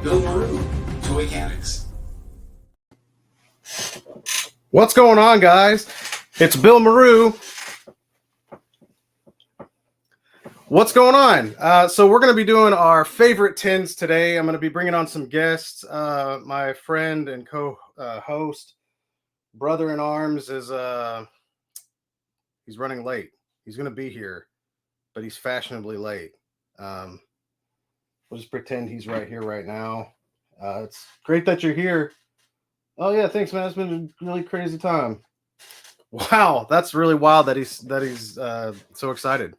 Bill Maru, Toychanics. What's going on, guys? It's Bill Maru. What's going on? So we're going to be doing our favorite 10s today. I'm going to be bringing on some guests. My friend and co-host, brother in arms, is he's running late. He's going to be here, but he's fashionably late. We'll just pretend he's right here right now. It's great that you're here. Oh yeah, thanks, man. It's been a really crazy time. Wow, that's really wild that he's so excited.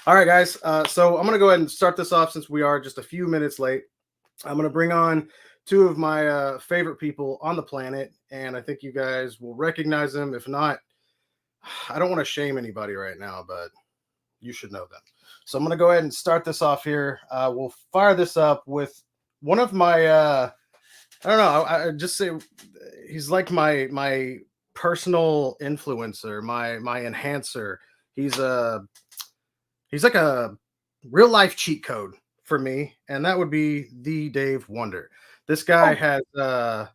All right, guys. So I'm gonna go ahead and start this off since we are just a few minutes late. I'm gonna bring on two of my favorite people on the planet, and I think you guys will recognize them. If not, I don't want to shame anybody right now, but you should know them. So I'm gonna go ahead and start this off here. We'll fire this up with one of my I don't know. I just say he's like my personal influencer, my enhancer. He's like a real life cheat code for me, and that would be the Dave Wonder. This guy has I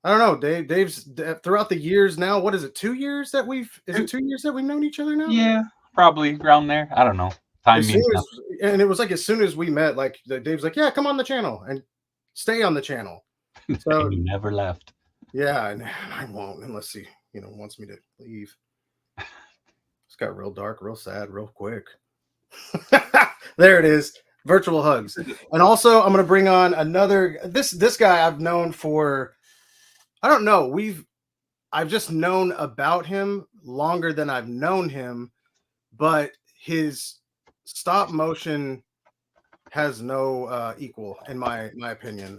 don't know, Dave's throughout the years now. What is it? 2 years that it 2 years that we've known each other now? Yeah, probably around there. I don't know. Time means nothing. And it was like as soon as we met, like Dave's like, yeah, come on the channel and stay on the channel. So he never left. Yeah, and I won't unless he, wants me to leave. It's got real dark, real sad, real quick. There it is. Virtual hugs. And also I'm gonna bring on another this guy I've known for, I don't know, I've just known about him longer than I've known him, but his stop motion has no equal in my opinion.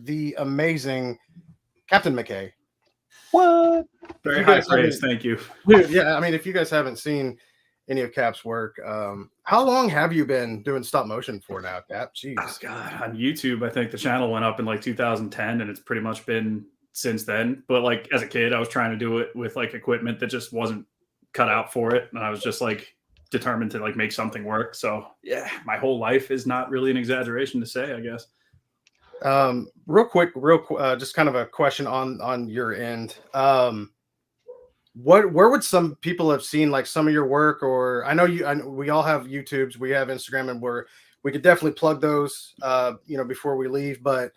The amazing Captain McKay. What? Very high praise. Thank you. Dude, yeah, I mean, if you guys haven't seen any of Cap's work, how long have you been doing stop motion for now, Cap? Jeez. Oh, God, on YouTube, I think the channel went up in like 2010, and it's pretty much been since then. But like as a kid, I was trying to do it with like equipment that just wasn't cut out for it, and I was just like determined to like make something work. So yeah, my whole life is not really an exaggeration to say, I guess. Real quick, just kind of a question on your end. Where would some people have seen like some of your work? Or I know we all have YouTubes, we have Instagram, and we could definitely plug those before we leave. But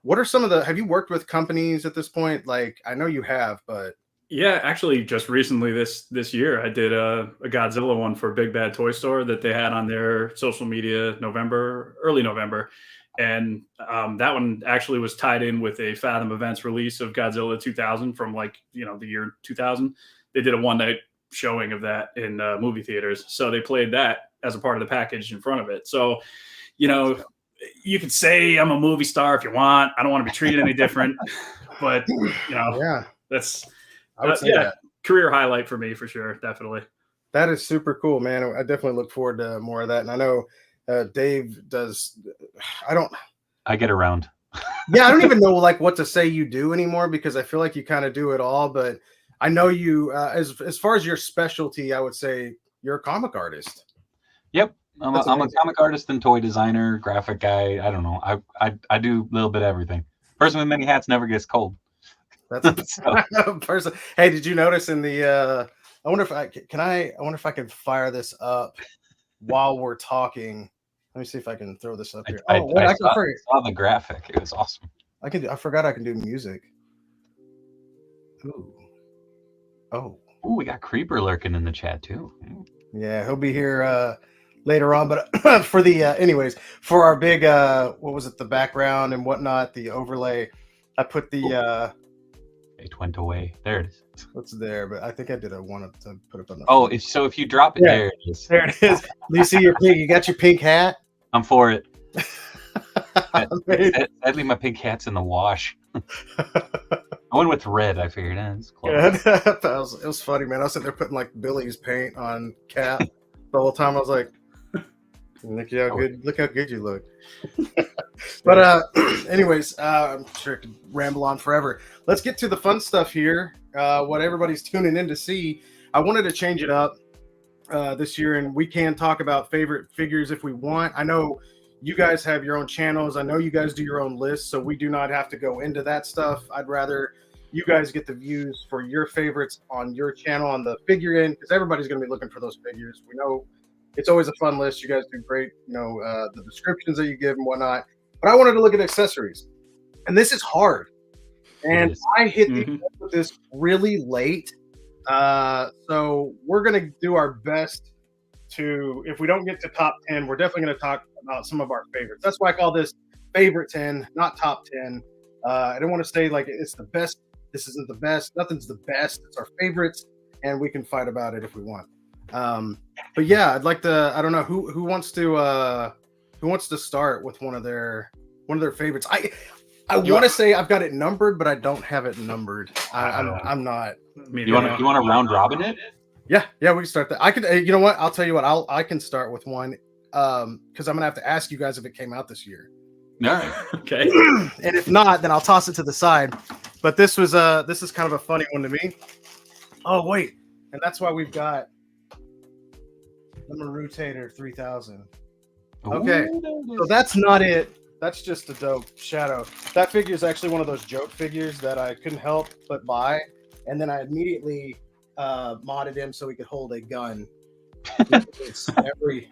what are some of have you worked with companies at this point? Like I know you have, but yeah, actually just recently this year I did a Godzilla one for Big Bad Toy Store that they had on their social media early November. And that one actually was tied in with a Fathom Events release of Godzilla 2000 from the year 2000. They did a one-night showing of that in movie theaters. So they played that as a part of the package in front of it. So, you could say I'm a movie star if you want. I don't want to be treated any different. But, yeah, that's I would say that. Career highlight for me for sure. Definitely. That is super cool, man. I definitely look forward to more of that. And I know Dave does. I get around. Yeah, I don't even know like what to say you do anymore because I feel like you kind of do it all. But I know you as far as your specialty, I would say you're a comic artist. Yep, I'm a comic artist and toy designer, graphic guy. I don't know. I do a little bit of everything. Person with many hats never gets cold. That's a person. Hey, did you notice in the? I wonder if I can fire this up while we're talking. Let me see if I can throw this up here. I saw the graphic. It was awesome. I forgot I can do music. Ooh. Oh. Ooh, we got Creeper lurking in the chat too. Yeah, he'll be here later on. But for the anyways, for our big what was it, the background and whatnot, the overlay, I put the it went away. There it is. What's there? But I think I did want to put it on the. Oh, if you drop it, there it is. There it is. You see your pink? You got your pink hat. I'm for it. Sadly, my pink hat's in the wash. I went with red. I figured it's close. Yeah, it was funny, man. I was sitting there putting like Billy's paint on Cap the whole time. I was like, look how good you look. But anyways, I'm sure I could ramble on forever. Let's get to the fun stuff here. What everybody's tuning in to see. I wanted to change it up this year, and we can talk about favorite figures if we want. I know You guys have your own channels. I know you guys do your own lists, so we do not have to go into that stuff. I'd rather you guys get the views for your favorites on your channel on the figure end, because everybody's going to be looking for those figures. We know it's always a fun list. You guys do great, the descriptions that you give and whatnot. But I wanted to look at accessories, and this is hard. And I hit with this really late. So we're going to do our best to, if we don't get to top 10, we're definitely going to talk about some of our favorites. That's why I call this favorite 10, not top 10. I don't want to say like it's the best. This isn't the best. Nothing's the best. It's our favorites, and we can fight about it if we want. But yeah, I'd like to. I don't know who wants to start with one of their favorites. I want to say I've got it numbered, but I don't have it numbered. I'm not. You want to round robin it? Yeah, we can start that. I could. You know what? I'll tell you what. I can start with one because I'm gonna have to ask you guys if it came out this year. All right. Okay. And if not, then I'll toss it to the side. But this is kind of a funny one to me. Oh wait, and that's why we've got the Marutator 3000. Okay, so that's not it. That's just a dope shadow. That figure is actually one of those joke figures that I couldn't help but buy, and then I immediately modded him so he could hold a gun. Every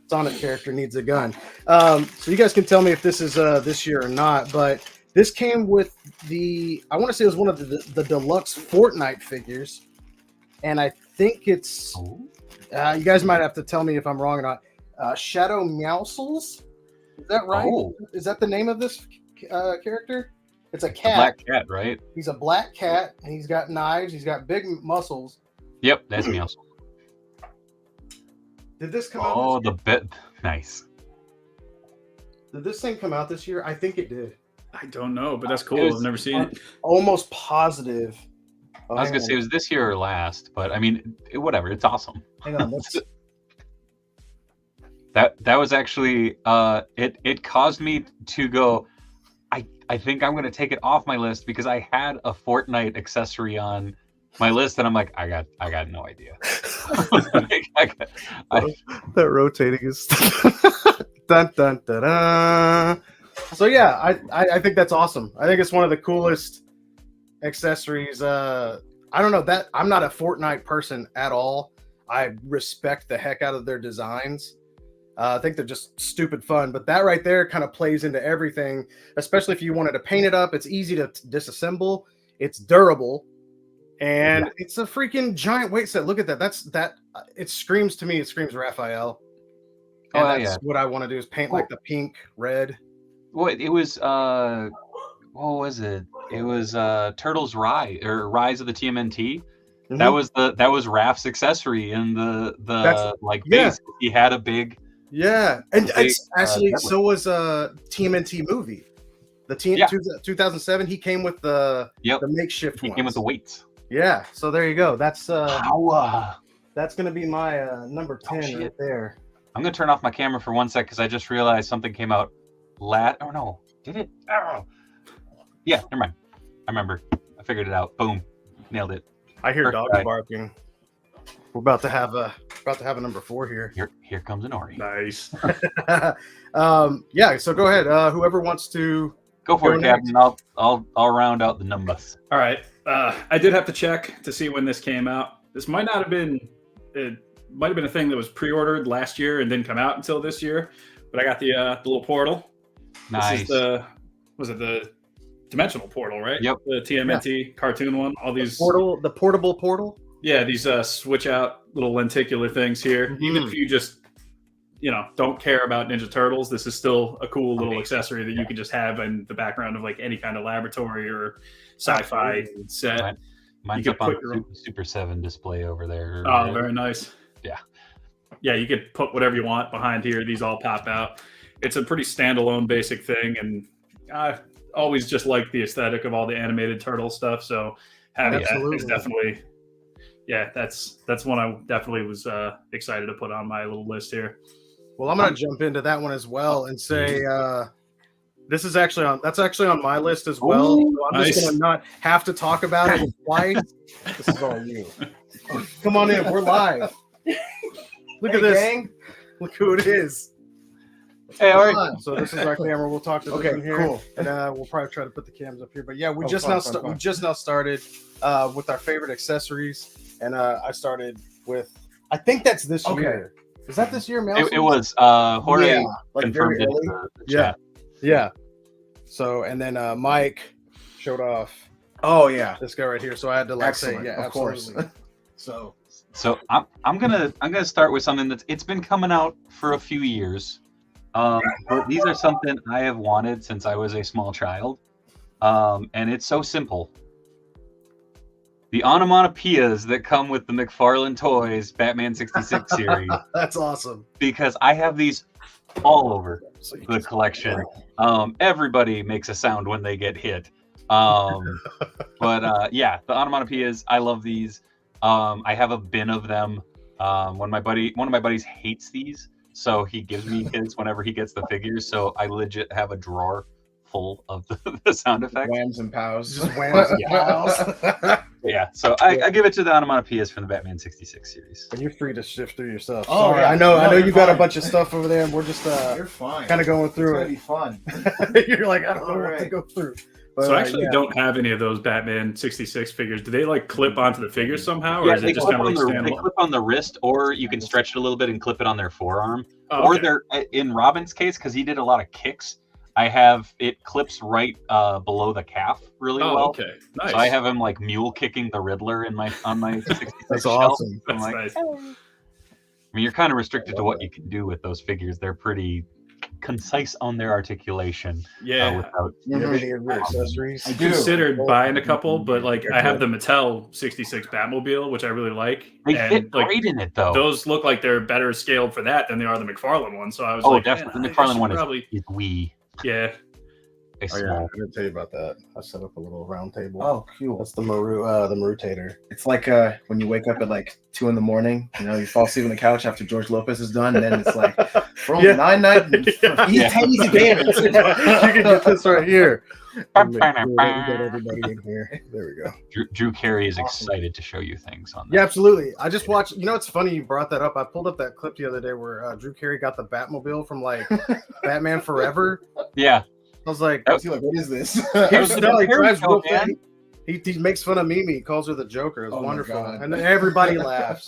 Sonic character needs a gun. So you guys can tell me if this is this year or not, but this came with I want to say it was one of the deluxe Fortnite figures, and I think it's you guys might have to tell me if I'm wrong or not. Shadow Meowscles, is that right? Oh. Is that the name of this character? It's a cat. A black cat, right? He's a black cat, and he's got knives. He's got big muscles. Yep, that's Meowscles. Did this come out? Oh, the bit. Nice. Did this thing come out this year? I think it did. I don't know, but that's cool. I've never seen it. Almost positive. I was gonna say it was this year or last, but I mean, whatever. It's awesome. Hang on, that was actually it caused me to go. I think I'm gonna take it off my list because I had a Fortnite accessory on my list, and I'm like, I got no idea. That rotating is dun dun dun dun. So yeah, I think that's awesome. I think it's one of the coolest accessories. I don't know that I'm not a Fortnite person at all. I respect the heck out of their designs. I think they're just stupid fun, but that right there kind of plays into everything, especially if you wanted to paint it up. It's easy to disassemble. It's durable. And it's a freaking giant weight set. Look at that. It screams to me. It screams Raphael. And that's what I want to do is paint like the pink, red. Well, it was what was it? It was Turtles Rise or Rise of the TMNT. Mm-hmm. That was Raph's accessory in the base. He had a big and it's actually so was TMNT movie. The 2007. He came with the makeshift. He came with the weights. Yeah, so there you go. That's that's gonna be my number 10 right there. I'm gonna turn off my camera for 1 sec because I just realized something came out. Oh no, did it? Oh. Yeah, never mind. I remember. I figured it out. Boom, nailed it. I hear dogs barking. We're about to have a number 4 here. Here comes an Ori. Nice. Yeah. So go ahead. Whoever wants to go for it, Captain. I'll round out the numbers. All right. I did have to check to see when this came out. This might not have been. It might have been a thing that was pre-ordered last year and didn't come out until this year. But I got the little portal. Nice. This is was it the dimensional portal, right? Yep. The TMNT cartoon one. All these the portable portal. Yeah, these switch out little lenticular things here. Mm-hmm. Even if you just don't care about Ninja Turtles, this is still a cool little accessory that you can just have in the background of like any kind of laboratory or sci-fi set. Mine's up on Super 7 display over there. Oh, very nice. Yeah, you could put whatever you want behind here. These all pop out. It's a pretty standalone basic thing, and I always just like the aesthetic of all the animated turtle stuff. So having that is definitely, that's one I definitely was excited to put on my little list here. Well, I'm going to jump into that one as well and say this is actually on my list as well. Ooh, so I'm just going to not have to talk about it twice. This is all you. Come on in. We're live. Look at this. Gang. Look who it is. Hey, all right. So this is our camera. We'll talk to this one here, cool. and we'll probably try to put the cams up here. But yeah, we Oh, just fun, now fun, fun. we just now started with our favorite accessories, and I started with I think that's this Okay. year. Is that this year, Mouse? It was Jorge Yeah, like confirmed very it in early. the Yeah. chat. Yeah. So and then Mike showed off Oh yeah, this guy right here. So I had to like excellent. say, yeah, of course. absolutely. So So I'm gonna start with something it's been coming out for a few years, but these are something I have wanted since I was a small child, and it's so simple. The onomatopoeias that come with the McFarlane Toys Batman 66 series, that's awesome. because I have these all over So you the can- collection. Everybody makes a sound when they get hit. But yeah, the onomatopoeias, I love these. I have a bin of them. One of my buddies hates these, so he gives me his whenever he gets the figures. So I legit have a drawer full of the sound effects. Whams and pows. Just whams and pals. Yeah, so I give it to the onomatopoeias from the Batman 66 series. And you're free to shift through your stuff. Oh, Sorry, yeah. I know No, you you're got a fine. bunch of stuff over there, and we're just You're fine. kind of going It's through gonna it. be fun. You're like, I don't know what to Alright. go through. But, So I actually yeah. don't have any of those Batman 66 figures. Do they like clip onto the figures somehow, or Yeah, is they it just clip, kind of on like they standalone? clip on the wrist, or you can stretch it a little bit and clip it on their forearm. Oh, Or okay. they're in Robin's case, because he did a lot of kicks. I have it clips right below the calf really Oh, well. okay, nice. So I have him like mule kicking the Riddler on my 66 That's shelf. awesome. I'm That's like, nice. I mean, you're kind of restricted to what you can do with those figures. They're pretty concise on their articulation. Yeah, Without You have any of your accessories? I do. considered buying a couple, but like I have the Mattel 66 Batmobile, which I really like. they and fit like great in it though. those look like they're better scaled for that than they are the McFarlane one. So I was Oh, like, definitely. man, The I McFarlane should one probably, is wee. yeah. It's Oh yeah, small. I didn't tell you about that. I set up a little round table. Oh, cool. That's the Marutator. It's like when you wake up at like 2 a.m. You fall asleep on the couch after George Lopez is done, and then it's like from Yeah. 9 Yeah. 10 easy payments. You can get this right here. Bum, Make bum, sure bum, that we got everybody in here. There we go. Drew Carey is Awesome. excited to show you things on that. Yeah, absolutely. I just watched. You know, it's funny you brought that up. I pulled up that clip the other day where Drew Carey got the Batmobile from like Batman Forever. Yeah. I was like, That- I was like, what is this? he That was was the no, he Carey drives show, real man. funny. He makes fun of Mimi. He calls her the Joker. It's Oh my wonderful, God. and then everybody laughs.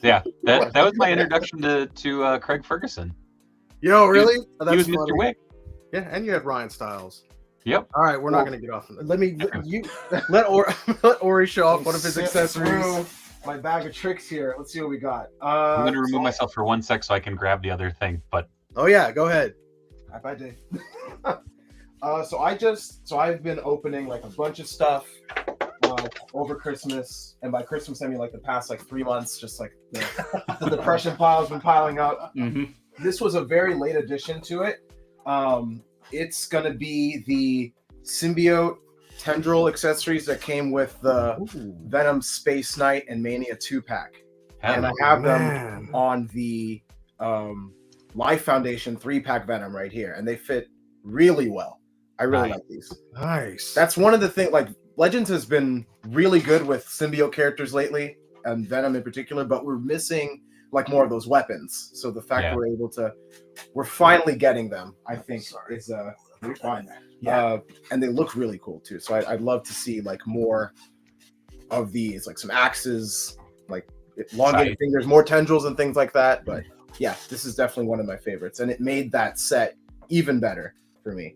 Yeah. That was my introduction to Craig Ferguson. Yo, really? Oh, He was funny. Mr. Wick. Yeah, and you had Ryan Stiles. Yep. All right, we're not going to get off. Let Ori show off one of his Sift accessories. through my bag of tricks here. Let's see what we got. I'm going to remove myself for 1 sec so I can grab the other thing. But Oh yeah, go ahead. Bye, Dave. So I've been opening like a bunch of stuff over Christmas, and by Christmas I mean like the past like 3 months, just like the depression pile's been piling up. Mm-hmm. This was a very late addition to it. It's gonna be the symbiote tendril accessories that came with the Venom Space Knight and Mania 2-pack, and I have them Man. on the Life Foundation 3-pack Venom right here, and they fit really well. I really Nice. like these. Nice. That's one of the things. Like Legends has been really good with symbiote characters lately, and Venom in particular, but we're missing like more of those weapons. So the fact Yeah. we're finally getting them, I think, is you're fine. Yeah. And they look really cool too. So I'd love to see like more of these, like some axes, like elongated Right. fingers, more tendrils and things like that. But yeah, this is definitely one of my favorites, and it made that set even better for me.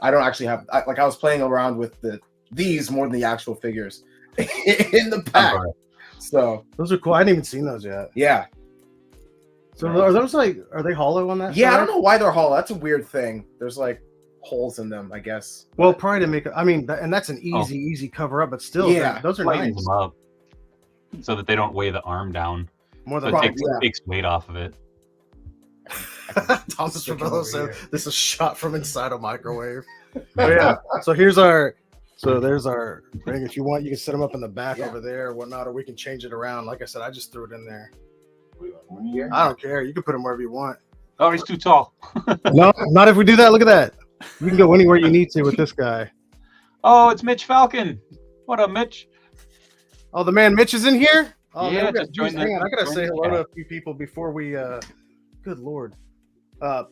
I don't actually have I was playing around with these more than the actual figures in the pack. So Those are cool. I hadn't even seen those yet. yeah, So are those are they hollow on that? yeah. I side? don't know why they're hollow. That's a weird thing. There's like holes in them, I guess. Well, probably to make. I mean, and that's an Oh. easy cover up, but still, Yeah. those are lightens nice. them up so that they don't weigh the arm down. More So than it Probably, takes, yeah. takes weight off of it. Thomas Stick it Ravello over said, here. "This is shot from inside a microwave." Oh yeah. So there's our ring. If you want, you can set them up in the back Yeah. over there or whatnot, or we can change it around. Like I said, I just threw it in there. Here. I don't care. You can put them wherever you want. Oh, he's too tall. No, not if we do that. Look at that. You can go anywhere you need to with this guy. Oh, it's Mitch Falcon. What up, Mitch? Oh, the man Mitch is in here. Oh, Yeah, man, we got- just join hang on, I gotta join say the hello chat. to a few people before we. Good lord.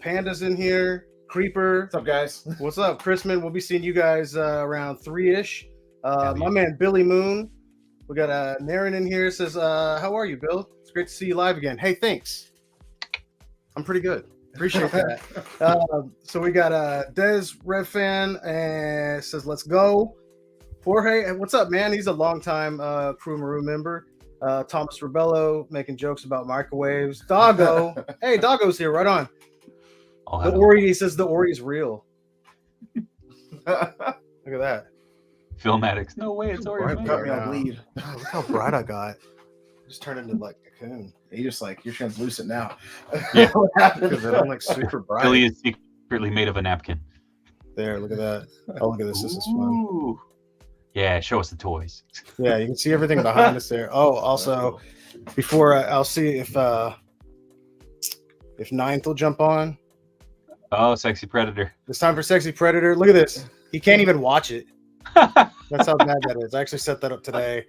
Panda's in here. Creeper. What's up, guys? What's up, Chrisman? We'll be seeing you guys around 3-ish. Yeah. My man Billy Moon. We got Naren in here. Says, "How are you, Bill? It's great to see you live again." Hey, thanks. I'm pretty good. Appreciate that. So we got Des Redfan and says, "Let's go." Jorge, what's up, man? He's a longtime Crewmaru member. Thomas Rebello making jokes about microwaves. Doggo, hey, Doggo's here. Right on. The Ori, he says the Ori is real. Look at that. Filmatics. No way, it's Ori. Right, Got me now. on bleed. Oh, look how bright I got. Just turned into like a cocoon. You're translucent now. Yeah. What happened? Because I'm like super bright. Billy is secretly made of a napkin. There, look at that. Oh, look at this. This is fun. Ooh. Yeah, show us the toys. Yeah, you can see everything behind us there. Oh, also, before I'll see if Ninth will jump on. Oh, Sexy Predator. It's time for Sexy Predator. Look at this. He can't even watch it. That's how bad that is. I actually set that up today.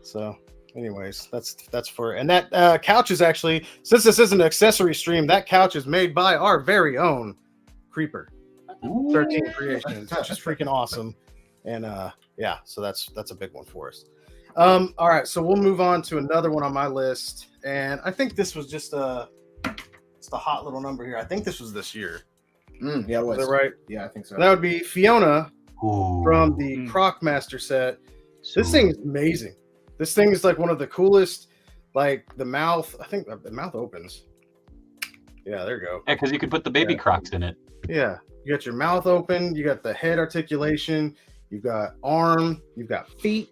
So, anyways, that's for and that couch is actually, since this is an accessory stream, that couch is made by our very own Creeper. 13 Creations, which is freaking awesome. And yeah, so that's a big one for us. All right, so we'll move on to another one on my list, and I think this was just it's the hot little number here. I think this was this year. Yeah, it was. Is that right? Yeah, I think so. That would be Fiona Ooh. from the Croc Master set. This thing is amazing. This thing is like one of the coolest. Like the mouth, I think the mouth opens. Yeah, there you go. Yeah, because you could put the baby Crocs in it. Yeah, you got your mouth open. You got the head articulation. You've got arm. You've got feet.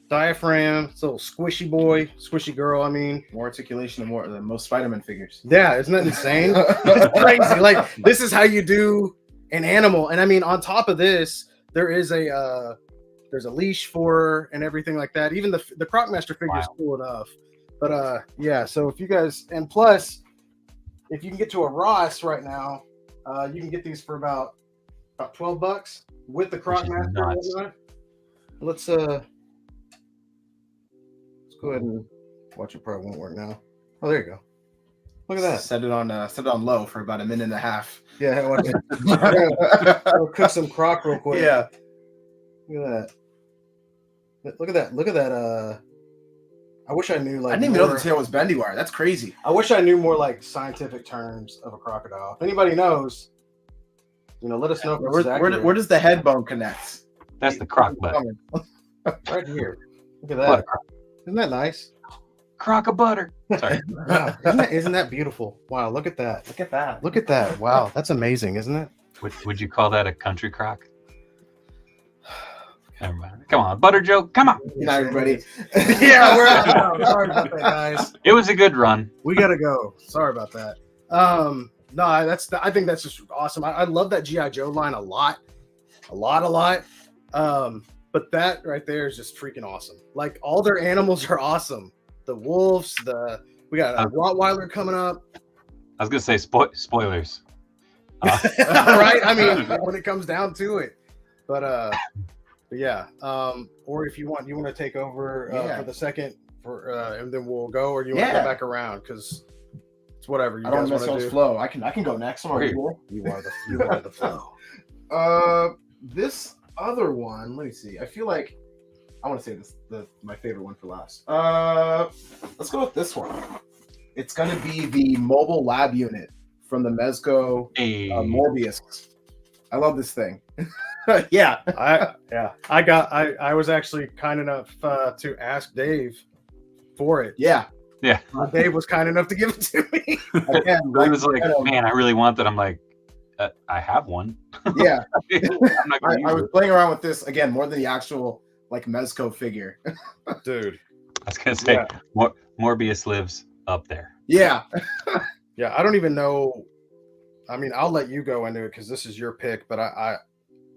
Diaphragm. It's a little squishy boy, squishy girl. I mean, More articulation than most Spider-Man figures. yeah, isn't that insane? It's crazy. Like this is how you do an animal. And I mean, on top of this, there is there's a leash for her and everything like that. Even the Crocmaster figure is cool enough. But yeah, so if you guys, and plus, if you can get to a Ross right now, you can get these for about $12 with the Crocmaster. Let's go ahead and watch. It probably won't work now. Oh, there you go. Look at that. Set it on low for about a minute and a half. Yeah, I'll cook some croc real quick. Yeah. Look at that. Look at that. Look at that. I wish I knew. Like, I didn't even know the tail was bendy wire. That's crazy. I wish I knew more like scientific terms of a crocodile. If anybody knows, let us know. If Where does the head bone connect? That's the croc butt. Right here. Look at that. Isn't that nice? Crock of butter. Sorry. Wow. Isn't that beautiful? Wow. Look at that. Look at that. Look at that. Wow. That's amazing, isn't it? Would you call that a country crock? Never mind. Come on, butter joke. Come on. Good night, everybody. Yeah, we're out. Sorry about that, guys. It was a good run. We gotta go. Sorry about that. No, I think that's just awesome. I love that G.I. Joe line a lot. But that right there is just freaking awesome. Like all their animals are awesome. The wolves, we got a Rottweiler coming up. I was gonna say spoilers. Right? I mean, when it comes down to it. But yeah. Or if you want to take over for the second, and then we'll go, or you want to go back around because it's whatever you guys want to do. Flow. I can go next. You are the flow. This other one, let me see. I feel like I want to say this my favorite one for last. Let's go with this one. It's going to be the mobile lab unit from the Mezco Morbius. I love this thing. Yeah, I was actually kind enough to ask Dave for it. Yeah. Dave was kind enough to give it to me. Again, I was like, man, I really want that. I'm like, I have one. Yeah. I was playing around with this again more than the actual like Mezco figure. Dude. I was gonna say Morbius lives up there. Yeah. Yeah, I don't even know. I mean, I'll let you go into it because this is your pick, but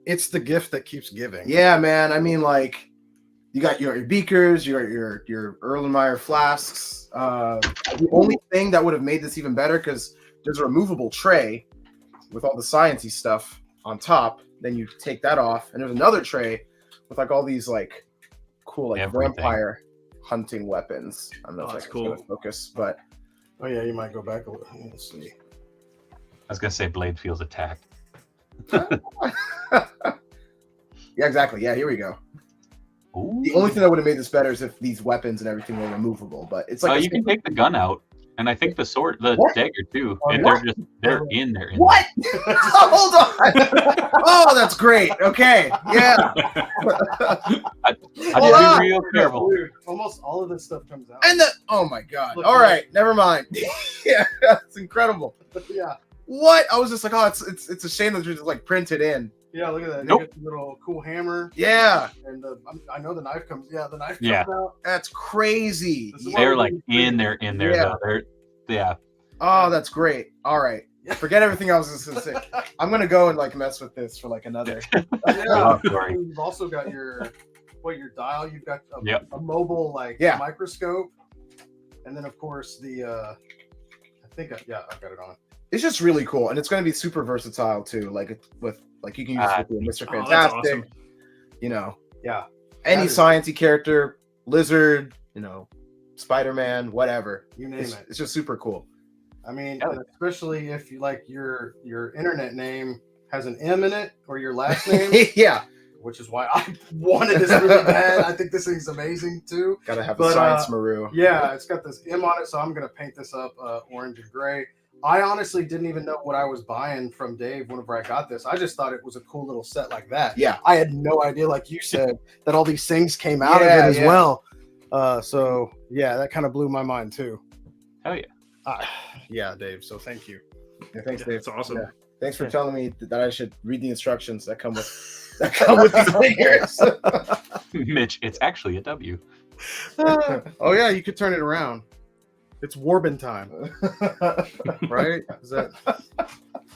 it's the gift that keeps giving. Yeah, man. I mean, like, you got your beakers, your Erlenmeyer flasks. The only thing that would have made this even better, because there's a removable tray with all the sciencey stuff on top. Then you take that off, and there's another tray with like all these like cool like vampire hunting weapons. I don't know if that's cool. Focus, but oh yeah, you might go back a little. Let's see. was gonna say Blade feels attacked. Yeah, exactly. Yeah, here we go. Ooh. The only thing that would have made this better is if these weapons and everything were removable. But it's like You can take the gun out, and I think the sword, the What? dagger too. Oh, And what? they're in there. What? Hold on. Oh, that's great. Okay. Yeah. I Hold just on. be real careful. Dude, almost all of this stuff comes out. And the oh my god. Look, All look. right, never mind. Yeah, that's incredible. Yeah. What? I was just like, oh, it's a shame that they're just like printed in. Yeah, look at that. Nope. You get the little cool hammer. Yeah, And I know the knife comes. Yeah, the knife Yeah. comes out. that's crazy. This is They're why like we- in there. Yeah. Though. Yeah. Oh, that's great. All right. Forget everything I was just gonna say. I'm gonna go and like mess with this for like another. Yeah. Oh, sorry. You've also got your dial. You've got a mobile Yeah. microscope, and then of course the I've got it on. It's just really cool, and it's gonna be super versatile too. Like with like you can use it with Mr. Oh, that's Fantastic. awesome. You know, Yeah. any That is- sciencey character, Lizard. You know, Spider-Man, whatever. You name It's, it. it's just super cool. I mean, Yeah. especially if you like your internet name has an M in it or your last name, Yeah, which is why I wanted this really bad. I think this thing's amazing too. gotta have But, a science Maru. Yeah, it's got this M on it, so I'm gonna paint this up orange and gray. I honestly didn't even know what I was buying from Dave whenever I got this. I just thought it was a cool little set like that. Yeah. I had no idea, like you said, that all these things came out of it Yeah, as yeah. well. So yeah, that kind of blew my mind too. Hell yeah. Yeah, Dave. So thank you. Yeah, thanks, Yeah, Dave. it's awesome. Yeah. Thanks for telling me that I should read the instructions that come with these figures. Mitch, it's actually a W. Oh yeah, you could turn it around. It's Warbin time, right? Is that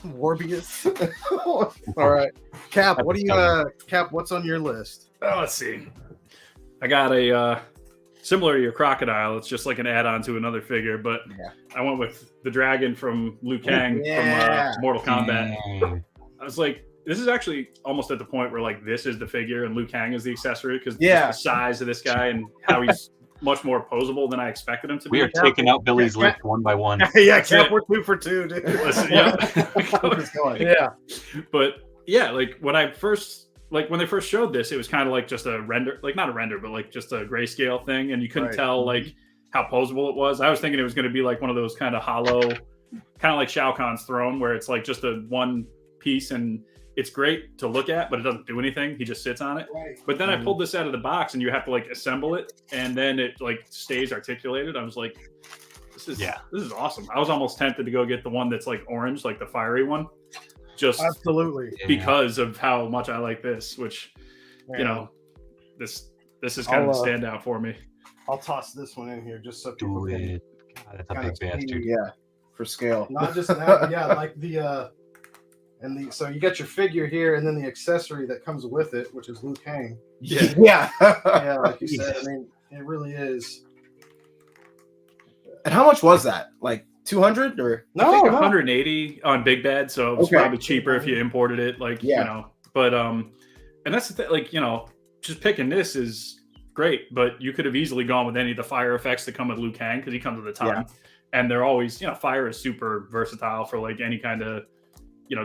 Warbius? All right, Cap. What do you Cap? What's on your list? Oh, let's see. I got a similar to your crocodile. It's just like an add-on to another figure, but Yeah. I went with the dragon from Liu Kang Yeah. from Mortal Kombat. Dang. I was like, this is actually almost at the point where like this is the figure and Liu Kang is the accessory because Yeah. the size of this guy and how he's much more posable than I expected him to be. We are taking out Billy's Yeah. list one by one. Yeah, That's Cap. it. We're 2 for 2, dude. Listen, yeah. Yeah. But yeah, like when they first showed this, it was kind of like just a render, like not a render, but like just a grayscale thing, and you couldn't Right. tell like how posable it was. I was thinking it was going to be like one of those kind of hollow, kind of like Shao Kahn's throne, where it's like just a one piece and it's great to look at, but it doesn't do anything. He just sits on it. Right. But then I pulled this out of the box, and you have to like assemble it, and then it like stays articulated. I was like, this is awesome. I was almost tempted to go get the one that's like orange, like the fiery one, just Absolutely. because of how much I like this, which you know, this is kind of I'll, a standout for me. I'll toss this one in here just so people Do can it. God, that's a Kinda big bastard. Yeah, for scale. not just that, yeah, like the so you got your figure here and then the accessory that comes with it, which is Liu Kang. Yeah. Yeah. Yeah, like you said, I mean, it really is. And how much was that? Like 200 or? I think No, 180 on Big Bad, so it's Okay. probably cheaper if you imported it. Like Yeah. you know, but and that's the thing. Like you know, just picking this is great, but you could have easily gone with any of the fire effects that come with Liu Kang because he comes with a ton, Yeah. and they're always fire is super versatile for like any kind of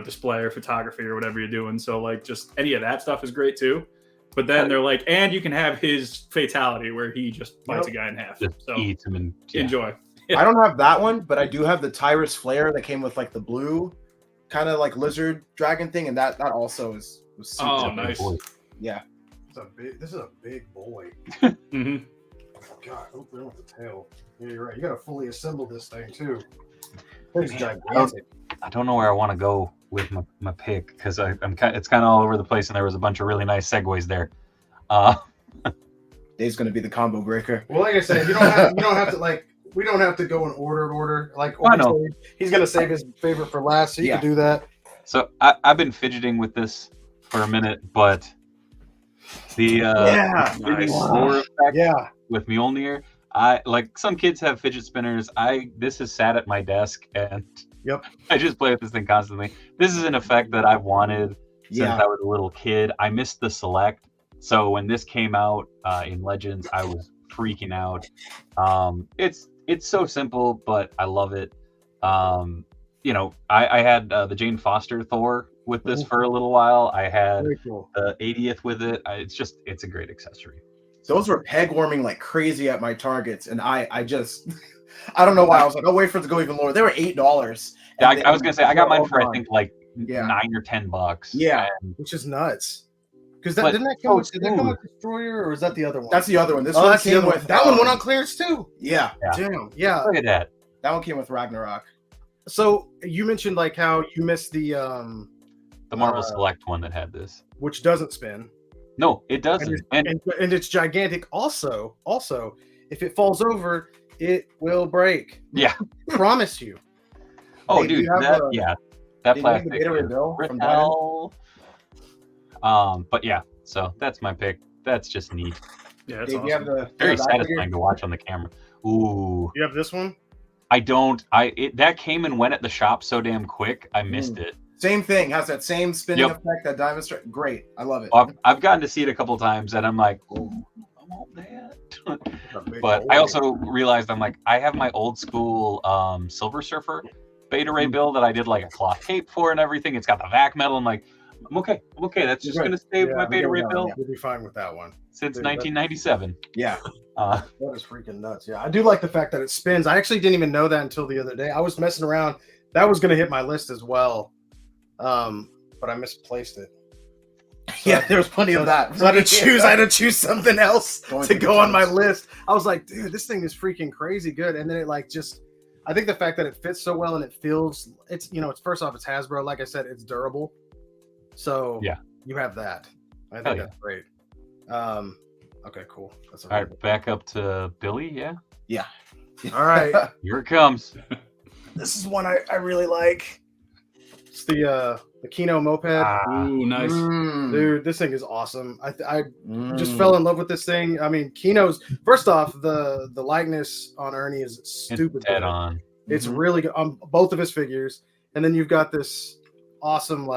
display or photography or whatever you're doing. So like just any of that stuff is great too. But then they're like, and you can have his fatality where he just bites a guy in half. Just So eats him and enjoy. I don't have that one, but I do have the Tyrus Flare that came with like the blue kind of like lizard dragon thing, and that also was super. Oh, nice. Boy. Yeah. This is a big boy. hmm God, oh, there went the tail. Yeah, you're right. You got to fully assemble this thing too. It's Man, gigantic. I don't know where I want to go with my pick because it's kind of all over the place, and there was a bunch of really nice segues there. Dave's gonna be the combo breaker. Well, like I said, you don't have to like. We don't have to go in order. Like I know. he's gonna save his favorite for last, so you can do that. So I've been fidgeting with this for a minute, but the Nice. roar effect Yeah. with Mjolnir, I like some kids have fidget spinners. This is sat at my desk and Yep. I just play with this thing constantly. This is an effect that I've wanted since Yeah. I was a little kid. I missed the select, so when this came out in Legends, I was freaking out. It's so simple, but I love it. you know, I had the Jane Foster Thor with this for a little while. I had Very cool. the 80th with it. It's a great accessory. Those were peg warming like crazy at my Targets, and I just I don't know why I was like, I'll wait for it to go even lower. They were $8. Yeah, I was gonna say I got mine for I gone. think like Yeah. $9 or $10. Yeah. And Which is nuts. Because But didn't that come with, so did that come smooth. with Destroyer, or is that the other one? That's the other one. This oh, one that's the came other with one. That one went on clearance too. Yeah, Damn. Yeah. look at that. that one came with Ragnarok. So you mentioned like how you missed the The Marvel Select one that had this. which doesn't spin. No, it doesn't. And it's gigantic. Also, if it falls over, it will break. Yeah. Promise you. Oh, Hey, do dude, you have that a- that Did you plastic. get a is bill from Brittle. But yeah, so that's my pick. That's just neat. Yeah, it's Dave, awesome. you have the Very that satisfying figure? to watch on the camera. Ooh, You have this one? I don't. That came and went at the shop so damn quick. I missed it. Same thing. Has that same spinning Yep. effect. That diamond strike. Great. I love it. I've gotten to see it a couple times, and I'm like, ooh, I want that. But I also realized I'm like, I have my old school Silver Surfer Beta Ray build that I did like a cloth cape for and everything. It's got the vac metal. I'm like, I'm okay. That's You're just good. gonna stay with Yeah, my I'm Beta good Ray with that, build yeah. You'll be fine with that one. since Dude, that- 1997. Yeah. Uh, That is freaking nuts. Yeah, I do like the fact that it spins. I actually didn't even know that until the other day. I was messing around. That was going to hit my list as well, but I misplaced it. Yeah, there's plenty of that. So I had to choose something else Going to for go the on my toes. list. I was like, dude, this thing is freaking crazy good. And then it like just, I think the fact that it fits so well and it feels, it's it's first off, it's Hasbro. Like I said, it's durable. So Yeah. you have that. I think Hell yeah. that's great. Okay, cool. That's all right, back up to Billy. Yeah, Yeah. All right. here it comes. This is one I really like. It's the Kino moped. Ooh, nice. Dude, this thing is awesome. I just Mm. fell in love with this thing. I mean, Kino's first off, the likeness on Ernie is stupid. It's dead good. on. It's Mhm. really good on both of his figures. And then you've got this awesome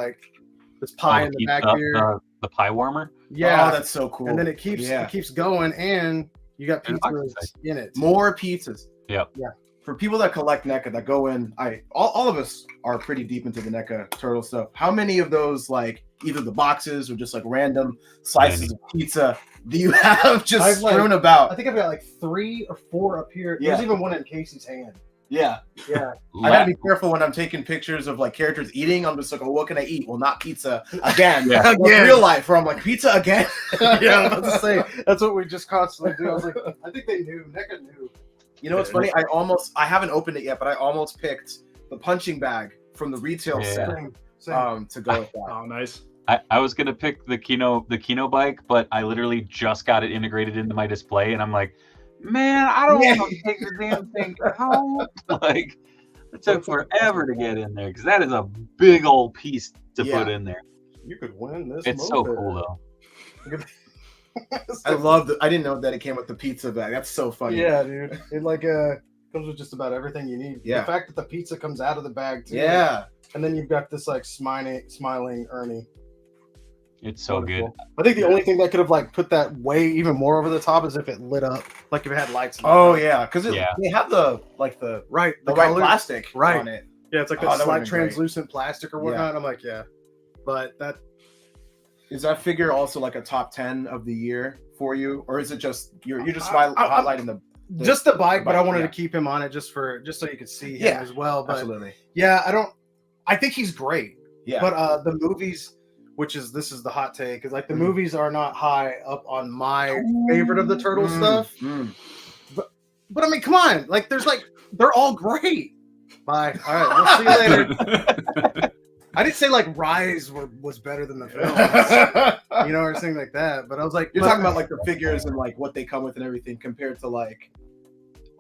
this pie Oh, in the keep back up here. the pie warmer. Yeah, Oh, that's so cool. and then it keeps going, and you got And pizzas boxes. in it. More pizzas. Yep. Yeah. For people that collect NECA that go in, all of us are pretty deep into the NECA turtle stuff. How many of those, like either the boxes or just like random slices of pizza, do you have just I've, like- strewn I about? think I've got like 3 or 4 up here. Yeah. There's even one in Casey's hand. Yeah, Yeah. I gotta be careful when I'm taking pictures of like characters eating. I'm just like, oh, what can I eat? Well, not pizza again. Yeah. Like, real life, where I'm like, pizza again. Yeah, I'm about to say that's what we just constantly do. I was like, I think they knew. NECA knew. You know what's funny? I haven't opened it yet, but I almost picked the punching bag from the retail Yeah. set Same. to go with that. Oh, nice. I was gonna pick the Kino bike, but I literally just got it integrated into my display, and I'm like, man, I don't Yeah. want to take the damn thing out. Like, it took forever to get in there because that is a big old piece to Yeah. put in there. You could win this. It's so moped. cool though. I love that. I didn't know that it came with the pizza bag. That's so funny. Yeah, dude. It comes with just about everything you need. Yeah. The fact that the pizza comes out of the bag too. Yeah. And then you've got this like smiling Ernie. It's so good. Wonderful. I think the only thing that could have like put that way even more over the top is if it lit up, like if it had lights. in the Oh front. yeah, because Yeah. they have the right. the right color. plastic Right. on it. Yeah, it's like Oh, that that slight would've been great. translucent plastic or whatnot. I'm like, yeah, but that Is that figure also like a top 10 of the year for you, or is it just you're just I'm- highlighting the just the bike, but I bike, wanted yeah. to keep him on it just so you could see him Yeah, as well. But absolutely. yeah, I think he's great. Yeah. But the movies, this is the hot take, is like the Mhm. movies are not high up on my favorite of the turtle stuff. But I mean, come on, like they're all great. Bye. All right, we'll see you later. I didn't say like Rise was better than the film, you know, or something like that. But I was like, You're talking about like the figures and like what they come with and everything compared to like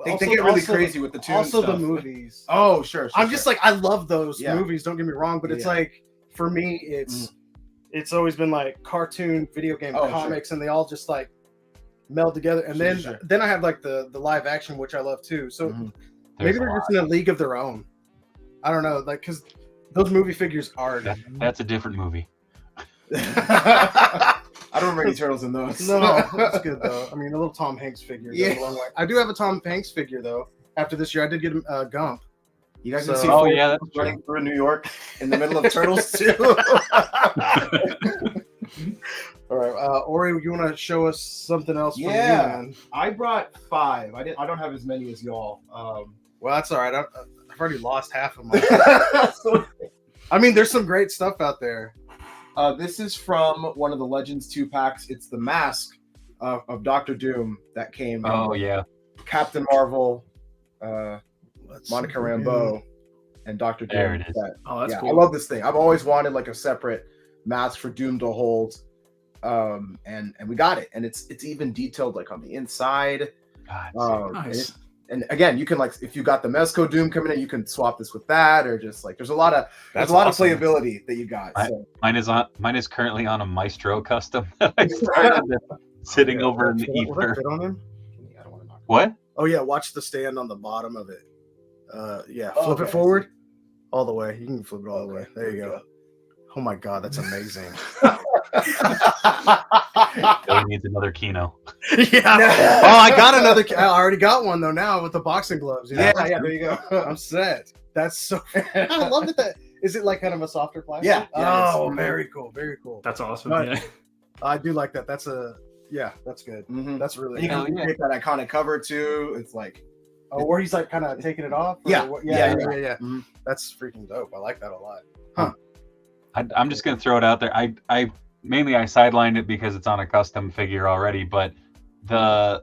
they get really also- crazy with the tunes. Also stuff. the movies. Oh sure. I'm just like, I love those Yeah. movies. Don't get me wrong, but it's Yeah. like for me, it's always been like cartoon, video game, Oh, comics, and they all just like meld together. And then I have like the live action, which I love too. So Mhm. maybe There's a they're lot. just in a league of their own. I don't know, like because those movie figures are. That's a different movie. I don't remember any turtles in those. No, that's good though. I mean, a little Tom Hanks figure goes Yeah. a long way. I do have a Tom Hanks figure though. After this year, I did get him Gump. You guys So- can see Oh, Ford yeah, that's running through New York in the middle of Turtles too. All right, Ori, you want to show us something else? From Yeah. you, man? I brought 5. I don't have as many as y'all. Well, that's all right. I've already lost half of mine. I mean, there's some great stuff out there. This is from one of the Legends 2 packs. It's the mask of Doctor Doom that came. Oh yeah. Captain Marvel, Let's Monica see. Rambeau, and Doctor Doom. There it is. Oh, that's Yeah, cool. I love this thing. I've always wanted like a separate mask for Doom to hold, and we got it. And it's even detailed like on the inside. God, Nice. And again, you can like if you got the Mezco Doom coming in, you can swap this with that, or just like there's a lot of awesome. playability that you got. So mine is currently on a Maestro custom. I started it sitting over in the Will that ether. fit on him? I don't want to knock What? Oh yeah, watch the stand on the bottom of it. Yeah, Oh, flip okay, it I forward all the way. You can flip it all the way. Okay, There you go. Oh my god, that's amazing. Billy needs another Kino. Yeah. Oh, I got another. I already got one though now with the boxing gloves. you know? yeah, there you go. I'm set. That's so. I love it. That is it. Like kind of a softer plastic. Yeah, Oh, it's- very cool. Very cool. That's awesome. Right. Yeah. I do like that. That's a. Yeah, that's good. Mhm. That's really. You Good. can yeah. make that iconic cover too. It's like Oh, where he's like kind of taking it off. Or Yeah. what? Yeah, yeah. Mhm. That's freaking dope. I like that a lot. I'm just gonna throw it out there. I mainly I sidelined it because it's on a custom figure already, but the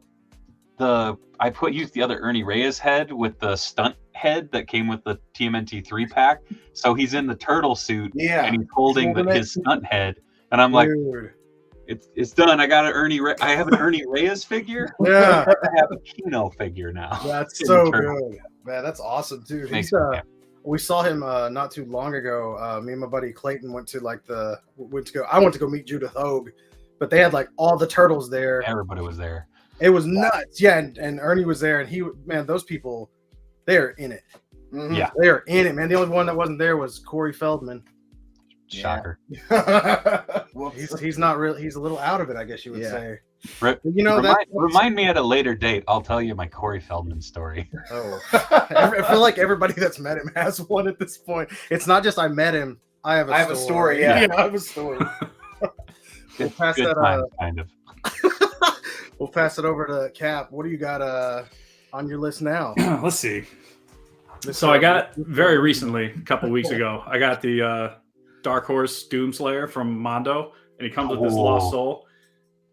I used the other Ernie Reyes head with the stunt head that came with the TMNT 3 pack. So he's in the turtle suit yeah. and he's holding Holding it. his stunt head, and I'm like, Dude. it's done. I got I have an Ernie Reyes figure. Yeah. I have a Kino figure now. That's In so the turtle. good, man. That's awesome too. Makes He's, me happy. we saw him not too long ago. Me and my buddy Clayton went to I went to go meet Judith Hogue, but they had like all the turtles there. Everybody was there. It was nuts. Yeah, and Ernie was there, and those people, they're in it. Mhm. Yeah. They are in it, man. The only one that wasn't there was Corey Feldman. Shocker. Whoops. He's not really. He's a little out of it, I guess you would Yeah. say. Re- But, you know remind me at a later date. I'll tell you my Corey Feldman story. Oh, I feel like everybody that's met him has one at this point. It's not just I met him. I have a story. yeah. I have a story. We'll pass Good that. times, kind of. We'll pass it over to Cap. What do you got on your list now? Let's see. So I got very recently, a couple weeks ago, I got the Dark Horse Doomslayer from Mondo, and he comes with this Lost Cool. Soul.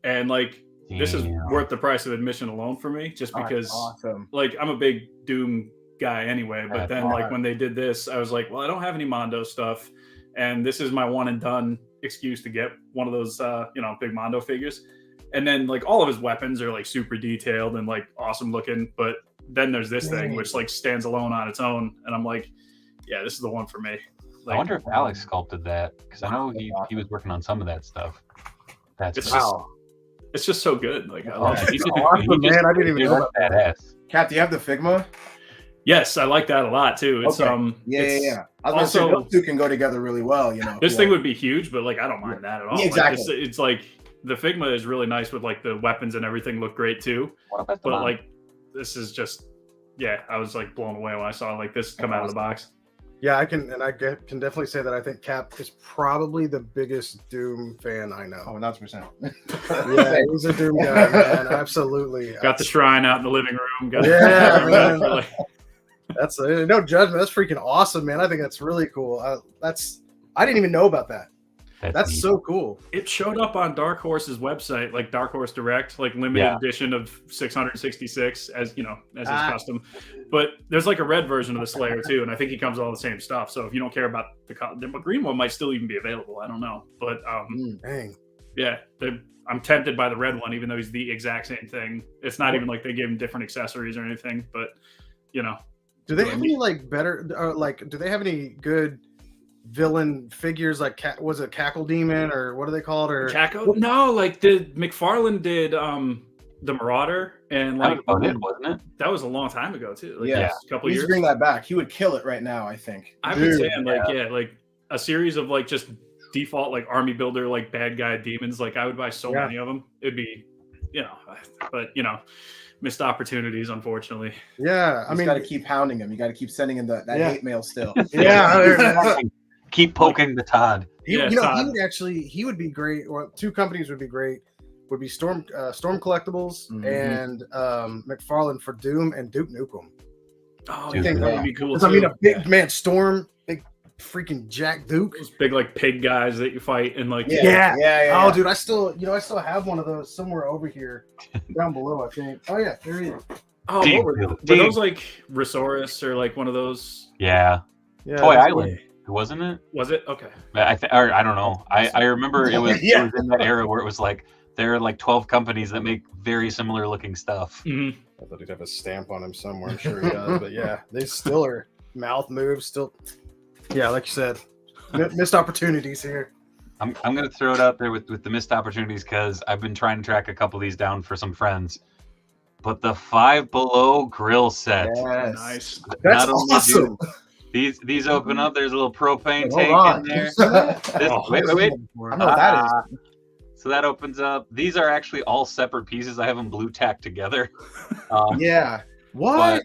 And like, this is Damn. worth the price of admission alone for me, just because Awesome. like I'm a big Doom guy anyway. But That's then like when they did this, I was like, well, I don't have any Mondo stuff, and this is my one and done excuse to get one of those big Mondo figures. And then like all of his weapons are like super detailed and like awesome looking, but then there's this thing which like stands alone on its own, and I'm like, yeah, this is the one for me. Like, I wonder if Alex sculpted that, because I know he was working on some of that stuff. That's It's cool. just it's just so good. Like I Oh, love it. he just- awesome, he just- man. I didn't even he know looks about badass. Cap, do you have the Figma? Yes, I like that a lot too. It's Okay. it's- Yeah. I was gonna say also- those two can go together really well. You know, This Yeah. thing would be huge, but like I don't mind that at all. Yeah, exactly. Like, it's like the Figma is really nice with like the weapons and everything look great too. What about the But mom? like this is just I was like blown away when I saw like this come out of the box. Yeah, I can definitely say that I think Cap is probably the biggest Doom fan I know. Oh, 1,000%. Yeah, he's a Doom guy, man. Absolutely. Got the shrine out in the living room. Got Yeah, man. Like, That's no judgment. That's freaking awesome, man. I think that's really cool. I didn't even know about that. That's neat. so cool. it showed up on Dark Horse's website, like Dark Horse Direct, like limited Yeah. edition of 666 as as his Ah. custom. But there's like a red version of the Slayer too, and I think he comes with all the same stuff. So if you don't care about the green one, might still even be available. I don't know, but Dang. yeah, I'm tempted by the red one, even though he's the exact same thing. It's not even like they gave him different accessories or anything, but Do they have any like better or like do they have any good villain figures like was it Cackle Demon or what are they called or Chaco? No, like McFarlane did the Marauder, and That like was about it, wasn't it? that was a long time ago too. Like, Yeah. a couple He needs years. to bring that back. He would kill it right now, I think. I've been Dude, saying like a series of like just default like army builder like bad guy demons. Like I would buy so Yeah. many of them. It'd be, but missed opportunities, unfortunately. Yeah, I You mean, got to keep hounding him. You got to keep sending him that Yeah. hate mail still. yeah. Keep poking the Todd. Yeah, he Todd. would actually, he would be great. Well, two companies would be great. Would be Storm Collectibles Mhm. and McFarlane for Doom and Duke Nukem. Oh, Dude, yeah, that yeah. would be cool. 'Cause, I mean, too. a big man, Storm, big freaking Jack Duke. Those big like pig guys that you fight and like Yeah. Oh, dude, I still have one of those somewhere over here, down below. I think. Oh yeah, there he is. Oh, Dig, what were dig. those like Resaurus or like one of those? Yeah. Yeah, Toy that's- Island, wasn't it? Was it? Okay. Or I don't know. I remember it was, Yeah. it was in that era where it was like there are like 12 companies that make very similar looking stuff. Mhm. I thought he'd have a stamp on him somewhere. I'm sure he does, but yeah, they still are mouth moves. Still, yeah, like you said, missed opportunities here. I'm gonna throw it out there with the missed opportunities because I've been trying to track a couple of these down for some friends. But the Five Below grill set. Yes. Nice. That's Not only awesome. These open up. There's a little propane Hold tank on. in there. This, Oh. wait. I know what that is. So that opens up. These are actually all separate pieces. I have them blue tacked together. Yeah. What?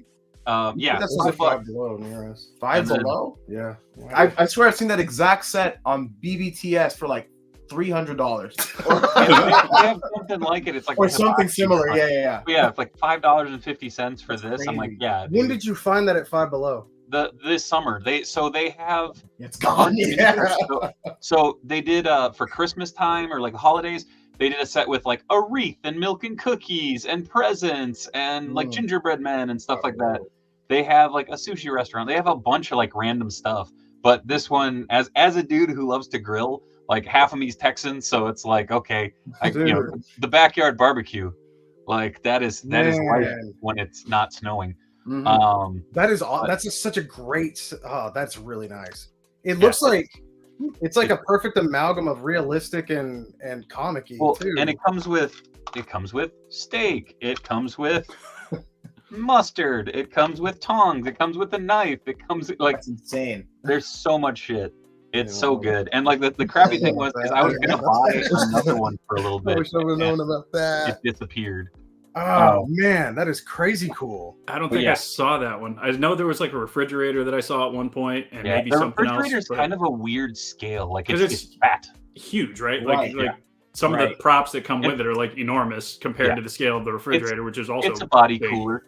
Yeah. That's There's a what- Five Below near us. Five And then- below. Yeah. I swear I've seen that exact set on BBTS for like $300 They have something like it. It's like or something similar. Yeah. Yeah, it's like $5.50 for this. I'm like, crazy. yeah. When dude. did you find that at Five Below? This summer they have It's gone. Yeah. so they did for Christmas time or like holidays they did a set with like a wreath and milk and cookies and presents and like gingerbread men and stuff like that. They have like a sushi restaurant. They have a bunch of like random stuff. But this one, as a dude who loves to grill, like half of me's Texan, so it's like okay, the backyard barbecue, like that is life Man. when it's not snowing. Mhm. That is such a great. Oh, that's really nice. It looks like it's like a perfect amalgam of realistic and comic-y too. And it comes with steak. It comes with mustard. It comes with tongs. It comes with a knife. It comes like That's insane. there's so much shit. It's so good. And like the crappy thing was is I was gonna buy another one for a little I bit. wish I would have known about that. It disappeared. Oh man, that is crazy cool. I don't think I saw that one. I know there was like a refrigerator that I saw at one point, and maybe the something else. refrigerator's but kind of a weird scale. Like 'Cause it's fat. huge, right? Right, Like some of the props that come It- with it are like enormous compared to the scale of the refrigerator, which is also It's a body big. cooler.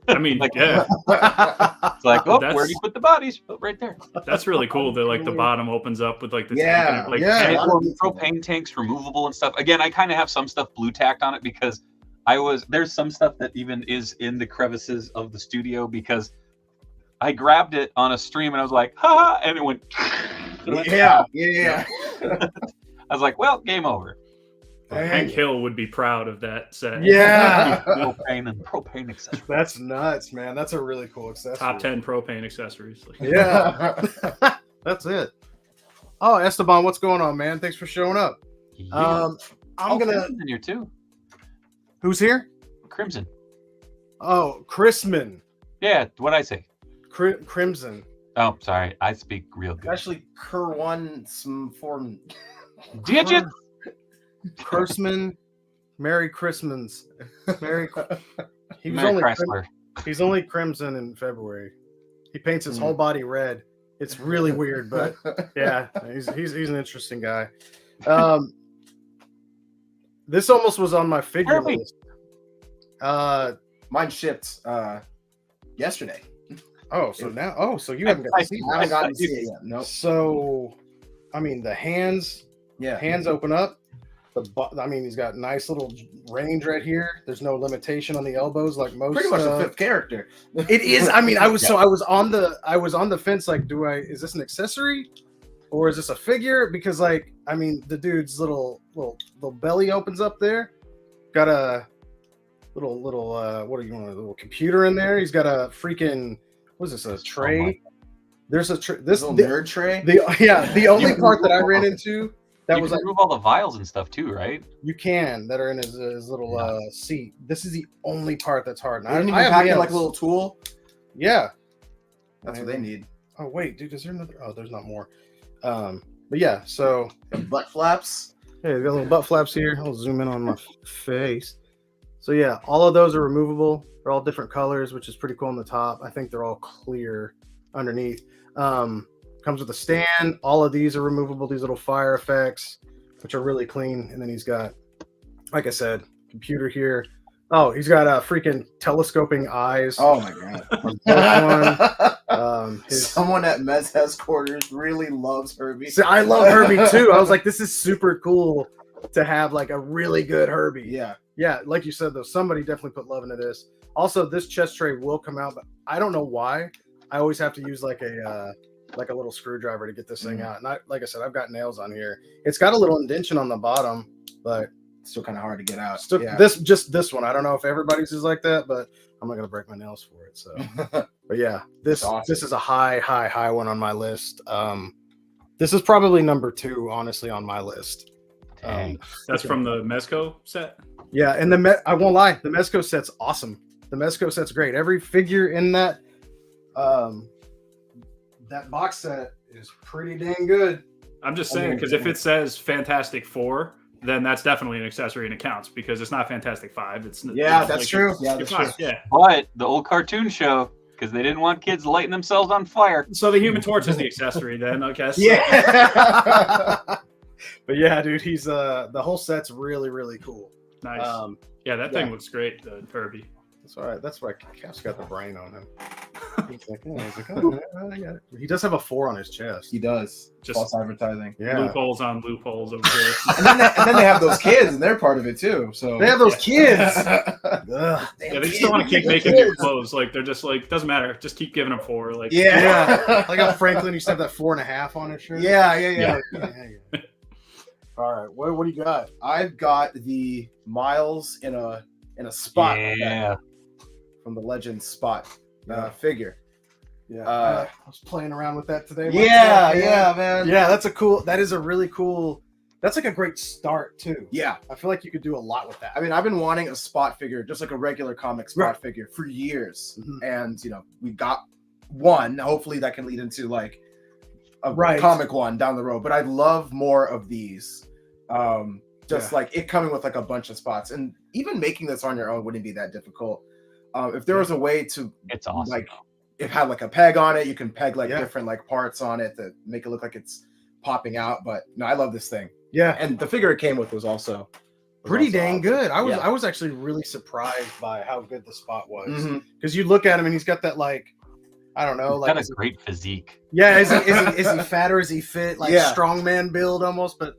I mean, Like- yeah, It's like, oh, That's- where do you put the bodies? Oh, right there. that's really cool. That like the bottom opens up with like the Yeah, tank and it, like yeah. And a lot it's of people- propane tanks removable and stuff. Again, I kind of have some stuff blue tacked on it because there's some stuff that even is in the crevices of the studio because I grabbed it on a stream and I was like, ha, and it went. Yeah. I was like, well, game over. Hank Hill would be proud of that set. Yeah. propane accessories. That's nuts, man. That's a really cool accessory. Top 10 propane accessories. Like, Yeah. That's it. Oh, Esteban, what's going on, man? Thanks for showing up. I'm gonna. Crimson here too. Who's here? Crimson. Oh, Chrisman. Yeah, what'd I say? Crimson. Oh, sorry. I speak real good. Actually, Kerwan some form. Did you? Chrisman. Merry Christmas. He was Mary only Chrysler. he's only crimson in February. He paints his whole body red. It's really weird, but yeah, he's an interesting guy. This almost was on my figure Really? list. Mine shipped yesterday. So you haven't got to see I haven't gotten to see it yet. Nope. So, I mean, the hands Yeah. open up. He's got nice little range right here. There's no limitation on the elbows like most. Pretty much the fifth character. It is. I mean, I was on the fence. Like, is this an accessory, or is this a figure? Because like, I mean, the dude's little belly opens up there. Got a little what do you want? A little computer in there. He's got a freaking what is this? A tray. There's a this Little nerd tray. the only part that I ran into that You was can like remove all the vials and stuff too, right? you can that are in his little seat. This is the only part that's hard. And I didn't I even have pack it nails. like a little tool. Yeah. That's what they need. Oh wait, dude, is there another? Oh, there's not more. But yeah, so Butt flaps. hey, got little butt flaps here. I'll zoom in on my face. So yeah, all of those are removable. They're all different colors, which is pretty cool on the top. I think they're all clear underneath. Comes with a stand. All of these are removable. These little fire effects, which are really clean. And then he's got, like I said, computer here. Oh, he's got freaking telescoping eyes. Oh my god! His, Someone at Mez headquarters really loves Herbie. See, I love Herbie too. I was like, this is super cool to have like a really good Herbie. Yeah. Yeah, like you said though, somebody definitely put love into this. Also, this chest tray will come out, but I don't know why. I always have to use like a little screwdriver to get this thing out. And like I said, I've got nails on here. It's got a little indentation on the bottom, but Still kind of hard to get out. still, this one. I don't know if everybody's is like that, but I'm not gonna break my nails for it. So, but yeah, this awesome. This is a high one on my list. This is probably number 2, honestly, on my list. That's from the Mezco set. Yeah, and I won't lie, the Mezco set's awesome. The Mezco set's great. Every figure in that box set is pretty dang good. I'm just saying, because if it says Fantastic Four, then that's definitely an accessory and it counts, because it's not Fantastic Five. That's true. Yeah, that's true. Yeah. But the old cartoon show, because they didn't want kids lighting themselves on fire. So the Human Torch is the accessory then, I guess. Yeah. But yeah, dude, he's the whole set's really, really cool. Nice. Yeah, that thing looks great, the Herbie. That's all right. That's why Cap's got the brain on him. He's like, oh, I got it. He does have a 4 on his chest. He does. Just false advertising. Yeah. Loopholes on loopholes over here. And then they have those kids, and they're part of it too. So They have those kids. Ugh, Yeah, damn they just kids. don't want to keep making new clothes. Like they're just like, doesn't matter. Just keep giving them 4. Like Yeah. Like how Franklin used to have that 4.5 on his shirt. Yeah. All right. What do you got? I've got the Miles in a spot Yeah. from the Legend Spot figure. Yeah. I was playing around with that today. Man. Yeah, that is a really cool. That's like a great start too. Yeah. I feel like you could do a lot with that. I mean, I've been wanting a Spot figure, just like a regular comic Spot figure, for years. Mhm. And, we got one. Hopefully that can lead into like a Right. comic one down the road. But I'd love more of these. Like it coming with like a bunch of spots. And even making this on your own wouldn't be that difficult. If there was a way to, It's awesome. like, it had like a peg on it, you can peg like Yeah. different like parts on it to make it look like it's popping out. But no, I love this thing. Yeah. And the figure it came with was also Pretty dang awesome. good. I Yeah. was actually really surprised by how good the Spot was. Mhm. Because you look at him and he's got that like, I don't know, He's like got a great physique. yeah, is he fat or is he fit? Like Yeah. strongman build almost, but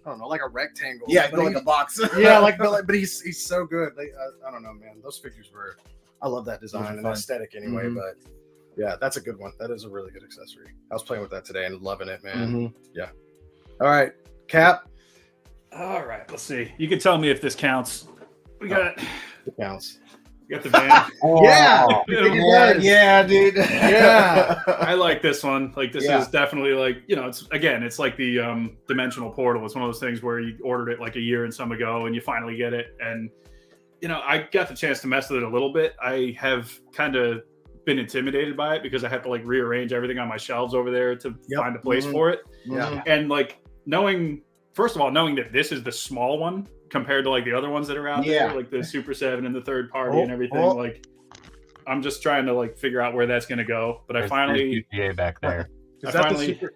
I don't know, like a rectangle. Yeah, but go like a box. yeah, but he's so good. Like, I don't know, man. Those figures were. I love that design and fun. aesthetic anyway. Mhm. But yeah, that's a good one. That is a really good accessory. I was playing with that today and loving it, man. Mhm. All right, Cap. all right, let's see. You can tell me if this counts. We got It counts. the van. Yeah. Oh, Yeah, dude. Yeah. I like this one. Like this Yeah. is definitely like, it's like the dimensional portal. It's one of those things where you ordered it like a year and some ago and you finally get it. And I got the chance to mess with it a little bit. I have kind of been intimidated by it because I have to like rearrange everything on my shelves over there to find a place Mhm. for it. Yeah. And like knowing that this is the small one compared to like the other ones that are out Yeah. there, like the Super 7 and the third party Oh, and everything. oh. Like I'm just trying to like figure out where that's going to go. But I there's finally, UGA back there. Is I that finally- the super?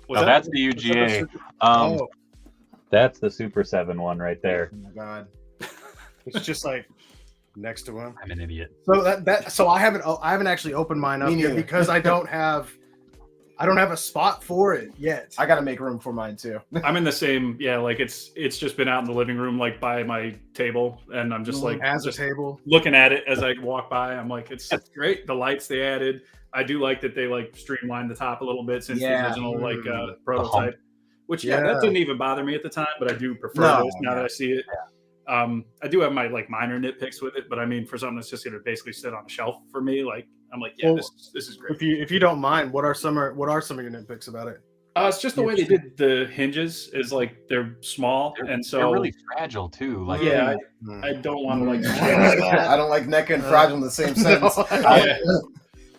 was No, that? that's the is that the UGA. super- Um, oh, That's the Super 7 one right there. Oh my god. it's just like next to him. I'm an idiot. So I haven't actually opened mine up Me yet neither. because I don't have a spot for it yet. I gotta make room for mine too. I'm in the same, like it's just been out in the living room, like by my table. And I'm just like, as a just table. looking at it as I walk by. I'm like, it's great. The lights they added. I do like that they like streamlined the top a little bit since Yeah. the original like Mm. prototype, which Yeah. that didn't even bother me at the time, but I do prefer No, this now that I see it. I do have my like minor nitpicks with it, but I mean for something that's just gonna basically sit on a shelf for me, like I'm like, Well, this is great. If you don't mind, what are some of your nitpicks about it? It's just the way they did the hinges is like they're small, and so They're really fragile too. Like yeah, I don't want to like. I don't like neck and fragile in the same sentence. Yeah.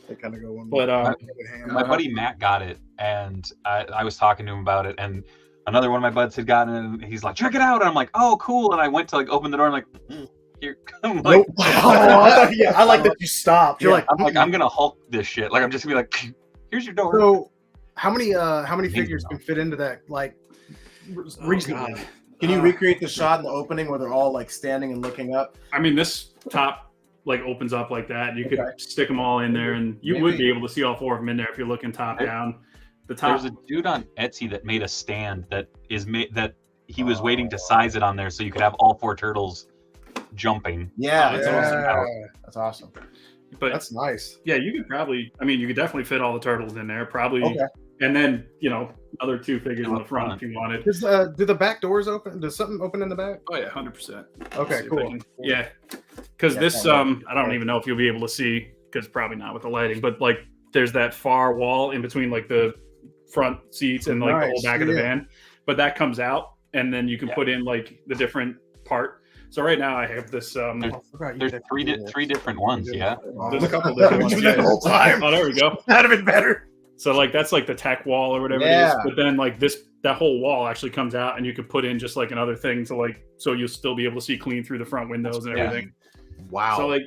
They kind of go one. But hand in hand. my buddy Matt got it, and I was talking to him about it, and another one of my buds had gotten it, and he's like, check it out, and I'm like, oh cool, and I went to like open the door, and I'm like, I'm like, Nope. Yeah, I like that you stopped. You're Yeah, like, I'm like, I'm gonna Hulk this shit. Like, I'm just gonna be like, here's your door. so how many Amazing, figures though. can fit into that? Like, Oh, reasonably. God. Can you recreate the shot in the opening where they're all like standing and looking up? I mean, this top like opens up like that. You could Okay. stick them all in there, and you would be able to see all four of them in there if you're looking top down. The top. There's a dude on Etsy that made a stand that is made that he was waiting to size it on there so you could have all 4 turtles jumping. Yeah, that's that's awesome. awesome. That's awesome. But That's nice. yeah, you could probably. I mean, you could definitely fit all the turtles in there. Probably. Okay. And then other 2 figures in the front if you wanted. Do the back doors open? Does something open in the back? Oh yeah, 100%. Okay, cool. Yeah, because this I don't even know if you'll be able to see because probably not with the lighting, but like there's that far wall in between like the front seats and like the whole Nice, back of the yeah. van, but that comes out and then you can put in like the different part. So right now I have this. There's three different ones. Yeah. There's a couple different ones. That whole time. Oh, there we go. That'd have been better. So like that's like the tech wall or whatever it Yeah. is. But then like that whole wall actually comes out and you could put in just like another thing to like so you'll still be able to see clean through the front windows and everything. Wow. So like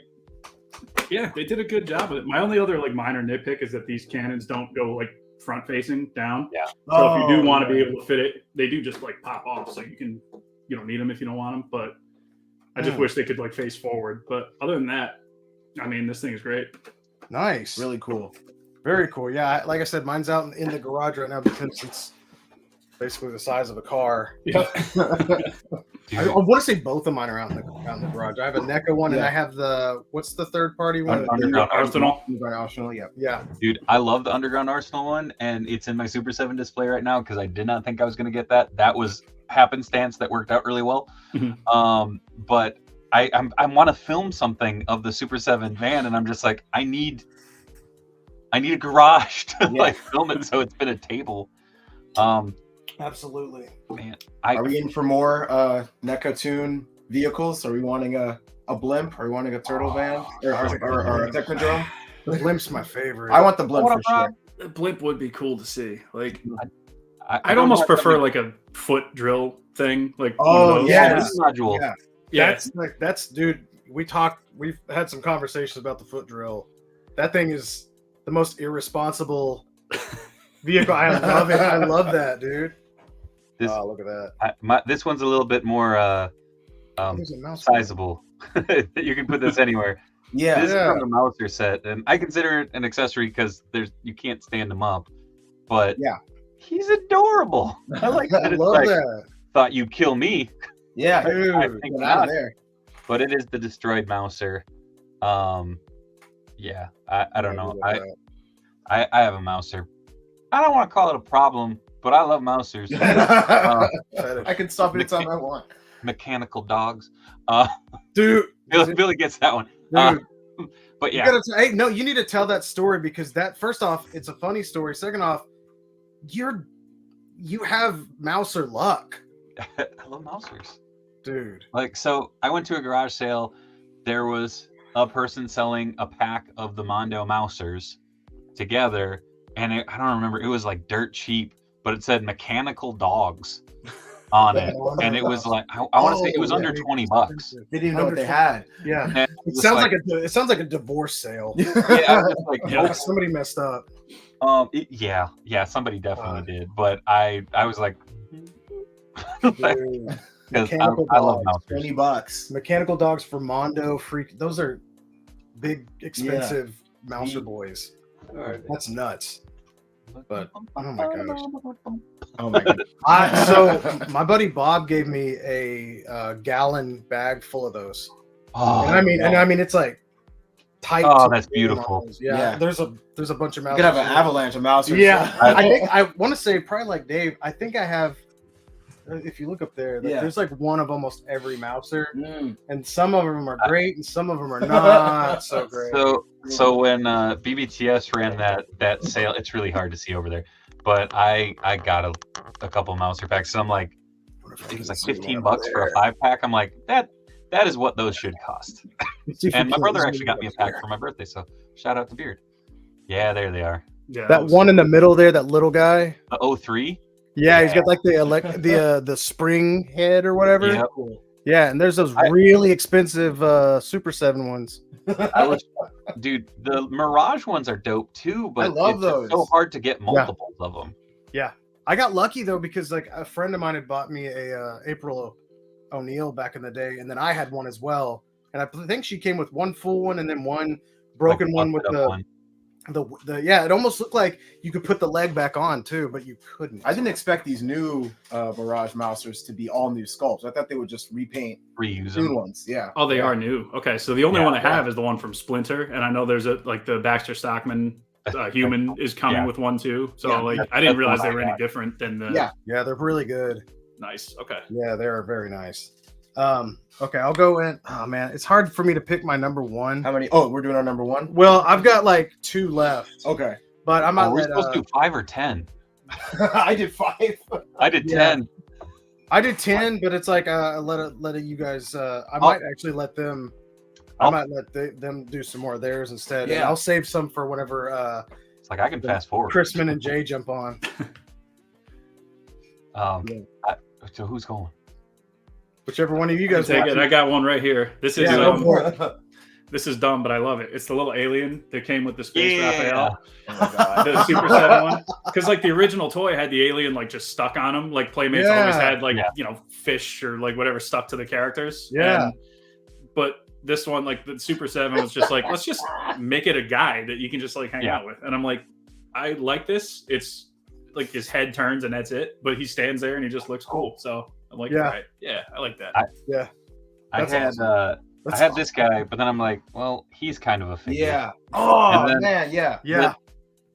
yeah, they did a good job with it. My only other like minor nitpick is that these cannons don't go like front facing down. Yeah. So if you do want to be able to fit it, they do just like pop off. So you don't need them if you don't want them. But I just wish they could like face forward. But other than that, I mean, this thing is great. Nice. Really cool. Very cool. Yeah, like I said, mine's out in the garage right now because it's basically the size of a car. Yeah. I want to say both of mine are out in the garage. I have a NECA one, and I have what's the third party one? Underground Arsenal. Underground Arsenal. Yeah, yeah. Dude, I love the Underground Arsenal one, and it's in my Super 7 display right now because I did not think I was going to get that. That was happenstance that worked out really well. Mhm. But I want to film something of the Super 7 van, and I'm just like, I need a garage to like film it, so it's been a table. Absolutely. Man, Are we in for more NECA Tune vehicles? Are we wanting a blimp? Are we wanting a turtle van or a technodrome? The blimp's my favorite. I want the blimp for sure. The blimp would be cool to see. Like I'd I'd almost prefer like a foot drill thing. Like Oh, one of those. yeah. module. Yeah. That's dude. We've had some conversations about the foot drill. That thing is the most irresponsible vehicle. I love it. I love that, dude. This, look at that. This one's a little bit more There's a mouse. sizable. You can put this anywhere. Yeah. This is from the Mouser set, and I consider it an accessory because you can't stand him up. But Yeah. he's adorable. I like that. I It's love like, that. thought you'd kill me, Yeah. Dude, I think Get out not. of there. But it is the destroyed Mouser. Yeah, I don't know. I have a Mouser. I don't want to call it a problem, but I love Mousers. I can stop anytime I want. Mechanical dogs. Dude, Billy gets that one. dude. But You yeah, you need to tell that story because that first off, it's a funny story. Second off, you have Mouser luck, I love Mousers. dude. Like, so I went to a garage sale. There was a person selling a pack of the Mondo Mousers together, and I don't remember. It was like dirt cheap, but it said mechanical dogs on it, and it was like I want to say it was under $20. They didn't even know what they had. Yeah, And it was sounds like a divorce sale. yeah, I was just like, Oh, somebody messed up. yeah, somebody definitely did, but I was like, Dude. because Mechanical I love dogs. Mousers. $20. Mechanical dogs for Mondo freak. Those are big, expensive Mouser boys. That's nuts. But oh my gosh. Oh my god. So my buddy Bob gave me a gallon bag full of those. Oh, And I mean, it's like tight. Oh, to that's the beautiful. models. Yeah, Yeah. there's a bunch of You Mousers. could have an avalanche of mousers. Yeah, I want to say probably like Dave. I think I have. If you look up there, Yeah. there's like one of almost every Mouser, Mm. and some of them are great, and some of them are not so great. So when BBTS ran that sale, it's really hard to see over there, but I got a couple Mouser packs. So I'm like, I think it was like $15 for a 5-pack. I'm like, that is what those should cost. And my brother actually got me a pack for my birthday, so shout out to Beard. Yeah, there they are. Yeah, That one in the middle there, that little guy. The 03. Yeah, he's got like the spring head or whatever. Yep. Yeah, and there's those really expensive Super 7 ones. Dude, the Mirage ones are dope too, but I love it's just those. so hard to get multiples of them. Yeah, I got lucky though because like a friend of mine had bought me a April O'Neil back in the day, and then I had one as well. And I think she came with one full one and then one broken one with the yeah. It almost looked like you could put the leg back on too, but you couldn't. I didn't expect these new Mirage Mousers to be all new sculpts. I thought they would just reuse new them. ones. Yeah. Oh, they are new. Okay, so the only one I have is the one from Splinter, and I know there's the Baxter Stockman human is coming with one too. So I didn't realize they were any different than the. Yeah, they're really good. Nice. Okay. Yeah, they are very nice. Okay, I'll go in. Oh man, it's hard for me to pick my number one. How many? Oh, we're doing our number one. Well, I've got like 2 left. Okay, but I'm not. We're supposed to do 5 or 10. I did 5. I did 10. I did 10, but it's like let you guys. I might actually let them. I might let them do some more of theirs instead. Yeah, and I'll save some for whenever. It's like I can fast forward. Chrisman and Jay jump on. So who's going? Whichever one of you guys take it. I got one right here. This is this is dumb, but I love it. It's the little alien that came with the Space Raphael. Oh my God. The Super 7 one. Because like the original toy had the alien like just stuck on him. Like Playmates always had like fish or like whatever stuck to the characters. Yeah. But this one, like the Super 7 was just like, let's just make it a guy that you can just like hang out with. And I'm like, I like this. It's like his head turns and that's it. But he stands there and he just looks cool. So I'm like, all right, I like that. I had this guy, but then I'm like, well, he's kind of a figure. Yeah. Oh then, man, yeah.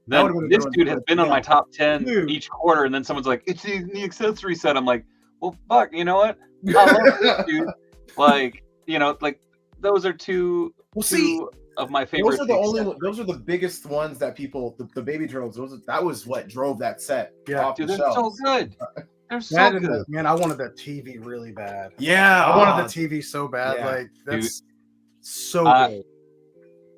Then this dude has been on my top 10 each quarter, and then someone's like, it's in the accessory set. I'm like, well, fuck, you know what? I love this dude. Like, like those are two of my favorite. Those are the biggest ones that people, the baby turtles. That was what drove that set. Yeah, dude, they're so good. They're so good. Man, I wanted that TV really bad. Yeah, I wanted the TV so bad. Yeah. Like that's so good.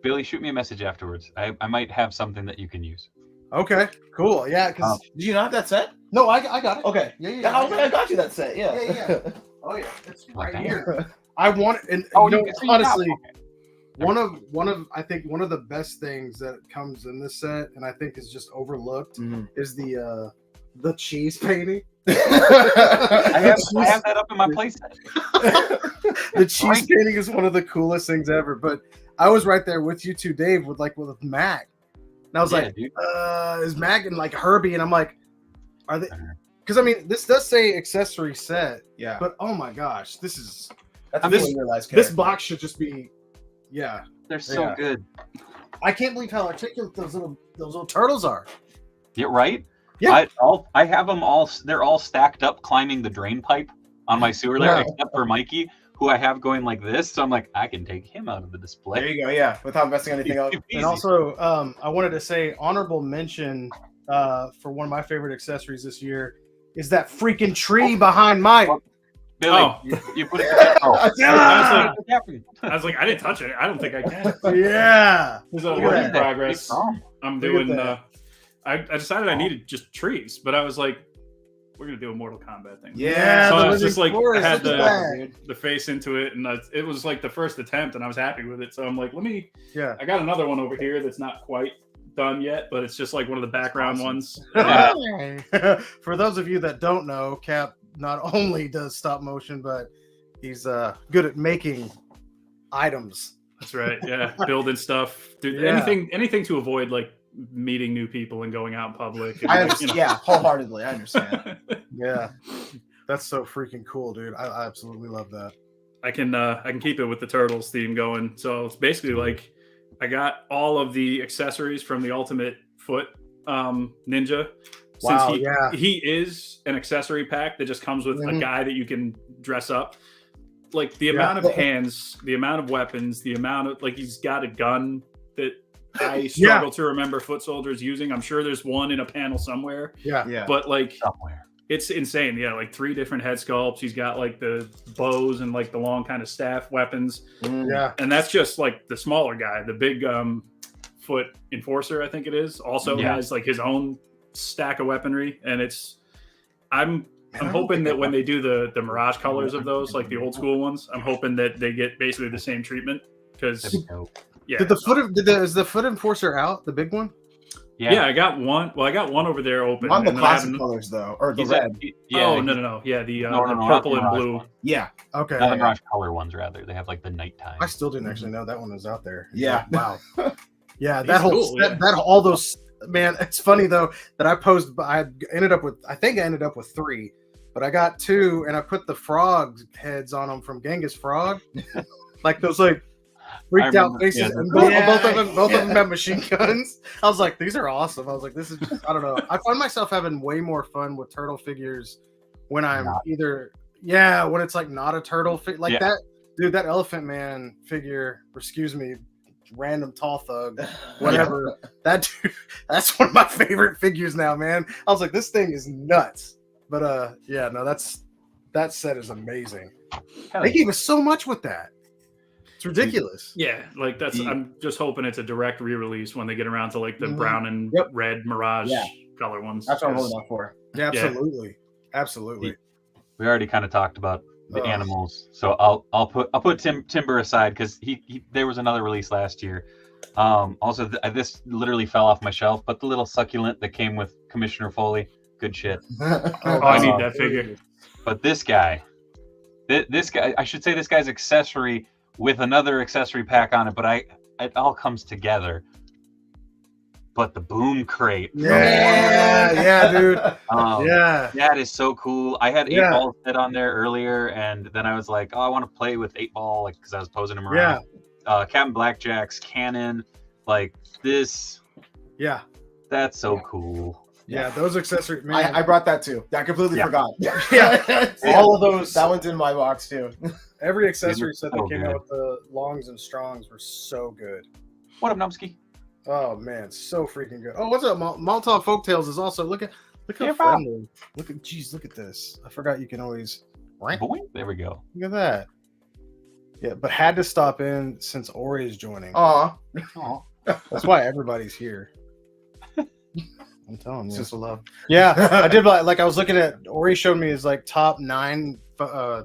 Billy, shoot me a message afterwards. I might have something that you can use. Okay, cool. Yeah, because did you not have that set? No, I got it. Okay, I got you that set. Yeah. Oh yeah, it's right here. I want and honestly, one of I think one of the best things that comes in this set, and I think is just overlooked, is the cheese painting. I have that up in my playset. The cheese painting is one of the coolest things ever. But I was right there with you two, Dave, with Mac. And I was like, dude. Is Mac and like Herbie? And I'm like, are they? Because I mean, this does say accessory set. Yeah. But oh my gosh, this box should just be. Yeah. They're so good. I can't believe how articulate those little turtles are. Yeah. Right. Yeah. I have them all. They're all stacked up, climbing the drain pipe on my sewer there, except for Mikey, who I have going like this. So I'm like, I can take him out of the display. There you go. Yeah, without messing anything up. And also, I wanted to say honorable mention for one of my favorite accessories this year is that freaking tree behind Mike. Billy, you put it. I was like, I didn't touch it. I don't think I can. Yeah. There's a work in progress. I'm doing. I decided I needed just trees, but I was like, we're gonna do a Mortal Kombat thing. Yeah. So I was just like, I had the face into it, and it was like the first attempt, and I was happy with it. So I'm like, I got another one over here that's not quite done yet, but it's just like one of the background ones. For those of you that don't know, Cap not only does stop motion, but he's good at making items. That's right. Yeah, building stuff. Dude, anything to avoid like meeting new people and going out in public. And, yeah, wholeheartedly. I understand. Yeah, that's so freaking cool, dude. I absolutely love that. I can keep it with the Turtles theme going. So it's basically like I got all of the accessories from the Ultimate Foot Ninja. Wow, Since he is an accessory pack that just comes with a guy that you can dress up. Like the amount of hands, the amount of weapons, the amount of he's got a gun that I struggle to remember foot soldiers using. I'm sure there's one in a panel somewhere. Yeah. But somewhere. It's insane. Yeah, like 3 different head sculpts. He's got like the bows and like the long kind of staff weapons. Yeah. And that's just like the smaller guy. The big foot enforcer, I think it is, also has like his own stack of weaponry. And I'm I'm hoping that when they do the Mirage colors of those, like the old school ones, I'm hoping that they get basically the same treatment. Because yeah, is the foot enforcer out? The big one? Yeah, I got one. Well, I got one over there open. On the classic colors though, or the red. No. Yeah, the purple and blue. One. Yeah. Okay. The Mirage color ones rather. They have like the nighttime. I still didn't actually know that one was out there. Yeah. Wow. Yeah, He's that whole cool, that all those, man. It's funny though that I ended up with 3, but I got 2 and I put the frog heads on them from Genghis Frog, like those like freaked out faces. Yeah, and both of them have machine guns. I was like, these are awesome. I was like, this is just, I don't know. I find myself having way more fun with turtle figures when I'm when it's like not a turtle that dude, that Elephant Man figure, excuse me, random tall thug, whatever. That dude, that's one of my favorite figures now, man. I was like, this thing is nuts. But that set is amazing. They gave us so much with that. It's ridiculous. Yeah, like that's. I'm just hoping it's a direct re-release when they get around to like the brown and red Mirage color ones. That's what I'm holding out for. Yeah, absolutely. We already kind of talked about the animals, so I'll put Timber aside because there was another release last year. Also, this literally fell off my shelf, but the little succulent that came with Commissioner Foley, good shit. I need that figure. But this guy, I should say this guy's accessory with another accessory pack on it, but it all comes together. But the boom crate. Yeah, dude. That is so cool. I had 8 Ball set on there earlier, and then I was like, I want to play with 8 Ball, like, because I was posing him around. Captain Blackjack's cannon, like this. Yeah. That's so cool. Yeah, those accessories, man. I brought that too. I completely forgot. All of those. That one's in my box too. Every accessory set that came out with the longs and strongs were so good. What up, Numsky? Oh man, so freaking good. Oh, what's up? Molotov Folktales is also look how friendly. Look at this. I forgot you can always. There we go. Look at that. Yeah, but had to stop in since Ori is joining. Aw. That's why everybody's here. I'm telling you. It's just love. Yeah, I did like I was looking at Ori showed me his like top 9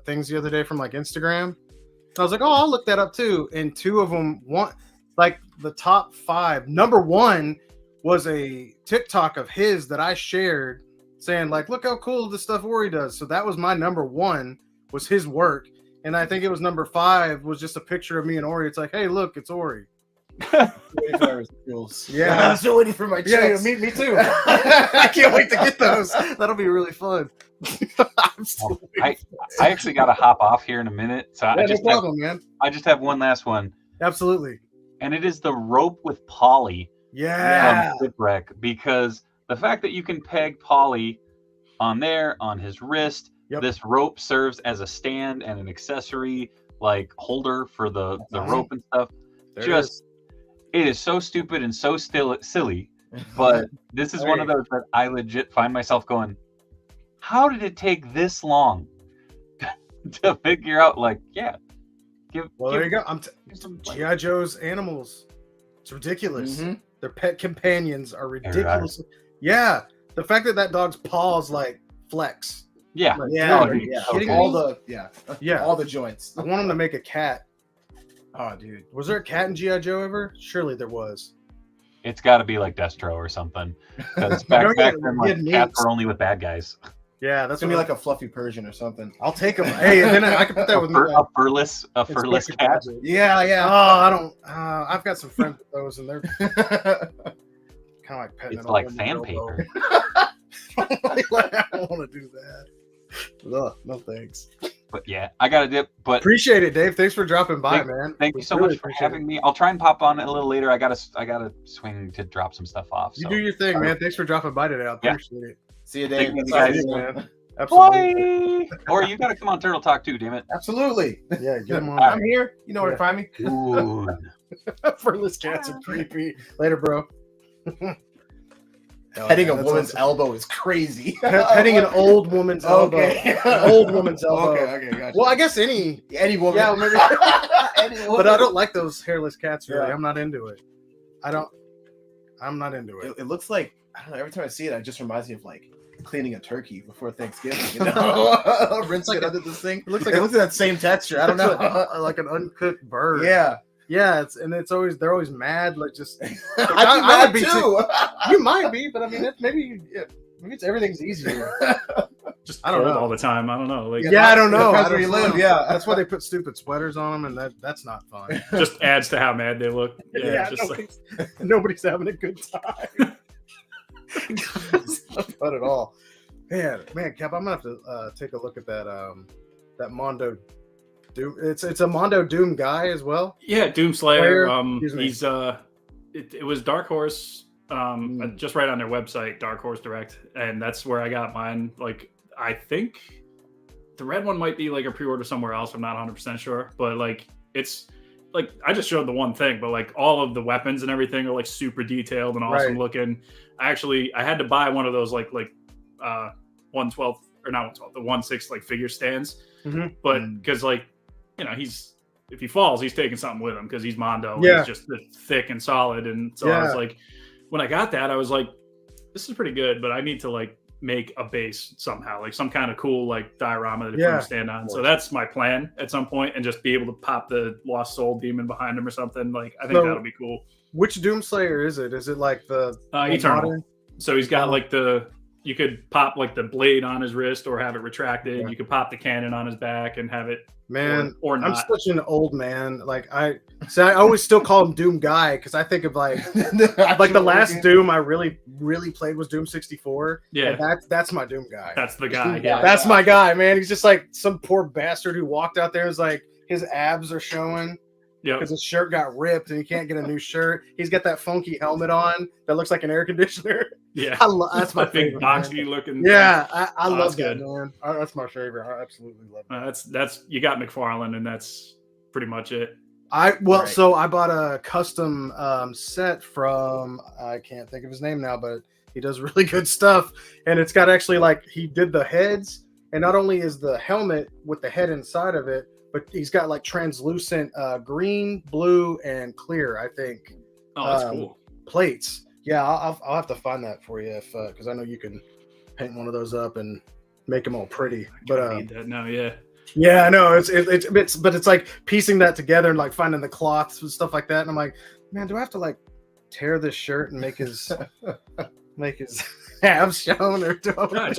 things the other day from like Instagram. I was like, oh, I'll look that up too. And 2 of them, like the top 5. Number 1 was a TikTok of his that I shared saying like, look how cool the stuff Ori does. So that was my number 1 was his work. And I think it was number 5 was just a picture of me and Ori. It's like, hey, look, it's Ori. Yeah, I'm still waiting for my checks. Yeah, me too. I can't wait to get those. That'll be really fun. I actually got to hop off here in a minute, so no problem, man. I just have one last one. Absolutely, and it is the rope with poly. Yeah, from Shipwreck, because the fact that you can peg poly on his wrist. Yep. This rope serves as a stand and an accessory like holder for the rope and stuff. It is so stupid and so silly, but this is one of those that I legit find myself going, how did it take this long to figure out? Like, there you go. Some G.I. Joe's animals. It's ridiculous. Mm-hmm. Their pet companions are ridiculous. Yeah, the fact that dog's paws like flex. Yeah, all the joints. I want him to make a cat. Oh, dude, was there a cat in G.I. Joe ever? Surely there was. It's got to be like Destro or something. Because back then, like, cats were only with bad guys. Yeah, that's gonna be like a fluffy Persian or something. I'll take him. Hey, and then I can put that with a furless cat. Yeah. Oh, I've got some friends with those, and they're kind of like petting. It's like sandpaper. I don't want to do that. Ugh, no thanks. But yeah, I got to dip. But appreciate it, Dave. Thanks for dropping by, man. Thank you so much for having me. I'll try and pop on it a little later. I gotta swing to drop some stuff off. You do your thing, man. Thanks for dropping by today. I appreciate it. See you, Dave. Man. Absolutely. Or you got to come on Turtle Talk too, damn it. Absolutely. Yeah, get him on. I'm here. You know where to find me. Ooh. Furless cats are creepy. Later, bro. Petting a woman's elbow is crazy. Petting an old woman's elbow. An old woman's elbow. Okay, gotcha. Well, I guess any woman. Yeah, maybe. Any woman. But I don't like those hairless cats, really. Yeah. I'm not into it. I'm not into it. It looks like, I don't know, every time I see it, it just reminds me of like cleaning a turkey before Thanksgiving. You know, rinse it under the sink. It looks It looks like that same texture. I don't know. like an uncooked bird. Yeah, yeah. They're always mad. Like just I would be too. You might be, but I mean, maybe it's everything's easier. Just I don't cold know. all the time. I don't know. Like, Yeah, I don't know. Depends where you live. Yeah, That's why they put stupid sweaters on them, and that's not fun. just adds to how mad they look. Yeah, just nobody's having a good time. It's not fun at all. Man, Cap, I'm gonna have to take a look at that Mondo Doom. It's a Mondo Doom guy as well. yeah, Doomslayer. Excuse me. He's it was Dark Horse. Just right on their website, Dark Horse Direct, and that's where I got mine. Like, I think the red one might be like a pre-order somewhere else. I'm not 100% sure, but like it's like I just showed the one thing, but like all of the weapons and everything are like super detailed and awesome Right. looking. I had to buy one of those like 112 or not 112, the 1/6 like figure stands, but because like if he falls, he's taking something with him because he's Mondo. Yeah. And he's just thick and solid, and so I was like, when I got that, I was like, this is pretty good, but I need to like make a base somehow, like some kind of cool like diorama that you can stand on. So that's my plan at some point, and just be able to pop the Lost Soul demon behind him or something. Like, I think that'll be cool. Which Doomslayer is it? Is it like the Eternal? modern? So he's got like you could pop like the blade on his wrist or have it retracted. Yeah. You could pop the cannon on his back and have it. Man, or I'm not. such an old man. Like I always still call him Doom Guy because I think of like the last Doom I really played was Doom 64. Yeah, and that's my Doom guy. that's the guy. Yeah. That's my guy, man. He's just like some poor bastard who walked out there. Is like his abs are showing Yep. because his shirt got ripped and he can't get a new shirt. He's got that funky helmet on that looks like an air conditioner. Yeah, That's my big favorite. boxy Man. looking. Yeah, I Oh, love that's that, good. man. That's my favorite. I absolutely love it. That's you got McFarlane, and that's pretty much it. Right. So I bought a custom set from, I can't think of his name now, but he does really good stuff. And it's got actually like he did the heads, and not only is the helmet with the head inside of it, but he's got like translucent green, blue, and clear, I think, Oh, that's cool. plates. Yeah, I'll have to find that for you because I know you can paint one of those up and make them all pretty. But I need that now. Yeah. yeah, I know it's like piecing that together and like finding the cloths and stuff like that. And I'm like, man, do I have to like tear this shirt and make his abs shown, or do I No,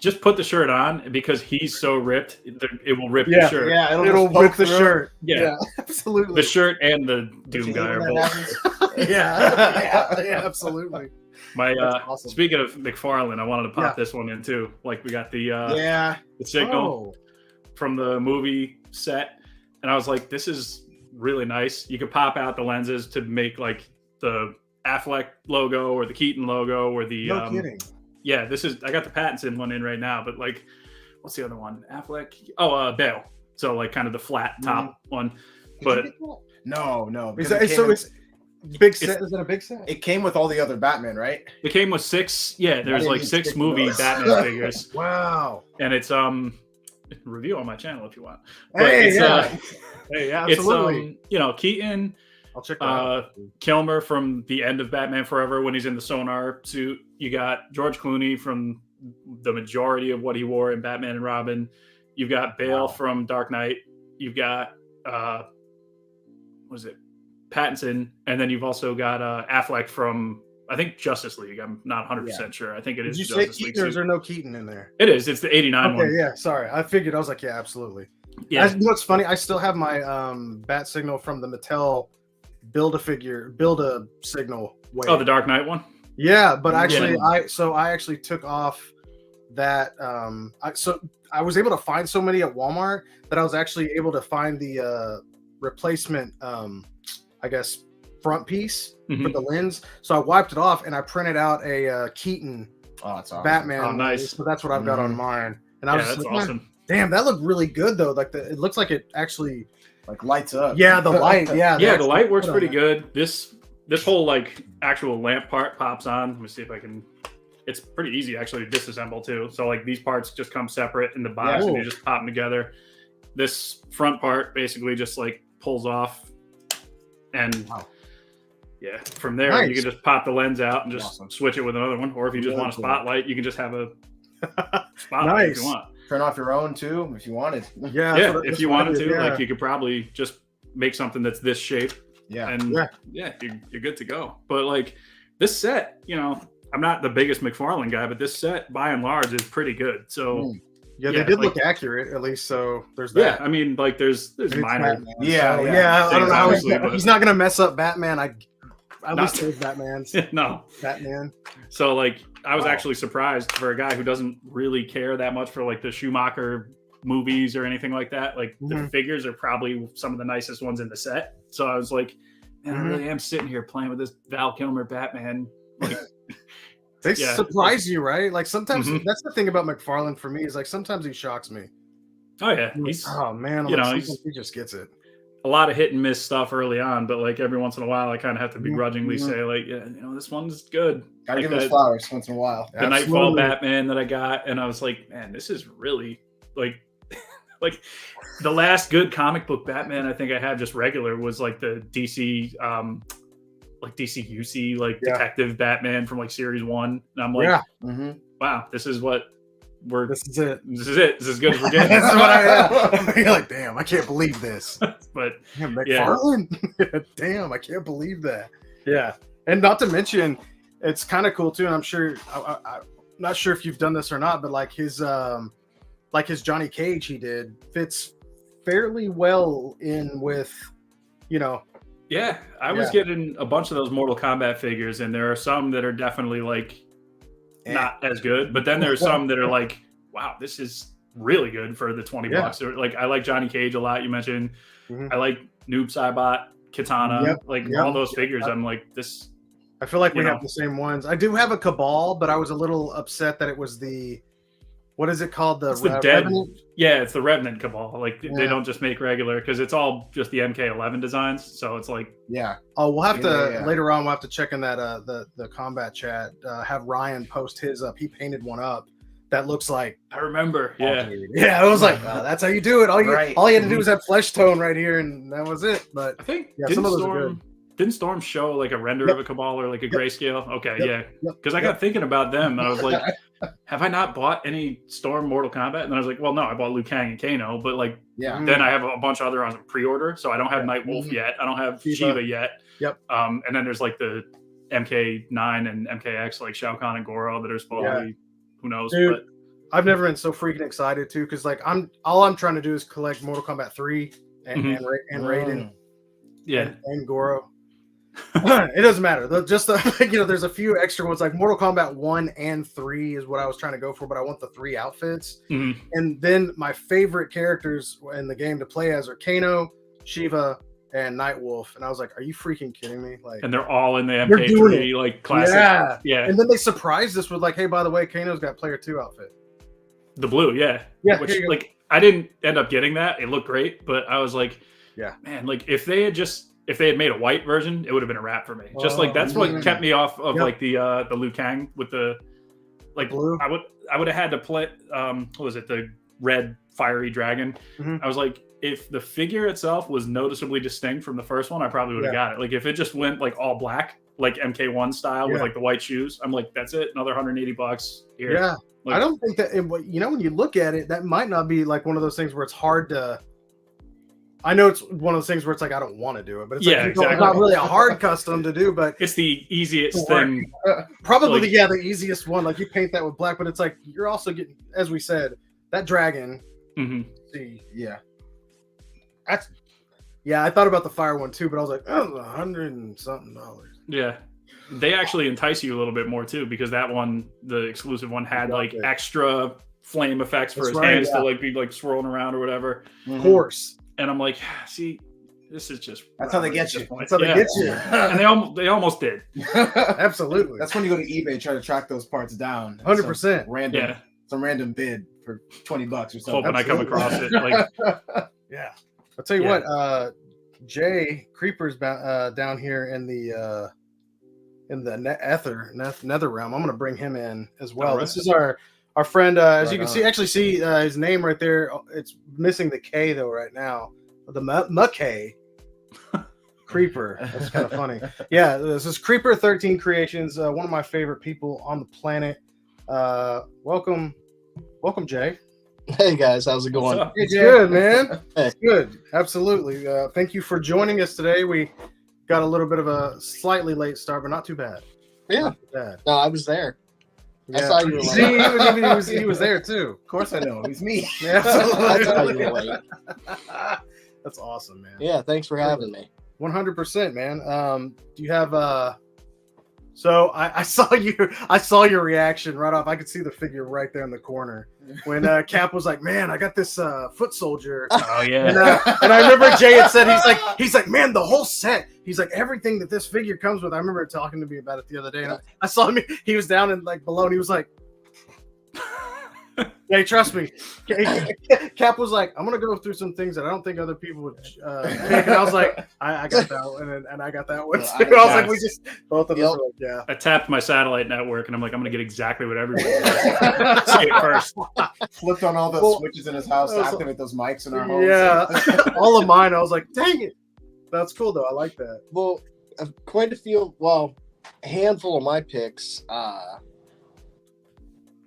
just put the shirt on, because he's so ripped, it will rip Yeah, the shirt. Yeah, it'll just poke rip the through. shirt? Yeah. Absolutely. The shirt and the Doom guy are When that both. happens. yeah, absolutely. My That's awesome. Speaking of McFarlane, I wanted to pop Yeah. this one in too. Like, we got the Yeah, the signal from the movie set, and I was like, this is really nice. You could pop out the lenses to make like the Affleck logo or the Keaton logo or the No kidding. yeah, I got the Pattinson one in right now, but like, what's the other one? Affleck? Bale. So like kind of the flat top one. But no. Is because that, it came so in- it's big set? Is that a big set? it came with all the other Batman, right? it came with 6. Yeah, there's didn't like need 6 six movie of those. Batman figures, Wow. and it's review on my channel if you want. But Hey, it's, yeah. Hey, absolutely. It's Keaton, I'll check that out. Kilmer from the end of Batman Forever when he's in the sonar suit. You got George Clooney from the majority of what he wore in Batman and Robin. You've got Bale from Dark Knight. You've got what was it, Pattinson, and then you've also got Affleck from, I think, Justice League. I'm not 100% sure. I think it is Did you say Justice League. Keaton, or is suit. there no Keaton in there? It is. It's the 89 Okay, one. yeah. Sorry, I figured. I was like, yeah, absolutely. Yeah. You know what's funny? I still have my bat signal from the Mattel build a signal way. Oh, the Dark Knight one. Yeah, but actually, Yeah. I actually took off that. I was able to find so many at Walmart that I was actually able to find the replacement, I guess, front piece for Mhm. the lens. So I wiped it off and I printed out a Keaton Oh, that's awesome. Batman. Oh, nice. So that's what I've got on mine. And I Yeah, was that's just like, awesome. damn, that looked really good though. Like it looks like it actually. Like lights up. Yeah, the light. Yeah, Yeah, that's the light works good on pretty that. good. This whole like actual lamp part pops on. Let me see if I can. It's pretty easy actually to disassemble too. So like these parts just come separate in the box, Yeah. and you just pop them together. This front part basically just like pulls off, and Wow. yeah, from there Nice. you can just pop the lens out and just Awesome. switch it with another one. Or if you just Really want a cool. spotlight, you can just have a spotlight if Nice. you want. Turn off your own too if you wanted. Yeah, Yeah, that's if you what I wanted did, to, yeah. like you could probably just make something that's this shape, Yeah. and you're good to go. But like this set, you know, I'm not the biggest McFarlane guy, but this set by and large is pretty good. So Yeah, they yeah, did like- look accurate at least. So there's yeah, that. I mean, like there's And it's minor. Batman, Yeah, so, yeah. I don't know how Obviously, but- he's not gonna mess up Batman. At Not- least there's Batman's No, Batman. so like I was Wow. actually surprised for a guy who doesn't really care that much for like the Schumacher movies or anything like that. Like the Mhm. figures are probably some of the nicest ones in the set. So I was like, man, I Mhm. really am sitting here playing with this Val Kilmer Batman. Like, They Yeah. surprise you, right? Like sometimes Mhm. that's the thing about McFarlane for me is like sometimes he shocks me. oh yeah, he's Oh man, I'm you like, know, sometimes he's- he just gets it. a lot of hit and miss stuff early on, but like every once in a while, I kind of have to begrudgingly Mhm. say like, yeah, you know, this one's good. Gotta Like give him his that- flowers once in a while. The Nightfall Absolutely. Batman that I got, and I was like, man, this is really like like the last good comic book Batman I think I have just regular was like the DC like DC UC like Yeah. detective Batman from like series 1. And I'm like, Yeah, Mm-hmm. wow, this is what we're this is it. this is it. This is as good as we're getting. That's what I am. You're like, damn, I can't believe this. But Damn, Yeah. McFarlane. Damn, I can't believe that. Yeah, and not to mention, it's kind of cool too. And I'm sure, I'm not sure if you've done this or not, but like his Johnny Cage he did fits fairly well in with, you know, yeah, I was getting a bunch of those Mortal Kombat figures, and there are some that are definitely like not as good, but then there's some that are like, wow, this is really good for the 20 Yeah. bucks. Or like I like Johnny Cage a lot. You mentioned Mhm. I like Noob Saibot, Katana, Yep, like yep. all those figures. I'm like this. I feel like we You have know. the same ones. I do have a Cabal, but I was a little upset that it was the, what is it called? It's the dead. Revenant? Yeah, it's the Revenant Cabal. Like Yeah. they don't just make regular because it's all just the MK11 designs. So it's like Yeah. Oh, we'll have to Yeah. later on. We'll have to check in that the combat chat. Have Ryan post his up. He painted one up that looks like I remember. Yeah, yeah. I was like, that's how you do it. All you Right. all you had to do was have flesh tone right here, and that was it. But I think Yeah, some didn't of those are Storm didn't Storm show like a render Yep. of a Cabal or like a Yep. grayscale? Okay, Yep. yeah. Yep. Because I Yep. got thinking about them, and I was like, have I not bought any Storm Mortal Kombat? And then I was like, well, no, I bought Liu Kang and Kano, but like Yeah. Mm. then I have a bunch of other on pre-order, so I don't have Yeah. Night Wolf Mhm. yet. I don't have Shiva. Shiva yet. Yep. And then there's like the MK9 and MKX, like Shao Kahn and Goro that are supposed to be, who knows? Dude, But I've never been so freaking excited too, because like I'm trying to do is collect Mortal Kombat 3 and Mhm. and Raiden yeah, and Goro. It doesn't matter. Just there's a few extra ones like Mortal Kombat 1 and 3 is what I was trying to go for, but I want the 3 outfits. Mhm. And then my favorite characters in the game to play as are Kano, Shiva, and Nightwolf. And I was like, are you freaking kidding me? Like, and they're all in the They're doing MK3 like classic. yeah. Yeah, And then they surprised us with like, hey, by the way, Kano's got player 2 outfit. the blue. Yeah, Yeah, which here you go. like I didn't end up getting that. It looked great, but I was like, Yeah. man, like if they had made a white version, it would have been a wrap for me. Just like that's what man. kept me off of Yep. like the Liu Kang with the like Blue. I would have had to play what was it, the red fiery dragon. Mhm. I was like, if the figure itself was noticeably distinct from the first one, I probably would have got it. Like if it just went like all black, like MK1 style with Yeah. like the white shoes, I'm like, that's it, another $180 here. Yeah. Like- I don't think that when you look at it, that might not be like one of those things where it's hard to. I know it's one of those things where it's like I don't want to do it, but it's Yeah, like, exactly. it's not really a hard custom to do, but It's the easiest It'll work. thing. probably Like- the easiest one. Like you paint that with black, but it's like you're also getting, as we said, that dragon. Mhm. See, Yeah. that's I thought about the fire one too, but I was like, oh, $100 and something. Yeah. They actually entice you a little bit more too, because that one, the exclusive one, had like Exactly. extra flame effects for That's his right, hands yeah. to like be like swirling around or whatever. Of course, And I'm like, see, this is just That's how they whatever get at this you. point. that's how they Yeah. get you. And they almost did. Absolutely, That's when you go to eBay try to track those parts down. 100%. Some random, Yeah. some random bid for $20 or something. Hoping I come Absolutely. across it. Like, Yeah, I'll tell you Yeah. what. Jay Creeper's down here in the nether realm. I'm going to bring him in as well. All right. This is our friend. As you Right can on. see, his name right there. It's missing the K though right now. The McKay Creeper. That's kind of funny. Yeah, this is Creeper 13 Creations. One of my favorite people on the planet. Welcome Welcome, Jay. Hey guys, how's it going? What's up? It's good, man. Hey. It's good. Absolutely. Thank you for joining us today. We got a little bit of a slightly late start, but not too bad. Yeah. Not too bad. No, I was there. I Yeah. saw you were See, late. he was there too. Of course I know. He's me. Yeah, I saw you were absolutely. late. That's awesome, man. Yeah, thanks for having me. 100%, man. Do you have so I saw your reaction right off. I could see the figure right there in the corner when Cap was like, "Man, I got this foot soldier." Oh yeah. And I remember Jay had said he's like, "Man, the whole set." He's like, "Everything that this figure comes with." I remember talking to me about it the other day, and I saw him. He was down in like below, and he was like, "Hey, trust me." Cap was like, "I'm gonna go through some things that I don't think other people would pick," and I was like, "I got that one, and I got that one too." I was like, "We just both of us were like, yeah." I tapped my satellite network and I'm like, I'm gonna get exactly what everybody wants. See it first. Flipped on all the switches in his house to activate those mics in our homes. Yeah, all of mine. I was like, "Dang it, that's cool though. I like that." Well, quite a handful of my picks.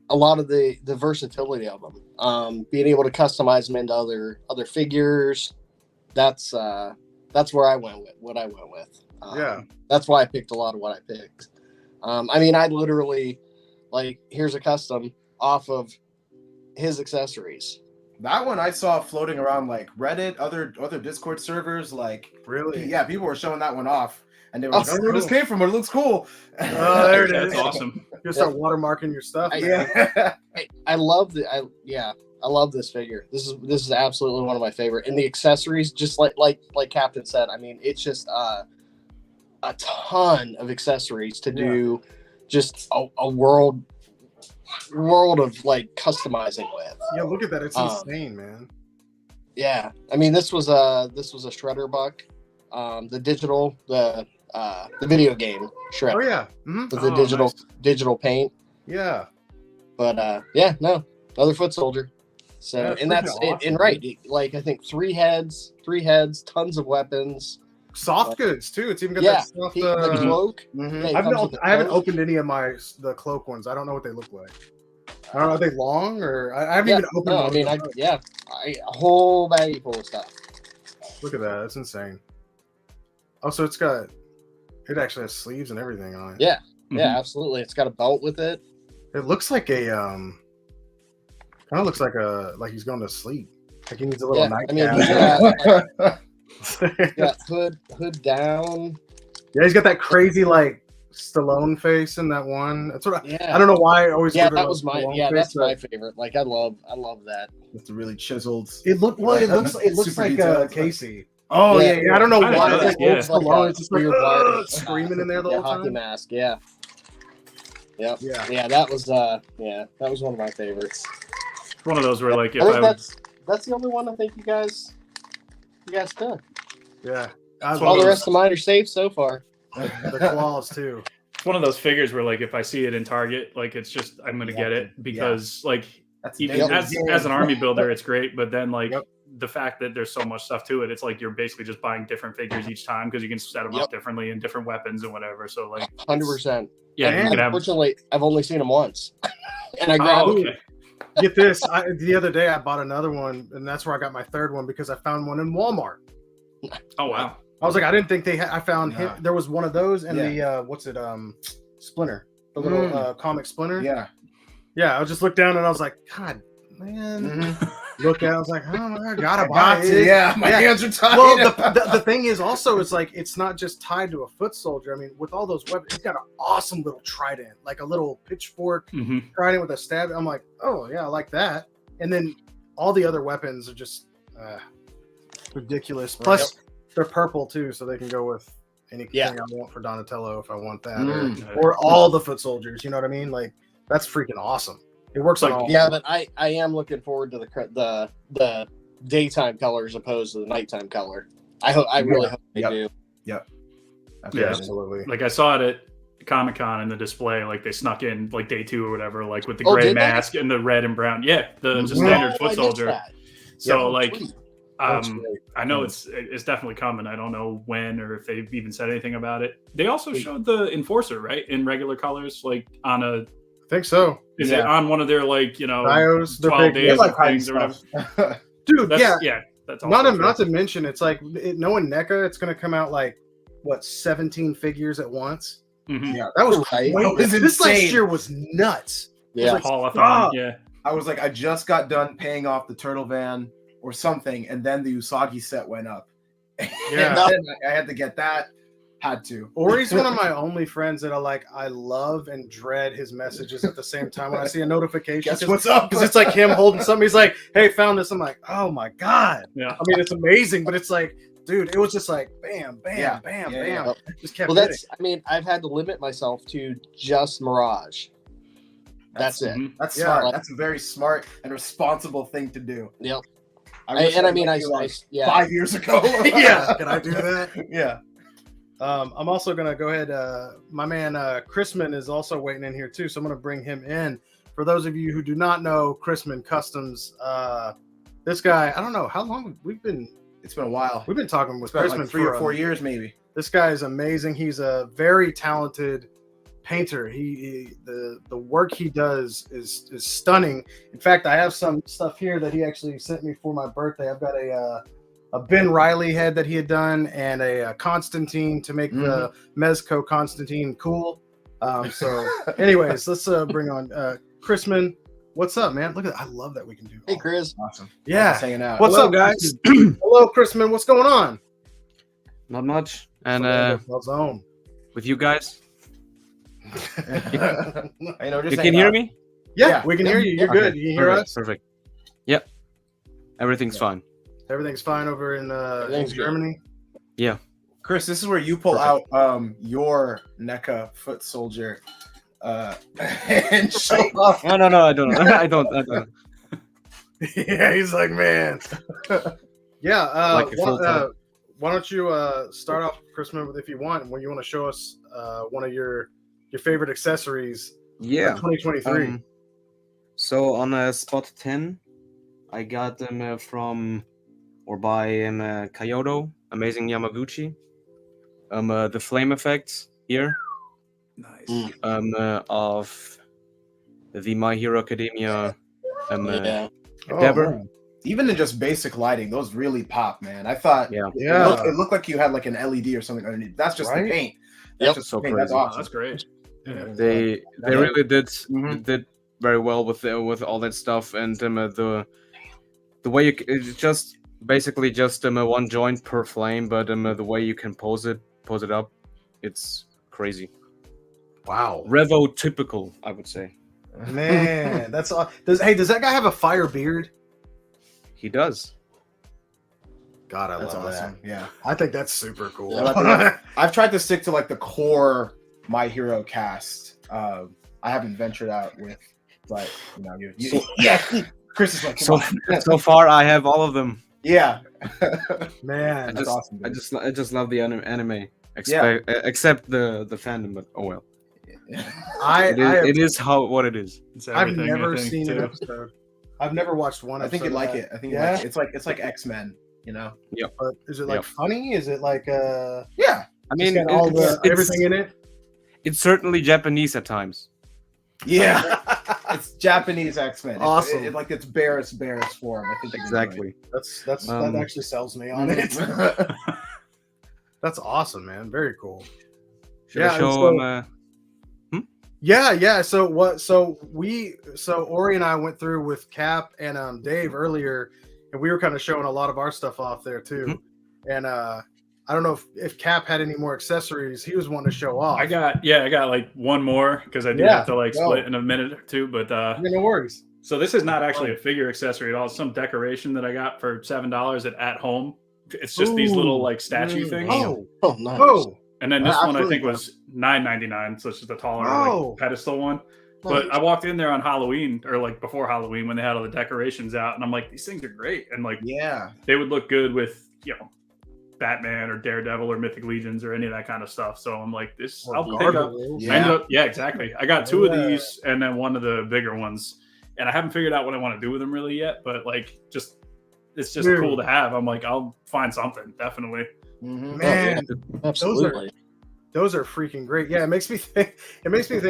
A lot of the versatility of them, being able to customize them into other figures. That's where I went with what I went with. Yeah. That's why I picked a lot of what I picked. I mean, I literally here's a custom off of his accessories. That one I saw floating around like Reddit, other Discord servers. Like, Really? yeah, people were showing that one off, and they were like, Oh, "I don't know where this came from, but it looks cool." Oh, there it is. That's awesome. You start watermarking your stuff. Man. Yeah. I love I love this figure. This is absolutely one of my favorite. And the accessories, just like Captain said, I mean, it's just a ton of accessories to do just a world of like customizing with. Yeah, look at that. It's insane, man. Yeah. I mean, this was a shredder buck. The video game shredder. Oh yeah. Mm-hmm. With the digital paint. Yeah. But another foot soldier. So Yeah, and that's awesome, and right, like I think three heads, tons of weapons. Soft goods too. It's even got Yeah, that stuff. the cloak. Mhm. Yeah, it I comes with the haven't cloak. opened any of the cloak ones. I don't know what they look like. I don't know. Are they long or I haven't even opened No, one. I mean, a whole baggie full of stuff. Look at that. That's insane. Oh, so it actually has sleeves and everything on it. Yeah, Mhm. yeah, absolutely. It's got a belt with it. It looks like kind of looks like he's going to sleep. Like he needs a little Yeah, I mean, nightcap. he's got hood down. Yeah, he's got that crazy like Stallone face in that one. That's what Yeah, I don't know why I always. Yeah, give it that a was my Stallone that's face, my but favorite. Like I love that. It's really chiseled. It looks Super like detailed. Casey. Oh Yeah. yeah. I don't know Kinda why. does, It's like yeah. old Stallone. It's just like Weird bar. screaming in there the whole hockey time. mask. Yeah. Yep. Yeah. Yeah, that was one of my favorites. It's one of those where like if I think I that's the only one I think you guys took. Yeah. All the rest of mine are safe so far. The claws too. it's one of those figures where like if I see it in Target, like it's just I'm gonna get it because like That's even amazing. as an army builder, it's great, but then like Yep. the fact that there's so much stuff to it, it's like you're basically just buying different figures each time because you can set them Yep. up differently and different weapons and whatever. So like 100%. yeah, you could have. Unfortunately, I've only seen them once, and I grabbed Oh, it. okay. Get this. The other day I bought another one, and that's where I got my third one because I found one in Walmart. Oh wow. I was like, I didn't think they had. I found Nah. there was one of those and Yeah. the Splinter, the little comic Splinter. Yeah. Yeah. I just looked down and I was like, God, man. Mhm. Look at it, I was like, oh, I gotta I buy got it. to. Yeah, my hands are tied. Well, the thing is also, it's like it's not just tied to a foot soldier. I mean, with all those weapons, it's got an awesome little trident, like a little pitchfork hmm trident with a stab. I'm like, oh yeah, I like that. And then all the other weapons are just ridiculous. Plus, they're purple too, so they can go with anything Yeah. I want for Donatello if I want that, Mm. or all the foot soldiers. You know what I mean? Like that's freaking awesome. It works on Like, all. Yeah, but I am looking forward to the daytime color as opposed to the nighttime color. I really hope they Yep. do. Yeah, Absolutely. absolutely. Like I saw it at Comic-Con in the display, like they snuck in like day 2 or whatever, like with the Oh, gray did they? mask and the red and brown. Yeah, the just Mhm. standard Oh, I foot missed soldier. that. So Yeah, like Sweet. That's um great. I know it's definitely coming. I don't know when or if they've even said anything about it. They also showed the Enforcer, right? In regular colors, like on a think so. Is it on one of their like Bios, they're 12 big. days like of hiding things or whatever? stuff. Dude, That's, yeah. That's also Not to mention, it's like knowing NECA, it's going to come out like 17 figures at once. Mhm. Yeah, That was Right. crazy. That was This last insane. year was nuts. Yeah. like, Haulathon, stop. yeah. I was like, I just got done paying off the turtle van or something, and then the Usagi set went up. Yeah. And I had to get that. Had to. Ori's one of my only friends that I love and dread his messages at the same time. When I see a notification, Guess what's up? because it's like him holding something. He's like, "Hey, found this." I'm like, "Oh my god!" Yeah. I mean, it's amazing, but it's like, dude, it was just like, bam, bam, Yeah. bam, Yeah, bam. yeah. Just kept. Well, hitting. that's. I mean, I've had to limit myself to just Mirage. That's it. Mhm. That's Yeah. smart. That's a very smart and responsible thing to do. Yep. wish And I I'd mean, met you, like, yeah. 5 years ago. Yeah, can I do that? Yeah. I'm also gonna go ahead. My man Chrisman is also waiting in here too, so I'm gonna bring him in. For those of you who do not know Chrisman Customs, this guy, I don't know how long we've been It's been a while. talking with It's been Chrisman like 3 for or 4 years, maybe. This guy is amazing. He's a very talented painter. The work he does is stunning. In fact, I have some stuff here that he actually sent me for my birthday. I've got a Ben Riley head that he had done and a Constantine to make the Mezco Constantine cool. So anyways, let's bring on Chrisman. What's up, man? Look at that. I love that we can do. Hey, Chris. Awesome. Yeah. Just hanging out. What's Hello, up, guys? Hello, Chrisman. What's going on? Not much. And Zone. with you guys, I know, just you can hanging hear out. me? Yeah, Yeah. we can hear you. You're Okay, good. You can hear perfect, us? Perfect. Yep. Everything's fine. Everything's fine over in Everything's good. Germany. Chris, this is where you pull Perfect. out your NECA foot soldier and show off. No, I don't. I don't. Yeah, he's like, man. Yeah. Like a full time. Why don't you start off, Chrisman, if you want, when you want to show us one of your favorite accessories of Yeah. 2023. So on spot 10, I got them from or by Kyoto, Amazing Yamaguchi. The flame effects here Nice. of the My Hero Academia Yeah. Endeavor. man. Even in just basic lighting, those really pop, man. I thought Yeah. Yeah. it looked like you had like an LED or something underneath. That's just Right? the paint. Yep. That's just So the paint. That's crazy. Oh, awesome. that's great. Yeah. They Yeah. really did Mhm. did very well with all that stuff, and the way you it's just basically just a one joint per flame, but the way you can pose it up, it's crazy. Wow. Revo typical, I would say. Man, that's does that guy have a fire beard? He does. God, I That's love awesome. that. Yeah. I think that's super cool. Yeah, I've tried to stick to like the core My Hero cast. I haven't ventured out with, but yeah. Chris is like, So come on. so far, I have all of them. Yeah. Man, That's awesome. I dude. just love the anime, except the fandom. But oh well, it is what it is. It's I've everything, I never think, seen an too. episode. I've never watched one. I think episode you'd of like that. it. I think you'd Yeah? like it. It's like X-Men, you know? But is it like Yep. funny? Is it like Yeah. I just mean, got all it's, everything in it? it's certainly Japanese at times. Yeah. It's Japanese X-Men. Awesome. Like it's Barris form. I think Exactly. That Um, actually sells me on it. That's awesome, man. Very cool. Should Yeah, I show so- them? Yeah. So Ori and I went through with Cap and Dave earlier, and we were kind of showing a lot of our stuff off there too. And I don't know if Cap had any more accessories he was wanting to show off. I got like one more because I do Yeah, have to like go. split in a minute or two. But Yeah, no worries. so this is not actually a figure accessory at all. It's some decoration that I got for $7 at home. It's just these little like statue things. Oh, Oh, nice. oh, And then this one I absolutely. think was $9.99, so it's just a taller Oh. like, pedestal one. But I walked in there on Halloween or like before Halloween when they had all the decorations out, and I'm like, these things are great, and like Yeah. they would look good with Batman or Daredevil or Mythic Legions or any of that kind of stuff. So I'm like, this I'll pick up. Gargoyles. I ended Yeah. up, yeah, exactly. I got two of Yeah. these and then one of the bigger ones, and I haven't figured out what I want to do with them really yet. But like, it's just Dude. cool to have. I'm like, I'll find something definitely. Mhm. Man, Absolutely. Those are freaking great. Yeah, it makes me think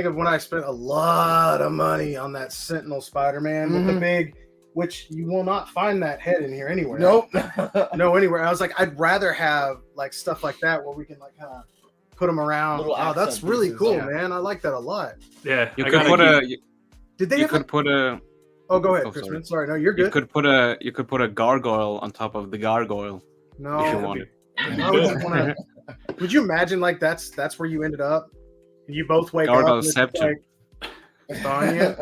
of when I spent a lot of money on that Sentinel Spider-Man with the big, which you will not find that head in here anywhere. Nope. No, anywhere. I was like, I'd rather have like stuff like that where we can like kind of put them around. Little Oh, that's accent really pieces, cool, yeah. man. I like that a lot. Yeah, You I could gotta put a keep- Did they you ever? could put a Oh, go ahead, Oh, sorry. Crispin. Sorry, no, you're you good. could put a gargoyle on top of the gargoyle No, if you wanted. why would you wanna- would you imagine like that's where you ended up? You both wake Gargoyle up. And it's Scepter. like,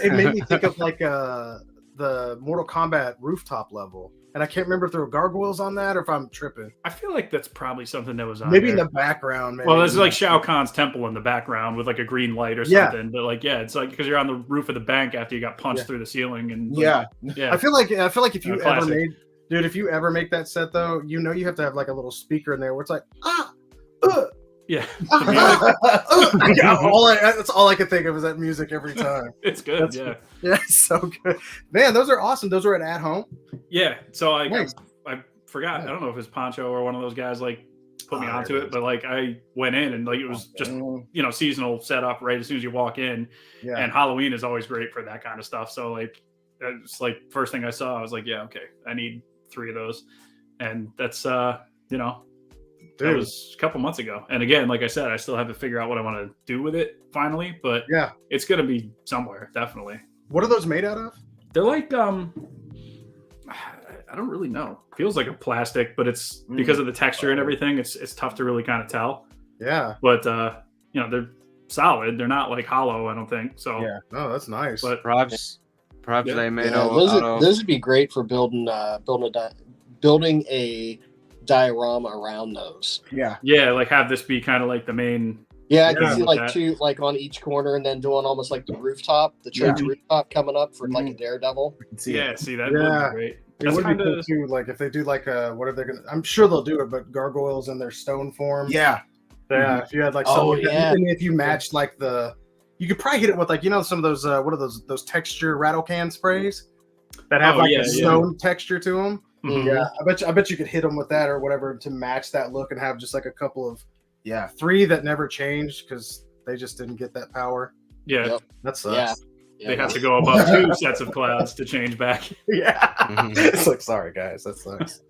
it made me think of like the Mortal Kombat rooftop level, and I can't remember if there were gargoyles on that or if I'm tripping. I feel like that's probably something that was on Maybe in there. the background. Maybe. Well, there's like Shao Kahn's temple in the background with like a green light or Yeah. something. But like, yeah, it's like because you're on the roof of the bank after you got punched Yeah. through the ceiling, and like, Yeah. yeah. I feel like if you ever Classic. made, dude, if you ever make that set though, you know you have to have like a little speaker in there where it's like Yeah, that's all I could think of is that music every time. it's good. That's- Yeah, Yeah, it's so good, man. Those are awesome. Those are at home. yeah. So like, Nice. I forgot. I don't know if it's Poncho or one of those guys like put me Oh, onto there it it, but like I went in and like it was just seasonal setup right as soon as you walk in, Yeah, and Halloween is always great for that kind of stuff. So like, it's like first thing I saw, I was like, yeah, okay, I need 3 of those, and that's that dude. was a couple months ago. And again, like I said, I still have to figure out what I want to do with it finally, but Yeah. it's gonna be somewhere definitely. What are those made out of? They're like I don't really know. Feels like a plastic, but it's because of the texture and everything. It's tough to really kind of tell. Yeah. But they're solid. They're not like hollow. I don't think so. Yeah. Oh, that's nice. But Perhaps Yeah. they made Yeah, out of those would be great for building a diorama around those. Yeah. yeah, like have this be kind of like the main. Yeah, I Yeah, can see with like that. 2 like on each corner, and then doing almost like the rooftop, the church rooftop coming up for like a Daredevil. I can see Yeah, it. see that Yeah. would be great. it That's would be kind cool of too. Like if they do like what are they gonna? I'm sure they'll do it, but gargoyles in their stone form. Yeah. Yeah. If you had like Oh, something, yeah. and if you matched like you could probably hit it with like some of those what are those texture rattle can sprays that have Oh, like yeah, a yeah. stone texture to them. Mhm. Yeah, I bet you could hit them with that or whatever to match that look and have just like a couple of Yeah. 3 that never changed because they just didn't get that power. yeah. Yep. That sucks. Yeah. They have to go above 2 sets of clouds to change back. Yeah. Mhm. It's like, sorry guys, that sucks.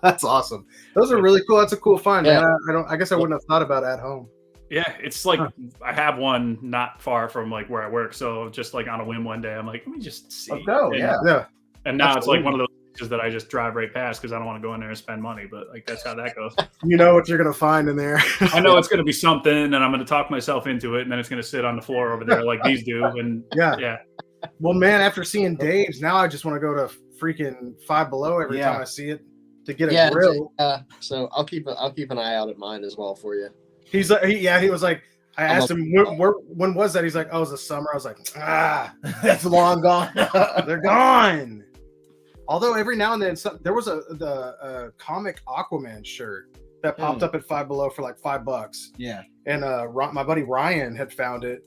That's awesome. Those are really cool. That's a cool find, Yeah. man. I guess I woun't have thought about at home. Yeah, it's like I have one not far from like where I work, so just like on a whim one day, I'm like, let me just see. Let's go, And- yeah. Yeah. And now it's like Absolutely. one of those places that I just drive right past because I don't want to go in there and spend money. But like that's how that goes. You know what you're gonna find in there. I know it's going to be something, and I'm going to talk myself into it, and then it's going to sit on the floor over there like these do. And Yeah. yeah, Well, man, after seeing Dave's, now I just want to go to freaking Five Below every Yeah. time I see it to get a Yeah, grill. so I'll keep an eye out at mine as well for you. He's like, he was like, I asked him when was that? He's like, oh, it was the summer. I was like, That's long gone. they're gone. Although every now and then there was the comic Aquaman shirt that popped up at Five Below for like $5, Yeah. and my buddy Ryan had found it,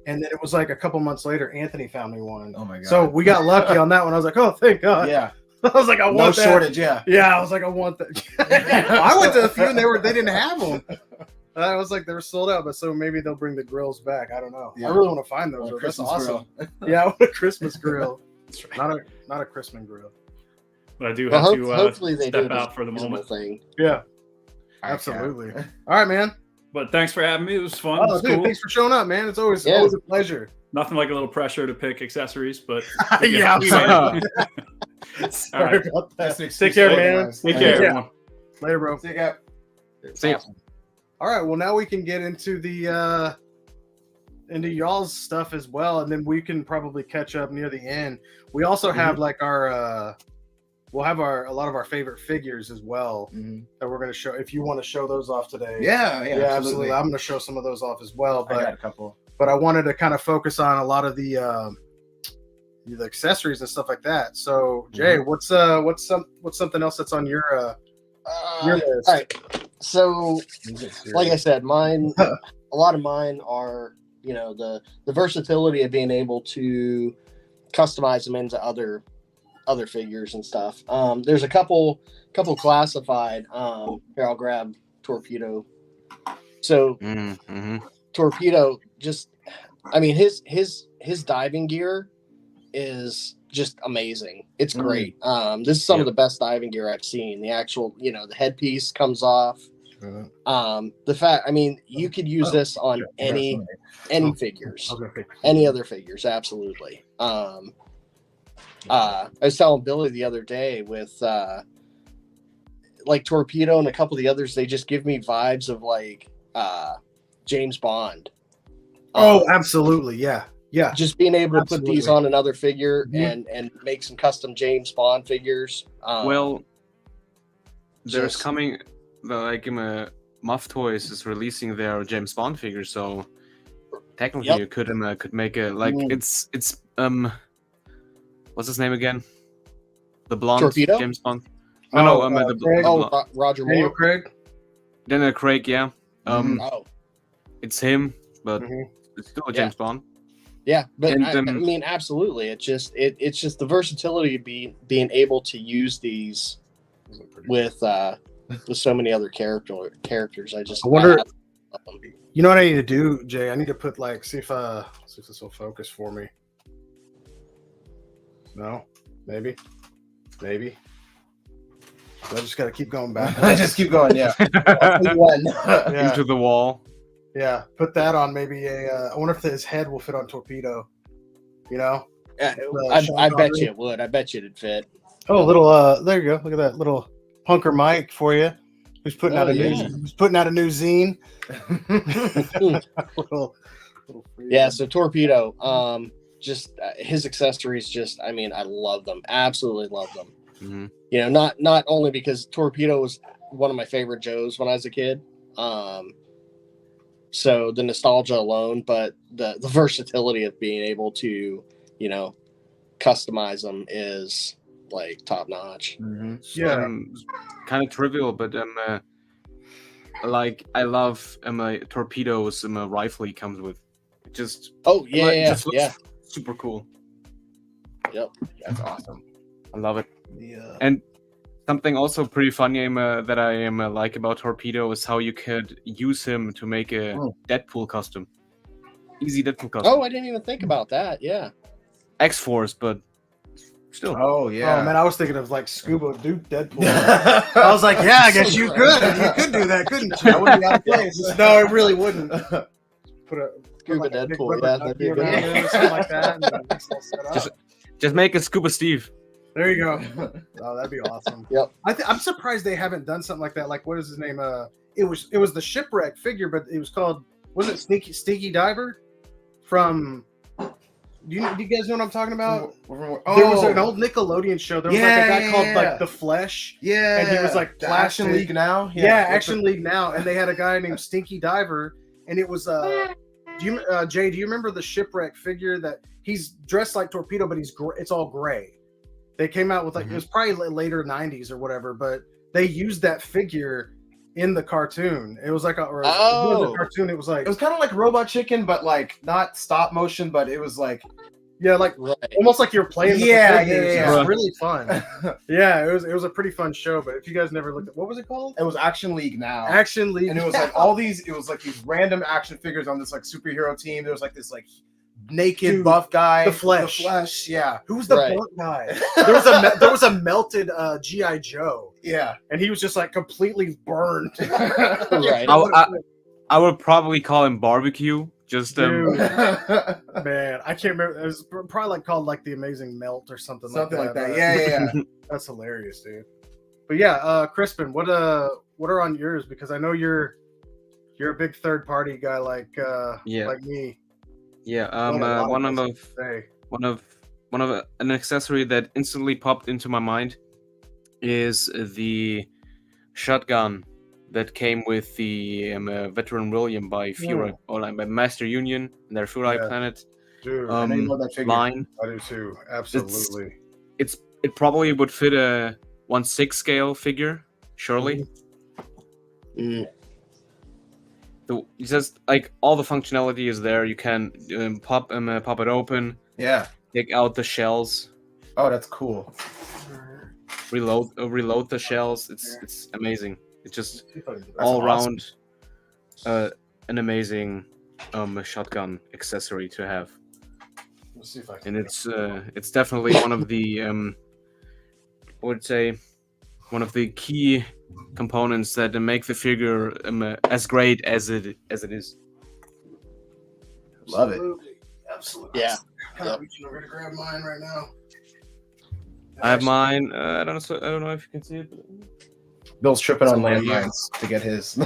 and then it was like a couple months later, Anthony found me one. Oh my god. So we got lucky on that one. I was like, oh, thank God. yeah. I was like, I No want that. shortage. Yeah. Yeah, I was like, I want that. I went to a few and they didn't have them. I was like, they were sold out, but so maybe they'll bring the grills back. I don't know. Yeah. I really want to find those. Well, That's Christmas awesome. grill. Yeah, I want a Christmas grill, that's right. not a Christmas grill. But I do Well, have to hopefully they do step it as out for the a reasonable moment. thing. Yeah, All right, absolutely. Kat. All right, man. But thanks for having me. It was fun. It Oh, was dude, cool. thanks for showing up, man. It's always Yeah. always a pleasure. Nothing like a little pressure to pick accessories, but Yeah, I'm sorry. Sorry right. about that. That's an Take care, excuse man. otherwise. take care, Yeah. everyone. Later, bro. Take out. See ya. All right, well now we can get into the into y'all's stuff as well, and then we can probably catch up near the end. We also have like our we'll have a lot of our favorite figures as well that we're going to show. If you want to show those off today, Yeah. yeah, absolutely. I'm going to show some of those off as well, I got but a couple. I wanted to kind of focus on a lot of the accessories and stuff like that. So Jay, what's something else that's on your list? All right. So, like I said, mine. A lot of mine are, the versatility of being able to customize them into other figures and stuff. There's a couple classified. Here, I'll grab Torpedo So Mm-hmm. Torpedo just, I mean, his diving gear is just amazing. It's great. This is some of the best diving gear I've seen. The actual, the headpiece comes off. The fact, I mean, you could use this on any figures, any other figures, absolutely. I was telling Billy the other day with like Torpedo and a couple of the others, they just give me vibes of like James Bond. Absolutely, yeah. Just being able to put these on another figure and make some custom James Bond figures. Well, there's coming like Muff Toys is releasing their James Bond figure, so technically you could make a like it's what's his name again? The blonde Torpedo? James Bond. Roger Daniel Moore. Craig. Daniel Craig, yeah. It's him, but it's still a James Bond. Yeah, but I mean, absolutely. It's just the versatility of being able to use these with so many other characters. I wonder. You know what I need to do, Jay? I need to put like see if this will focus for me. No, maybe. I just got to keep going back. I just keep going. Yeah. Into the wall. Yeah, put that on maybe I wonder if his head will fit on Torpedo. You know? I bet you it would. I bet you it'd fit. Oh, little there you go. Look at that little punker Mike for you. Who's putting out a new zine. So Torpedo, just his accessories, just I mean, I love them. Absolutely love them. Mm-hmm. You know, not only because Torpedo was one of my favorite Joes when I was a kid. So the nostalgia alone, but the versatility of being able to, customize them is like top notch. Mm-hmm. Yeah, kind of trivial, but like I love Torpedo's rifle he comes with. Just super cool. Yep, that's awesome. I love it. Yeah, and something also pretty funny that I like about Torpedo is how you could use him to make a Deadpool custom. Easy Deadpool custom. Oh, I didn't even think about that. Yeah. X-Force, but still. Oh, yeah. Oh, man, I was thinking of like Scuba Duke Deadpool. I was like, yeah, I guess you could. You could do that, couldn't you? That wouldn't be out of place. No, it really wouldn't. Put a Scuba Deadpool, that'd be good. Something like that. Just make it Scuba Steve. There you go. Oh, that'd be awesome. Yep. I'm surprised they haven't done something like that. Like, what is his name? It was the shipwreck figure, but it was called, was it Sneaky Diver? From, do you guys know what I'm talking about? There was an old Nickelodeon show. There was like a guy called like The Flesh. Yeah. And he was like Action League Now. Yeah, Action League Now. And they had a guy named Stinky Diver, and it was Jay, do you remember the shipwreck figure that he's dressed like Torpedo, but it's all gray? They came out with like, it was probably later 90s or whatever, but they used that figure in the cartoon. It was like it was a cartoon. It was kind of like Robot Chicken, but like not stop motion, but it was like, almost like you're playing with the figures. Yeah. It was really fun. Yeah, it was a pretty fun show, but if you guys never looked at, what was it called? It was Action League Now. Action League. And it was like it was like these random action figures on this like superhero team. There was like this like naked buff guy, the Flesh, yeah. Who's the burnt guy? There was a melted GI Joe, and he was just like completely burned. Right. I would probably call him Barbecue. Just man, I can't remember. It was probably like called like the Amazing Melt or something like that. Yeah. That's hilarious, dude. But yeah, Crispin, what are on yours? Because I know you're a big third party guy like me. Yeah, one of an accessory that instantly popped into my mind is the shotgun that came with the Veteran William by Fury or like by Master Union and their Fury Planet. Dude, I know that figure. Line. I do too. Absolutely. It probably would fit a 1/6 scale figure, surely. Just like all the functionality is there. You can pop it open. Yeah. Take out the shells. Oh, that's cool. Reload the shells. It's amazing. It's just That's all awesome. around an amazing shotgun accessory to have, Let's see if I can. and it's definitely one of the I would say one of the key components that make the figure as great as it is. Love it. Absolutely. Yeah. I'm kind of reaching over to grab mine right now. I have mine. I don't know if you can see it. Bill's tripping on Somewhere landmines to get his.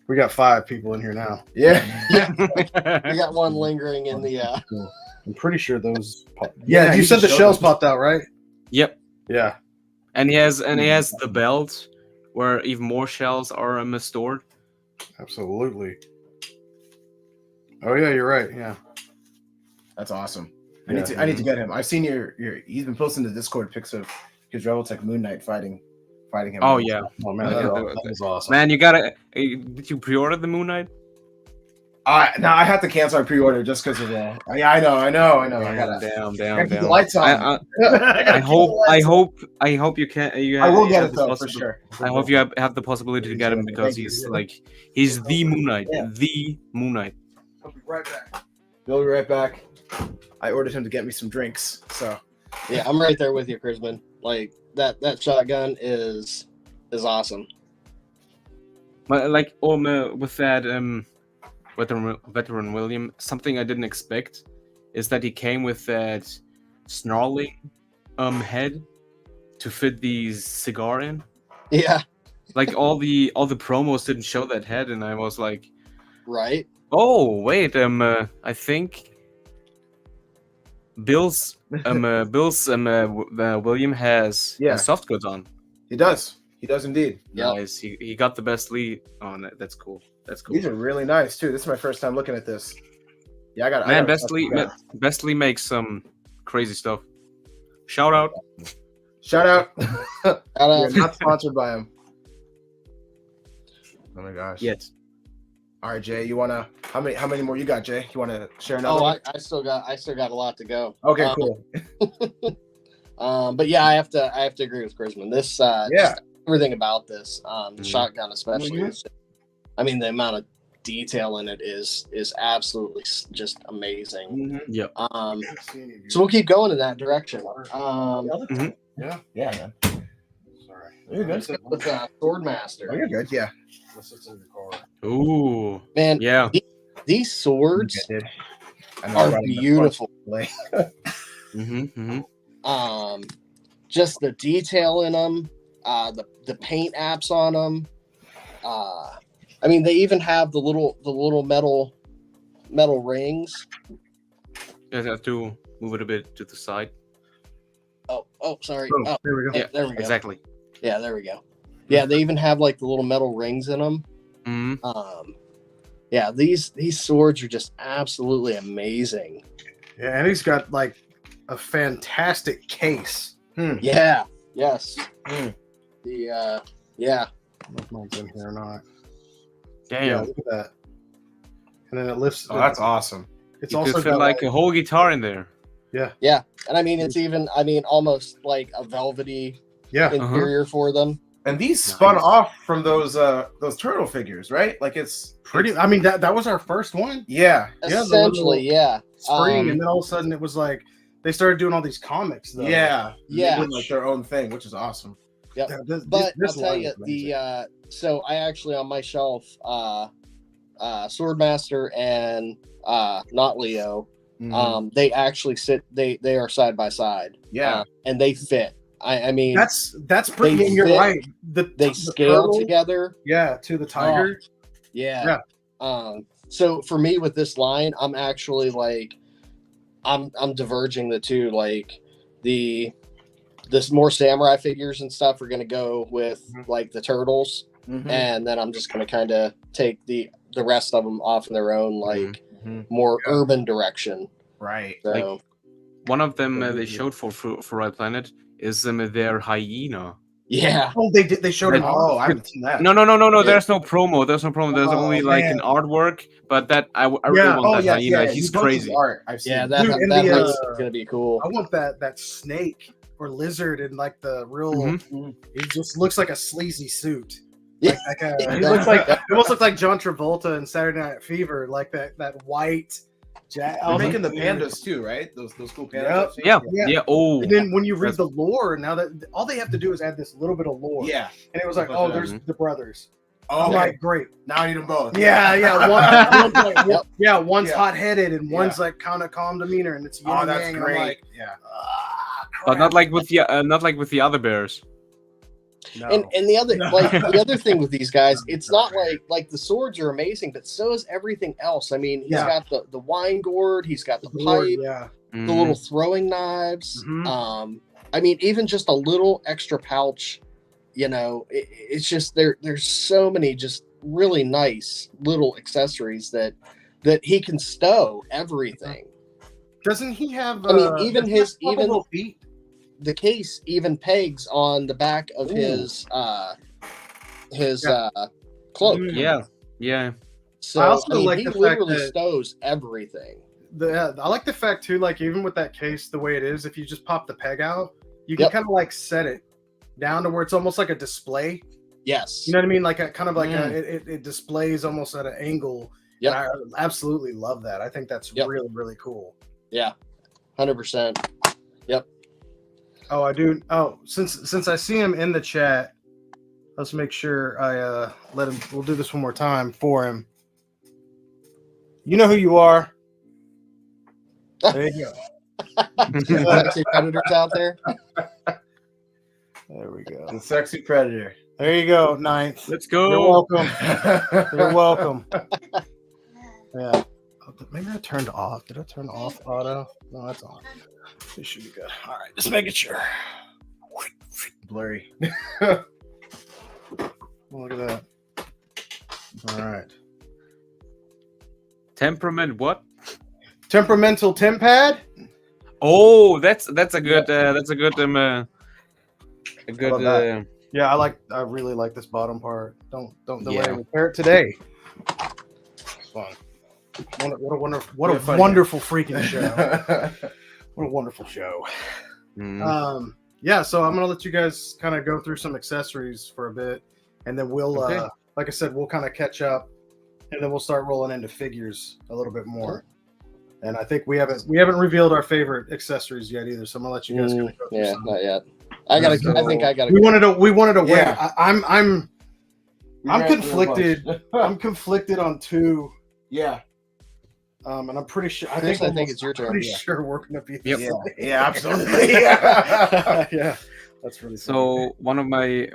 We got 5 people in here now. Yeah. We got one lingering in the. I'm pretty sure those. Yeah, Yeah, you you said the showed shells them. popped out, right? Yep. Yeah. And he has the belt where even more shells are stored. Absolutely. Oh yeah, you're right. Yeah. That's awesome. I Yeah. need to get him. I've seen your he's been posting the Discord pics of his Rebeltech Moon Knight fighting him. Oh yeah, Oh man, Yeah, that was awesome. man, you gotta. Did you pre-order the Moon Knight? Now I have to cancel our pre-order just because of that. Yeah, I know. I gotta Damn. keep the lights on. I hope you can. I will get have it the though for possi- sure. I hope you have the possibility to get him because Thank you. he's the Moon Knight, Yeah. the Moon Knight. I'll be right back. We'll be right back. I ordered him to get me some drinks, so Yeah, I'm right there with you, Chrisman. Like that shotgun is awesome. But like with that veteran William, something I didn't expect is that he came with that snarling head to fit the cigar in. Yeah, Like all the promos didn't show that head, and I was like, right. oh wait, I think Bill's William has soft goods on. he does. He does indeed. Yep. Nice. He got the best lead on it. That's cool. That's cool. These are really nice too. This is my first time looking at this. Yeah, I got. Man, Bestly makes some crazy stuff. Shout out. Shout out. Shout We're out. not sponsored by him. Oh my gosh. Yet. All right, Jay. You wanna? How many more you got, Jay? You wanna share another? Oh, one? I still got a lot to go. Okay, cool. But yeah, I have to agree with Chrisman. This Yeah. just everything about this, the Mhm. shotgun especially. Mhm. Is, I mean, the amount of detail in it is absolutely just amazing. Yep. So we'll keep going in that direction. Yeah, man. Sorry. You're good. With Swordmaster. Oh, you're good. Yeah. Unless it's in the car. Ooh. Man, Yeah. these swords I did. I'm are running the beautiful. play. Just the detail in them, the paint apps on them. I mean, they even have the little metal rings. You have to move it a bit to the side. Oh, sorry. Oh, Oh, there we go. yeah, there we go. Exactly. Yeah, there we go. Yeah, they even have like the little metal rings in them. Mm-hmm. Yeah, these swords are just absolutely amazing. Yeah, and he's got like a fantastic case. Yeah. Yes. Mm. The I yeah. don't know if mine's in here or not. Damn. Yeah, look at that. And then it lifts. Oh, that's awesome. It's You also could fit got like a whole guitar in there. Yeah. And I mean, it's even almost like a velvety yeah. interior for them. And these spun Nice. off from those turtle figures, right? Like it's Pretty. I mean, that was our first one. yeah. Yeah, the Essentially, yeah. Spring, and then all of a sudden it was like they started doing all these comics. Though. Yeah. Yeah. They did, like their own thing, which is awesome. Yep. Yeah, But this I'll tell line you, is amazing. so I actually on my shelf, Swordmaster and not Leo, they actually sit. They are side by side. Yeah. And they fit. I mean, That's pretty. they You're fit- right. they the scale turtle, together. Yeah, to the tiger. Yeah. So for me with this line, I'm actually like, I'm diverging the two. Like this more samurai figures and stuff are gonna go with like the turtles, and then I'm just gonna kind of take the rest of them off in their own like more urban direction. Right. So One of them they showed for Right Planet is their hyena. yeah, Oh, they did. They showed him. Oh, I haven't seen that. No. Yeah. There's no promo. There's Oh, only like man. an artwork. But that I really Yeah. want that yeah, hyena. yeah. He's He posts his crazy. Art. I've seen. yeah, it. that Dude, and that the, makes it gonna be cool. I want that snake or Lizard in like the real. Mhm. He just looks like a sleazy suit. Yeah. He looks like he almost looks like John Travolta in Saturday Night Fever, like that white. They're Oh, making the dude. pandas too, right? Those cool pandas. Yep. I've seen. Yeah, Yeah. yeah. Oh, And then when you read the lore, now that all they have to do is add this little bit of lore. Yeah. And it was like, Like oh, that. there's the brothers. Oh, I'm like, great. now I need them both. Yeah. One's like, Yep. yeah, one's Yeah. hot-headed and one's like kind of calm demeanor, and it's yin Oh, and that's yang, and I'm great. like, Yeah. but not like with the other bears. no. And the other the other thing with these guys, it's not like the swords are amazing, but so is everything else. I mean, he's Yeah. got the wine gourd, he's got the Lord, pipe, yeah. the little throwing knives. Mhm. I mean, even just a little extra pouch. You know, it's just there's so many just really nice little accessories that he can stow everything. Doesn't he have? I mean, even his swappable feet. the case even pegs on the back of his cloak. Yeah, yeah. So I also mean, like he the fact literally that- stows everything. I like the fact too, like even with that case the way it is, if you just pop the peg out, you can Yep. kind of like set it down to where it's almost like a display. Yes. You know what I mean? Like a kind of like Mm. it displays almost at an angle. Yep. And I absolutely love that. I think that's Yep. really, really cool. Yeah. 100%. Oh, I do. Oh, since I see him in the chat, let's make sure I let him. We'll do this one more time for him. You know who you are. There you go. Sexy predators out there. There we go. The sexy predator. There you go. Ninth. Let's You're go. welcome. You're welcome. Yeah. Oh, maybe I turned off. Did I turn off auto? No, that's on. This should be good. All right, just making sure. Blurry. Look at that. All right. Temperament. What? Temperamental Tempad. Oh, that's a good a good love Yeah, I really like this bottom part. Don't delay. Yeah. Repair it today. It's fun. What a fun, wonderful freaking show. What a wonderful show. mm, Yeah, so I'm gonna let you guys kind of go through some accessories for a bit, and then we'll Okay. like I said, we'll kind of catch up, and then we'll start rolling into figures a little bit more. And I think we haven't revealed our favorite accessories yet either, so I'm gonna let you guys kind of go through Yeah, some. not yet. I think I gotta. We wanted to wait. Yeah. I'm We ran through a conflicted. bunch. I'm conflicted on two. Yeah. And I'm pretty sure. Chris, I think it's your turn. Pretty Yeah. sure we're gonna be. Yep. Yeah, absolutely. Yeah. Yeah, that's really funny. So one of my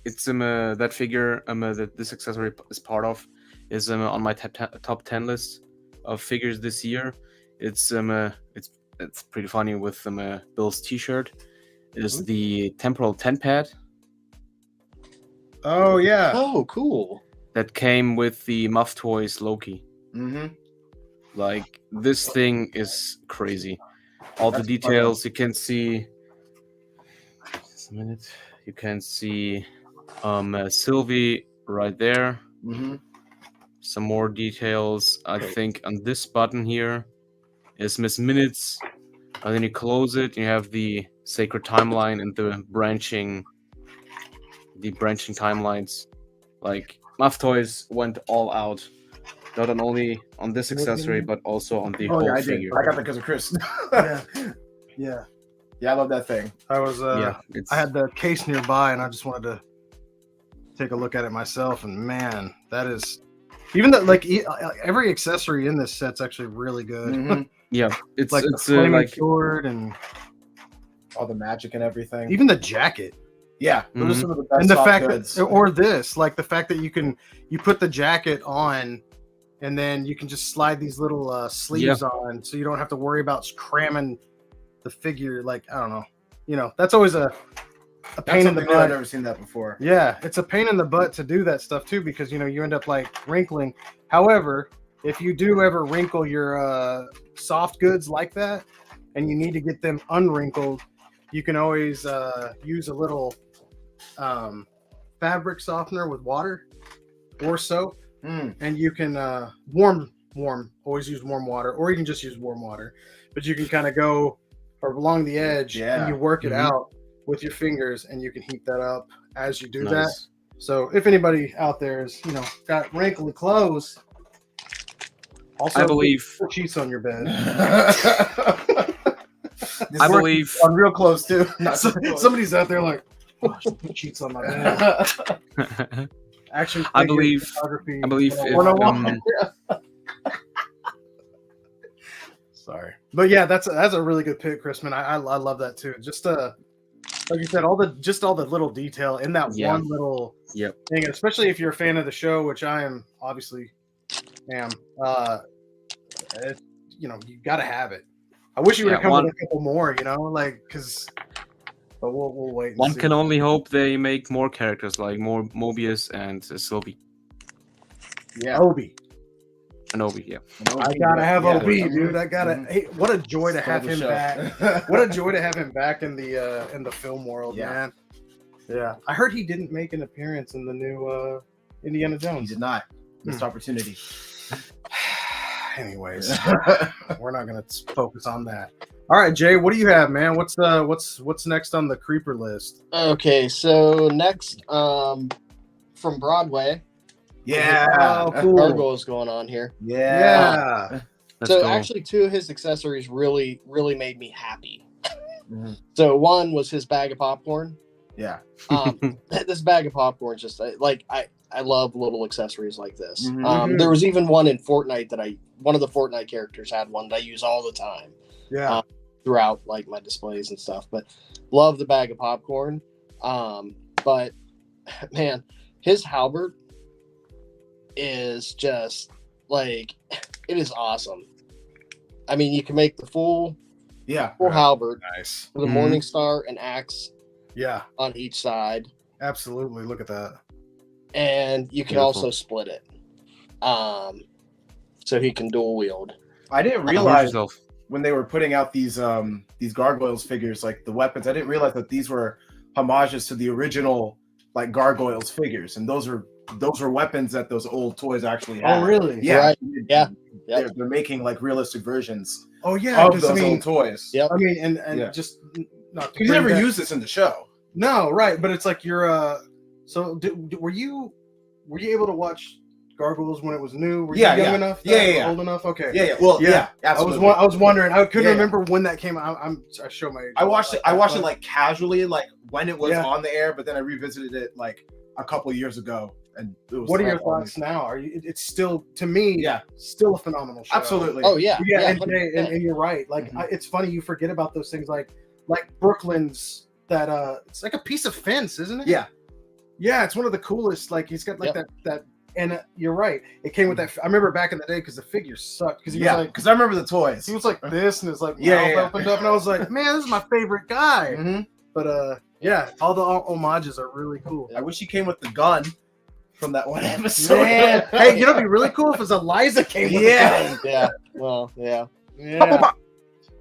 it's that figure that this accessory is part of is on my top 10 list of figures this year. It's pretty funny with Bill's T-shirt. Is the temporal 10 pad Oh yeah. Oh, cool. that came with the Muff Toys Loki. Mm-hmm. Like this thing is crazy. All the That's details you can see. Just a minute. You can see Sylvie right there. Mm-hmm. Some more details. I think on this button here is Miss Minutes. And then you close it. You have the sacred timeline and the branching timelines. Like Muff Toys went all out. Not only on this accessory, but also on the Oh whole yeah, I did. figure. I got that because of Chris. Yeah. Yeah. Yeah, I love that thing. I was. Yeah, it's I had the case nearby, and I just wanted to take a look at it myself. And man, that is even that. Like every accessory in this set's actually really good. Mhm. yeah, it's Like it's the flaming like sword, and All the magic and everything. even the jacket. Yeah, those are Mhm. some of the best And the soft fact goods. that, or this, like the fact that you put the jacket on, and then you can just slide these little sleeves on, so you don't have to worry about cramming the figure. Like I don't know, that's always a That's pain in the something new. I've butt. never seen that before. Yeah, it's a pain in the butt to do that stuff too, because you end up like wrinkling. However, if you do ever wrinkle your soft goods like that, and you need to get them unwrinkled, you can always use a little fabric softener with water or soap, and you can warm. Always use warm water, or you can just use warm water. But you can kind of go or along the edge, Yeah. and you work it Mhm. out with your fingers, and you can heat that up as you do that. Nice. So if anybody out there is, got wrinkly clothes, also I believe put sheets on your bed. I believe on real close too. Not So- so close. somebody's out there like, oh, I should put sheets on my bed. Actually, I believe if, 101. Sorry, but yeah, that's a really good pick, Chrisman. I love that too. Just like you said, all the little detail in that Yeah. one little Yep. thing, especially if you're a fan of the show, which I am obviously am. You got to have it. I wish you would have Yeah, come with a couple more, because. But we'll wait. And one see. can only hope they make more characters, like more Mobius and Sylvie Yeah. Obi. and Obi. Yeah. I gotta have Yeah. OB, dude. I gotta. Mhm. Hey, what a joy to Stole have the him show. back. What a joy to have him back in the film world, Yeah. man. Yeah, I heard he didn't make an appearance in the new Indiana He Jones. did not. Missed opportunity. Anyways, we're not gonna focus on that. All right, Jay, what do you have, man? What's next on the creeper list? Okay, so next, from Broadway, Yeah. Oh, cool. Gargoyles going on here. Yeah. Let's So go. actually, two of his accessories really made me happy. Mhm. So one was his bag of popcorn. Yeah. This bag of popcorn is just like I love little accessories like this. Mhm. There was even one in Fortnite one of the Fortnite characters had one that I use all the time Yeah. throughout like my displays and stuff. But love the bag of popcorn. But man, his halberd is just like it is awesome. I mean, you can make the full Yeah. halberd Nice. with a Mhm. morning star and axe Yeah. on each side, Absolutely. Look at that. and you can Beautiful. also split it, so he can dual wield. I didn't Behave realize yourself. when they were putting out these gargoyles figures, like the weapons, I didn't realize that these were homages to the original like gargoyles figures, and those were weapons that those old toys actually had. Oh, really? Yeah. Right. Yeah. They're making like realistic versions Oh, yeah. of 'cause, those old toys. Yep. I mean, and Yeah. just not to You bring never back- used this in the show. No, right, but it's like you're so were you able to watch Gargoyles when it was new? Were you Yeah, young yeah. enough? Yeah, yeah. Old enough? Okay. Yeah. Well, Yeah. yeah. I was absolutely. I was wondering. I couldn't Yeah. remember when that came out. I show my age. I watched it but- like casually, like when it was Yeah. on the air, but then I revisited it like a couple years ago, and it was What are your still on thoughts now? Are you? It's still to me. Yeah. Still a phenomenal show. Absolutely. Oh yeah, Yeah, and, 100%. and you're right. Like Mhm. it's funny you forget about those things. Like Brooklyn's that it's like a piece of fence, isn't it? Yeah. Yeah, it's one of the coolest. Like he's got like Yep. that. And you're right. It came with that. I remember back in the day because the figure sucked. Because he Yeah, was like, because I remember the toys. he was like this, and his like Yeah, mouth yeah. opened up, and I was like, man, this is my favorite guy. Mhm. But yeah, all the homages are really cool. I wish he came with the gun from that one episode. Man, hey, you know, it'd be really cool if it's Eliza came with Yeah. Yeah, well, yeah. yeah.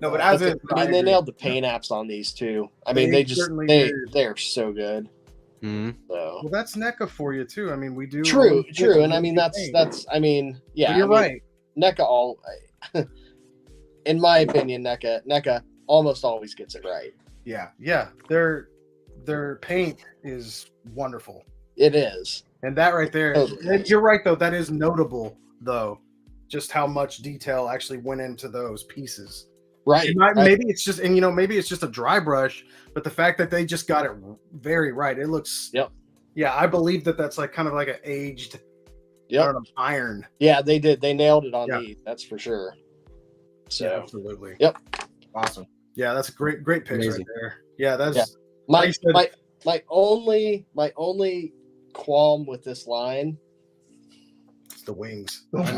No, but as But it, I mean, they nailed the paint apps on these too. I mean, They they certainly did. they're so good. Mhm. So Well, that's NECA for you too. I mean, we do true, and I mean that's I mean, yeah. But you're I mean, right. NECA in my opinion, NECA almost always gets it right. yeah. Yeah, their paint is wonderful, It is. and that right there. Totally. And you're right though. That is notable though, just how much detail actually went into those pieces. Right. It might- maybe it's just, and maybe it's just a dry brush, but the fact that they just got it very right, it looks. Yep. Yeah, I believe that's like kind of like an aged. Yep. I don't know, iron. Yeah, they did. They nailed it on Yeah. these. That's for sure. So Yeah, absolutely. Yep. Awesome. Yeah, that's a great picks right Amazing. there. Yeah, that's. Yeah. my Like you said- my only qualm with this line. It's the wings. Don't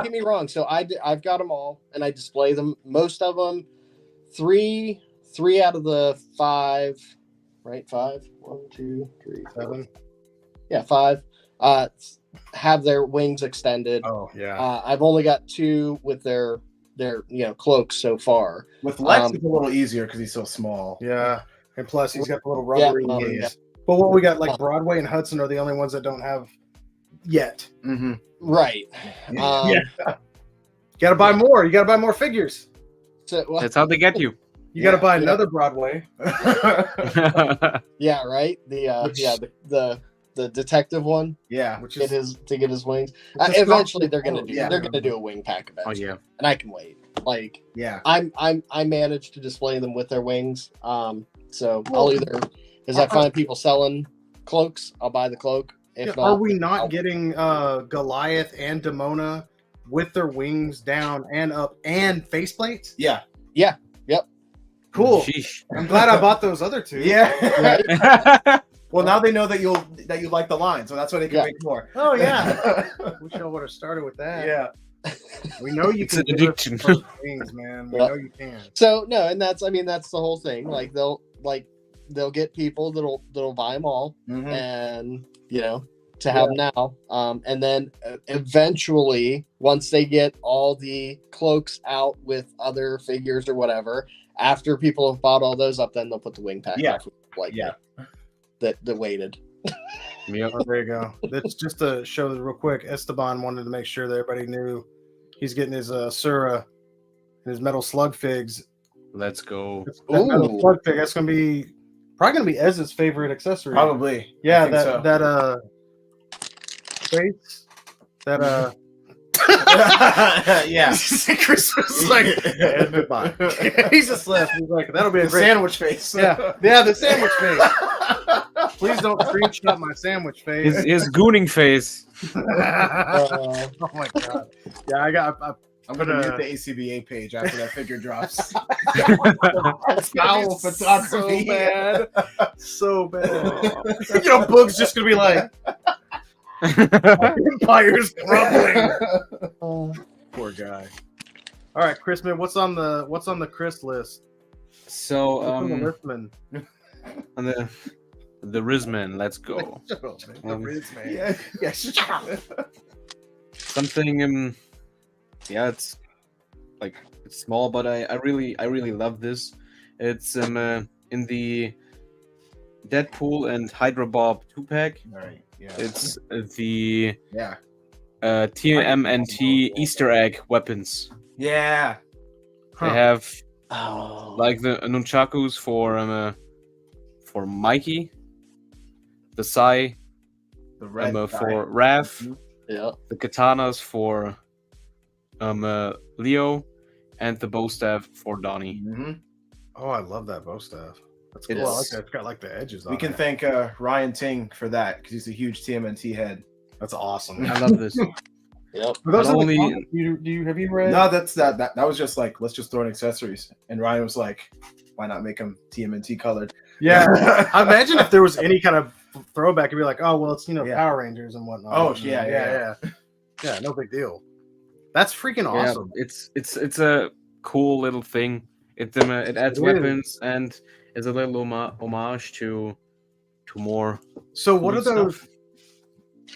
get me wrong. So I've got them all, and I display them. Most of them, three out of the 5, right? 5. 1, 2, 3, 4. 7. Yeah, 5. Have their wings extended. Oh yeah. I've only got 2 with their cloaks so far. With Lex, it's a little easier because he's so small. Yeah, and plus he's got the little Yeah, rubbery yeah. wings. But what we got, like Broadway and Hudson, are the only ones that don't have yet. Mm-hmm. Right. Yeah. Got to buy more. You got to buy more figures. That's how they get you. You got to buy another Broadway. Yeah, right. The detective one. Yeah, Which To is get his wings. It's a Eventually, soft- they're gonna do. yeah. They're gonna do a wing pack eventually, Oh yeah. and I can wait. Like yeah. I managed to display them with their wings. So I'll either as I find people selling cloaks, I'll buy the cloak. If not, are we not I'll- getting Goliath and Demona with their wings down and up and faceplates? Yeah. Cool. Sheesh. I'm glad I bought those other two. Yeah. Right? Well, now they know that you like the line, so that's why they can Yeah. make more. Oh yeah. Wish I would have started with that. Yeah. We know you It's can an do it addiction. for wings, man. We Yeah. know you can. So no, and that's the whole thing. Like they'll get people that'll buy them all, Mhm. and to have them now. And then eventually, once they get all the cloaks out with other figures or whatever, after people have bought all those up, then they'll put the wing pack Yeah. up, like Yeah. that waited. Yep. Oh, there you go. That's just to show this real quick. Esteban wanted to make sure that everybody knew he's getting his Sura and his metal slug figs. Let's go. That metal Ooh. slug fig, that's probably gonna be Ez's favorite accessory. Probably. Yeah, I think so. that face. That yeah. Christmas is like and goodbye. He's just left. He's like, that'll be a The great sandwich face. Yeah, the sandwich face. Please don't screenshot my sandwich face. His gooning face. Oh my god. Yeah, I'm gonna But, mute the ACBA page after that figure drops. Foul So photography. So bad. Boog's just gonna be like Empire's crumbling. Poor guy. All right, Chris, man, what's on the Chris list? So What's on the list, man? on the Rizman, let's go. Yeah. Something yeah, it's like it's small, but I really love this. It's in the Deadpool and Hydra Bob 2-pack. All right. Yeah. It's the Yeah. TMNT Easter egg weapons. Yeah. They have Oh, like the nunchakus for Mikey, the Sai The red for Raph, yeah. the katanas for Leo, and the bow staff for Donnie. Mm-hmm. Oh, I love that bow staff. That's cool. I It's- like that. It's got like the edges on We can it. thank Ryan Ting for that because he's a huge TMNT head. That's awesome. I love this. Yep. For those Not in the only- comments, have you read? No, that was just like, let's just throw in accessories. And Ryan was like, why not make them TMNT colored? Yeah. I imagine if there was any kind of throwback, it'd be like, oh well, it's Yeah. Power Rangers and whatnot. Oh, yeah. Yeah, no big deal. That's freaking awesome. Yeah, it's a cool little thing. It adds It is. weapons and is a little homage to more. So what cool are those? stuff.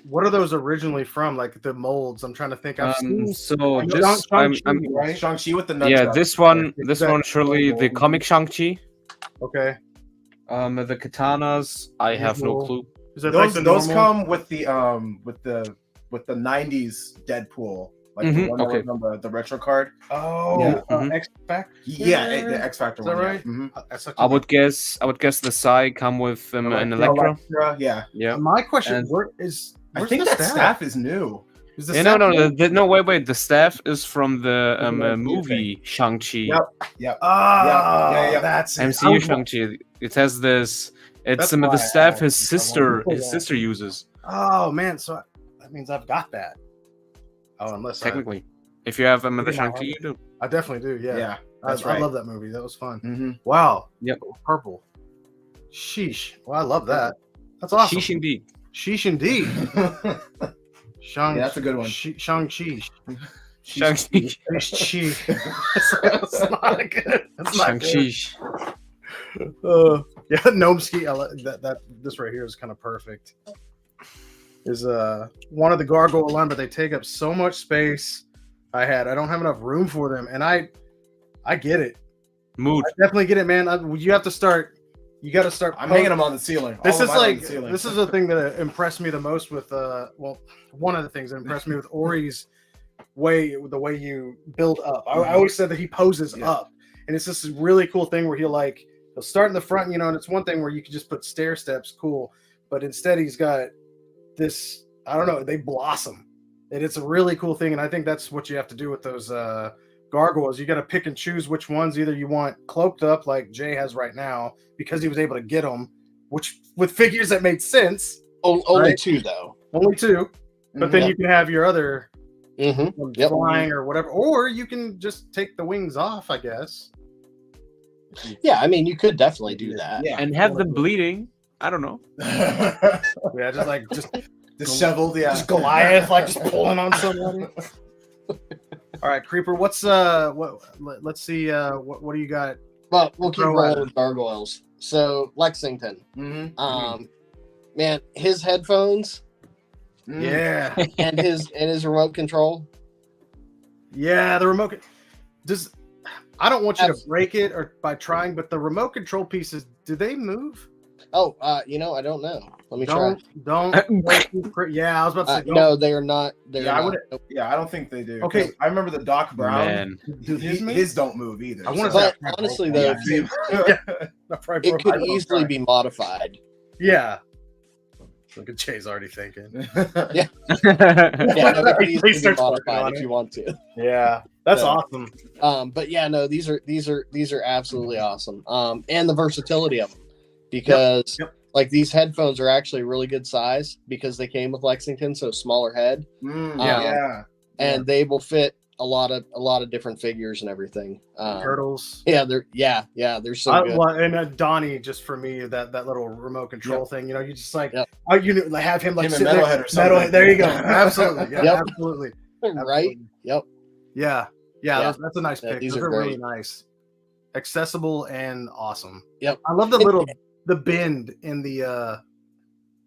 What are those originally from? Like the molds? I'm trying to think. I've seen So Shang- this I'm Shang-Chi, right? Shang-Chi with the nunchuck. yeah, this one Exactly. surely the comic Shang-Chi. Okay. The katanas, I have no Visual. clue. Is that like Those the those normal? come with the 90s Deadpool. Like the Mhm, one that okay. was on the retro card. Oh, Yeah. Mhm. X Factor. Yeah, the X Factor Is that one. right? Yeah. Mhm. That's such I a- would guess the Sai come with an Electro. Electra, yeah. Yeah. My question: And- where is? I Where's think the that staff is new. Is the Yeah, staff no, new? no, wait. The staff is from the MCU movie Shang-Chi. Yep. Yep. Oh, yeah. that's it. MCU Shang-Chi. It has this. It's That's why the I staff asked his if I sister wanted to his know. sister uses. Oh man, so that means I've got that. Oh, unless Technically, if you have the Yeah, Shang-Chi, you do. I definitely do. Yeah, Yeah. I, That's I right. love that movie. That was fun. Mm-hmm. Wow. Yep. Purple. Sheesh. Well, I love that. That's awesome. Sheesh indeed. Sheesh indeed. Shang. Yeah, that's a good one. Shang-Chi. Shang-Chi. Chi. That's not good. That's not good. Shang-Chi. Yeah, Gnomeski. I that this right here is kind of perfect. Is one of the gargoyle line, but they take up so much space. I don't have enough room for them, and I get it. Mood. I definitely get it, man. You have to start. You got to start. I'm hanging them on the ceiling. This All is of mine on like the ceiling. this is the thing that impressed me the most with well, one of the things that impressed me with Ori's the way you build up. I always said that he poses Yeah. up, and it's this really cool thing where he'll start in the front, and it's one thing where you can just put stair steps, cool, but instead he's got this, I don't know, they blossom, and it's a really cool thing, and I think that's what you have to do with those gargoyles. You got to pick and choose which ones either you want cloaked up like Jay has right now because he was able to get them, which with figures that made sense. Only 2 though. Only 2, but then you can have your other flying or whatever, or you can just take the wings off, I guess. Yeah, I mean, you could definitely do that. Yeah. And have them bleeding. I don't know. Yeah, just disheveled. Yeah, just Goliath, like just pulling on somebody. All right, Creeper. What's let's see. What do you got? But we'll keep Throw rolling at it. with gargoyles. So Lexington, Mm-hmm. man, his headphones Yeah, and his remote control. yeah. The remote. I don't want you to Abs- break it or by trying, but the remote control pieces, do they move? Oh, I don't know. Let me try. Don't. Yeah, I was about to say. Don't. No, they are not. They're Yeah, I not. would. Yeah, I don't think they do. Okay. 'Cause I remember the Doc Brown. Man. Do his move? His don't move either. I wanna so- say- But honestly, though, I probably it broke could my easily phone. be modified. Yeah. Look at Jay's already thinking. Yeah, no, it could He easily be starts working modified on if it. you want to. Yeah, that's So- awesome. But yeah, no, these are absolutely awesome. And the versatility of them, because Yep. like these headphones are actually really good size because they came with Lexington, so smaller head, Yeah. and they will fit a lot of different figures and everything. Turtles. Yeah, they're so good. And Donnie, just for me, that little remote control thing, you just like, Yep. have him like Him and sit there- Metalhead or something. Metalhead, there you go. Absolutely. Yeah, Yep. absolutely. Right? Absolutely. Yep. Yeah. Yeah. That's a nice Yeah, pick. these Those are are really great. nice. Accessible and awesome. Yep. I love the bend in the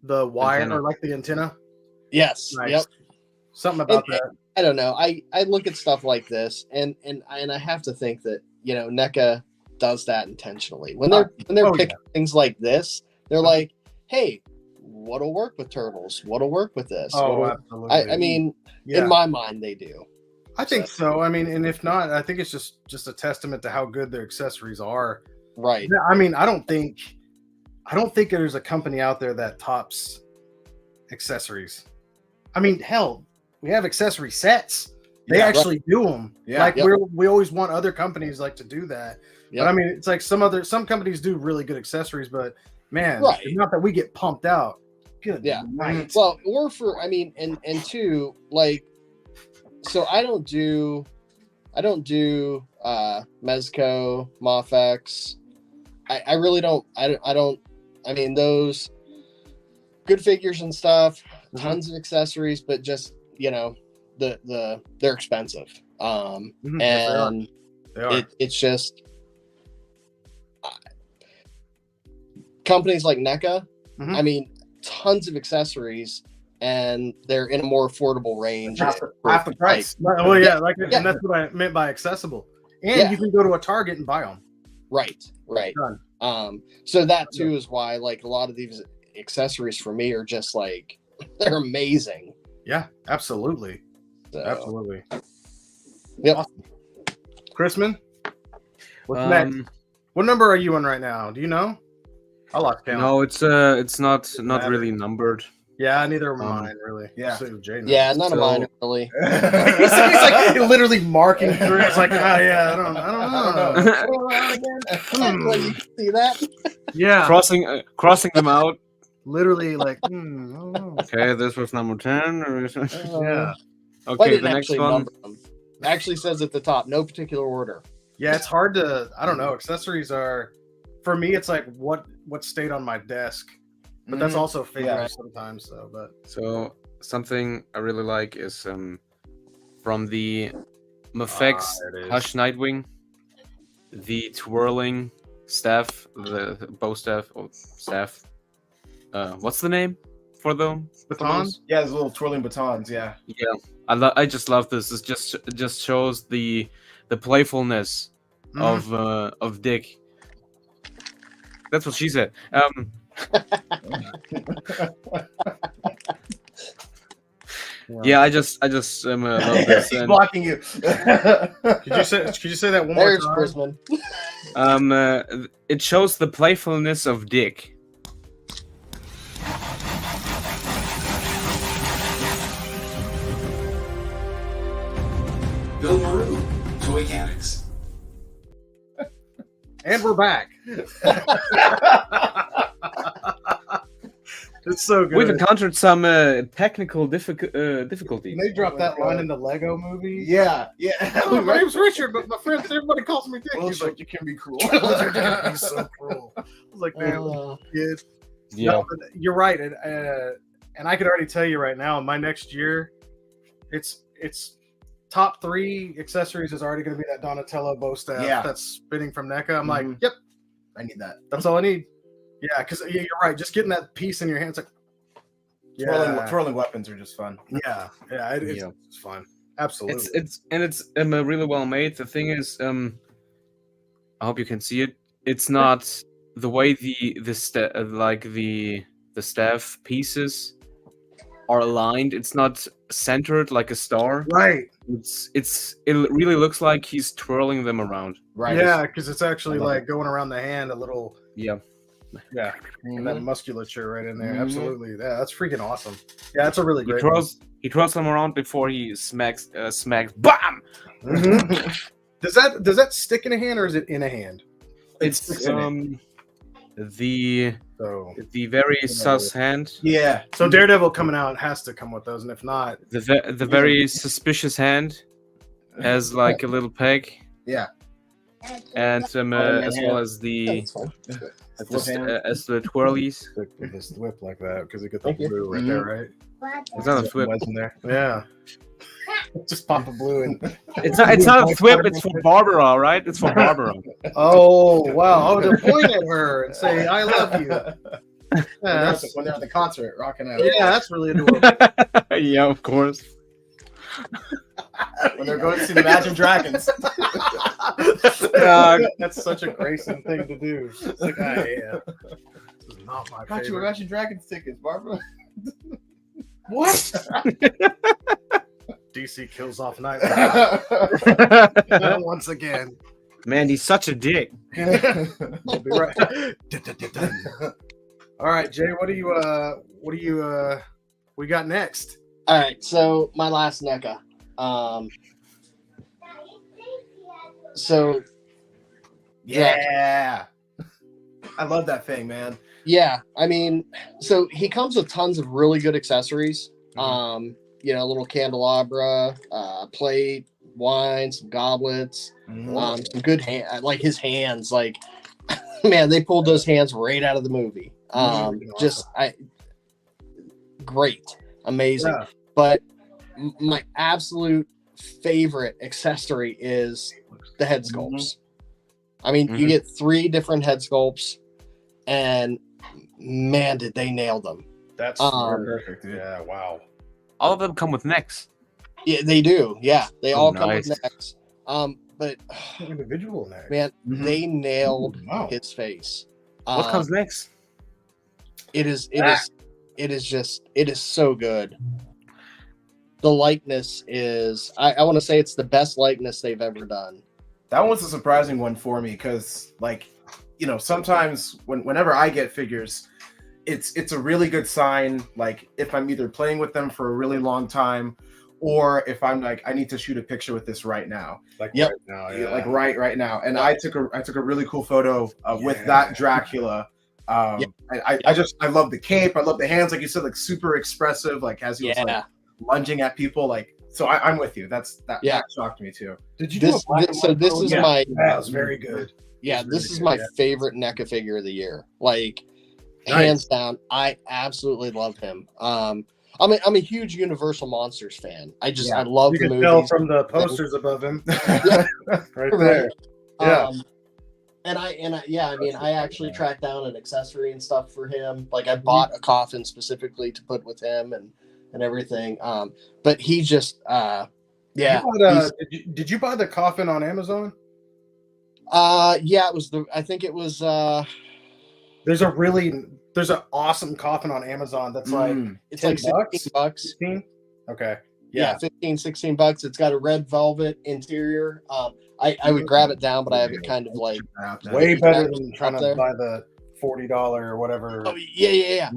wire, Antenna. or like the antenna. Yes. Nice. Yep. Something about And- that. I don't know. I look at stuff like this, and I have to think that NECA does that intentionally when they're oh, picking things like this. They're like, hey, what'll work with turtles? What'll work with this? Oh, What'll- absolutely. I mean, yeah. in my mind, they do. I think so. I mean, and if not, I think it's just a testament to how good their accessories are. Right. Yeah, I mean, I don't think there's a company out there that tops accessories. I mean, hell, we have accessory sets. They Yeah, actually do them. Yeah. Like Yep. we always want other companies like to do that. Yep. But I mean, it's like some companies do really good accessories, but man, Right. it's not that we get pumped out. Good. Yeah. night. Well, or for and two, like, so I don't do Mezco, Mofex. I really don't. I mean, those good figures and stuff, tons of accessories, but just they're expensive. Mhm. Yes, they are. And They are. it's just companies like NECA. Mhm. I mean, tons of accessories, and they're in a more affordable range. Half the price. Well, yeah, like, Yeah. and that's what I meant by accessible. And Yeah. you can go to a Target and buy them. Right. Done. So that too is why, like, a lot of these accessories for me are just like they're amazing. Yeah, absolutely. So, Absolutely. Yep. Awesome. Chrisman, what's next? What number are you on right now? Do you know? I lost count. No, it's not Matter. really numbered. Yeah, neither are mine, really. Yeah. So Jay knows. Yeah, none of So- mine really. he's like literally marking through. It's like, yeah, I don't know. Like, you can see that. Yeah, Crossing them out. literally like, I don't know. Okay, this was number 10. Yeah, I Okay, didn't the next actually one. number them. It actually says at the top, no particular order. yeah. It's hard to. I don't know. Accessories are, for me, it's like what stayed on my desk, but that's also figures Yeah. sometimes. So, but So something I really like is from the Mafex there it is. Hush Nightwing, the twirling staff, the bow staff or staff. What's the name for them? batons. Yeah, those little twirling batons. Yeah. Yeah, I just love this. It just shows the playfulness Mhm. of Dick. That's what she said. Yeah, I just love this. He's And, blocking you. Could you say that one more There's time? Chrisman. it shows the playfulness of Dick. Bill Maru, Toychanics. And we're back. It's so good. We've encountered some technical difficulties. They dropped Oh that my line God. in the Lego movie. Yeah. Oh, my name's Richard, but my friends, everybody calls me Dick. Well, He's like, you can be cruel. Lizard can be so cruel. I was like, man, kid. Yeah. No, but you're right, and I could already tell you right now, in my next year, it's top 3 accessories is already going to be that Donatello bow staff that's spinning from NECA. I'm like, yep, I need that. that's all I need. Yeah, because you're right. Just getting that piece in your hands, like, Twirling weapons are just fun. It's fun. Absolutely. It's really well made. The thing is, I hope you can see it. It's not the way the staff pieces are aligned. It's not centered like a star. right. It really looks like he's twirling them around. Right. Yeah, because it's actually I love like going around the hand a little. Yeah. Yeah, and that musculature right in there. Mhm. Absolutely. Yeah, that's freaking awesome. Yeah, that's a really He great twirls them around before he smacks. BAM! one. Mhm. Does that stick in a hand or is it in a hand? It's the So very sus hand, Yeah. so Daredevil coming out has to come with those, and if not, the very suspicious hand has like a little peg. Yeah. And as well as the That's fine. as the twirlies. stick with this whip like that because it got the Thank you. blue right there, right? It's not a thwip. In there. Yeah. Just pop a blue and It's not a thwip. It's for Barbara, right? It's for Barbara. oh wow! Oh, to point at her and say "I love you." Yeah, When they're at the concert, rocking out. yeah, that's really adorable. Yeah, of course. When they're going to see the Imagine Dragons. That's such a Grayson thing to do. It's like, yeah, this is not my Got you favorite. Imagine Dragons tickets, Barbara. What? DC kills off Night once again. Man, he's such a dick. We'll be right. All right, Jay. What do you we got next? All right, so my last NECA. So Yeah. I love that thing, man. yeah, I mean, so he comes with tons of really good accessories. A little candelabra, plate, wine, some goblets, some good hand, like his hands. Like, man, they pulled those hands right out of the movie. Great, amazing. Yeah. But my absolute favorite accessory is the head sculpts. I mean, you get 3 different head sculpts, and man, did they nail them. That's Perfect, dude. yeah. Wow. All of them come with necks. Yeah, they do. Yeah, they all come with nice. necks. But Individual next. man, they nailed Wow. his face. What comes next? It is so good. The likeness is, I want to say it's the best likeness they've ever done. That was a surprising one for me because, sometimes whenever I get figures, it's a really good sign. Like if I'm either playing with them for a really long time, or if I'm like I need to shoot a picture with this right now, Like Yep. right now. Yeah. like right now. And I took a really cool photo with that Dracula. I love the cape. I love the hands, like you said, like super expressive, like as he was like lunging at people, like. So I'm with you. That shocked me too. Did you This do a black and white this photo? is Yeah. my That was very good. yeah, It's this really is good, my yeah. favorite NECA figure of the year. Like Nice. hands down, I absolutely love him. I'm a huge Universal Monsters fan. I love You the can movies. tell from the posters above him. Right there. Yeah. I actually tracked down an accessory and stuff for him. Like I bought a coffin specifically to put with him and everything. But he just Did you buy the coffin on Amazon? it was There's an awesome coffin on Amazon that's like it's $10 like $16. 16. Okay. Yeah, 15, 16 bucks. It's got a red velvet interior. I would grab it down, but I have it kind of like Way Yeah, better than trying up to there. buy the $40 or whatever. Oh yeah.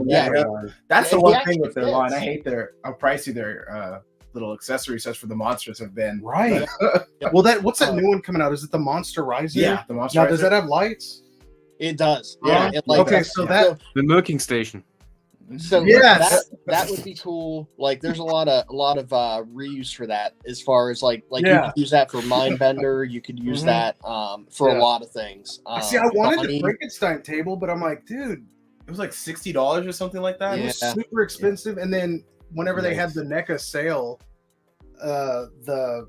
That's the Yeah, one he thing with actually their line. fits. I hate how pricey their little accessory sets for the monsters have been. Right. Well, what's that new one coming out? Is it the Monster Riser? Yeah, the monster. Now, does that have lights? It does. Yeah. It Okay, does. so that The milking station. So Yes. that would be cool. Like, there's a lot of reuse for that. As far as like you Yeah. could use that for Mindbender. You could use that for Yeah. a lot of things. see, I wanted Bonnie, the Frankenstein table, but I'm like, dude, It was like $60 or something like that. it was Yeah. super expensive. And then whenever they had Nice. the NECA sale, the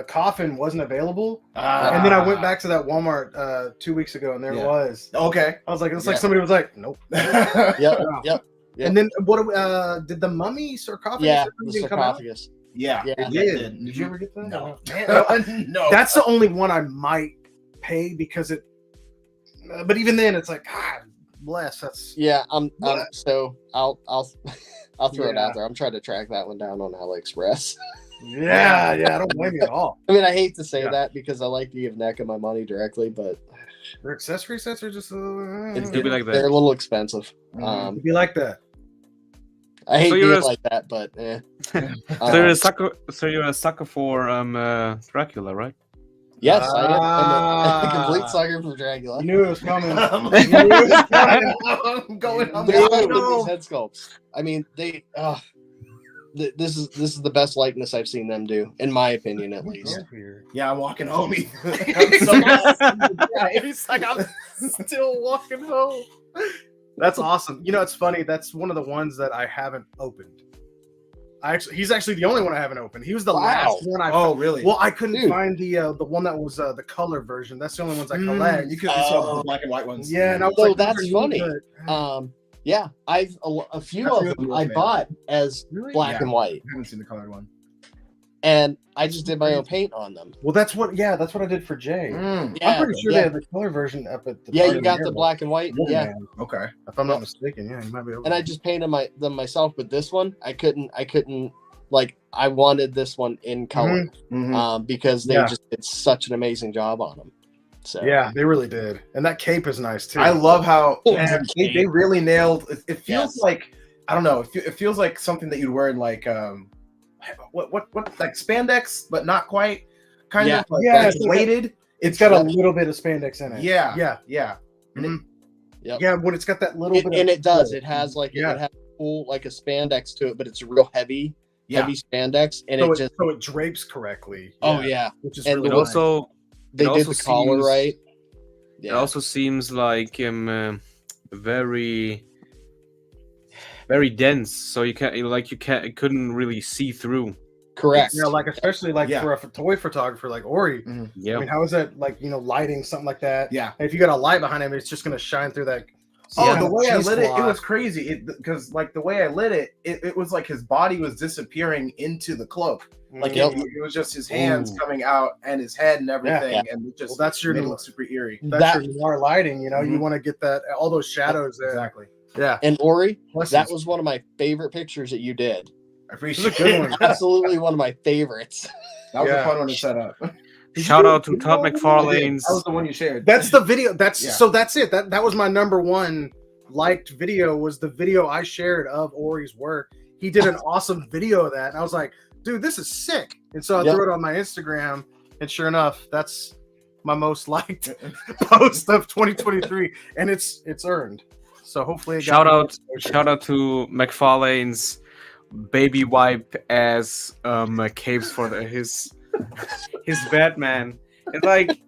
coffin wasn't available. And then I went back to that Walmart 2 weeks ago, and there it Yeah. was. Okay. I was like, it's Yeah. like somebody was like, nope. Yep. Yep. And then what? Did the mummy sarcophagus? Yeah. or The something come out? sarcophagus. Yeah. Yeah. it Did. Did you ever get that? No. Man, No. that's the only one I might pay because it. But even then, it's like God bless. That's Yeah. What? So I'll I'll throw it Yeah. out there. I'm trying to track that one down on AliExpress. yeah. I don't blame you at all. I mean, I hate to say Yeah. that because I like to give NECA my money directly, but Their accessory sets are just. it's, Do be like that. they're a little expensive. Mhm. Be like that. I hate So being you're a- like that, but So you're a sucker. So you're a sucker for Dracula, right? yes, I am. I'm Ah. a complete sucker for Dracula. You knew it was coming. I'm going. I'm They going. like No. these head sculpts. I mean, they. This is the best likeness I've seen them do, in my opinion, at least. Yeah, I'm walking home. I'm so yeah, he's like, I'm still walking home. That's awesome. You know, it's funny. That's one of the ones that I haven't opened. He's actually the only one I haven't opened. He was the Wow. last one I. Oh, really? Well, I couldn't Dude. find the one that was the color version. That's the only ones I collect. You could saw the black and white ones. Yeah, and I was So like, that's these are funny. neat, but- Yeah, I've a few That's of really them cool, I man. bought as Really? black Yeah. and white, I haven't seen the colored one. and I just did my own paint on them. Well, that's what I did for Jay. Mm, Yeah, I'm pretty sure yeah. they had the color version up at the. Yeah, part you of got here, the but- black and white. Yeah, Yeah, man. okay. If I'm not mistaken, yeah, you might be. Able and I just painted them myself. But this one, I couldn't. Like, I wanted this one in color Mhm. because they Yeah. just did such an amazing job on them. So Yeah, they really did, and that cape is nice too. I love how Oh, man, they really nailed. It feels Yes. like I don't know. It feels like something that you'd wear in like what like spandex, but not quite. Kind Yeah. of like Yeah, it's it's like weighted. It's got a little bit of spandex in it. Yeah. yeah, Yeah. Mhm. Yep. Yeah. When it's got that little bit, and of it does. It has Yeah. it has cool like a spandex to it, but it's real heavy spandex, and so it just so it drapes correctly. oh yeah, which is And really It nice. also they It did also the collar seems- right. it Yeah, also seems like very very dense. So you couldn't really see through. correct. You know, like especially like Yeah. for a toy photographer like Ori. I Yeah. mean, how is that like lighting something like that? Yeah. And if you got a light behind him, it's just gonna shine through that. Oh, Yeah. the way I Cheese lit it, it block. was crazy. Because like the way I lit it, it was like his body was disappearing into the cloak. Like Yep. it was just his hands Ooh. coming out and his head and everything, Yeah. and it just Well, that's your made it new- look super eerie. That's That- your noir lighting. You Mhm. want to get that all those shadows there. Exactly. Yeah. And Ori, Plus that it's- was one of my favorite pictures that you did. I appreciate This is a good it. one. Absolutely one of my favorites. That was Yeah. a fun one to set up. Shout out to Todd That McFarlane's. was the one you shared. That's the video. That's Yeah. so. That's it. That was my number one liked video. Was the video I shared of Ori's work. He did an awesome video of that, and I was like, "Dude, this is sick." And so I Yep. threw it on my Instagram, and sure enough, that's my most liked post of 2023, and it's earned. So hopefully, it got Shout more out exposure. to McFarlane's baby wipe as capes for his Batman. It's like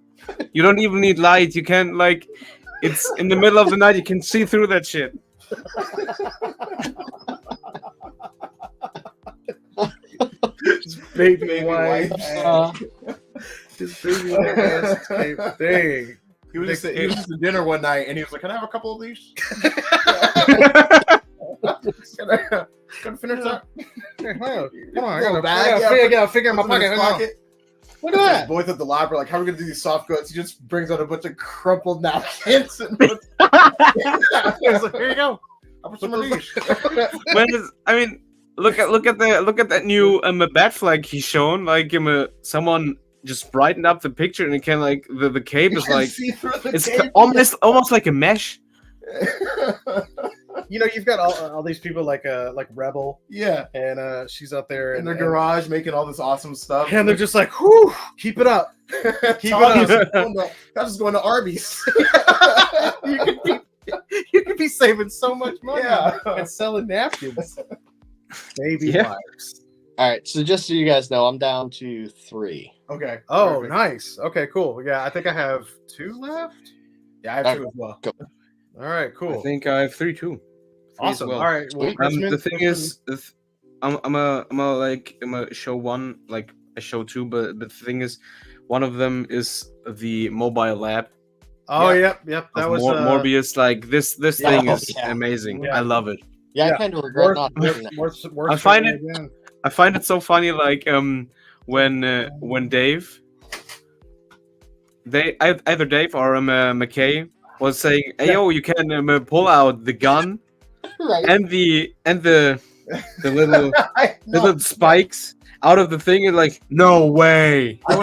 you don't even need light. You can it's in the middle of the night. You can see through that shit. baby wipe, Uh, his baby wipe ass cape. Dang. He was just at dinner one night, and he was like, "Can I have a couple of these? Can I finish that?" Hey, hold on, I Little gotta, bag, I yeah, gotta figure out my Puts it in pocket. his Hang on. pocket. Look at that. Boys at the lab are like, "How are we gonna do these soft goods?" He just brings out a bunch of crumpled napkins and He's like, here you go. I'll put some of these. When is, I mean, look at that new bat flag he's shown. Like someone just brightened up the picture, and it can like the cape is like it's almost like a mesh. You know, you've got all these people like Rebel, Yeah, and she's out there in their garage making all this awesome stuff, and they're just like, "Whew, keep it up, keep it up." I'm just going to Arby's. You could be saving so much money Yeah. and selling napkins, baby Yeah. wipes. All right, so just so you guys know, I'm down to 3. Okay. Oh, perfect. nice. Okay, cool. Yeah, I think I have 2 left. Yeah, I have 2 as well. All right, cool. I think I have 3 too. 3 as Awesome. well. All right. Well, The thing is, I'm gonna show one, like I show 2, but the thing is, one of them is the mobile lab. oh, yeah. yep. Of That was Morbius. Like this thing Yeah. is amazing. Yeah. I love it. Yeah, Yeah. I kind of regret not doing that. worth I find showing it- again. I find it so funny. Like when Dave, either Dave or McKay was saying, "Hey, yo, you can pull out the gun Right. and the little little spikes out of the thing," and like, no way. I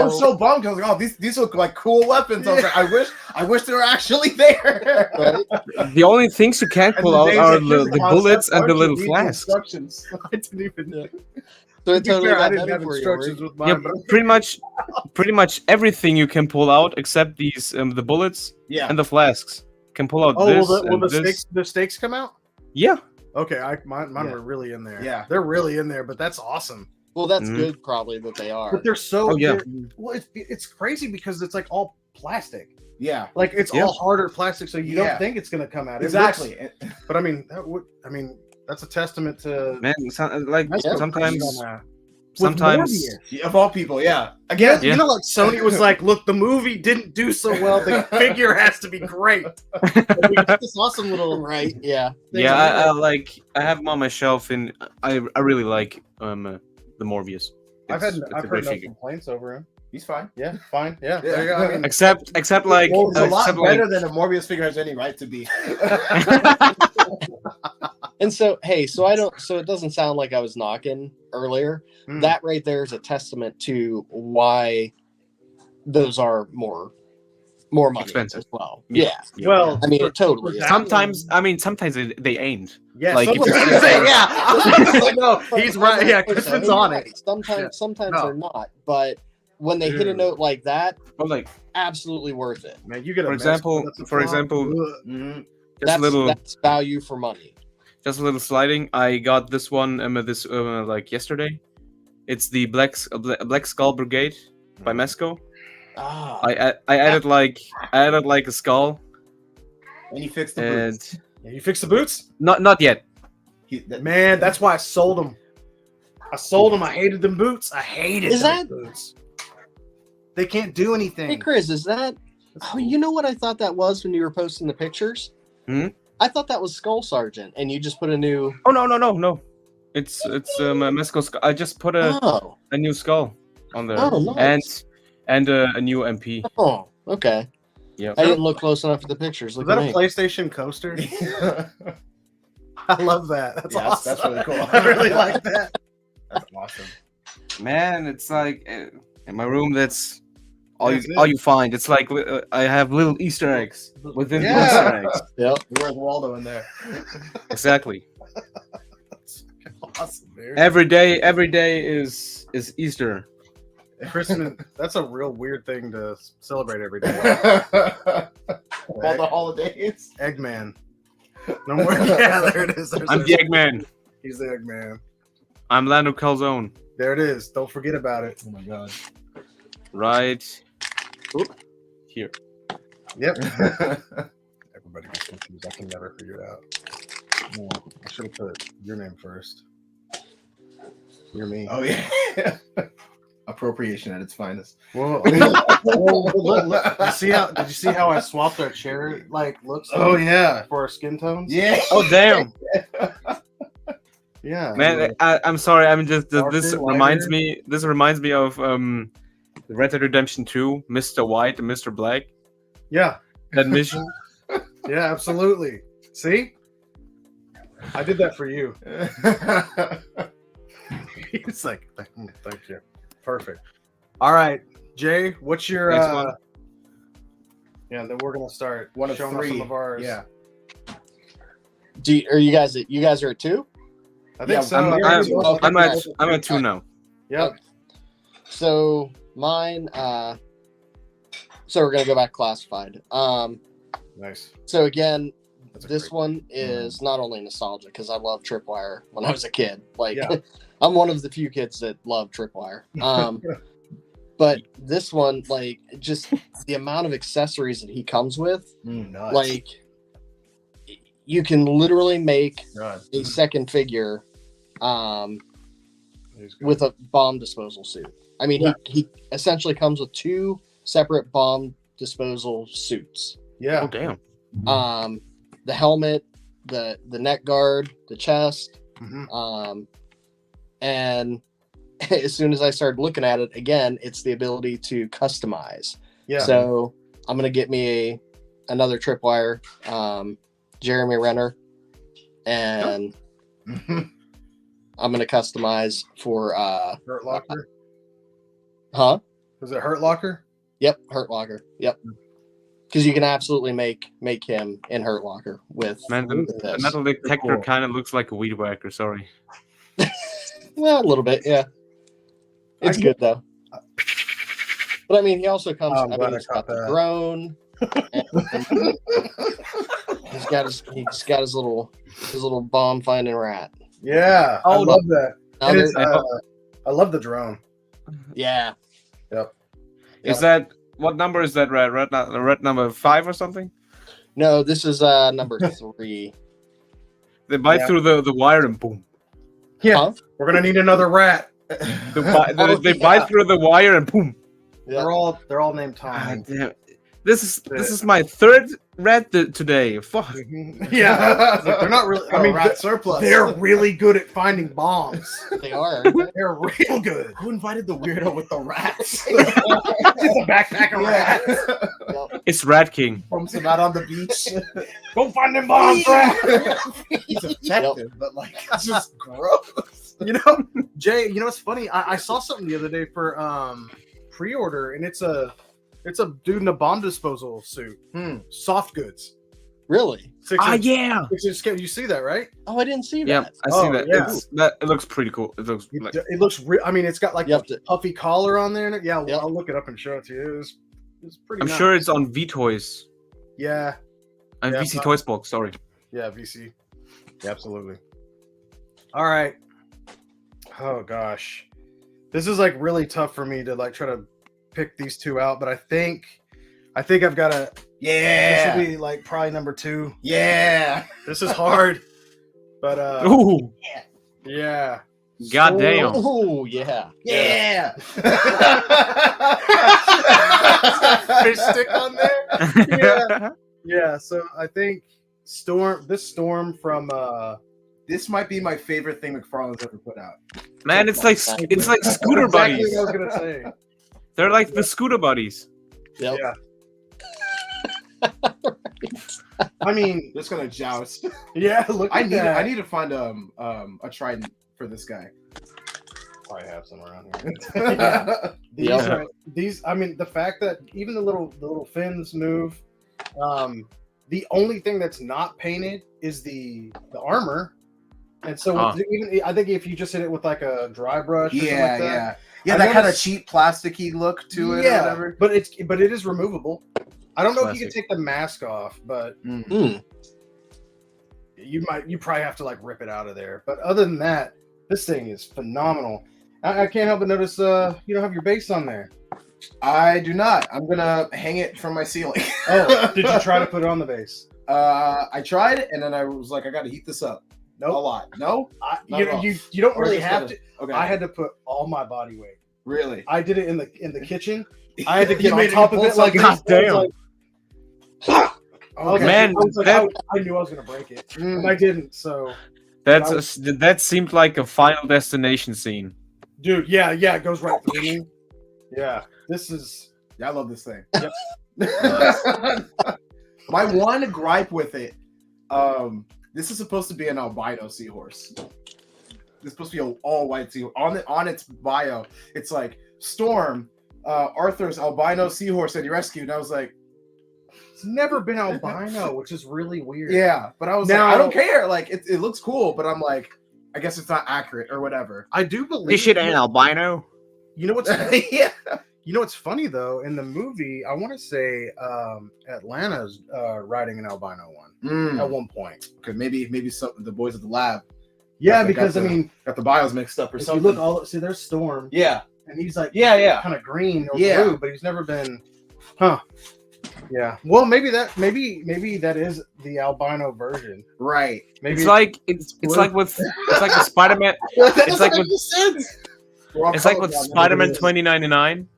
was so bummed because like, oh, these look like cool weapons. I was like, I wish they were actually there. Right? The only things you can't And pull the out days are that here's the bullets and the concept, little RGB flasks. instructions. I didn't even. So To it be totally fair, I got didn't better have for you, instructions Rory. with mine, Yeah, but pretty much everything you can pull out except these the bullets Yeah. and the flasks can pull out oh, this will and the this. stakes come out? Yeah, Okay, mine Yeah. were really in there. Yeah. They're really in there, but that's awesome. Well, that's Mhm. good, probably, that they are. But they're so. Oh, yeah. Well, it's crazy because it's like all plastic. Yeah. Like it's Yeah. all harder plastic, so you Yeah. don't think it's gonna come out. It Exactly. looks- but I mean, that's a testament to. man. Like Yeah. sometimes, With sometimes. Morbius. Of all people, yeah. Again, Yeah. You know, like Sony was like, "Look, the movie didn't do so well. The figure has to be great." And we get this awesome little Right, yeah. thing Yeah, on it. I have them on my shelf, and I really like the Morbius. I've It's heard a great no figure. complaints over him. he's fine. Yeah, fine. Yeah, Yeah. there you go. I mean, Except like Well, it's a lot except better like, than a Morbius figure has any right to be. And so, hey, so it doesn't sound like I was knocking earlier. Hmm. That right there is a testament to why those are more money Expensive. as well. Yeah. Yeah. well, I mean, it totally is. sometimes they ain't. yeah, like, some if of you- them say, yeah. No, he's right. Yeah, Crispin's on it. Right. Sometimes No. they're not, but when they hit a Dude. note like that, But like, absolutely worth it. Man, you get a For mess, example- that's a for flop. example- Ugh. Mhm. just a little Value for money. just a little sliding. I got this one like yesterday. It's the Black Skull Brigade by Mesco. Ah, I added like a skull, And he fixed the and boots. Yeah, you fix the boots, not yet. man. That's why I sold them. I hated them boots. I hated Is those that- boots. They can't do hey anything. Chris, is that? Oh, you know what I thought that was when you were posting the pictures? Hmm? I thought that was Skull Sergeant, and you just put a new. Oh no. It's Mesco skull. I just put a Oh, new skull on there, Oh, nice. and a new MP. oh, okay. Yeah. I didn't look close enough at the pictures. Is Look that at a me. PlayStation coaster? I love that. That's Yeah, awesome. that's really cool. I really like that. That's awesome. Man, it's like in my room. That's all That's all it. you find. It's like I have little Easter eggs within the Yeah. Easter eggs. Yep. Where's Waldo in there? Exactly. Awesome, dude. Every day is Easter. Christmas. That's a real weird thing to celebrate every day. All the holidays. Eggman. No more. Yeah, there it is. I'm the Eggman. He's the Eggman. I'm Lando Calzone. There it is. Don't forget about it. Oh my god. Right here. Yep. Everybody gets confused. I can never figure it out. Oh, I should have put your name first. You're me. Oh yeah. Appropriation at its finest. Well, I mean, look. Did you see how I swapped our chair looks? Oh yeah. For our skin tones. Yeah. Oh damn, Yeah. man! I'm sorry. I'm just Darker, this lighter. reminds me. This reminds me of Red Dead Redemption 2, Mr. White and Mr. Black. Yeah. That mission. Yeah. Absolutely. See. I did that for you. He's like, thank you. Perfect. All right, Jay, what's your Next one. Yeah, then we're gonna start One of showing off three. some of ours. Yeah. Are you guys are at 2? I think Yeah, so. I'm at 2 now. Yep. So mine, so we're gonna go back classified. Nice. So again, That's a this great one is not only nostalgic because I loved Tripwire when I was a kid. Like Yeah. I'm one of the few kids that love Tripwire. But this one, like, just the amount of accessories that he comes with, Nuts. like, you can literally make God. a second figure He's good. with a bomb disposal suit. I mean, Yeah. he essentially comes with 2 separate bomb disposal suits. Yeah. Oh damn. The helmet, the neck guard, the chest, Mhm. and as soon as I started looking at it again, it's the ability to customize. Yeah. So I'm gonna get me another Tripwire, Jeremy Renner, and I'm gonna customize for Hurt Locker. huh? Was it Hurt Locker? Yep, Hurt Locker. Yep. Because you can absolutely make him in Hurt Locker with, Man, with the this. metal detector cool. kind of looks like a weed whacker. Sorry. Well, a little bit, yeah. It's good though. But I mean, he also comes. I'm I glad mean, I he's caught got the that. drone. He's got his little bomb finding rat. Yeah. I Oh, love that. Now And it's, there- I love the drone. yeah. Is that what number is that? Red number 5 or something? No, this is number 3. They bite Yeah. through the wire and boom. Yeah. Huh? We're gonna need another rat. They bite through the wire and boom. Yeah. They're all named God Tom. damn. This is my 3rd red today. Fuck. Yeah. Like, they're not really. I mean, rat surplus. they're really good at finding bombs. They are. They're real good. Who invited the weirdo with the rats? It's a backpack of rats. Yep. It's Rat King. Bumps him out on the beach. Go find them bombs, rat. He's effective, but like it's just gross. You know, Jay. You know what's funny? I saw something the other day for pre-order, and it's a dude in a bomb disposal suit. Soft goods. Really? 6 inch- Yeah. 6 inch scale. You see that, right? Oh, I didn't see Yeah, that. I see Oh, that. yeah. It looks pretty cool. It looks like It looks real. I mean, it's got like You a have to- puffy collar on there. Yeah, Yep. I'll look it up and show it to you. It's pretty. I'm nice. sure it's on VToys. Yeah, And Yeah, VC but- Toys box, sorry. yeah, VC. Yeah, absolutely. All right. Oh gosh, this is like really tough for me to like try to pick these 2 out, but I think I've got to. This Yeah. should be like probably number 2. Yeah. This is hard, but Ooh, yeah. goddamn. Oh, yeah. Yeah. Fish stick on there. Yeah. Yeah, so I think Storm from This might be my favorite thing McFarlane's ever put out. Man, it's like scooter exactly buddies. what I was gonna say. They're like the scooter buddies. Yep. Yeah. I mean, Just gonna joust. yeah, look at that. I need to find a trident for this guy. probably have some around here. These, Yep. these, I mean, the fact that even the little fins move. The only thing that's not painted is the armor. And so even I think if you just hit it with like a dry brush, or something like that, yeah, I that kind of noticed- cheap plasticky look to it. Or yeah, whatever. but it is removable. I don't know if you can Classic. take the mask off, but Mm. you probably have to like rip it out of there. But other than that, this thing is phenomenal. I can't help but notice you don't have your base on there. I do not. I'm gonna hang it from my ceiling. Oh, did you try to put it on the base? I tried it, and then I was like, I got to heat this up. A Nope. lot. No. Not at all. You don't Or really just have gonna- to. Okay. I had to put all my body weight. really. I did it in the kitchen. I had to You get on made it top of it like God this. I was damn. like, okay. Man, I was like, that- I knew I was gonna break it, Mm. and I didn't. So, That seemed like a Final Destination scene. dude, yeah, it goes right through me. Yeah, this is. Yeah, I love this thing. Yep. My one gripe with it, This is supposed to be an albino seahorse. It's supposed to be an all-white seahorse. On its bio, it's like Storm, Arthur's albino seahorse that he rescued. And I was like, It's never been albino, which is really weird. yeah. But I was Now- like, I don't care. Like, it looks cool, but I'm like, I guess it's not accurate or whatever. I do believe This shit ain't albino. You know what's Yeah. you know what's funny though? In the movie, I want to say Atlanta's riding an albino one at one point. Okay, maybe some the boys at the lab Yeah, Got because the- I mean, got the bios mixed up or if you something. look all see, there's Storm, yeah. and he's like Yeah. kind of green or Yeah. blue, but he's never been, huh? Yeah. Well, maybe that is the albino version. Right. Maybe It's like with Spider-Man. It's like with Spider-Man 2099.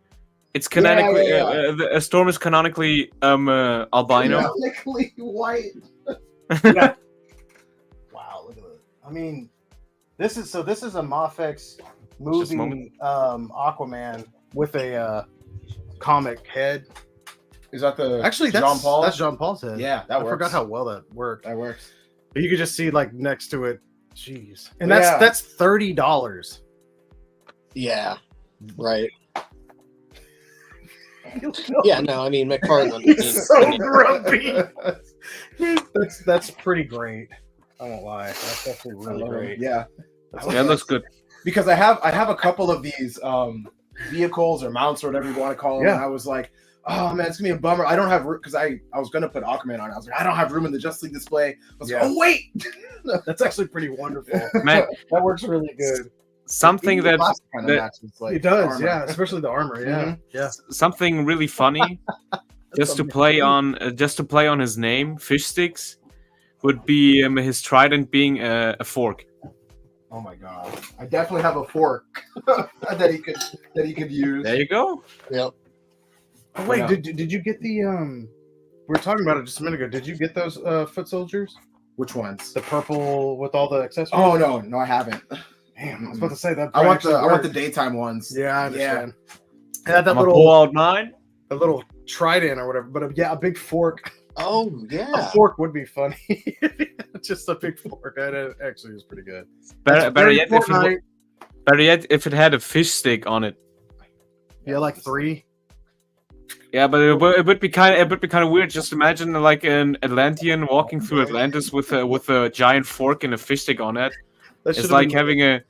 It's canonically a Storm is canonically albino. Canonically white. Wow, look at that. I mean, this is a Mafex Just a movie, moment. Aquaman with a comic head. Is that the Actually, that's Jean Paul? That's Jean Paul's head. Yeah, that I works. forgot how well that worked. That works. But you could just see like next to it. Jeez, and Yeah. that's $30. Yeah. Right. Yeah, no, I mean McFarlane. He's so grumpy. That's pretty great. I won't lie. That's definitely really great. Yeah. Yeah, it looks good. Because I have a couple of these vehicles or mounts or whatever you want to call them. Yeah. And I was like, oh man, it's gonna be a bummer. I don't have room because I was gonna put Aquaman on. I was like, I don't have room in the Justice League display. I was like, Yeah. oh wait, That's actually pretty wonderful. Man, That works really good. something Even the that, plastic kind of that matches, like, It does, armor. yeah, especially the armor. Yeah, Mhm. yeah. something really funny, just to play on his name, Fish Sticks, would be his trident being a fork. Oh my god, I definitely have a fork that he could use. There you go. Yep. Oh, wait, Yeah. did you get the we were talking about it just a minute ago. Did you get those foot soldiers? Which ones? The purple with all the accessories? Oh no, I haven't. Damn, I was about to say that. I want the actually daytime ones. worked. Yeah, I Yeah. understand. It had that I'm gonna pull out mine. a little trident or whatever, but yeah, a big fork. Oh A yeah. fork would be funny. Just a big fork. That actually is pretty good. Better That's very yet, if it had a fish stick on it. Yeah, like 3. Yeah, but it would be kind of weird. Just imagine like an Atlantean walking through Atlantis with a giant fork and a fish stick on it. That It's should've like been-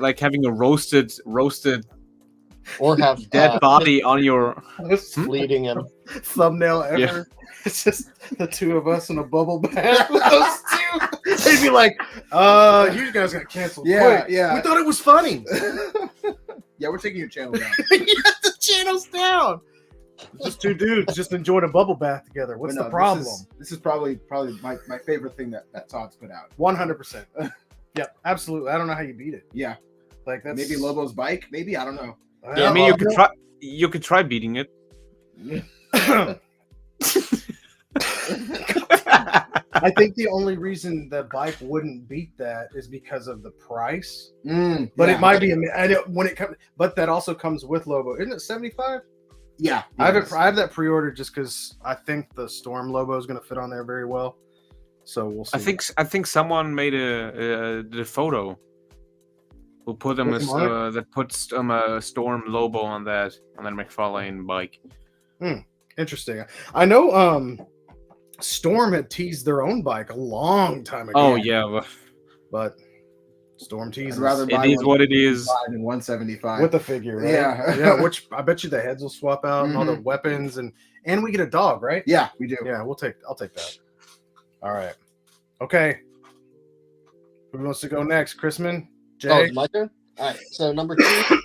like having a roasted Or have dead body on your. This bleeding him. thumbnail ever. Yeah. It's just the two of us in a bubble bath with those two. They'd be like, you guys got canceled. Yeah, quick. yeah. We thought it was funny. Yeah, we're taking your channel down. The channel's down. Just two dudes just enjoying a bubble bath together. What's But the no, problem? This is probably my favorite thing that Todd's put out. 100%. Yep, absolutely. I don't know how you beat it. Yeah, Like that's maybe Lobo's bike. Maybe I don't know. I mean, you could try beating it. I think the only reason that bike wouldn't beat that is because of the price. But it might be when it comes. But that also comes with Lobo. Isn't it 75? Yeah, I have that pre-ordered just because I think the Storm Lobo is going to fit on there very well. So we'll see. I think someone made the photo. Who put them Put them on that puts a Storm Lobo on that McFarlane bike. Interesting. I know Storm had teased their own bike a long time ago. Oh yeah, But Storm teases. I'd rather buy it is one what it is. than 175 with the figure, right? Yeah. Yeah, which I bet you the heads will swap out and all the weapons and we get a dog, right? Yeah, we do. Yeah, I'll take that. All right. Okay. Who wants to go next? Chrisman? Oh, Jay? it's my turn? All right. So number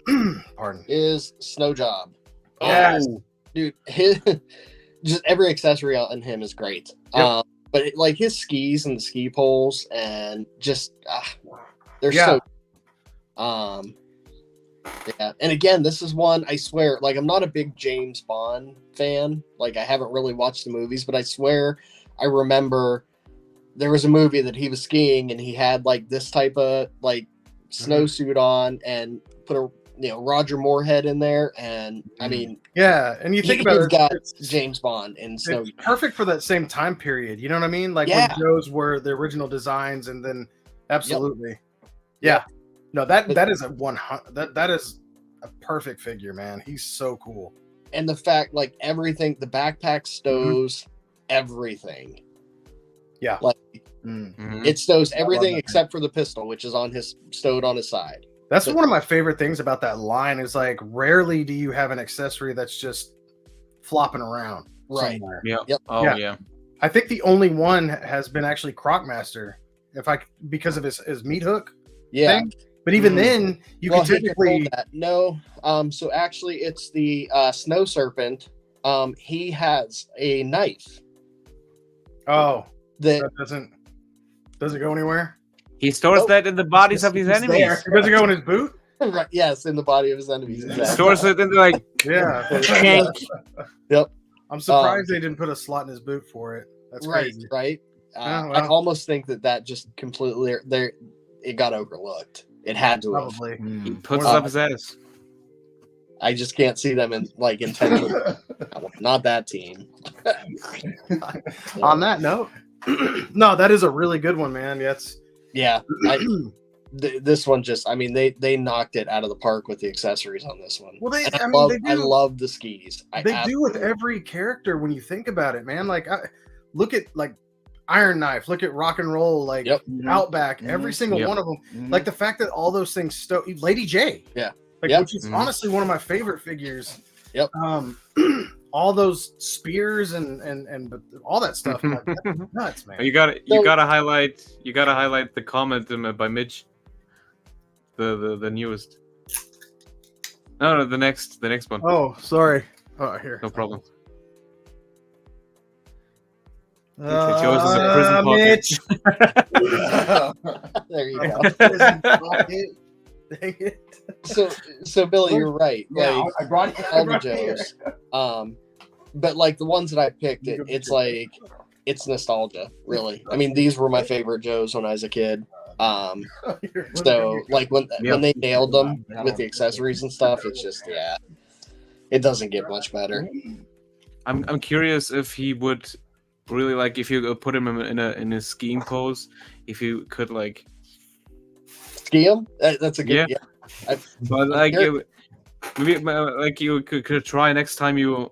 2 Pardon. is Snow Job. Yes. Dude, his just every accessory on him is great. Yep. But like his skis and the ski poles and just they're Yeah. so yeah. And again, this is one I swear, like I'm not a big James Bond fan. Like I haven't really watched the movies, but I swear I remember there was a movie that he was skiing and he had like this type of like snowsuit on and put a Roger Moorhead in there, and I mean, Yeah, and you think about he's it, got it's, James Bond and Snow. it's perfect for that same time period. You know what I mean? Like Yeah. when Joe's were the original designs, and then absolutely, yeah. Yep. No, that is a 100. That is a perfect figure, man. He's so cool. And the fact, like everything, the backpack stows everything. Yeah. Like Mhm. it stows I everything love that. except for the pistol, which is stowed on his side. That's So- one of my favorite things about that line is like rarely do you have an accessory that's just flopping around Right. somewhere. Yeah. Yep. Oh Yeah. yeah. I think the only one has been actually Crocmaster, because of his meat hook Yeah. thing. But even then, you Well, can he controlled technically that. No. So actually, it's the Snow Serpent. He has a knife that that doesn't go anywhere. He stores Nope. that in the bodies of his It's enemies. there. It doesn't go in his boot. right, yes, in the body of his enemies. He Exactly. stores it in the, like Yeah, shank. I'm surprised they didn't put a slot in his boot for it. That's Right, crazy. right. Oh, I well. almost think that just completely it got overlooked. It had to have. Probably. He puts it Or- up his ass. I just can't see them intentionally. Not that team. On that note, no, that is a really good one, man. That's Yeah. This one just, I mean, they knocked it out of the park with the accessories on this one. well, they. And I mean, they I do. love the skis. They do with every character when you think about it, man. Like, look at like Iron Knife, look at Rock and Roll, like Yep. Outback, every single Yep. one of them. Like the fact that all those things Lady J, Yeah. like Yep. which is Mhm. honestly one of my favorite figures. Yep. All those spears and all that stuff, I'm like, that's nuts, man. You gotta highlight the comment by Mitch. The newest. No, the next one. Oh, sorry. Oh, here. No problem. It shows us a prison pocket. Mitch. There you A go. prison pocket. Dang it. So Billy, you're right. Yeah, Like I brought all the it here. Joes. But like the ones that I picked, it's like it's nostalgia, really. I mean, these were my favorite Joes when I was a kid. So like when they nailed them with the accessories and stuff, it's just it doesn't get much better. I'm curious if he would really like if you put him in a skiing pose, if you could like Ski 'em? That's a good. Yeah. Yeah. but like Here- maybe like you could try next time you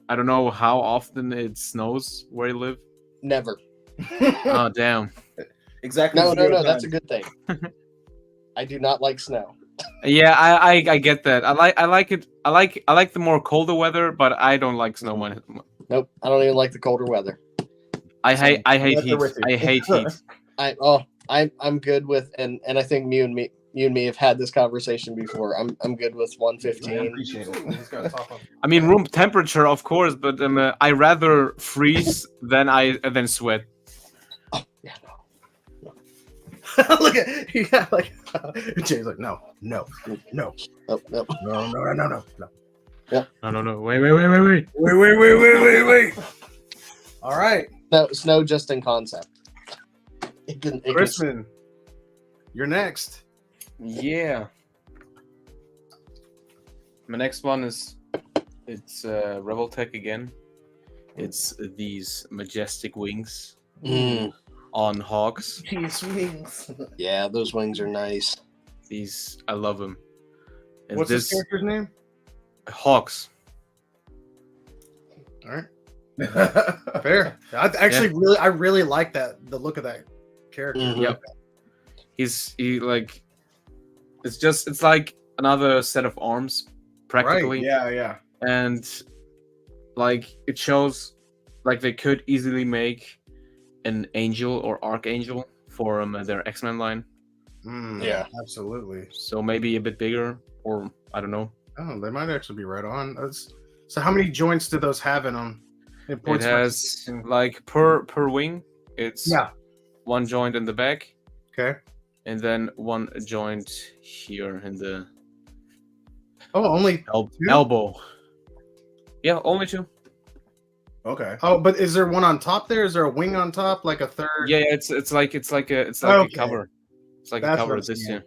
I don't know how often it snows where you live. Never. Oh damn. Exactly. No. zero That's a times. good thing. I do not like snow. Yeah, I get that. I like it. I like the more colder weather, but I don't like snow. Nope. I don't even like the colder weather. I hate Right there heat. with you. I hate heat. I'm good with and I think you and me have had this conversation before. I'm good with I 115. appreciate it. I mean, room temperature, of course, but I rather freeze than sweat. Yeah, no. Look at like Jay's like no. Nope. No. No. Wait. Wait. All right, No, snow just in concept. It can Chrisman, you're next. Yeah. My next one it's Rebel Tech again. It's these majestic wings on hogs. Cheese wings. Yeah, those wings are nice. These I love them. And What's this character's name? Hogs. All right, fair. I really like the look of that character. Mhm. Yep. He like it's like another set of arms practically. Yeah. And like it shows like they could easily make an angel or archangel for their X-Men line. Yeah. absolutely. So maybe a bit bigger, or I don't know. Oh, they might actually be right on. So how many joints do those have in them? It has like per wing, it's one joint in the back, okay. and then one joint here in the Only two? elbow. Yeah, only two. Okay. Oh, but is there one on top there? Is there a wing on top, like a third? Yeah, it's like a Okay. cover. It's like That's a cover what this I'm year.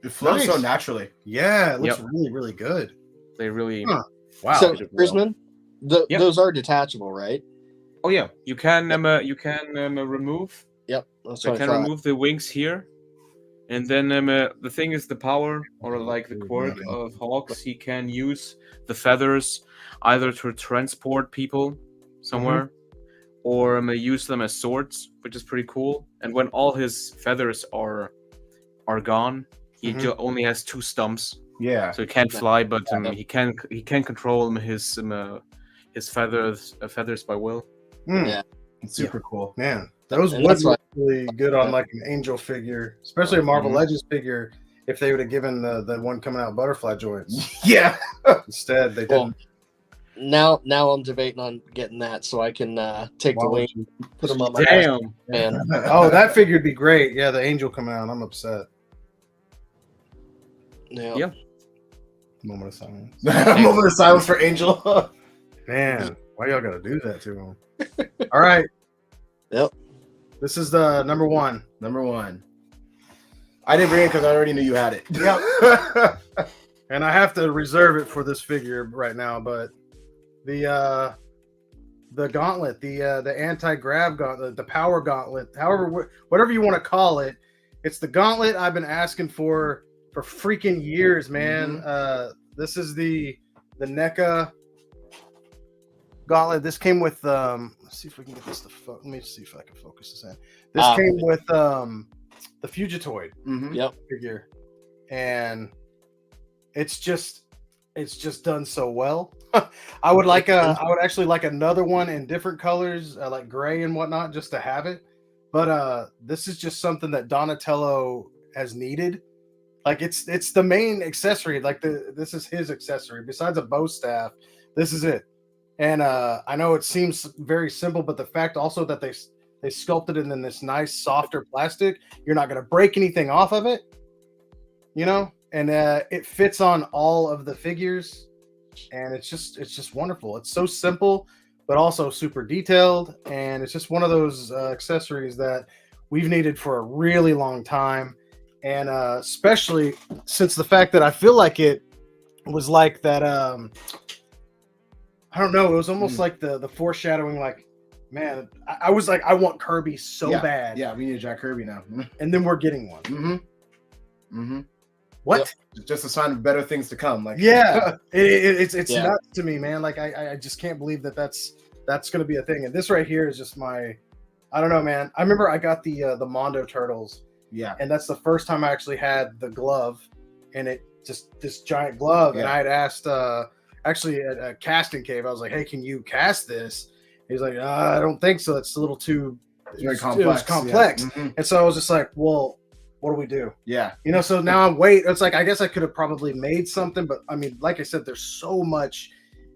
It flows so Nice. naturally. Yeah, it looks Yep. really, really good. They really. Huh. Wow. So, did it well. Grisman, Yep. those are detachable, right? Oh yeah, you can remove. Yep. That's So you what I can thought. remove the wings here, and then the thing is the power or like the quirk of Hawks. He can use the feathers either to transport people somewhere, or use them as swords, which is pretty cool. And when all his feathers are gone, he only has 2 stumps, Yeah. so he can't fly, but he can control his feathers by will. Yeah. It's super cool. Man, those And would that's why- look really good on like an Angel figure, especially a Marvel Mhm. Legends figure. If they would have given the one coming out butterfly joints Yeah. instead, they Well, didn't. now I'm debating on getting that so I can take Why the would wing, you? put them on my Damn. man. Oh, that figure would be great. Yeah, the Angel coming out. I'm upset. Yeah. Yep. Moment of silence. Moment of silence for Angel. Man, why y'all gotta do that to him? All right. Yep. This is the number 1. Number 1. I didn't bring it because I already knew you had it. Yep. And I have to reserve it for this figure right now, but the gauntlet, the anti-grav gauntlet, the power gauntlet, however, whatever you want to call it, it's the gauntlet I've been asking for freaking years, man. This is the NECA gauntlet. This came with let's see if we can get this to let me see if I can focus this in. This came with the Fugitoid Yep. figure, and it's just done so well. I would actually like another one in different colors, like gray and whatnot, just to have it. But this is just something that Donatello has needed. Like it's the main accessory. Like this is his accessory. Besides a bow staff, this is it. And I know it seems very simple, but the fact also that they sculpted it in this nice, softer plastic, you're not going to break anything off of it, you know. And it fits on all of the figures, and it's just wonderful. It's so simple, but also super detailed, and it's just one of those accessories that we've needed for a really long time, and especially since the fact that I feel like it was like that. I don't know. It was almost like the foreshadowing. Like, man, I was like, I want Kirby so bad. Yeah, we need a Jack Kirby now. And then we're getting one. What? Just a sign of better things to come. Like, Yeah, it's Yeah. nuts to me, man. Like I just can't believe that's going to be a thing. And this right here is just I don't know, man. I remember I got the Mondo Turtles, yeah, and that's the first time I actually had the glove, and it just this giant glove. And I had asked actually at a casting cave, I was like, hey, can you cast this? He's like, I don't think so. It's a little too very It was complex. Yeah. And so I was just like, well, what do we do? Yeah. You know, so now I'm it's like I guess I could have probably made something, but I mean, like I said, there's so much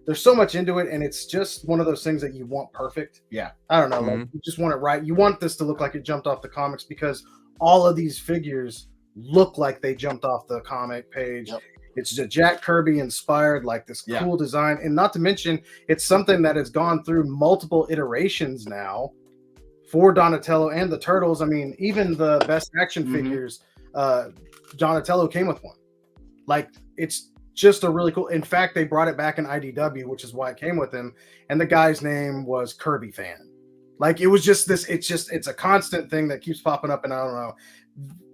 into it, and it's just one of those things that you want perfect. Yeah. I don't know, like you just want it right. You want this to look like it jumped off the comics because all of these figures look like they jumped off the comic page. Yep. It's a Jack Kirby inspired, like this cool design, and not to mention it's something that has gone through multiple iterations now for Donatello and the Turtles. I mean, even the best action figures, Donatello came with one. Like, it's just a really cool. In fact, they brought it back in IDW, which is why it came with him. And the guy's name was Kirby Fan. Like, it was just this. It's a constant thing that keeps popping up. And I don't know.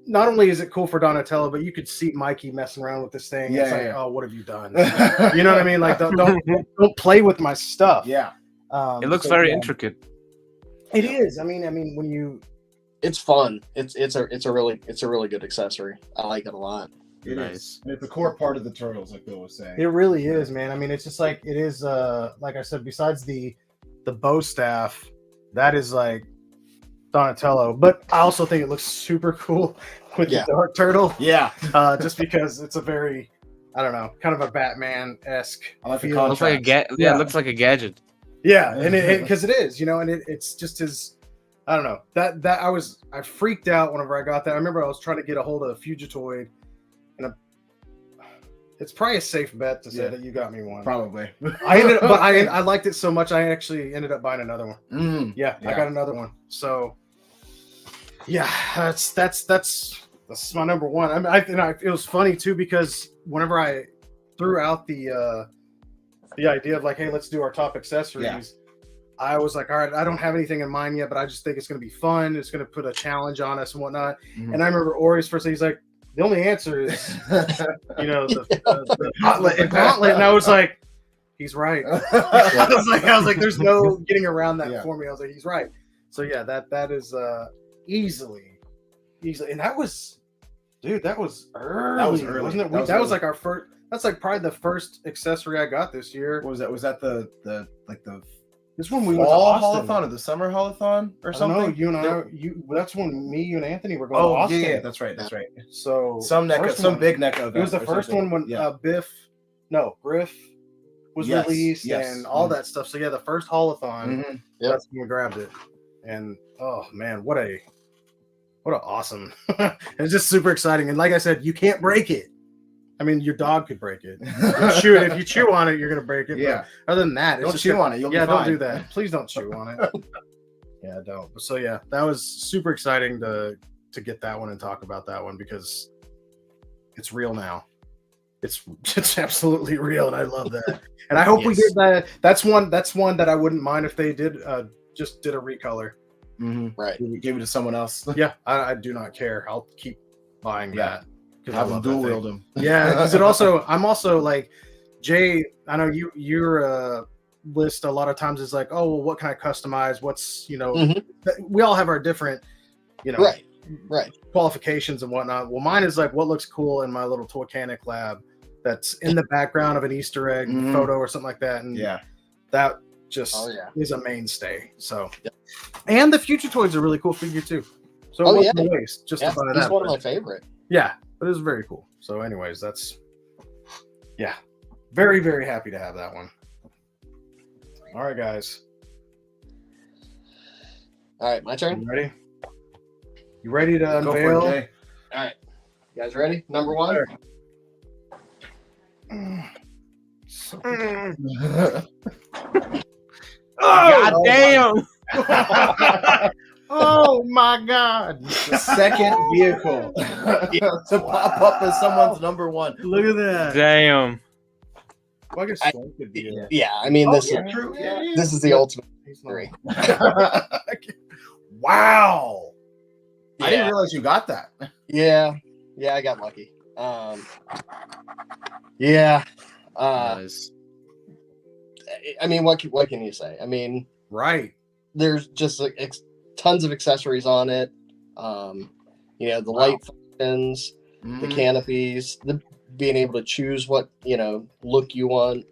Not only is it cool for Donatello, but you could see Mikey messing around with this thing. Yeah, It's like, yeah. oh, what have you done? You know what I mean? Like, don't play with my stuff. Yeah. It looks So, very yeah. intricate. It is. I mean, when you It's fun. It's a really good accessory. I like it a lot. It Nice. is. And it's a core part of the Turtles, like Bill was saying. It really is, man. I mean, it's just like it is. Like I said, besides the bow staff, that is like Donatello. But I also think it looks super cool with the Dark Turtle. Yeah. Just because it's a very, I don't know, kind of a Batman-esque. I like the feel. Looks like a Yeah. it looks like a gadget. Yeah, and because it is, you know, and it's just his. I don't know that I freaked out whenever I got that. I remember I was trying to get a hold of a Fugitoid, and it's probably a safe bet to say that you got me one. Probably. I liked it so much I actually ended up buying another one. Yeah, I Yeah. got another one. So yeah, that's this is my number one. I mean, it was funny too because whenever I threw out the idea of like, hey, let's do our top accessories. Yeah. I was like, all right, I don't have anything in mind yet, but I just think it's going to be fun. It's going to put a challenge on us and whatnot. Mhm. And I remember Ori's first thing, he's like, the only answer is, you know, the gauntlet. And I was like, he's right. I was like, there's no getting around that for me. I was like, he's right. So yeah, that is easily, and that was, dude, that was early. That was early. Wasn't it? That was That was early. like our first. That's like probably the first accessory I got this year. What was that? Was that the like the This one we went to fall Austin. holothon or the summer holothon or something? No, you and I. That's when me, you, and Anthony were going to Oh Austin. yeah, that's right. That's right. So Some big NECA event. It was the or first something. one when Griff was Yes, released yes. and all that stuff. So yeah, the first holothon. Mhm. That's when we grabbed it, and oh man, what a awesome! It's just super exciting. And like I said, you can't break it. I mean, your dog could break it. If you chew on it, you're gonna break it. Yeah. But other than that, it's Don't just chew on it. You'll be don't fine. do that. Please don't chew on it. Yeah, don't. So yeah, that was super exciting to get that one and talk about that one because it's real now. It's absolutely real, and I love that. And I hope we did that. That's one that I wouldn't mind if they did just did a recolor. Mm-hmm. Right. Give it to someone else. Yeah, I do not care. I'll keep buying that. Have them dual wield them. Yeah, because I'm also like Jay. I know your list a lot of times is like, oh, well, what can I customize? What's we all have our different, right qualifications and whatnot. Well, mine is like what looks cool in my little Toychanic lab that's in the background of an Easter egg photo or something like that, and that just is a mainstay. So, and the Future Toys are really cool figure too. So it wasn't a waste just to buy that. He's one of my favorite. Yeah, but it was very cool. So, anyways, that's very, very happy to have that one. All right, guys. All right, my turn. You ready? You ready to Go unveil? for it, Jay. All right, you guys ready? Number one. God damn! Oh my God! The second vehicle to pop up as someone's number one. Look at that. Damn! Well, I guess Swank could be it. Yeah, I mean this True. this is the ultimate He's not- three. Wow. I didn't realize you got that. Yeah, I got lucky. Yeah. Nice. I mean, what can you say? I mean, Right. there's just tons of accessories on it. The light functions, the canopies, the being able to choose what look you want.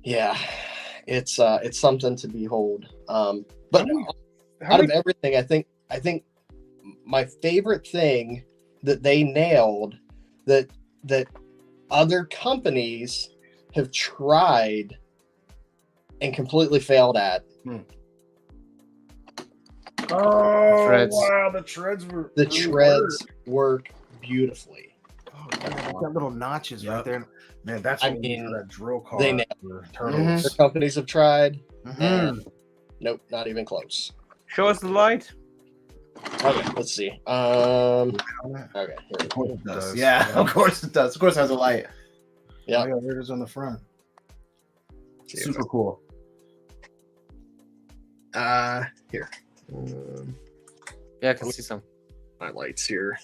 It's something to behold. But out of everything, I think my favorite thing that they nailed that other companies have tried and completely failed at. Oh, Treads. wow. The treads were. The really treads work beautifully. Oh, got little notches right there. Man, that's I what we need mean, for that drill car. they nailed for Other turtles. companies have tried. Mhm. Nope, not even close. Show us the light. Okay, let's see. Okay, here we go. It does. Yeah, of course it does. Of course it has a light. Yeah. Oh, yeah, there it is on the front. Super cool. Here. Yeah, I can see some. My lights here.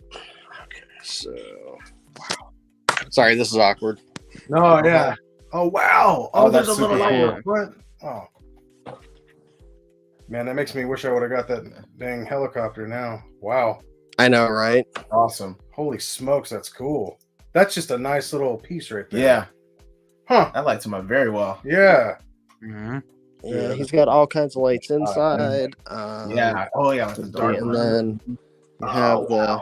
Okay, so wow. Sorry, this is awkward. No, yeah. Oh, wow. Oh, that's there's a little super light cool. on the front. Oh. Man, that makes me wish I would have got that dang helicopter now. Wow. I know, right? Awesome. Holy smokes, that's cool. That's just a nice little piece right there. Yeah, Huh. that lights him up very well. Yeah. Mm-hmm. Yeah, he's got all kinds of lights inside. Yeah. Oh yeah, with the dark. And then you have the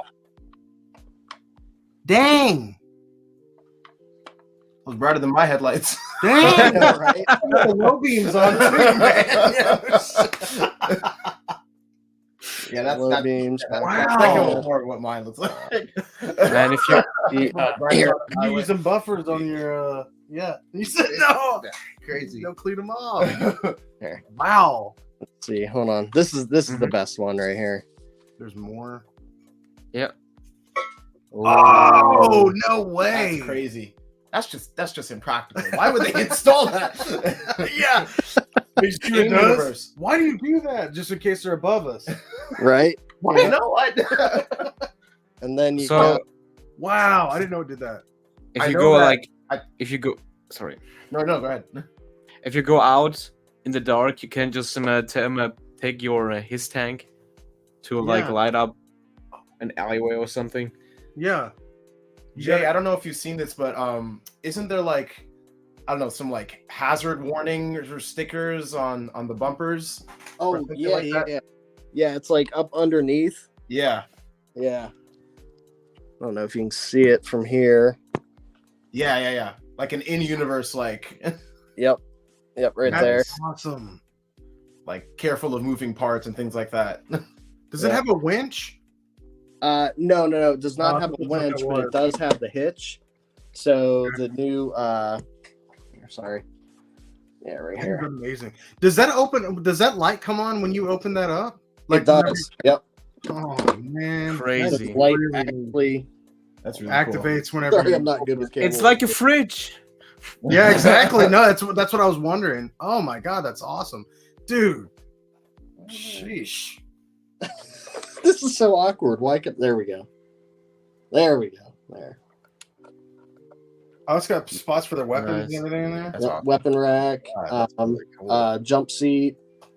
Dang. It was brighter than my headlights. Dang. right? The low beams on too, man. Yeah, that's Low that. beams. Wow. Second one more what mine looks like. And if you Here. You using buffers on your You said no. Crazy. Don't clean them off. Here. Wow. Let's see. Hold on. This is the best one right here. There's more. Yeah. Oh, no way. That's crazy. That's just impractical. Why would they install that? Yeah. It's It does. Why do you do that? Just in case they're above us. Right. Why? You know what? And then you So got, Wow, I didn't know it did that. if I you know go that- like, I- if you go, sorry, No, go ahead. if you go out in the dark, you can just take your his tank to like Yeah. light up an alleyway or something. Yeah. Jay, I don't know if you've seen this, but isn't there like, I don't know, some like hazard warnings or stickers on the bumpers? or oh something yeah, like yeah, that? yeah. Yeah, it's like up underneath. Yeah, Yeah. I don't know if you can see it from here. yeah. Like an in-universe, like Yep, right there. That's awesome. like careful of moving parts and things like that. Does it Yeah. have a winch? No, it does not Oh, have a that's what it winch, but was. it does have the hitch. So the new sorry. Yeah, right That's here. amazing. Does that open? Does that light come on when you open that up? It does. Yep. Oh man, Crazy. That light Really actually. That's really activates whenever. Sorry, you- I'm not good with cable. It's like a fridge. Yeah, exactly. No, that's what I was wondering. Oh my god, that's awesome, dude. Sheesh. This is so awkward. Why could there we go. There. Oh, it's got spots for their weapons Nice. and everything in there. That's Yep, awesome. weapon rack, That's really cool. jump seat.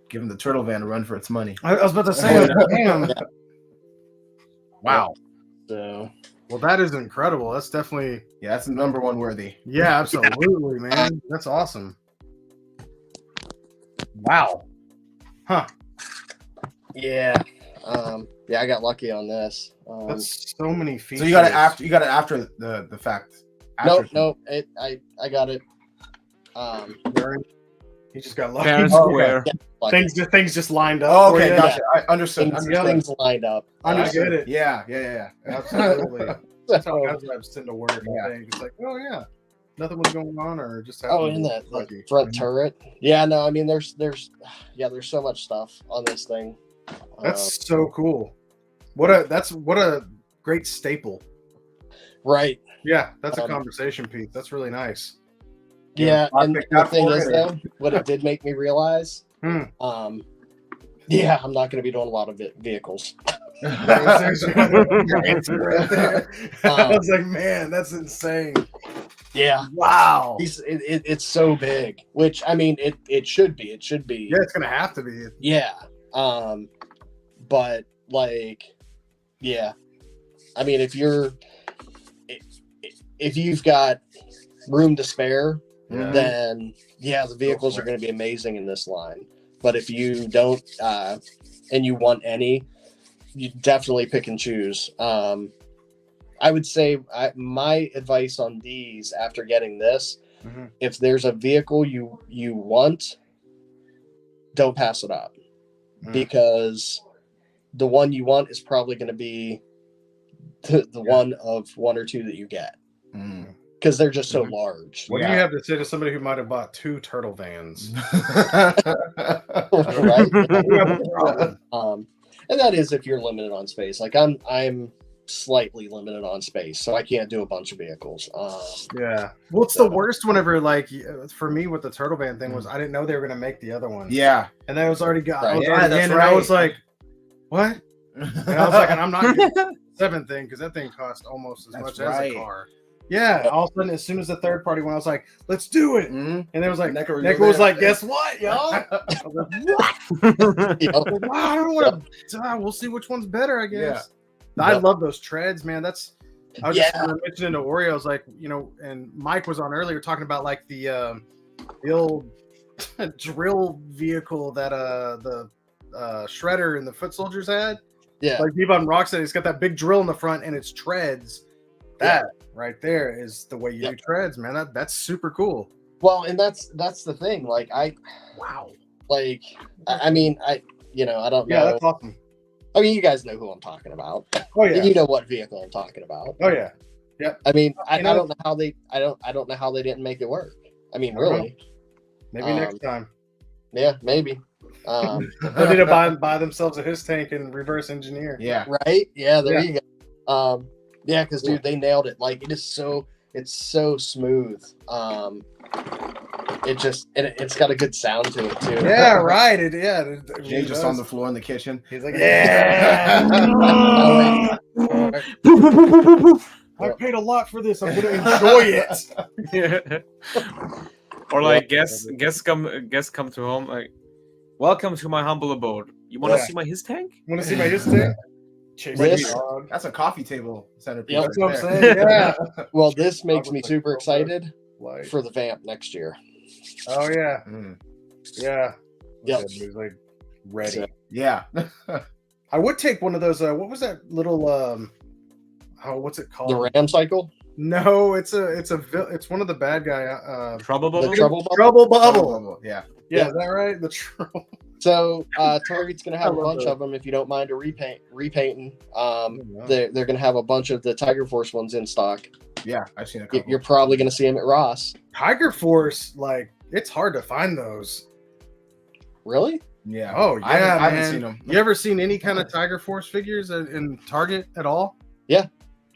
Giving the turtle van a run for its money. I was about to say, damn. Wow. So Well, that is incredible. That's definitely, Yeah, that's number one worthy. yeah, absolutely, man. That's awesome. Wow. Huh. yeah. Yeah, I got lucky on this. That's so many features. So you got it after the fact. After Nope. I got it. He just got lucky. Fair and Oh, okay. square. Lucky. Things just lined up. Oh, for okay, you. gotcha. I understood. Things lined up. I get it. Yeah. Absolutely. That's how So, guys are sitting to work. Yeah. Yeah. It's like, oh yeah, nothing was going on, or just oh, happened in to that be lucky. front turret. Yeah, no, I mean there's so much stuff on this thing. That's so cool. What a great staple. Right. Yeah, that's a Um, conversation piece. That's really nice. Yeah, I and picked the up thing for is it. though, what it did make me realize, Hmm. yeah, I'm not going to be doing a lot of vehicles. There's your answer right there. I was like, man, that's insane. Yeah, Wow. it's so big, which I mean, it should be. It should be. Yeah, it's gonna have to be. Yeah. But like, yeah, I mean, if you've got room to spare, Yeah. then yeah, the vehicles are going to be amazing in this line. But if you don't, and you want any, you definitely pick and choose. I would say my advice on these after getting this, Mhm. if there's a vehicle you want, don't pass it up, Mm. because the one you want is probably going to be the one of one or two that you get, Mm. because they're just so Mhm. large. What do Yeah. you have to say to somebody who might have bought 2 turtle vans? Right? You have a problem. And that is if you're limited on space. Like I'm slightly limited on space, so I can't do a bunch of vehicles. Yeah. Well, it's the worst whenever, like, for me with the turtle van thing was I didn't know they were going to make the other one. Yeah. And then I was already got, I Right. was Yeah, already that's in, and I was right. like, what? And I was like, and I'm not getting the 7 thing because that thing cost almost as That's much right. as a car. Yeah. All of a sudden, as soon as the third party went, I was like, let's do it. Mhm. And it was like, Necker Nick was like, guess what, y'all? I was like, what? You know? Wow, I don't want to. We'll see which one's better, I guess. Yeah. I Yep. love those treads, man. That's I was Yeah. just mentioning to Oreos, like, you know, and Mike was on earlier talking about like the old drill vehicle that the shredder and the foot soldiers had. Yeah. Like Devon Rock said, it's got that big drill in the front and it's treads. That right there is the way you do treads, man. That's super cool. Well, and that's the thing. Like Wow. I mean, I don't Yeah, know. that's awesome. I mean, you guys know who I'm talking about. Oh yeah. You know what vehicle I'm talking about. Oh yeah. I mean, I You know- don't know how they I don't know how they didn't make it work. I mean, I don't know. really. Maybe next time. Yeah, maybe. They need to buy themselves a his tank and reverse engineer. Yeah. Right? Yeah, there Yeah. you go. Yeah, because dude, they nailed it. Like it's so smooth. It's got a good sound to it too. Yeah, right. Jay just on the floor in the kitchen. He's like, yeah. I paid a lot for this. I'm gonna enjoy it. Or like guests come to home like, welcome to my humble abode. You want to see my his tank? Want to see my his tank? This- That's a coffee table centerpiece. Yep. That's what I'm saying. Yeah. Well, this makes me super excited Like, for the vamp next year. oh yeah, Mm. yeah. Yep. He's like ready. So- Yeah. I would take one of those. What was that little? What's it called? The Ram cycle, No, it's one of the bad guy. Probable. the trouble bubble. Trouble Bubble. Yeah. Yeah, is that right? The trouble. So Target's gonna have I a love bunch that. of them if you don't mind repainting. wow. They're gonna have a bunch of the Tiger Force ones in stock. Yeah. I've seen a couple. You're probably gonna see them at Ross. Tiger Force, like it's hard to find those. Really? Yeah. Oh yeah, I haven't man. seen them. You ever seen any kind of Tiger Force figures in Target at all?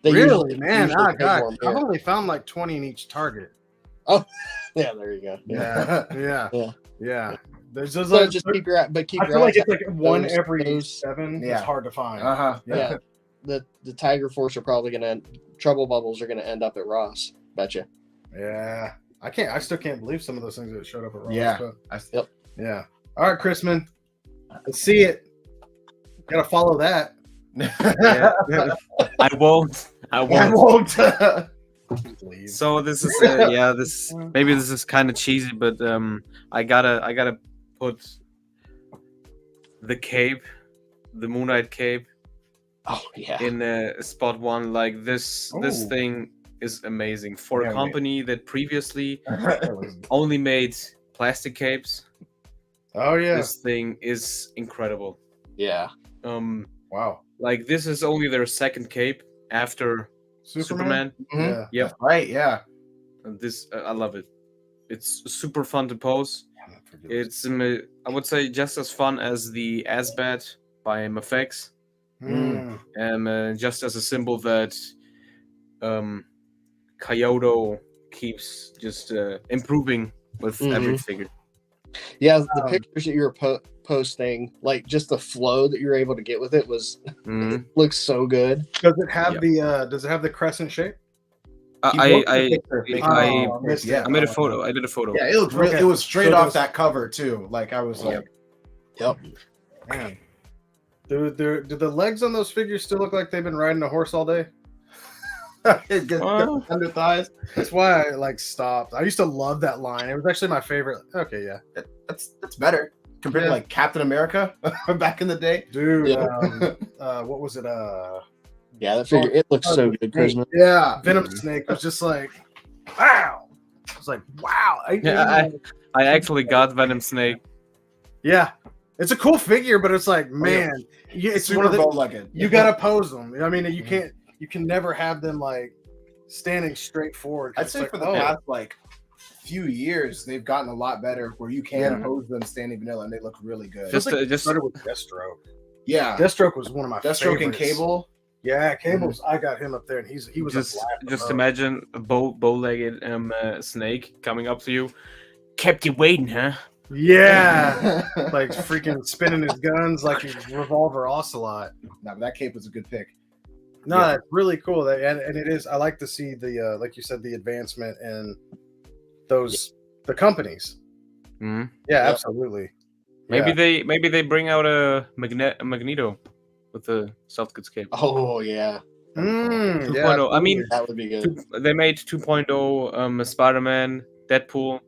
They Really, usually- man. usually Oh pay god, for 'em I've here. only found like 20 in each Target. Yeah, there you go. Yeah. There's just So like, just keep your I your feel like eyes it's like one those- every those- 7. Yeah. It's hard to find. Uh-huh. Yeah. The Tiger Force are probably gonna trouble bubbles are gonna end up at Ross. Betcha. Yeah. I still can't believe some of those things that showed up at Ross. Yeah. but Yep. Yeah. All right, Chrisman. Let's see it. Gotta follow that. I won't. I I won't. won't. Please. So this is this is kind of cheesy, but I gotta put the cape, the Moon Knight cape, Oh yeah. in spot one. Like this Ooh. thing is amazing for Yeah, a man. company that previously only made plastic capes. Oh yeah. This thing is incredible. Yeah. Wow. Like this is only their second cape after Superman. Mhm. Yeah. Yep. Right. Yeah. And this I love it. It's super fun to pose. It's I would say just as fun as the Asbat by MFX. Mm. Just as a symbol that Kyoto keeps just improving with every figure. Yeah. The pictures that you were posting, like just the flow that you're able to get with it was Mhm. looks so good. Does it have Yeah. does it have the crescent shape? I Missed Yeah. it. I made a photo. I did a photo. Yeah. It looked real. Okay. It was straight So off those- that cover too. Like I was like, Yep. Man. Do the legs on those figures still look like they've been riding a horse all day? it gets Well. under thighs. That's why I like stopped. I used to love that line. It was actually my favorite. Okay, yeah. That's better compared Yeah. to like Captain America back in the day. Dude, Yeah. what was it? Yeah, that figure it looks so good, Christmas. Yeah. Venom Snake was just like, wow. I was like, wow. Yeah, I actually got Venom Snake. Yeah. It's a cool figure, but it's like, man, it's Super one of the, bow-legged. you gotta pose them. I mean, you can never have them like standing straight forward. 'cause I'd it's say like, for the oh, past like few years, they've gotten a lot better where you can Yeah. pose them standing vanilla and they look really good. Just started with Deathstroke. yeah. Deathstroke was one of my Deathstroke favorites. and Cable. Yeah, Cables. I got him up there, and he was just a black just remote. imagine a bow-legged snake coming up to you. Kept you waiting, huh? Yeah, like freaking spinning his guns like his revolver ocelot. No, but that cape was a good pick. No, Yeah. it's really cool. And it is. I like to see the like you said, the advancement in the companies. Mhm. Yeah, Yeah. absolutely. Maybe they bring out a Magneto with the soft goods cape. Oh yeah, Mm, 2.0. I mean, that would be good. they made 2.0 Spider-Man, Deadpool.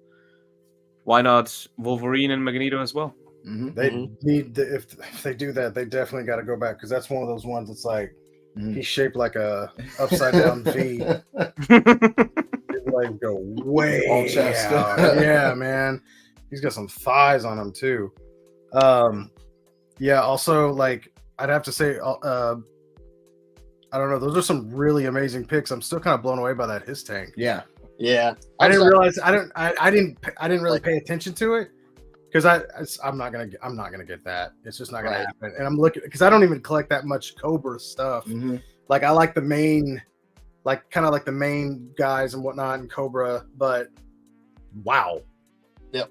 Why not Wolverine and Magneto as well? Mm-hmm. they Mhm. need to, if they do that, they definitely got to go back because that's one of those ones that's like Mhm. he's shaped like a upside down V. His legs go way All chest. out. Yeah, man. He's got some thighs on him too. Yeah. Also, like I'd have to say, I don't know. Those are some really amazing picks. I'm still kind of blown away by that his tank. Yeah. Yeah, I didn't I'm realize. I didn't really pay attention to it because I'm not gonna get that. It's just not gonna happen. And I'm looking because I don't even collect that much Cobra stuff. Mhm. Like I like the main, like kind of like the main guys and whatnot in Cobra, but wow. Yep.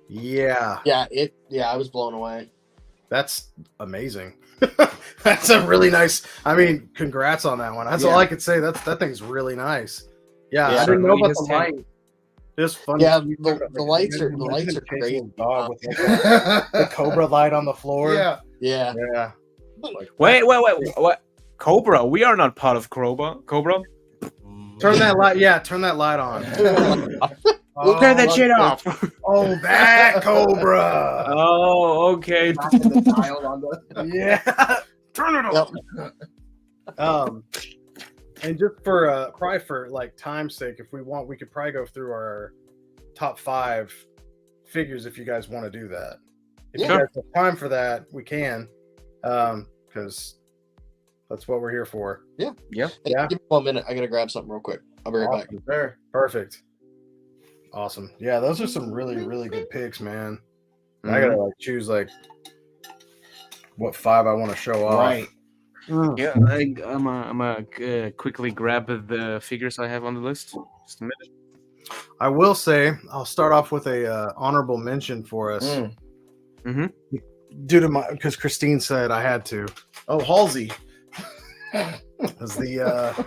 Yeah. Yeah, I was blown away. That's amazing. That's a really nice. I mean, congrats on that one. That's all I could say. That thing's really nice. Yeah, I didn't know about the light. Just funny. Yeah, the lights are great. Dog with the Cobra light on the floor. Yeah. Yeah. Yeah. Wait, what? Cobra? We are not part of Cobra. Turn that light. Yeah, turn that light on. We'll turn that shit off. Oh, that Cobra. Oh, okay. Yeah. Turn it off. And just for probably for like time's sake, if we want, we could probably go through our top 5 figures if you guys want to do that. If you guys have time for that, we can. Because that's what we're here for. Yeah. Yeah. Hey, give me 1 minute. I gotta grab something real quick. I'll be right back. There. Perfect. Awesome. Yeah, those are some really, really good picks, man. I gotta like choose like what 5 I want to show off. Right. Yeah, I'm gonna quickly grab the figures I have on the list. Just a minute. I will say I'll start off with a honorable mention for us. Mm-hmm. Due to because Christine said I had to. Oh, Halsey. As the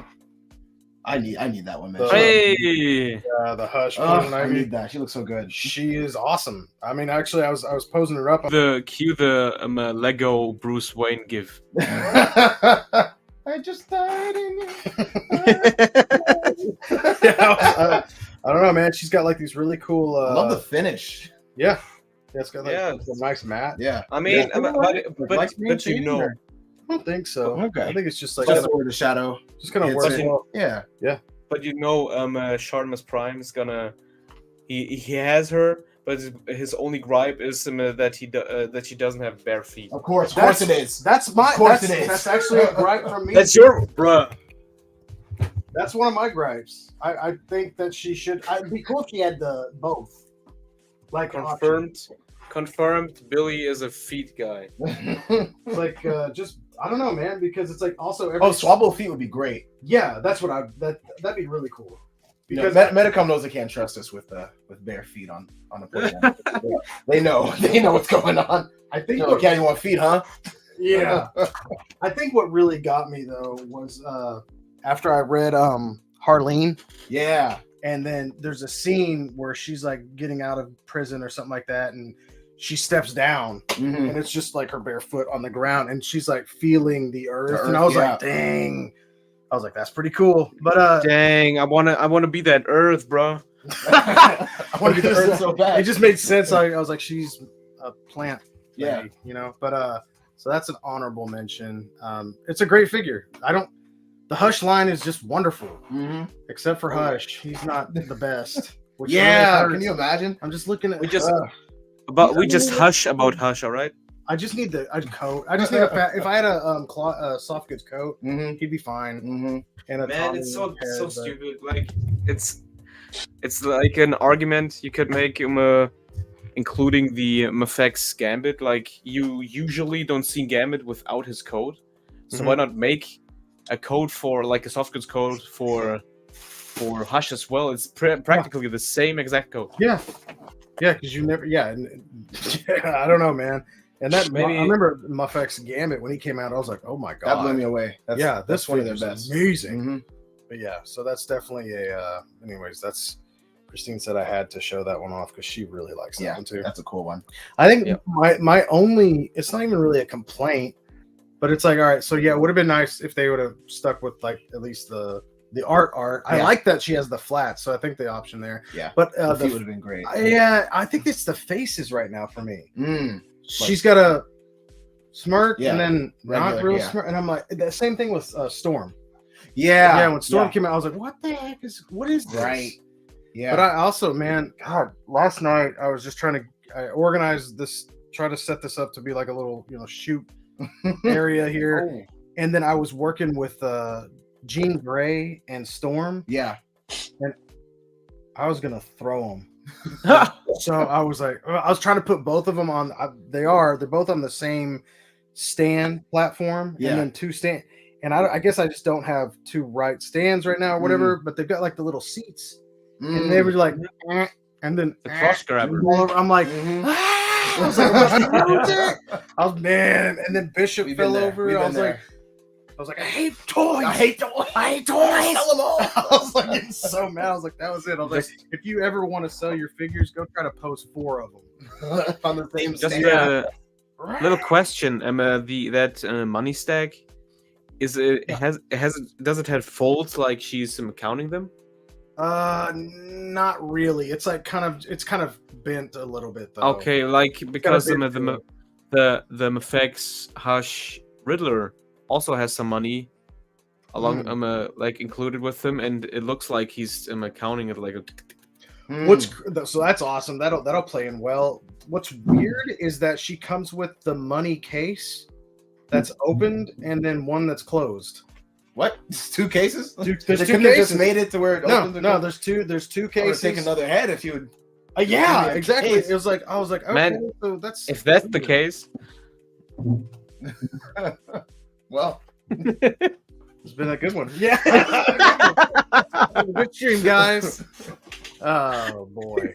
I need that one, man. Hey, the Hush. I need that. She looks so good. She is awesome. I mean, actually, I was posing her up. the Lego Bruce Wayne give. I just died in you. I don't know, man. She's got like these really cool. I love the finish. Yeah, it's got like Yeah. a nice mat. Yeah. I mean, but you know, I don't think so. Okay. I think it's just like Just where the shadow. just gonna hits work it. well. Yeah. but you know, Shartimus Prime is gonna. He has her, but his only gripe is that she doesn't have bare feet. Of course it is. That's my. Of course that's, it is. That's actually a gripe from me. That's your bruh. That's one of my gripes. I think that she should. It'd be cool if she had the both. Like Confirmed. Billy is a feet guy. It's like just I don't know, man, because it's like also every Swabble feet would be great. Yeah, that's what that'd be really cool. Because Medicom knows they can't trust us with bare feet on the program. They know what's going on. I think Look at you want feet, huh? Yeah. I think what really got me though was after I read Harleen. Yeah. And then there's a scene where she's like getting out of prison or something like that, and she steps down, and it's just like her bare foot on the ground, and she's like feeling the earth. And I was like, dang. I was like, that's pretty cool. But dang, I wanna be that earth, bro. I want to be the earth so bad. It just made sense. I was like, she's a plant lady, Yeah. you know. But so that's an honorable mention. It's a great figure. The Hush line is just wonderful, except for Hush. He's not the best. Which Yeah, really can you imagine? I'm just looking at. We just hush about Hush, all right? I just need a coat. I just need if I had a soft goods coat, he'd be fine. And a Man, Tommy it's so pair, but- stupid. Like it's like an argument you could make including the Mafex Gambit. Like you usually don't see Gambit without his coat, so why not make a code for like a soft goods code for Hush as well? It's practically the same exact code. Yeah, because you never. Yeah, I don't know, man. And that Maybe I remember Mafex Gambit when he came out. I was like, oh my god, That blew me away. That's one of their figure's best. amazing. But yeah, so that's definitely a. Anyways, that's Christine said I had to show that one off because she really likes that one too. That's a cool one. I think my only. It's not even really a complaint, but it's like, all right, so yeah, it would have been nice if they would have stuck with like at least the art. I like that she has the flat, so I think the option there. Yeah, but the feet would have been great. Yeah, I think it's the faces right now for me. She's got a smirk and then not real smirk, and I'm like the same thing with Storm. Yeah, when Storm came out, I was like, what is this? Right. Yeah. But I also, man, God, last night I was just trying to organize this, try to set this up to be like a little, shoot area here. And then I was working with Jean Grey and Storm. Yeah. And I was gonna throw them. So I was like, I was trying to put both of them on. They're both on the same stand platform, Yeah. and then two stand. And I guess I just don't have two right stands right now or whatever. But they've got like the little seats, and they were like, and then The cross grabber. I'm like, Mhm. I was like, I was man, and then Bishop We've fell been there. over. We've I been was there. like, I hate toys. I hate toys. I hate toys. Sell them all. I was like getting so mad. I was like, that was it. I was like, if you ever want to sell your figures, go try to post 4 of them on the same Just stand. a little question. That money stack does it have folds like she's counting them? Not really. It's like kind of bent a little bit though. Okay, like because bit the to the Mafex Hush Riddler also has some money along like included with him, and it looks like he's counting it like a. So that's awesome. That'll play in well. What's weird is that she comes with the money case that's opened and then one that's closed. What? It's 2 cases? There's They 2 couldn't have just cases. made it to where it opens. No. There's two I would cases. take another head if you would. Yeah, give me a exactly. case. It was like I was like, okay, Man, so that's If that's the case, Well, it's been a good one. Yeah. Good stream, guys. Oh boy.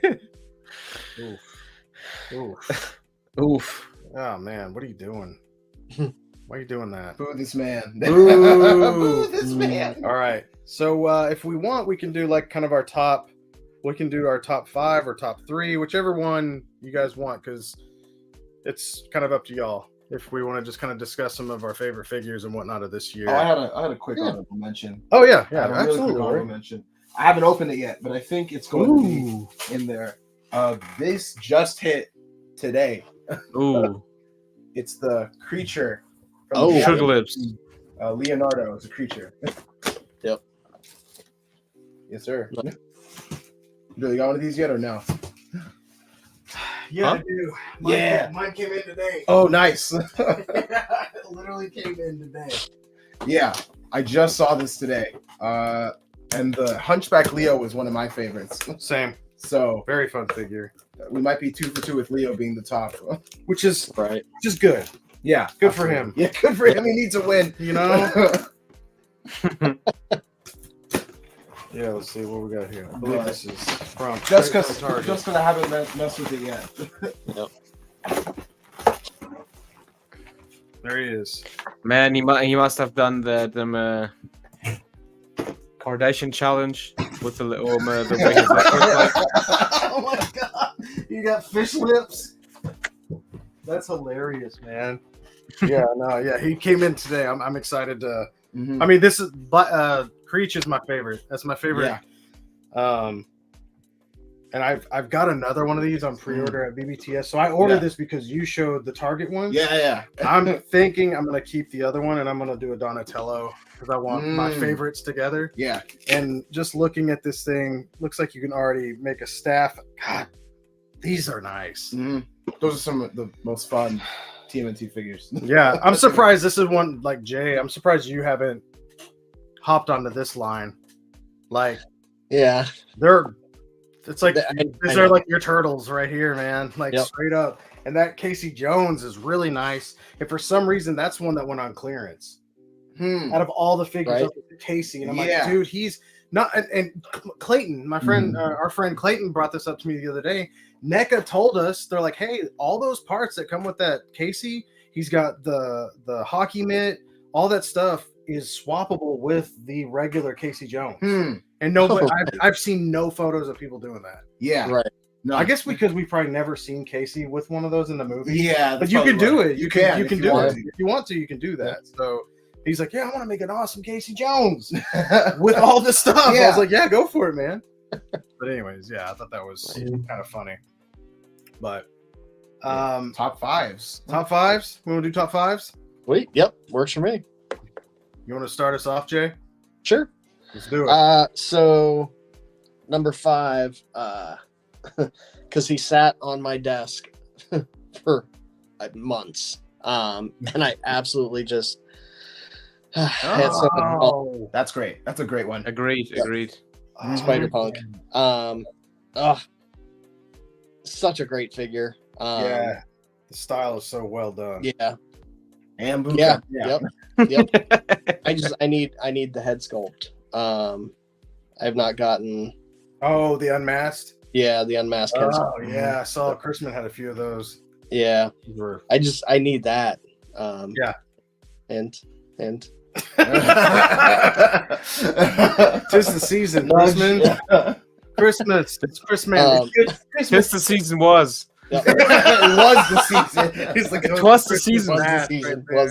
Oof. oof. Oh man, what are you doing? Why are you doing that? boo this man. Boo. Boo this man. All right. So if we want, we can do like kind of our top. We can do our top 5 or top 3, whichever one you guys want, because it's kind of up to y'all. If we want to just kind of discuss some of our favorite figures and whatnot of this year. Oh, I had a quick honorable mention. Oh yeah, I had a really quick absolutely. honorable mention. I haven't opened it yet, but I think it's going to be in there. This just hit today. Ooh. It's the creature. Oh. the Sugar lips. Leonardo is a creature. Yep. Yes, sir. Do you got one of these yet or no? Yeah, Huh? I do. Mine came in today. Oh, nice. It literally came in today. Yeah, I just saw this today. And the Hunchback Leo was one of my favorites. Same. So Very fun figure. we might be 2 for 2 with Leo being the top. Which is Right. good. Yeah, Good for absolutely. him. Yeah, good for him. He needs a win. You know? Yeah, let's see what we got here. I believe this is from just straight because from Target. just because I haven't messed with it yet. There he is. Man, he must have done that Kardashian challenge with the way his neck looks like. Oh my god! You got fish lips. That's hilarious, man. Yeah, no, yeah. He came in today. I'm excited to. Mhm. I mean, this is Creech is my favorite. That's my favorite. Yeah. And I've got another one of these on pre-order at BBTS. So I ordered Yeah. this because you showed the Target one. Yeah. I'm thinking I'm gonna keep the other one and I'm gonna do a Donatello because I want my favorites together. Yeah. And just looking at this thing, looks like you can already make a staff. God, these are nice. Mhm. Those are some of the most fun TMNT figures. Yeah, I'm surprised this is one like Jay. I'm surprised you haven't hopped onto this line. Like Yeah. it's like I these know. are like your turtles right here, man. Like Yep. straight up. And that Casey Jones is really nice. And for some reason, that's one that went on clearance. Out of all the figures Right. up with Casey, and I'm Yeah. like, dude, he's not. And Clayton, my friend, our friend Clayton, brought this up to me the other day. NECA told us they're like, hey, all those parts that come with that Casey, he's got the hockey mitt, all that stuff is swappable with the regular Casey Jones. And nobody, I've seen no photos of people doing that. Yeah. Right. No. I guess because we've probably never seen Casey with one of those in the movie. Yeah. But that's you can probably do right. it. You can can if do want it. to. If you want to, you can do that. So he's like, yeah, I want to make an awesome Casey Jones with all this stuff. I Yeah. was like, yeah, go for it, man. But anyways, yeah, I thought that was kind of funny. But Top fives. top 5s? We want to do top 5s? Sweet. Yep. Works for me. You want to start us off, Jay? Sure. Let's do it. So number 5, because he sat on my desk for months. And I absolutely just had something called Oh, That's great. That's a great one. Agreed. Spider Punk. such a great figure. Yeah, the style is so well done. Yeah. And Buka. Yeah. Yep. I need the head sculpt. I have not gotten. Oh, the unmasked. Yeah, the unmasked head sculpt. Oh yeah, I saw Chrisman had a few of those. Yeah. These were- I need that. Yeah. And Tis the season, Chrisman. Christmas. It's Christmas. Tis the season was. Yep. It was the season. He's like, It was the season. Was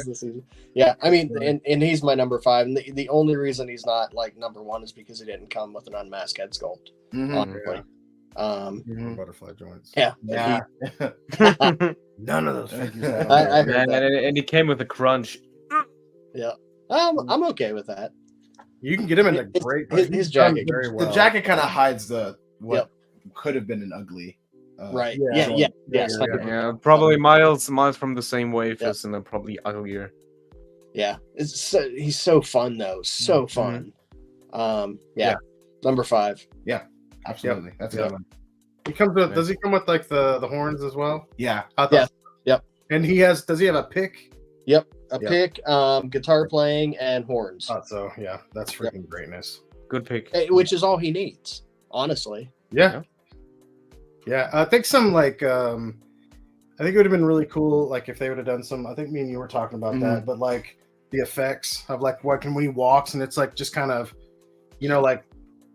the season. Yeah, I mean, and he's my number 5. And the only reason he's not like number 1 is because he didn't come with an unmasked head sculpt. Honestly. Butterfly joints. Yeah. Yeah. None of those figures. I heard that. And he came with a crunch. Yeah. I'm okay with that. You can get him in a great. His jacket. very well. The jacket kind of hides what could have been an ugly. Right. Yeah. Yeah. Probably miles from the same wave as and probably uglier. Yeah. He's so fun though. So fun. Yeah. Number 5. Absolutely. That's a good one. He comes with. Does he come with like the horns as well? Yeah. Yep. And he has. Does he have a pick? Yep. A pick, guitar playing, and horns. So yeah, that's freaking greatness. Good pick. Which is all he needs, honestly. Yeah. I think some like I think it would have been really cool like if they would have done some. I think me and you were talking about that, but like the effects of like when he walks and it's like just kind of, like.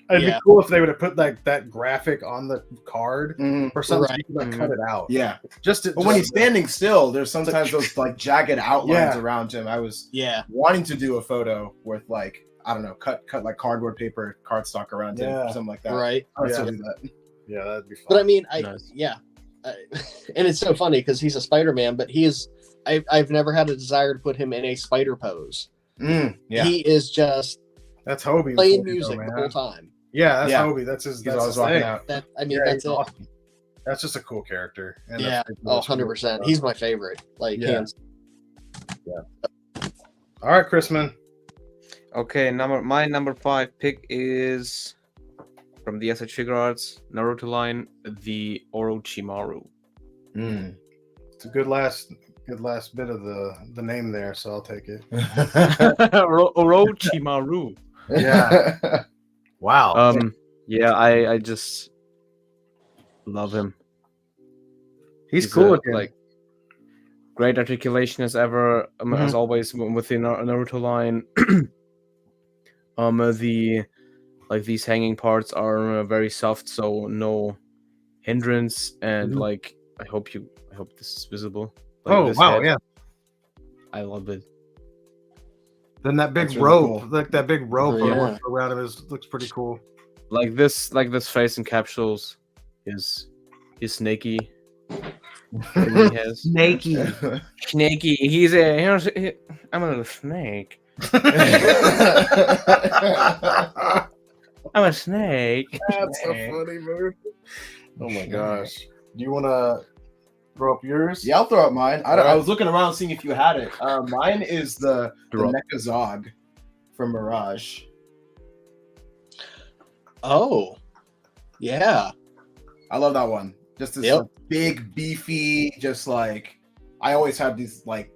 It'd be cool if they would have put like that graphic on the card or something. Right. So you could cut it out. Yeah. But when he's standing still, there's sometimes those like jagged outlines around him. I was wanting to do a photo with like, I don't know, cut like cardboard paper, cardstock around him, or something like that. Right. I'd still do that. Yeah, that'd be fun. But I mean, and it's so funny because he's a Spider-Man, but I've never had a desire to put him in a spider pose. He is just that's Hobie playing music the whole time. Yeah, that's Hobie. That's his. That's his walking thing. out. That's it. Awesome. That's just a cool character. And 100%. He's my favorite. Like hands. Yeah. All right, Chrisman. Okay, my number 5 pick is from the SH Figure Arts Naruto line, the Orochimaru. It's a good last bit of the name there, so I'll take it. Orochimaru. Yeah. Wow. Yeah, I just love him. He's cool. Like great articulation as ever, as always within our Naruto line. These hanging parts are very soft, so no hindrance, and like I hope this is visible. Like, wow, yeah. I love it. Then that big really rope, cool. like that big rope around him looks pretty cool. Like this face encapsulates his snaky. He has Snaky. Snaky. I'm a little snake. I'm a snake. That's so funny, man. Oh my gosh. Do you want to throw up yours? Yeah, I'll throw up mine. I was looking around seeing if you had it. Mine is the Mecha Zog from Mirage. Oh, yeah. I love that one. Just this like, big, beefy, just like I always had these like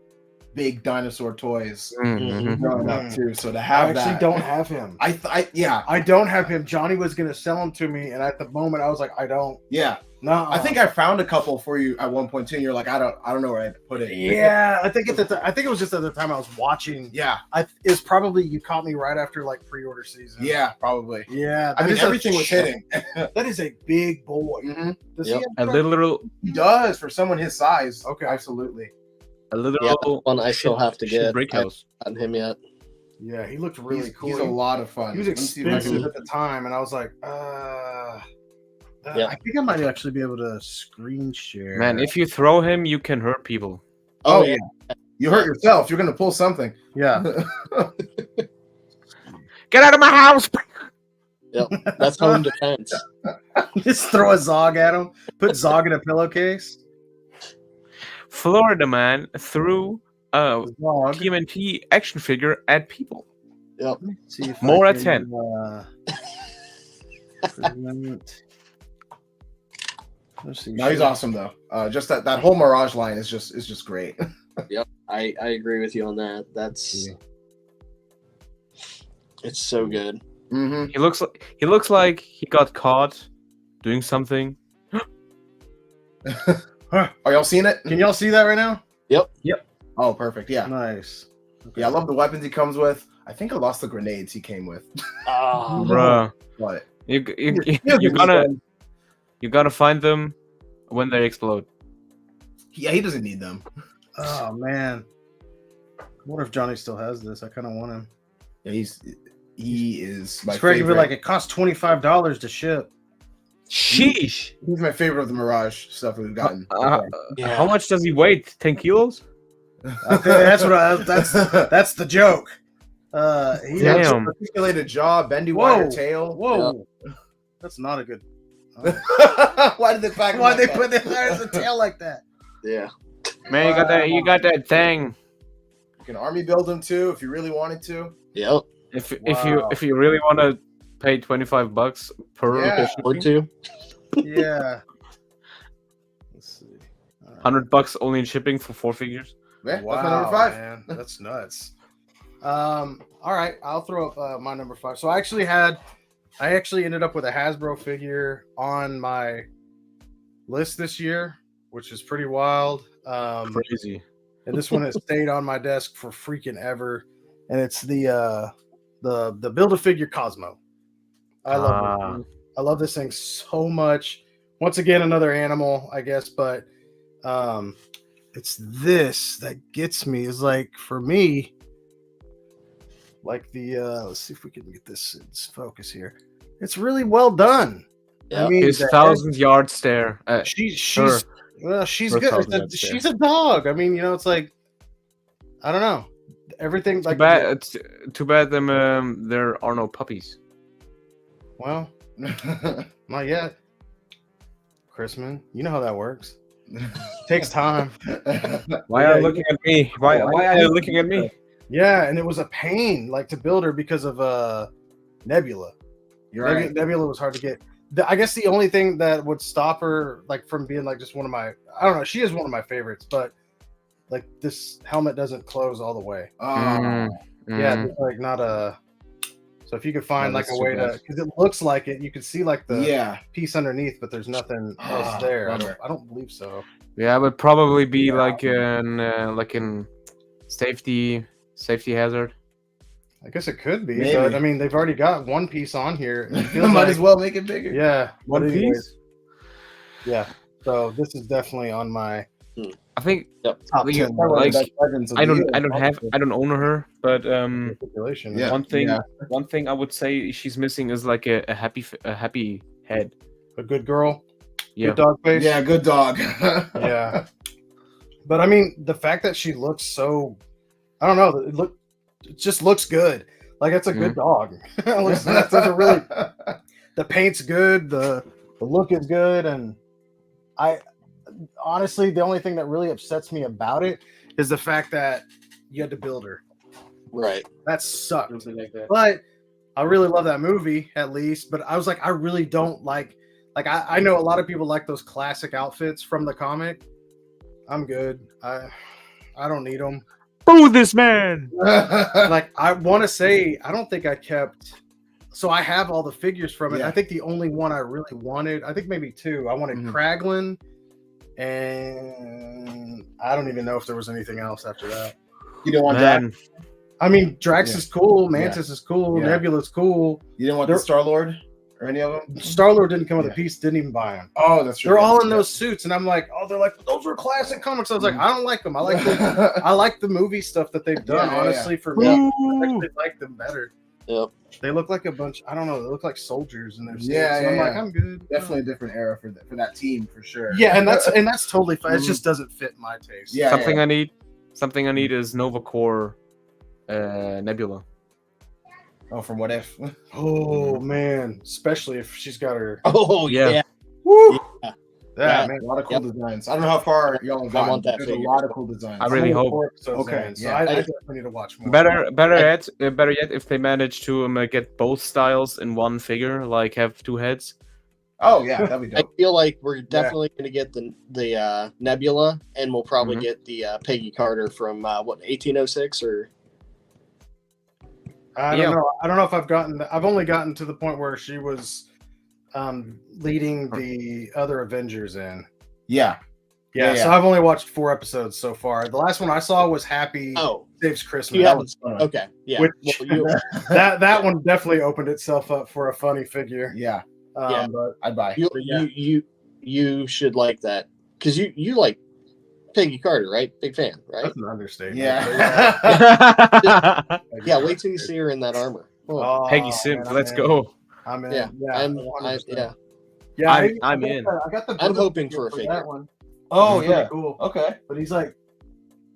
big dinosaur toys growing up too. So to have I actually don't have him. I don't have him. Johnny was gonna sell them to me, and at the moment I was like, I don't. Yeah. No. I think I found a couple for you at one point too. And you're like, I don't know where I put it. Yeah, I think it was just at the time I was watching. Yeah. It's probably you caught me right after like pre-order season. Yeah, probably. Yeah. I mean everything was hitting. That is a big boy. Does he have A little. He does for someone his size. Okay. Absolutely. A little. Yeah, one I still have to get. Break I haven't house. gotten him yet. Yeah, he looked really cool. He's a lot of fun. He was expensive at the time, and I was like, I think I might actually be able to screen share. Man, if you throw him, you can hurt people. Oh yeah. You hurt yourself. You're gonna pull something. Yeah. Get out of my house! Yep, that's home defense. Just throw a Zog at him. Put Zog in a pillowcase. Florida man threw a Zog. TMNT action figure at people. Yep. See if More I at can, 10. present. Let's see. No, he's awesome though. Just that whole Mirage line is just great. I agree with you on that. That's it's so good. Mm-hmm. He looks like he got caught doing something. Are y'all seeing it? Can y'all see that right now? Oh, perfect. Yeah. Nice. Okay. Yeah, I love the weapons he comes with. I think I lost the grenades he came with. Oh, Bruh. But You gotta find them when they explode. yeah, he doesn't need them. Oh man. I wonder if Johnny still has this. I kind of want him. Yeah, he is my It's great. favorite. Like it costs $25 to ship. Sheesh. He's my favorite of the Mirage stuff we've gotten. yeah. How much does he weigh? 10 kilos? I think that's what that's the joke. He He has Damn. an articulated jaw, bendy Whoa. wire tail. Whoa. That's not a good. Why did they pack? Why they put the tail like that? Yeah. Man, you got that thing. You can army build them too if you really wanted to. Yep. If you really want to pay $25 per Yeah. Or two. Yeah. Let's see. $100 only in shipping for 4 figures. Yeah, that's Wow, my number 5. man, that's nuts. All right, I'll throw up my number 5. So I actually ended up with a Hasbro figure on my list this year, which is pretty wild. Crazy. And this one has stayed on my desk for freaking ever. And it's the Build-A-Figure Cosmo. I love it. I love this thing so much. Once again, another animal, I guess, but it's this that gets me. Is like for me, like the let's see if we can get this in focus here. It's really well done. Yeah. I mean, His the 1,000-yard stare. she's her. well, she's Her good. 1,000-yard stare. She's a dog. I mean, it's like I don't know. Everything like Too bad there are no puppies. well, not yet. Chrisman, you know how that works. Takes time. Why are you looking at me? Why are you looking at me? Yeah, and it was a pain like to build her because of Nebula. You're right. Nebula was hard to get. I guess the only thing that would stop her like from being like just one of my I don't know, she is one of my favorites, but like this helmet doesn't close all the way. Oh, Yeah, it's like not a so if you could find No, like a that's way too to bad. because it looks like it, you can see like the yeah. piece underneath, but there's nothing else there. bummer. I don't believe so. Yeah, it would probably be like in safety hazard. I guess it could be, Maybe. but I mean they've already got one piece on here. It feels Might like- as well make it bigger. Yeah, One but anyways, piece? Yeah, so this is definitely on my I think top Like, 10. like, Legends of I the don't year. I don't own her, but Stipulation. Yeah. one thing I would say she's missing is like a happy head. A good girl. Yeah. Good dog face. Yeah, good dog. Yeah. But I mean, the fact that she looks so, I don't know, it just looks good. Like it's a good dog. That's a really, the paint's good, the look is good, and I honestly the only thing that really upsets me about it is the fact that you had to build her. Right. That sucked. But I really love that movie at least. But I was like, I really don't like I know a lot of people like those classic outfits from the comic. I'm good. I don't need them. Boo this man! Like I want to say, I don't think I kept. So I have all the figures from it. Yeah. I think the only one I really wanted, I think maybe two. I wanted Kraglin, and I don't even know if there was anything else after that. You don't want that. Man, I mean, Drax Yeah. is cool, Mantis is cool, Yeah. Nebula's cool. You didn't want There- the Star Lord or any of them. Star Lord didn't come with Yeah. a piece, didn't even buy them. Oh, that's true. They're all in those suits, and I'm like, oh, they're like those are classic comics. I was like, I don't like them. I like the I like the movie stuff that they've done. Yeah, yeah, honestly, for me, I Ooh. actually like them better. Yep. They look like a bunch. I don't know. They look like soldiers in their suits. Yeah, and I'm yeah, like, yeah. I'm good. Definitely a different era for that team for sure. Yeah, and that's totally fine. It just doesn't fit my taste. Yeah. something I need is Nova Core Nebula. Oh, from What If? Oh man, especially if she's got her. Oh Yeah. yeah. Woo! Yeah. Yeah, Yeah. man. A lot of cool designs. I don't know how far y'all have I gone. want that There's a figure. lot of cool designs. I really hope. Okay, So yeah. I definitely need to watch more. Better yet, if they manage to get both styles in one figure, like have two heads, Oh yeah, that'd be I dope. feel like we're definitely going to get the Nebula, and we'll probably Mhm. get the Peggy Carter from 1806 or. I don't know. I don't know if I've only gotten to the point where she was leading the other Avengers in. Yeah. Yeah, Yeah, so yeah. I've only watched 4 episodes so far. The last one I saw was Happy Oh, Saves Christmas. you haven't. fun. Okay, yeah. Which- Well, you, that one definitely opened itself up for a funny figure. Yeah, Yeah. But I'd buy. you, But yeah. you should like that because you like Peggy Carter, right? Big fan, right? that's an understatement. Yeah. But Yeah. Wait till you see her in that armor. Oh, Oh, Peggy Sims, man, let's I'm in. go. I'm in. yeah. Yeah, I'm. 100%. Yeah. Yeah, I'm got in. I got the. I'm Buddha hoping for a that figure. one. Oh It's pretty yeah. cool. Okay. But he's like,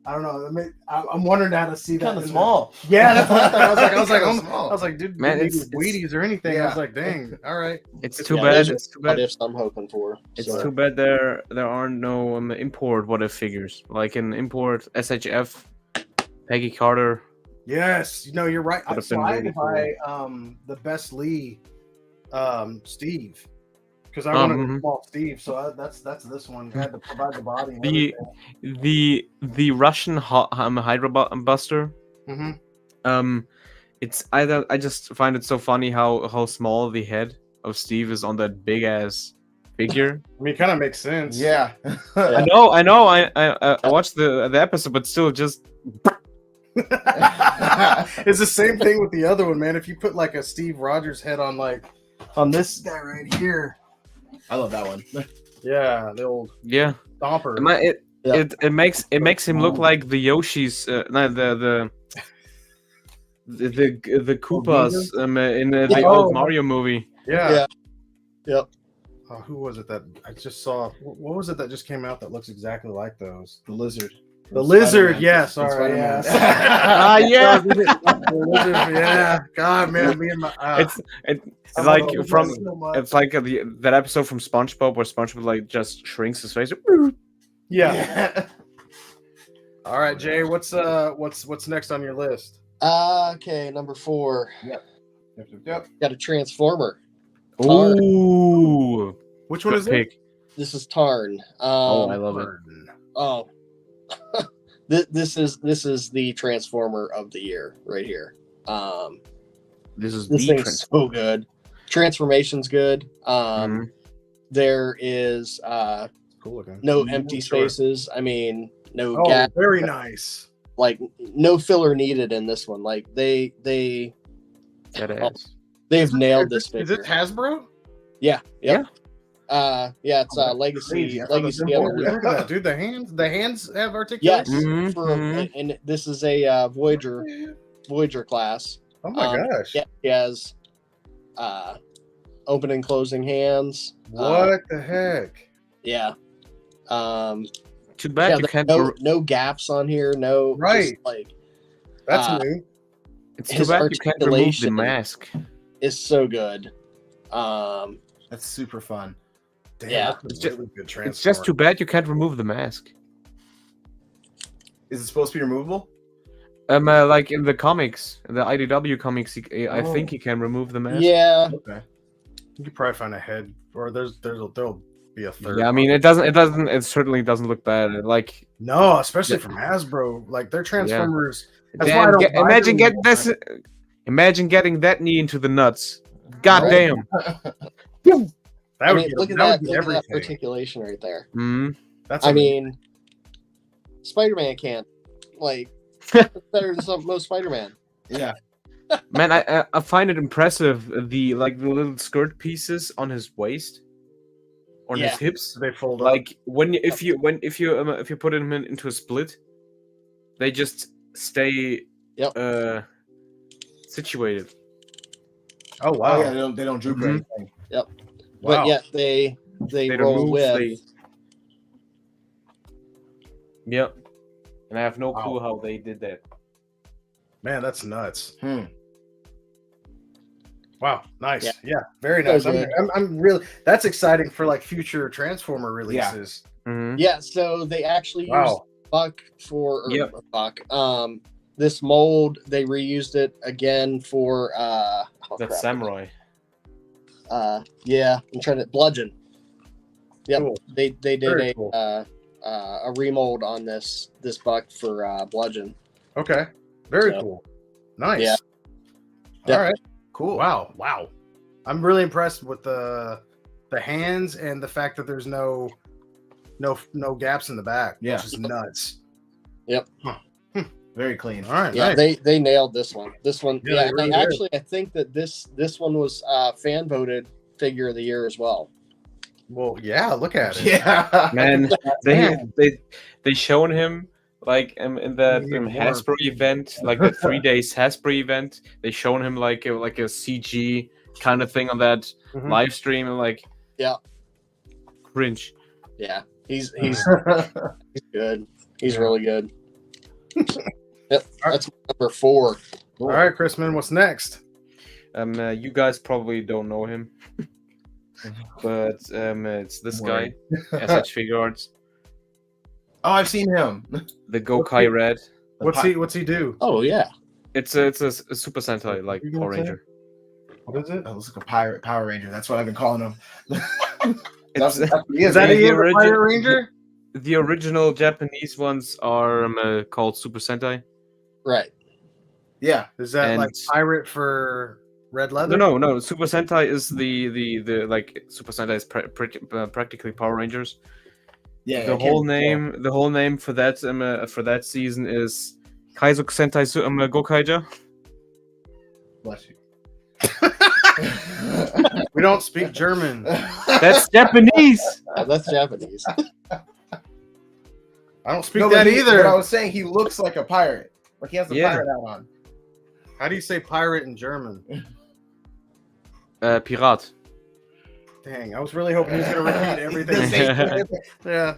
I don't know. I'm wondering how to see that. Kind of in small. the- Yeah, that's what I thought. Kinda small. I was like, dude, Man, man, it's- Wheaties or anything. I Yeah. was like, dang, all right. It's It's too Yeah, bad. those are It's too what bad. ifs I'm hoping for. It's So, too bad there aren't no import what if figures like an import SHF, Peggy Carter. Yes, you're right. Would have So been I really had to buy the Best Lee Steve because I Mhm. wanted a small Steve. So that's this one. I had to provide the body. And The Russian Hydra Buster. mm-hmm. It's I just find it so funny how small the head of Steve is on that big ass figure. I mean, it kind of makes sense. Yeah. I know. I watched the episode, but still, just It's the same thing with the other one, man. If you put like a Steve Rogers head on this guy right here, I love that one. yeah, the old yeah. stomper. Yeah. It makes him look like the Yoshi's, no, the Koopas in the Yeah. old Mario movie. Yeah. Yeah. Yep. Oh, who was it that I just saw? What was it that just came out that looks exactly like those? The lizard. The lizard, Spider-Man. yeah. From Sorry, yeah. Spider-Man. Yeah. The lizard, yeah. God, man, me and my. It's I like love those from so much. it's like that episode from SpongeBob where SpongeBob like just shrinks his face. Yeah. All right, Jay. What's next on your list? Okay, number 4. Yep. Got a Transformer. Ooh, Which one is it? pick. This is Tarn. Oh, I love it. Oh, this is the Transformer of the year right here. This is This the thing's so good. Transformation's good. Mhm. There is Cool looking. no empty spaces. I mean, no Oh, gap. very nice. Like no filler needed in this one. Like they've That ass. nailed this Is figure. it Hasbro? Yeah. Yep. Yeah. Yeah. It's Oh, Legacy. Crazy. I thought it was Legacy. imported. Look at that, dude. The hands have Yes. articulation. Mhm. And this is a Voyager class. Oh my gosh. Yeah, he has open and closing hands. What the heck? Yeah. Too bad Yeah, you can't. no gaps on here. No. Right. Just, like That's Uh, new. It's too his bad you can't remove the articulation mask. is so good. That's super fun. Damn, yeah. that's a It's just- really good It's just too bad you can't remove the mask. Is it supposed to be removable? Like in the comics, the IDW comics, I Oh. think he can remove the mask. Yeah. Okay. You could probably find a head, or there'll be a third. Yeah, I one. mean, it certainly doesn't look bad. Like, No, especially from Hasbro. Like their Transformers. That's why I damn, don't buy imagine them. imagine getting that knee into the nuts. God Right. damn. That I would mean, be, look at that that. would be Look at that everything. articulation right there. Mm. That's I amazing. mean, Spider-Man can't. Like, it's better than most Spider-Man. Yeah. Man, I find it impressive the little skirt pieces on his waist, on Yeah. his hips. They fold up. Like if you put him into a split, they just stay Yep. situated. Oh Oh wow. yeah, they don't droop or Mhm. anything. Wow. But yet they roll remove with. Yep. And I have no Wow. clue how they did that. Man, that's nuts. Hmm. Wow, nice. Yeah. Yeah, very So nice. good. I'm really. That's exciting for like future Transformer releases. Mhm. Yeah, so they actually used Wow. Buck for Yep. Buck. This mold they reused it again for That samurai. Yeah, I'm trying to bludgeon. Yep, Cool. they did Very a cool. a remold on this buck for bludgeon. Okay. Very So, cool. Nice. yeah. All Yeah. right. Cool. Wow. I'm really impressed with the hands and the fact that there's no gaps in the back, Yeah. which is nuts. Yep. Very clean. All right. Yeah, nice. they nailed this one. This one, Yeah, yeah. they really Actually, I think that this one was fan voted figure of the year as well. Well, yeah. Look at it. Yeah. Man, Man. they shown him like in that Need more. Hasbro event, like the 3 days Hasbro event. They shown him like a CG kind of thing on that Mhm. live stream, and like Yeah. cringe. Yeah, he's good. He's really good. Yep, that's number 4. All right, Chrisman. What's next? You guys probably don't know him, but it's this guy, SH Figure Arts, Oh, I've seen him. the Gokai Red. What's he do? Oh yeah, It's a Super Sentai like You gonna Power say? Ranger. What is it? Oh, looks like a pirate Power Ranger. That's what I've been calling him. It's, Is that the he is a origin- Fire Ranger? the original Japanese ones are called Super Sentai. right. Yeah. Is that like And- pirate for red leather? No. Super Sentai is the like Super Sentai is practically Power Rangers. Yeah. The whole name for that season is Kaizuk Sentai Gokaija. Bless you. We don't speak German. That's Japanese. That's Japanese. I don't speak No, that but either. But I was saying he looks like a pirate. Like he has the Yeah. pirate hat on. How do you say pirate in German? Pirat. Dang, I was really hoping he was going to repeat everything. Yeah.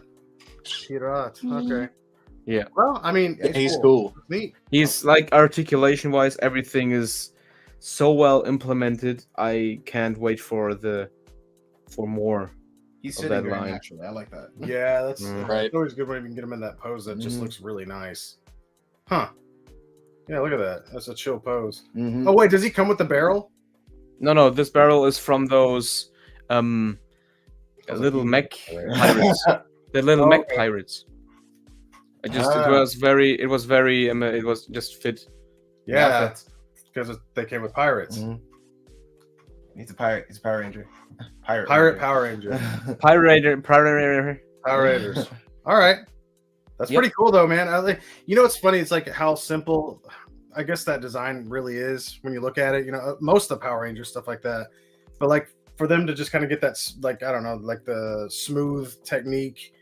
Pirat. Okay. Yeah. Well, I mean, Yeah, He's cool. It's neat. He's like articulation wise, everything is so well implemented. I can't wait for more. He's Of sitting that very line. naturally. I like that. Yeah, that's Right. it's always good when you can get him in that pose. That just Mhm. looks really nice. Huh. Yeah, look at that. That's a chill pose. Mhm. Oh, wait, does he come with the barrel? No, this barrel is from those little mech pirates. The little Oh, mech okay. pirates. It Ah. was very it was just fit. Yeah, Outfits. because they came with pirates. Mhm. He's a pirate. He's a Power Ranger. Pirate Power Ranger. Power Ranger. Power Rangers. All right. That's Yep. pretty cool though, man. I like, you know what's funny? It's like how simple I guess that design really is when you look at it. You know, most of the Power Rangers stuff like that. But like for them to just kind of get that like I don't know, like the smooth technique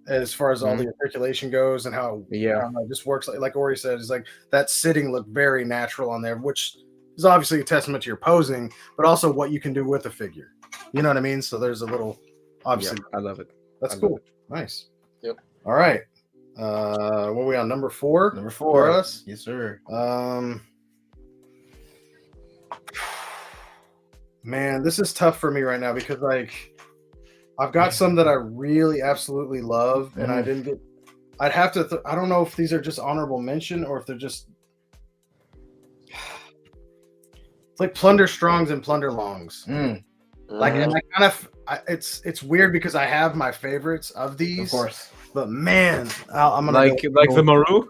as far as all the articulation goes and how I don't know, it just works like Ori said, is like that sitting looked very natural on there, which is obviously a testament to your posing, but also what you can do with a figure. You know what I mean? So there's a little obviously I love it. that's I love cool. Nice. Yep. All right. What are we on? Number 4? Number For 4. us? Yes, sir. Man, this is tough for me right now because like I've got some that I really absolutely love and I didn't get I'd have to I don't know if these are just honorable mention or if they're just it's like Plunder Strongs and Plunder Longs. Mm, Like and I kind of it's weird because I have my favorites of these. of course. But man, I'm gonna Like the Maru.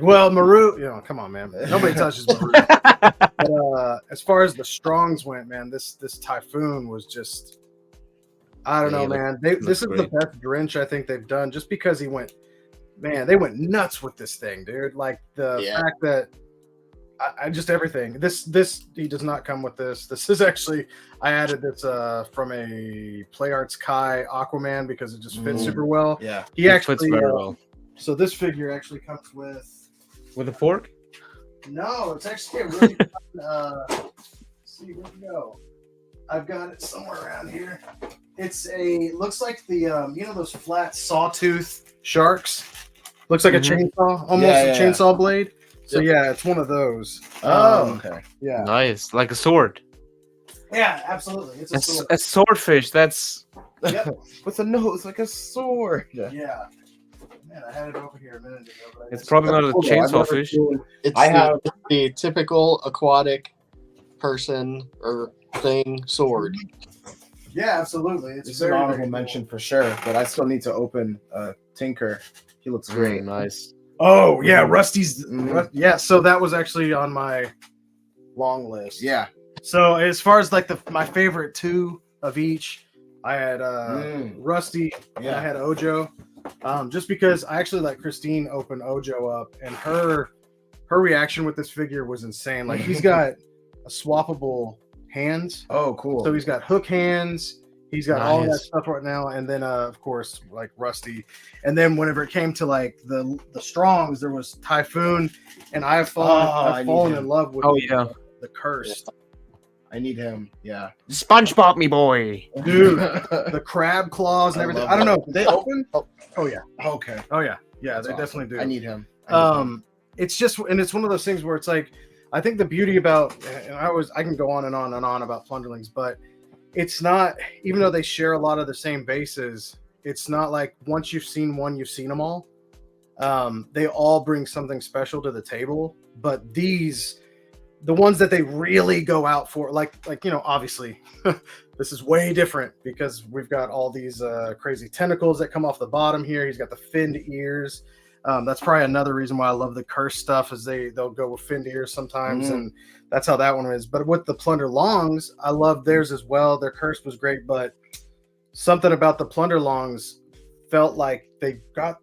well, Maru, you know, come on, man. Nobody touches Maru. But, as far as the Strongs went, man, this Typhoon was just, I don't know, man. This is the best Drench I think they've done, just because they went nuts with this thing, dude. Like the fact that I just everything. This he does not come with this. This is actually I added this from a Play Arts Kai Aquaman because it just fits super well. Yeah, he actually fits very well. So this figure actually comes with a fork. No, it's actually a really fun, let's see, where'd it go? I've got it somewhere around here. It's looks like the you know those flat sawtooth sharks. Looks like a chainsaw, almost a chainsaw blade. So yeah, it's one of those. Oh, okay. Yeah. Nice, like a sword. Yeah, absolutely. It's a sword. A swordfish. That's Yep. With a nose like a sword. Yeah. Man, I had it over here a minute ago. But it's probably not a chainsaw fish. It's I have the typical aquatic person or thing sword. Yeah, absolutely. It's an honorable mention for sure, but I still need to open Tinker. He looks great. Nice. Oh yeah, Rusty's. Mhm. Yeah, so that was actually on my long list. Yeah. So as far as like my favorite two of each, I had Rusty and I had Ojo. Just because I actually let Christine open Ojo up, and her reaction with this figure was insane. Like he's got a swappable hands. Oh, cool. So he's got hook hands. He's got all of that Nice. stuff right now, and then of course like Rusty. And then whenever it came to like the Strongs, there was Typhoon, and I've fallen in love with the Cursed. I need him. Yeah. SpongeBob, me boy. Dude, the crab claws and everything. I don't know. Did they open? Oh yeah. Okay. Oh yeah. Yeah, That's they awesome. definitely do. I need him. It's just, and it's one of those things where it's like, I think the beauty about, and I can go on and on and on about Plunderlings, but it's not, even though they share a lot of the same bases, it's not like once you've seen one, you've seen them all. They all bring something special to the table, but the ones that they really go out for, like obviously this is way different because we've got all these crazy tentacles that come off the bottom here. He's got the finned ears. That's probably another reason why I love the Curse stuff, is they'll go with finned ears sometimes, and that's how that one is. But with the Plunder Longs, I love theirs as well. Their Curse was great, but something about the Plunder Longs felt like they got,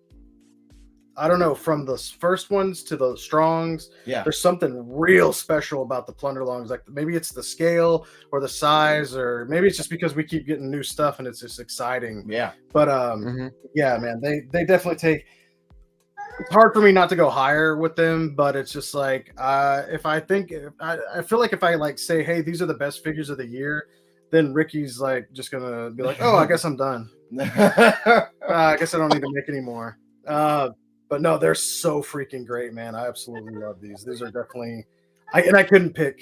I don't know, from the first ones to the Strongs. Yeah. There's something real special about the Plunder Longs. Like maybe it's the scale or the size, or maybe it's just because we keep getting new stuff and it's just exciting. Yeah. But yeah, man, they definitely take. It's hard for me not to go higher with them, but it's just like I feel like if I like say, hey, these are the best figures of the year, then Ricky's like just gonna be like, oh, I guess I'm done. I guess I don't need to make any more. But no, they're so freaking great, man. I absolutely love these. These are definitely, I couldn't pick.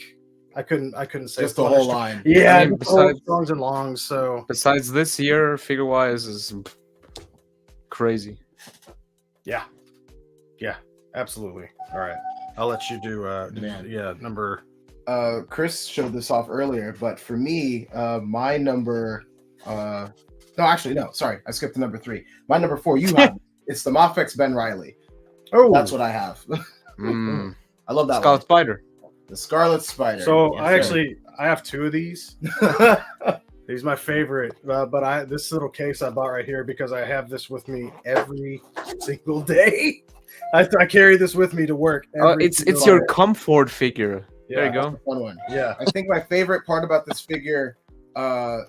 I couldn't say Just the whole line. Yeah, I mean, besides- Strongs and Longs. So Besides this year, figure wise is crazy. yeah, absolutely. All right, I'll let you do. Number. Chris showed this off earlier, but for me, my number. No, actually, no. Sorry, I skipped to number 3. My number 4, you have. It's the Mofex Ben Riley. Oh, That's what I have. I love that Scarlet one. Spider. The Scarlet Spider. So Yes, sir. I have 2 of these. He's my favorite, but this little case I bought right here because I have this with me every single day. I carry this with me to work. It's your comfort figure. Yeah, There you go. Fun one. Yeah. I think my favorite part about this figure, their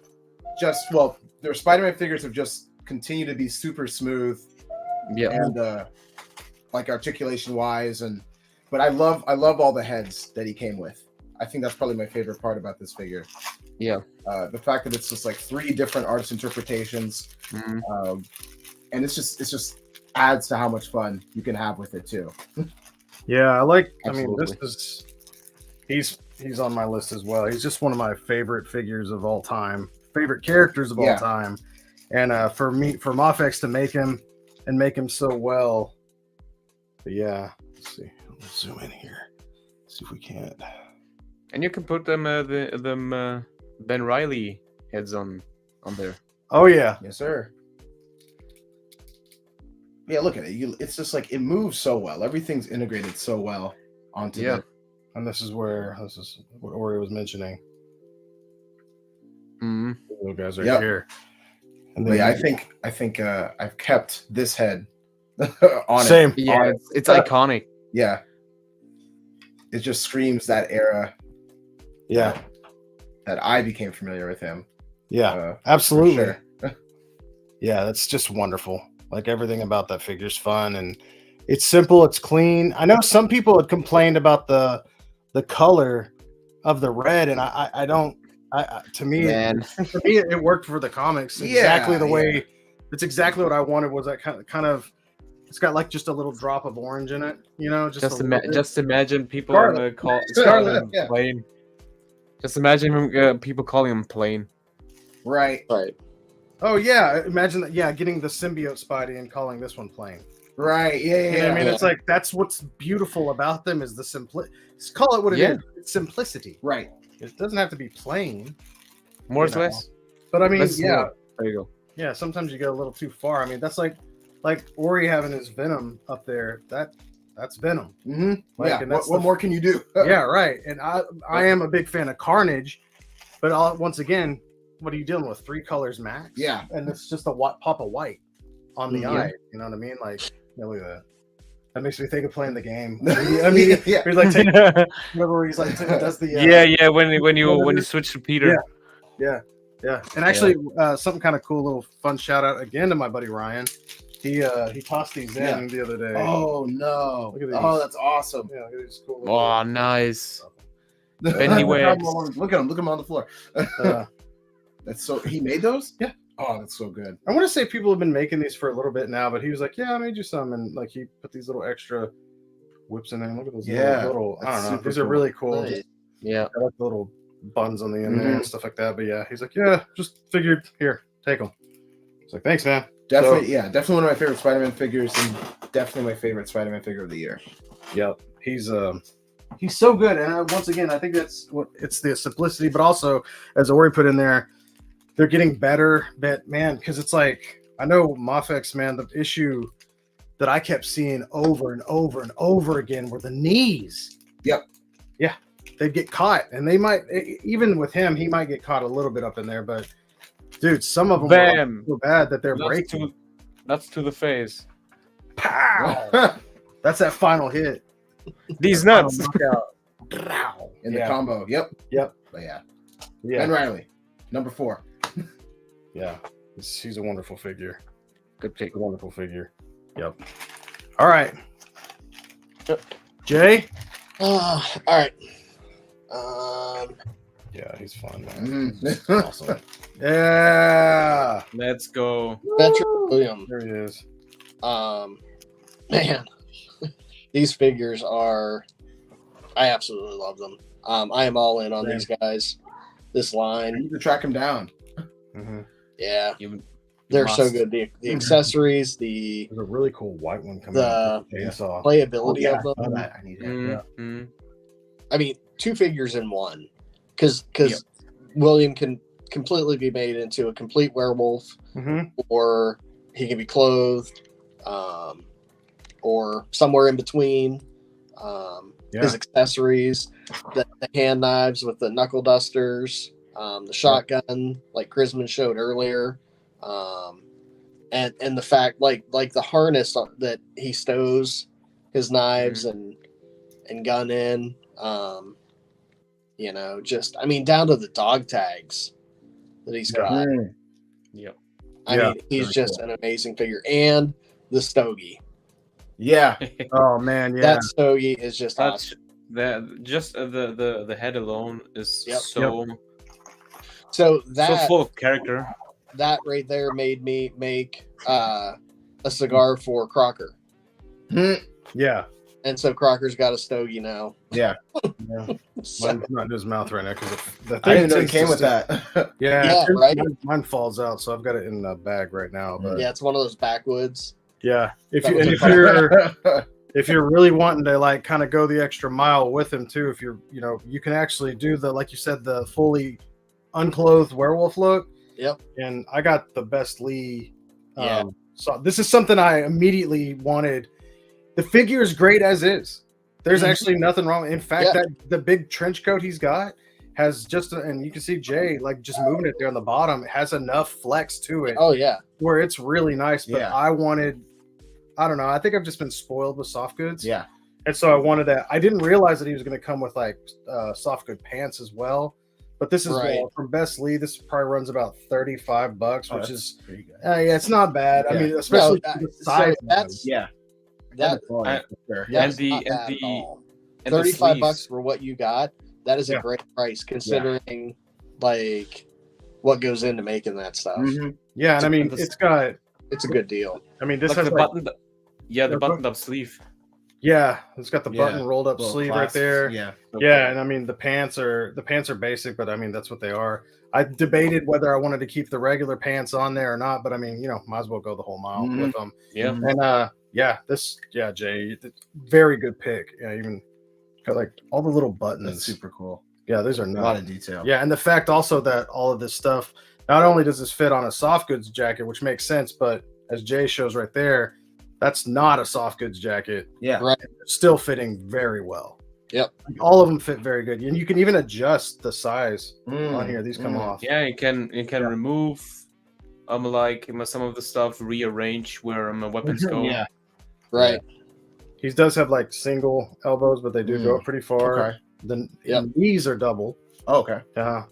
Spider-Man figures have just continued to be super smooth. Yeah. And like articulation wise, but I love all the heads that he came with. I think that's probably my favorite part about this figure. Yeah. The fact that it's just like 3 different artist interpretations, and it's just adds to how much fun you can have with it too. Yeah, I like. Absolutely. I mean, he's on my list as well. He's just one of my favorite figures of all time, favorite characters of all time, and for Mofex to make him so well. But yeah, let's see. Let's zoom in here. See if we can't. And you can put them Ben Riley heads on there. Oh yeah. Yes, sir. Yeah, look at it. It's just like it moves so well. Everything's integrated so well onto it. And this is what Ori was mentioning. Mm-hmm. The little guys right here. And But yeah, I think I've kept this head on Same. it. Yeah, it's iconic. Yeah. It just screams that era. Yeah. That I became familiar with him. Yeah. Absolutely. Sure. Yeah, that's just wonderful. Like everything about that figure's fun and it's simple, it's clean. I know some people had complained about the color of the red, and I don't. To me, it worked for the comics exactly the way. It's exactly what I wanted. Was that kind of? It's got like just a little drop of orange in it, you know. Just imagine people call Scarlet, plain. Just imagine people calling him plain. Right. Oh yeah, imagine that. Yeah, getting the symbiote Spidey and calling this one plain. Right. Yeah. You know what I mean, it's like that's what's beautiful about them is the simplicity. Call it what it is. It's simplicity. Right. It doesn't have to be plain, More you or know. less. but I mean, Less is yeah, more. There you go. yeah. Sometimes you go a little too far. I mean, that's like Ori having his Venom up there. That's Venom. Mm-hmm. Like, Yeah. and that's What more can you do? Yeah, right. And I am a big fan of Carnage, but once again, what are you dealing with? 3 colors max. Yeah. and it's just a pop of white on the Mhm. eye. You know what I mean? Like, yeah, look at that. That makes me think of playing the game. I mean, Yeah. he's like, remember where he's like, does the yeah. When you switch to Peter. yeah. And actually, something kind of cool, little fun shout out again to my buddy Ryan. He tossed these in the other day. Oh no! Look at these. Oh, that's awesome. Yeah, look at these cool. Little, Oh, nice. Bendy Look waves. at him. Look at him on the floor. That's so. He made those? Yeah. Oh, that's so good. I want to say people have been making these for a little bit now, but he was like, "Yeah, I made you some," and like he put these little extra whips in there. Look at those little. I that's don't know. super These are cool. really cool. Nice. Just, Yeah. I like the little buns on the end there and stuff like that. But yeah, he's like, "Yeah, just figured here, take them." It's like, "Thanks, man." Definitely, definitely one of my favorite Spider-Man figures, and definitely my favorite Spider-Man figure of the year. Yep, he's so good, and once again, I think that's what it's the simplicity, but also as Ori put in there, they're getting better, but man, because it's like I know Mafex, man, the issue that I kept seeing over and over and over again were the knees. Yep. Yeah, they'd get caught, and they might even with him, he might get caught a little bit up in there, but dude, some of them Bam. are so bad that they're Nuts breaking. Nuts to the face. Pow! That's that final hit. These nuts. Knockout. In the Yeah. combo. Yep. Yep. But yeah. Yeah. Ben Riley, number 4. Yeah, he's a wonderful figure. Good pick. A wonderful figure. Yep. All right. Jay? All right. Yeah, he's fun, man. Mhm. Awesome. Yeah. Let's go. Patrick William. There he is. Man, these figures are. I absolutely love them. I am all in on these guys. This I line, need to track him down. Mhm. yeah, You they're so must. good. The accessories, the There's a really cool white one coming The- out. with the chainsaw. playability Oh, of them. I saw that. I need that. Mhm. I mean, 2 figures in one, because William can completely be made into a complete werewolf, Mhm. or he can be clothed, or somewhere in between. His accessories, the hand knives with the knuckle dusters, the shotgun, like Chrisman showed earlier, and the fact, like the harness that he stows his knives and gun in. Just I mean, down to the dog tags that he's got. Mm. Yep. I Yeah, mean, he's very just cool. an amazing figure, and the stogie. Yeah. Oh man, yeah. That stogie is just That's awesome. the head alone is Yep. so So so full of character. that right there made me make a cigar for Crocker, Yeah. and so Crocker's got a stogie now. Yeah. Yeah. So, Mine's not in his mouth right now because the I didn't know it tends came to with stick- that. Yeah, Yeah, right? Mine falls out, so I've got it in a bag right now. But yeah, it's one of those backwoods. yeah, if That you was and a if fun- you're if you're really wanting to like kind of go the extra mile with him too, if you're you can actually do the like you said the fully unclothed werewolf look. Yep. And I got the best Lee. Yeah. So this is something I immediately wanted. The figure is great as is. There's actually nothing wrong. In fact, Yeah. that the big trench coat he's got has just and you can see Jay like just moving it there on the bottom. It has enough flex to it Oh yeah, where it's really nice. But Yeah. I don't know. I think I've just been spoiled with soft goods. Yeah. And so I wanted that. I didn't realize that he was going to come with like soft good pants as well. But this is Right. from Best Lee. This probably runs about $35, which is pretty good. yeah, it's not bad. I Yeah. mean, especially No, for the so size. that's Yeah. that. I- Sure. Yeah, and it's the not and bad at the all. and the $35 sleeves. for what you got. That is a Yeah. great price considering like what goes into making that stuff. Mhm. Yeah, and I mean, The- it's got. It's a good deal. I mean, this Like has the like, button. Yeah, the Yeah, buttoned up sleeve. yeah, it's got the Yeah. button rolled up Little sleeve right clasps. there. Yeah. Yeah, and I mean the pants are basic, but I mean that's what they are. I debated whether I wanted to keep the regular pants on there or not, but I mean, might as well go the whole mile Mhm. with them. Yeah. And Jay, very good pick. Yeah, even got like all the little buttons. That's super cool. Yeah, these are A lot nuts. of detail. Yeah, and the fact also that all of this stuff, not only does this fit on a soft goods jacket, which makes sense, but as Jay shows right there, that's not a soft goods jacket. Yeah. Right. It's still fitting very well. Yep. All of them fit very good. And you can even adjust the size on here. These come off. Yeah, you can remove like some of the stuff, rearrange where weapons go. Yeah. Right. He does have like single elbows, but they do go pretty far. Okay. The Yep. knees are double. Oh, okay.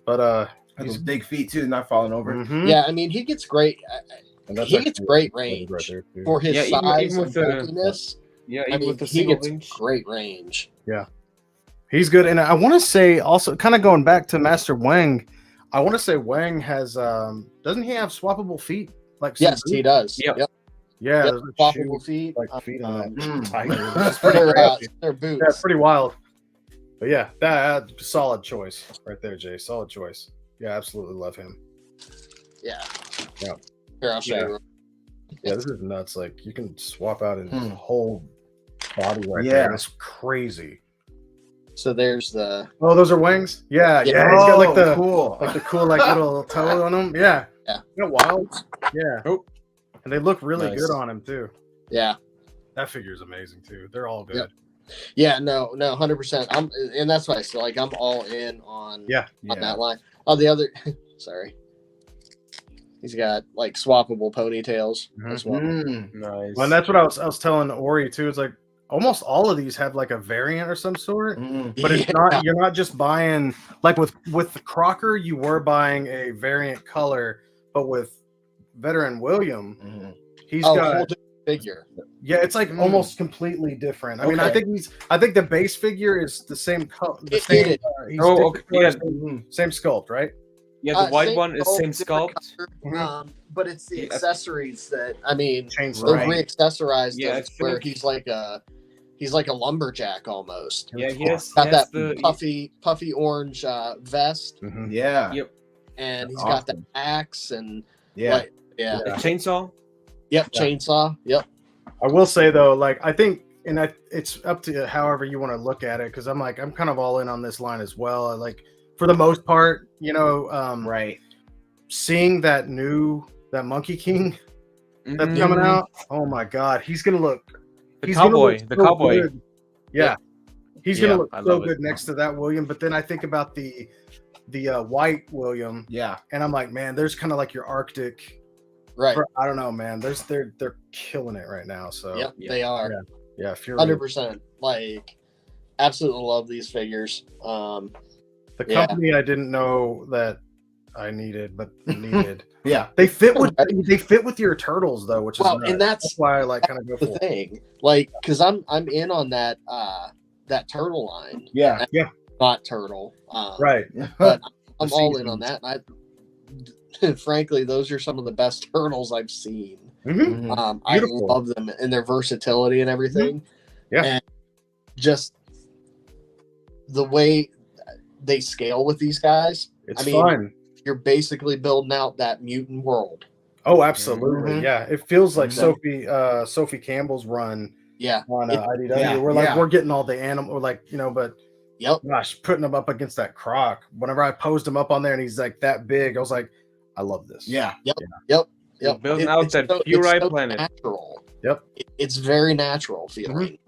But He's big feet too, not falling over. mhm. Yeah, I mean, he gets great. And that's He gets actually great right range there, too. for his Yeah, size even with and the- bulkiness. Yeah, I even mean, with the he single gets range. great range. He's good. And I want to say also, kind of going back to Master Wang, I want to say Wang has doesn't he have swappable feet? Like some Yes, boots? he does. Yep. Yeah, Yep, there's a swappable shoe, feet. like feet on that Mm. tiger. It's pretty They're, crazy. they're boots. Yeah, it's pretty wild. But yeah, that solid choice right there, Jay. Solid choice. Yeah, absolutely love him. Yeah. Yeah. Here, I'll show Yeah. you. Yeah, this is nuts. Like you can swap out his Hmm. whole body right Yeah. there. It's crazy. So there's the Oh, those are wings? Yeah, Yeah. yeah. He's got like the cool. like the cool like little toe on them. Yeah. Yeah. Isn't it wild? Yeah. Oh. And they look really Nice. good on him too. yeah. That figure is amazing too. They're all good. Yep. Yeah, no, 100%. And that's why I still like I'm all in on Yeah. on that line. Oh, the other sorry. He's got like swappable ponytails as well. Mm. Nice. Well, and that's what I was telling Ori too. It's like almost all of these have like a variant or some sort. Mm. But it's Yeah. not, you're not just buying like with the Crocker, you were buying a variant color, but with veteran William, Mm. he's whole got different figure. yeah, it's like Mm. almost completely different. I mean, I Okay. think the base figure is the same color, the It same, is. he's Oh, different okay, colors, yeah. same sculpt, right? Yeah, the white Same one is sculpt, same different sculpt. color, but it's the Yeah. accessories that I mean Chainsaw. they've Right. re-accessorized Yeah, him I where think- he's like a lumberjack almost. Yeah, he has Got that the puffy orange vest, Mhm. Yeah. Yep. and That's he's got the awesome. axe and Yeah. like, yeah. the chainsaw. Yep, chainsaw. Yep. I will say though, like I think, and it's up to however you want to look at it, because I'm kind of all in on this line as well. I like for the most part, Right. seeing that Monkey King that's Mhm. coming out. Oh my God, he's gonna look. The he's gonna cowboy. look The so cowboy. good. Yeah, he's Yeah, gonna look I so love it. good next to that William. But then I think about the white William, Yeah. and I'm like, man, there's kind of like your Arctic. Right. I don't know, man. They're killing it right now. So Yep, yeah. they are. yeah, Fury. 100%. Like absolutely love these figures. The Yeah. company I didn't know that I needed, but needed. Yeah. They fit with your turtles though, which is Well, nuts. and that's why I like kind of go the for it. thing. Like cuz I'm in on that that turtle line. Yeah. Not turtle. Right. But I'm The all in on seasons. that. And frankly, those are some of the best turtles I've seen. Mhm. Mhm. I Beautiful. love them and their versatility and everything. Yeah. And just the way they scale with these guys, It's I mean, fun. you're basically building out that mutant world. Oh, absolutely. Mhm. Yeah. It feels like Mhm. Sophie Campbell's run Yeah. on It- IDW. yeah, We're like yeah. we're getting all the animal, but Yep. gosh, putting him up against that croc. Whenever I posed him up on there and he's like that big, I was like, I love this. Yeah. Yep. Building out that Furai planet. Natural. Yep. It's very natural feeling.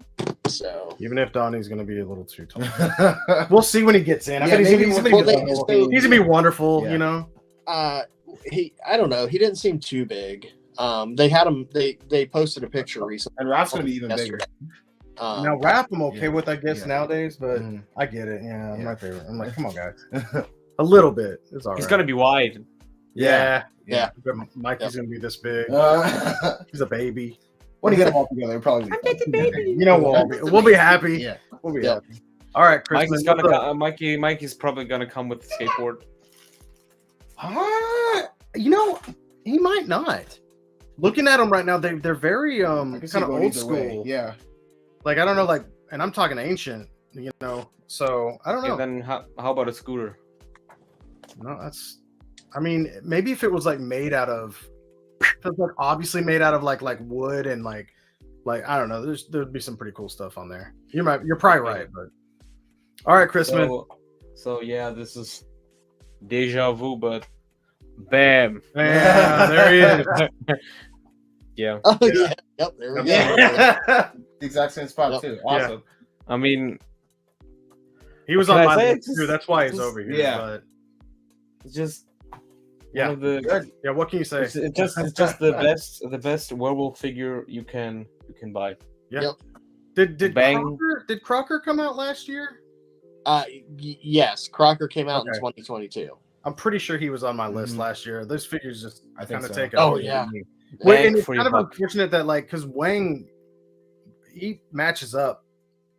So Even if Donnie's gonna be a little too tall. We'll see when he gets in. I Yeah, bet maybe he's well, gonna be they- wonderful. so- He's gonna be wonderful, Yeah. you know. I don't know. He didn't seem too big. They had him. They posted a picture recently. And Raph's gonna be even bigger. yesterday. Now rap I'm okay yeah, with, I guess, yeah. nowadays, but Mhm. I get it. Yeah, Yeah. my favorite. I'm like, come on, guys. A little bit. It's all right. He's gonna be wide. Yeah. Yeah. But Mikey's gonna be this big. Uh, He's a baby. when you get them all together, it'll probably be You know, we'll be happy. Yeah. We'll be Yep. happy. All right, Chris. Mikey's gonna Mikey's probably gonna come with the skateboard. He might not. Looking at them right now, they're very I can see kind of going old either way. school. Yeah. Like I don't know, like, and I'm talking ancient. So I don't know. And then how about a scooter? No, that's. I mean, maybe if it was like made out of, it's like obviously made out of like wood and like I don't know. There'd be some pretty cool stuff on there. You're probably right, but all right, Chris. Man. So yeah, this is deja vu, but bam. Yeah, there he is. Yeah. Oh yeah. Yep. There we go. Yeah. The exact same spot Yep. too. Awesome. I mean, He was What on can I my say? list too. That's why he's over here. Yeah. But it's just Yeah. one of the. Good. yeah, what can you say? It's just the best werewolf figure you can buy. Did Bang. Crocker come out last year? Yes, Crocker came out in Okay. 2022. I'm pretty sure he was on my list Mhm. last year. Those figures just I think kind of so. take Oh over. yeah. Well, Bang and it's for kind your of buck. unfortunate that because Wang, he matches up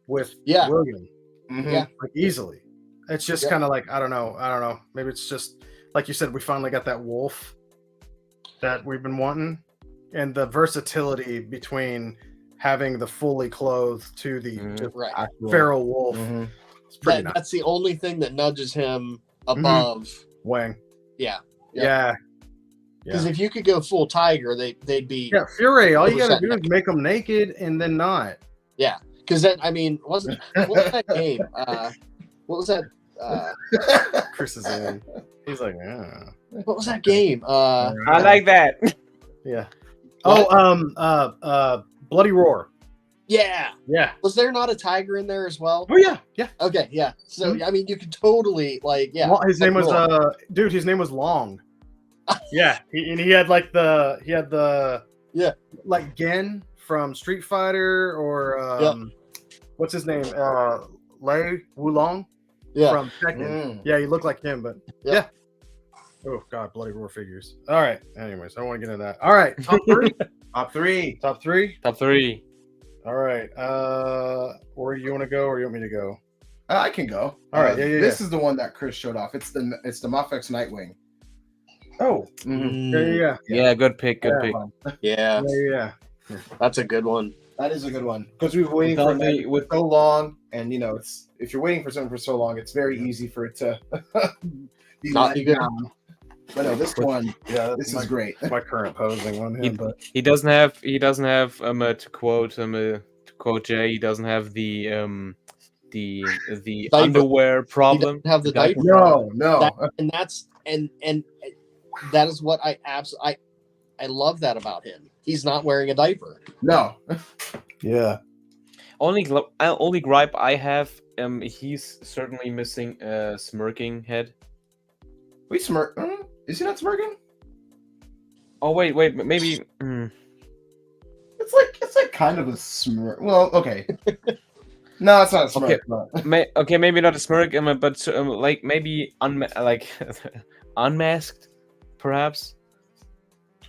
with Yeah. William Mhm. Yeah. like easily. It's just Yeah. kind of like I don't know. Maybe it's just like you said. We finally got that wolf that we've been wanting, and the versatility between having the fully clothed to the Mhm. just Right. Actual- feral wolf. Mhm. It's pretty nice. That's the only thing that nudges him above. Wang. Yeah. Yeah. Because if you could go full tiger, they'd be. Yeah, Fury. All you gotta 100% do is make them naked and then not. Yeah. Because then I mean, what was that game? What was that? Chris is in. He's like, yeah. What was that game? I like that. Yeah. What? Oh, Bloody Roar. Yeah. Yeah. Was there not a tiger in there as well? Oh yeah. Yeah. Okay. Yeah. So I mean, you could totally like His name was Roar. dude. His name was Long. Yeah. He had the Yeah. like Gen from Street Fighter or what's his name? Lei Wulong Yeah. from Tekken. Mm. Yeah, he looked like him, but Yeah. yeah. Oh god, Bloody Roar figures. All right. Anyways, I don't want to get into that. All right, top three. Top three. Top three. Top 3. All right. Where do you want to go, or you want me to go? I can go. All right, yeah. This is the one that Chris showed off. It's the Mafex Nightwing. Oh, Mhm. yeah. Yeah, good pick. Good pick. Yeah. Yeah. That's a good one. That is a good one because we've been waiting Without for the- it with- for so long, and it's if you're waiting for something for so long, it's very easy for it to be Not let even- down. But no, this one, Yeah, this my, is great. my current posing one. He- But He doesn't have to quote Jay, he doesn't have the Diaper. underwear problem. He doesn't have the diaper. No. And that's and that is what I love that about him. He's not wearing a diaper. No. yeah, Only gripe I have, he's certainly missing a smirking head. We smirk. Is he not smirking? Oh wait, maybe. It's like kind of a smirk. Well, okay. No, it's not a smirk. Okay. But... Okay, maybe not a smirk, but like maybe unmasked, perhaps.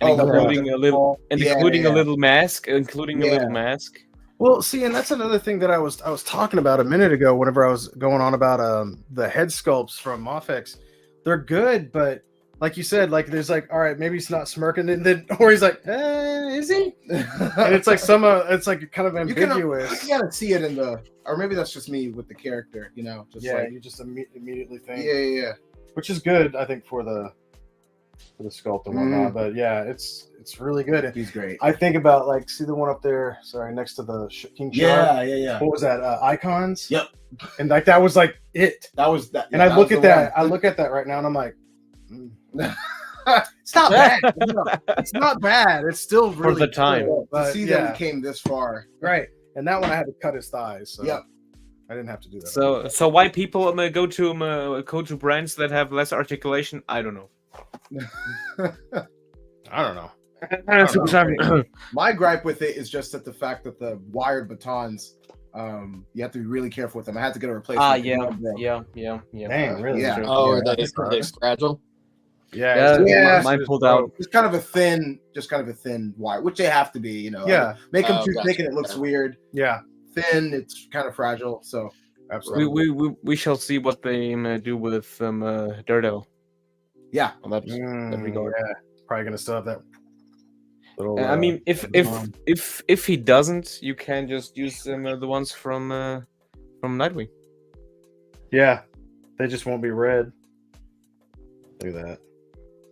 And Oh, like including a little, including a yeah. little mask, including a little mask. Well, see, and that's another thing that I was talking about a minute ago. Whenever I was going on about the head sculpts from Mafex, they're good, but like you said, like there's like, all right, maybe he's not smirking, and then or he's like, is he? And it's like it's like kind of ambiguous. You gotta see it in the, or maybe that's just me with the character, just Yeah, like, you just immediately think, yeah. which is good, I think, for the sculpt and whatnot. But yeah, it's really good. And He's great. I think about like, see the one up there, sorry, next to the King Shark. Yeah. What was that? Icons. Yep. And like that was like it. That was that. And I look at that. I look at that right now, and I'm like, it's not bad. It's not bad. It's still really the time. cool, To but see yeah, that we came this far. right. And that one I had to cut his thighs. So Yep. I didn't have to do that. So why people go to brands that have less articulation? I don't know. I don't know. Super Saiyan. My gripe with it is just that the fact that the wired batons, you have to be really careful with them. I had to get a replacement. Yeah. Dang, really? Yeah. Oh, Yeah, are they that's all are they right. fragile? Yeah. Yeah. Mine pulled out. Just kind of a thin wire, which they have to be. Yeah. Make them Oh, too gotcha. thick and it looks weird. Yeah. Thin, it's kind of fragile. So Absolutely. We shall see what they do with Daredevil. yeah, On that regard. Yeah. Probably gonna still have that little. I mean, if arm. he doesn't, you can just use the ones from Nightwing. Yeah, they just won't be red. Look at that.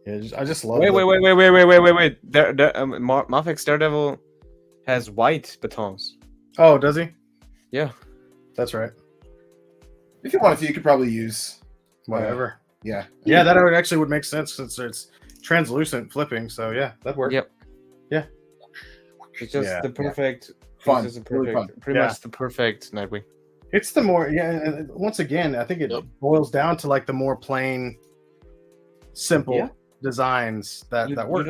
Yeah, I just love. Wait. the- Mafex Daredevil has white batons. Oh, does he? Yeah. That's right. if you wanted to, you could probably use Whatever. Yeah. Yeah, that would make sense since it's translucent flipping. So yeah, that'd work. Yep. Yeah. It's just Yeah. the perfect. Fun. It's just the Really perfect, fun. pretty Yeah. much the perfect Nightwing. It's the more and once again, I think it boils down to like the more plain, simple Yeah. designs that work.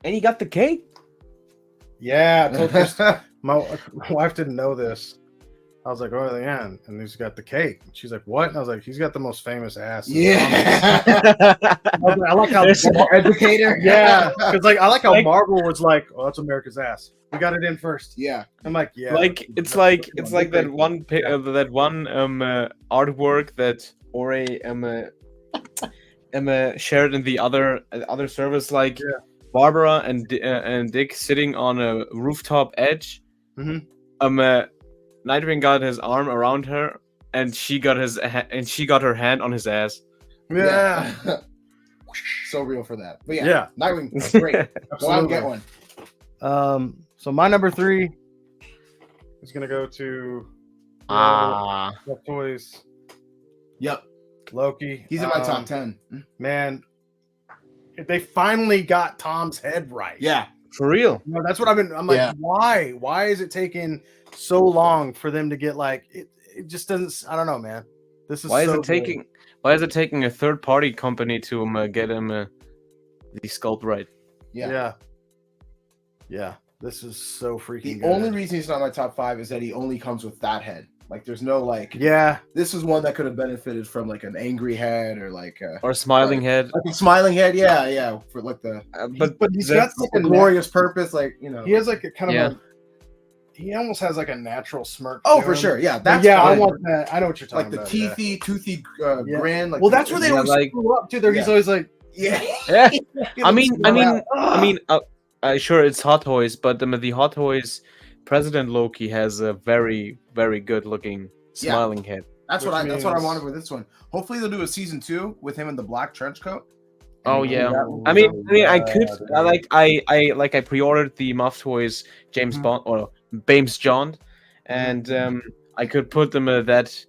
And you got the cake. Yeah, I told Chris, my wife didn't know this. I was like, oh yeah, and he's got the cake. She's like, what? And I was like, he's got the most famous ass. Yeah. I like how Educator. yeah, because like I like how Like- Marvel was like, oh, that's America's ass. We got it in first. Yeah. I'm like, yeah, Like it's like that one artwork that Ore shared in the other service, like Yeah. Barbara and Dick sitting on a rooftop edge. Mhm. Nightwing got his arm around her, and she got her hand on his ass. yeah. So real for that. But yeah, Yeah. Nightwing, great. Go out and Absolutely. get one. So my number 3 is gonna go to Hot Toys Yep. Loki. He's in my top 10. Man, they finally got Tom's head right. Yeah. For real. No, that's what I'm like, Yeah. why? Why is it taking so long for them to get like it just doesn't I don't know, man. This is Why is so it taking? Why is it taking a third-party company to get him the sculpt right? Yeah. Yeah. Yeah. This is so freaking The good. only reason he's not in my top 5 is that he only comes with that head. Like, there's no like. Yeah. This is one that could have benefited from like an angry head or like Or smiling head. a smiling head. Yeah, yeah, for like the But he's got like like a glorious purpose. Like he has like a kind of Yeah. he almost has like a natural smirk. Oh, to for him. sure. Yeah, But that's yeah, I fine. want that. I know what you're talking like the about. yeah. teethy, toothy Yeah. grin. Like Well, that's where they Yeah, always like- screw up too. There, he's Yeah. always like, Yeah. Yeah. he I looks mean, smart. sure it's Hot Toys, but the Hot Toys President Loki has a very, very good looking Yeah. smiling head. That's what Which I means- wanted with this one. Hopefully they'll do a season 2 with him in the black trench coat. Oh And yeah. that will I be mean, I could. Yeah, I pre-ordered the Muff Toys James Mhm. Bond or Bames John, and I could put them that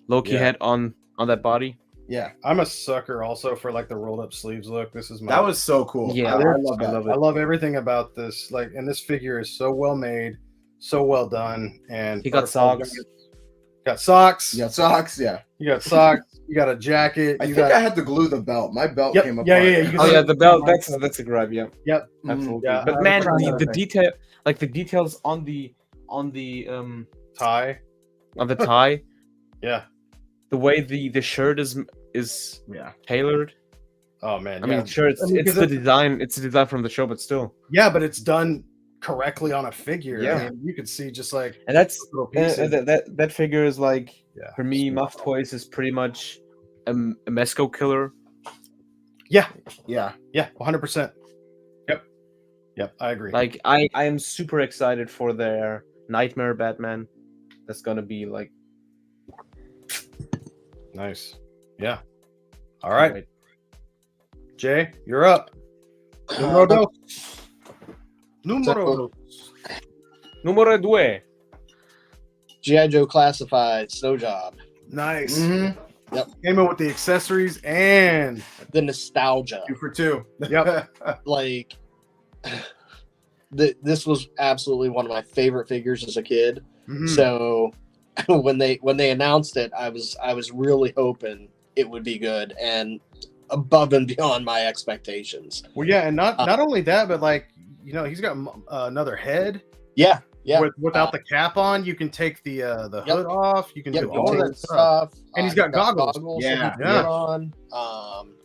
Loki Yeah. head on that body. Yeah, I'm a sucker also for like the rolled up sleeves look. This is my that was so cool. Yeah. I love that. I love I it. love everything about this. Like, and this figure is so well made, so well done. And He got socks. Got socks. Yeah, socks. Yeah, You got socks. You got a jacket. I You think got. I had to glue the belt. My belt Yep, came apart. yeah, you can Oh see- yeah, the belt. That's a grab. Yeah, Yep. absolutely. Yeah, but I- man, I'm the trying- detail, like the details on the tie. tie, Yeah. the way the shirt is Yeah. tailored. Oh man. I yeah. mean, sure, it's I mean, it's 'cause the design. It's the design from the show, but still. Yeah, but it's done correctly on a figure. Yeah. I mean, you could see just like And that's little pieces. that figure is like Yeah. for me, Muff Toys is pretty much a Mesco killer. Yeah. Yeah, 100%. Yep, I agree. Like I am super excited for their Nightmare Batman. That's gonna be like Nice. Yeah. All right, Jay, you're up. Numero dos. Numero dos. Numero due. G.I. Joe Classified Snow Job. Nice. Mhm. Came in with the accessories and The nostalgia. 2 for 2. Yep. Like, this was absolutely one of my favorite figures as a kid. Mhm. So when they announced it, I was really hoping it would be good and above and beyond my expectations. Well, yeah, and not only that, but like he's got another head. Yeah, yeah. Without the cap on, you can take the Yep. hood off. You can Yep, do you all take that stuff. And he's got goggles. that Yeah, he can yeah. put on.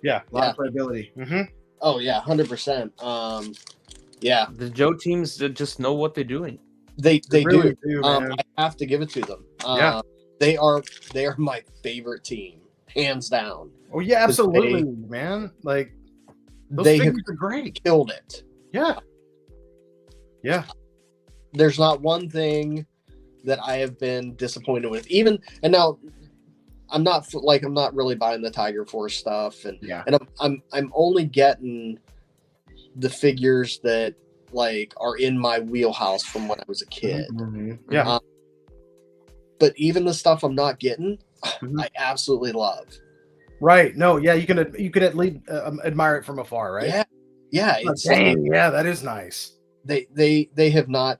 Yeah. A lot of playability. Mm-hmm. Oh yeah, 100%. Yeah, The Joe teams that just know what they're doing. they really do. man. I have to give it to them. Yeah. They are my favorite team, hands down. Oh yeah, absolutely, man. Like those They have figures are great. killed it. Yeah. Yeah. There's not one thing that I have been disappointed with. Even and now, I'm not really buying the Tiger Force stuff, and Yeah. I'm only getting the figures that like are in my wheelhouse from when I was a kid. Mhm. Yeah. But even the stuff I'm not getting, Mhm. I absolutely love. Right. No. Yeah. You can at least admire it from afar, right? Yeah, yeah. Oh, It's dang. Yeah, that is nice. they have not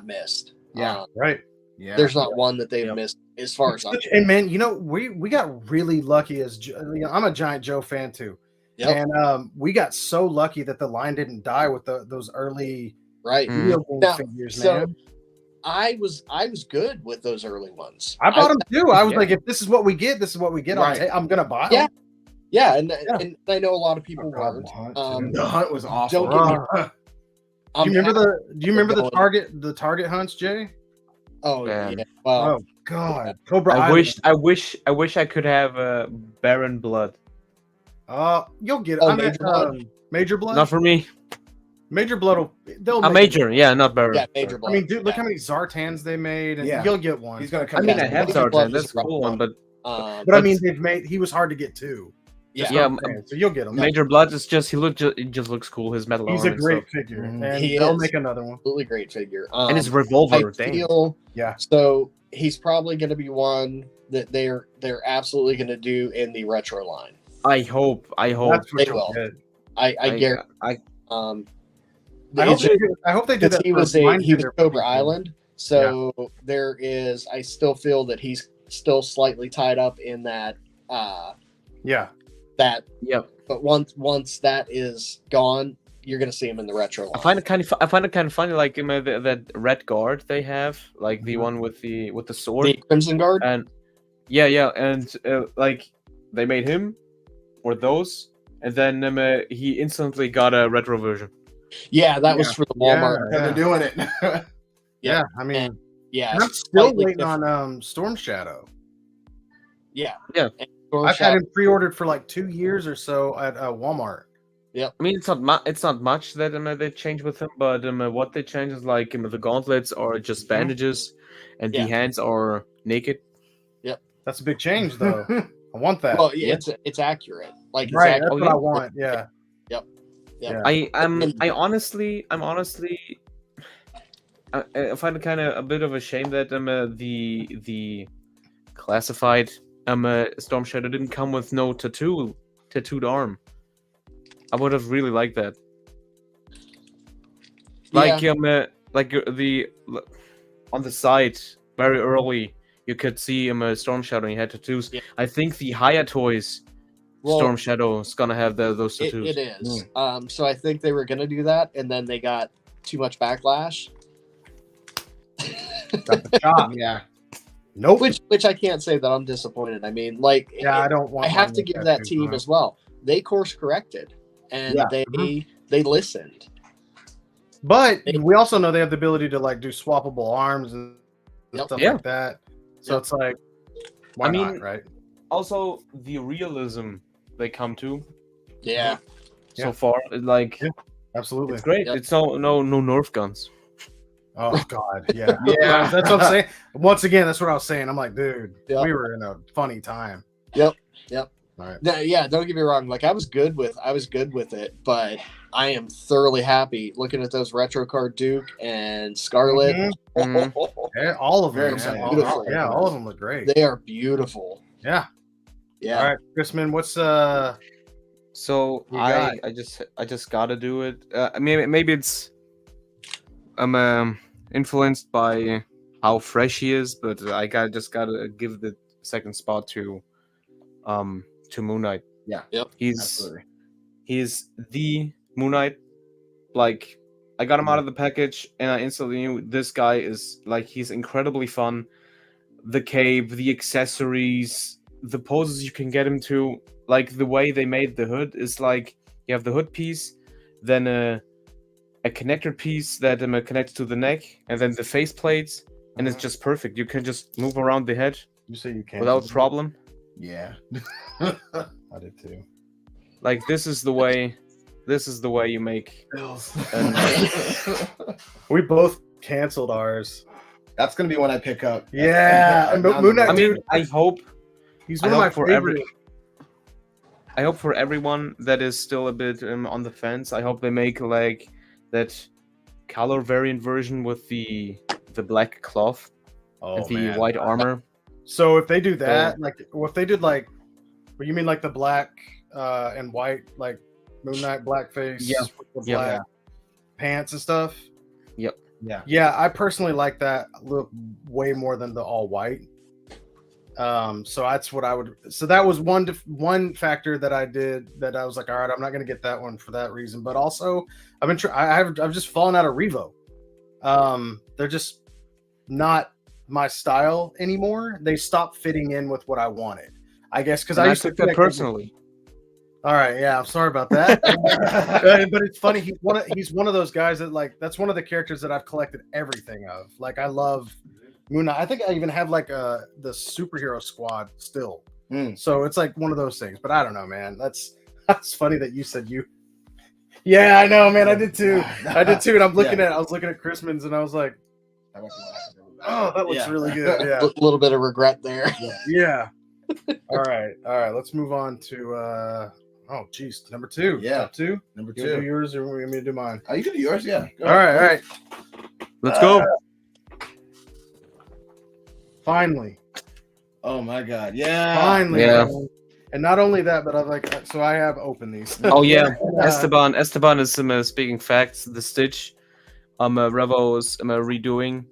missed. Yeah. Right. Yeah. There's not one that they've Yep. missed as far as And man, we got really lucky I'm a giant Joe fan too. Yep. And we got so lucky that the line didn't die with those early right. Mm. video game Now, figures, so man. I was good with those early ones. I bought them too. I was yeah. like, if this is what we get, this is what we get. Right. I'm gonna buy them. Yeah. Yeah, and I know a lot of people Oh, God, weren't. the hunt, The hunt was awful. Don't get me Do I'm you remember happy do you remember going. the target hunts, Jay? Oh Man. yeah. Well, Oh God, Cobra I Island. wish I could have Baron Blood. You'll get it. Oh, I mean, Major Blood? Major Blood. Not for me. Major Blood. They'll A make it. major, yeah, not Baron. yeah, Major Blood. I mean, dude, look yeah. how many Zartans they made, and Yeah. you'll get one. He's gonna I come. mean, back. I have Major Blood Zartan. was That's a a cool rough one, but But I But- mean, he was hard to get too. yeah, yeah, So you'll get him. Major Blood is just he just looks cool. His metal He's armor a and great stuff. figure, Mhm. and He they'll is. make another one. absolutely great figure. And his I revolver, damn. feel Yeah. so he's probably going to be one that they're absolutely going to do in the retro line. I hope. That's They what will. you'll get. I guarantee. I I hope they do because that. he for was Mindbender. Cobra Island, so there is. I still feel that he's still slightly tied up in that. Yeah. That, Yep. but once that is gone, you're gonna see him in the retro line. I find it kind of funny, like that red guard they have, like the one with the sword, the Crimson Guard. and and like they made him or those, and then he instantly got a retro version. Yeah, that was for the Walmart. Yeah. They're doing it. Yeah. I mean, Yeah, and I'm still slightly waiting different. on Storm Shadow. Yeah. Yeah. And Storm I've had Shadow- him pre-ordered for like 2 years or so at Walmart. I mean, it's not much that they changed with him, but what they changed is like the gauntlets are just bandages, and the Yeah. hands are naked. That's a big change, though. I want that. Well, yeah, it's accurate. Like, it's Right, that's accurate. what I want. Yeah. Yeah. I'm honestly I find it kind of a bit of a shame that the classified Storm Shadow didn't come with no tattooed arm. I would have really liked that. Like the on the side very early you could see Storm Shadow and he had tattoos. Yeah. I think the higher toys Well, Storm Shadow is gonna have those it tattoos. is. So I think they were gonna do that, and then they got too much backlash. Got the chop. Yeah. Nope. Which I can't say that I'm disappointed. I mean, like, Yeah, I don't want. I have mine to with give that tattoos team on it. as well. They course corrected, and Yeah. they listened. But we also know they have the ability to like do swappable arms and Yep. stuff Yeah. like that. So Yep. it's like, why I mean, not, right? Also, the realism they come to Yeah, so Yeah. far, like Yeah. Absolutely. it's great. Yep. It's no Nerf guns. Oh God, yeah, yeah. That's what I'm saying. Once again, that's what I was saying. I'm like, dude, Yep. we were in a funny time. Yep. All right. Yeah, don't get me wrong. Like, I was good with it, but I am thoroughly happy looking at those retro card Duke and Scarlet. Mhm. Yeah, all of them. Very Yeah, exciting. all, yeah, all of them look great. They are beautiful. Yeah. Yeah. All right, Chrisman, what's So You I just gotta do it. I mean, maybe it's influenced by how fresh he is, but just gotta give the second spot to Moon Knight. Yeah. Yep. Absolutely. He's the Moon Knight. Like, I got him out of the package, and I instantly knew this guy is like he's incredibly fun. The cape, the accessories, the poses you can get him to, like the way they made the hood is like you have the hood piece, then a connector piece that connects to the neck, and then the face plates, and it's just perfect. You can just move around the head you say you can't without problem. Yeah. I did too. Like this is the way you make. We both canceled ours. That's gonna be one I pick up. Yeah, and Down the Moon Knight- I road. mean, Dude, I hope He's I one of my hope for favorite. I hope for everyone that is still a bit on the fence, I hope they make like that color variant version with the black cloth Oh, and the man. white armor. So if they do that, like, well, if they did like But you mean like the black and white, like Moon Knight blackface, Yeah. with the Yeah. black pants and stuff? Yep. Yeah. Yeah, I personally like that look way more than the all white. So that's what I would. So that was one factor that I did that I was like, all right, I'm not going to get that one for that reason. But also, I've just fallen out of Revo. They're just not my style anymore. They stopped fitting in with what I wanted. I guess because I used took to that connect- personally. All right, yeah, I'm sorry about that. But it's funny. He's one of those guys that like that's one of the characters that I've collected everything of. Like I love Moon Knight. I think I even have like the superhero squad still. So it's like one of those things. But I don't know, man. That's funny that you said you. Yeah, I know, man. I did too. And I'm looking at. I was looking at Chrisman's, and I was like, oh, that looks really good. Yeah, A little bit of regret there. yeah. All right. Let's move on to. Oh, geez, number 2. Yeah. Top 2. Number You wanna do 2. yours, or we want me to do mine? Oh, you can do yours. Yeah. Go All right. Let's go. Finally. Oh my God. Yeah. Finally. Yeah. man. And not only that, but I'm like, so I have opened these. Oh yeah, Esteban is speaking facts. The Stitch, Revo is redoing,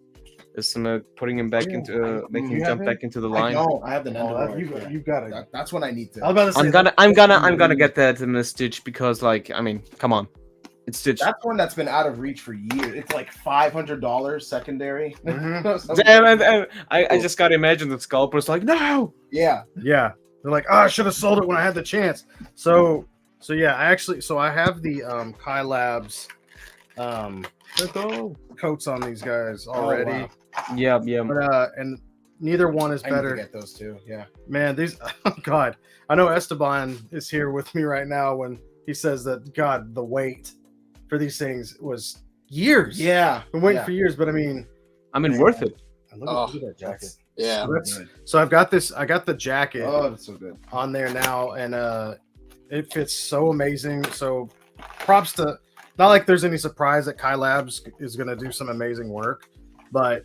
is putting him back into making You him have jump him? back into the I line. don't. I have the Oh, Nendo. you've got it. That's what I need to. I was about to say I'm gonna get that in the Stitch because like I mean, come on, it's Stitch. That's one that's been out of reach for years. It's like $500 secondary. Mhm. Damn, and I just gotta imagine that Scalper's like, no. Yeah. Yeah. They're like, oh, I should have sold it when I had the chance. So yeah, I have the Kai Labs coats on these guys already. wow. Yeah. But and neither one is I need to better. get those two. Yeah. Man, these oh God. I know Esteban is here with me right now when he says that God, the wait for these things was years. Yeah. Been waiting for years, but I mean Worth it. look at that jacket. Yeah. So I got the jacket Oh, that's so good. on there now, and it fits so amazing. So props to not like there's any surprise that Kai Labs is gonna do some amazing work, but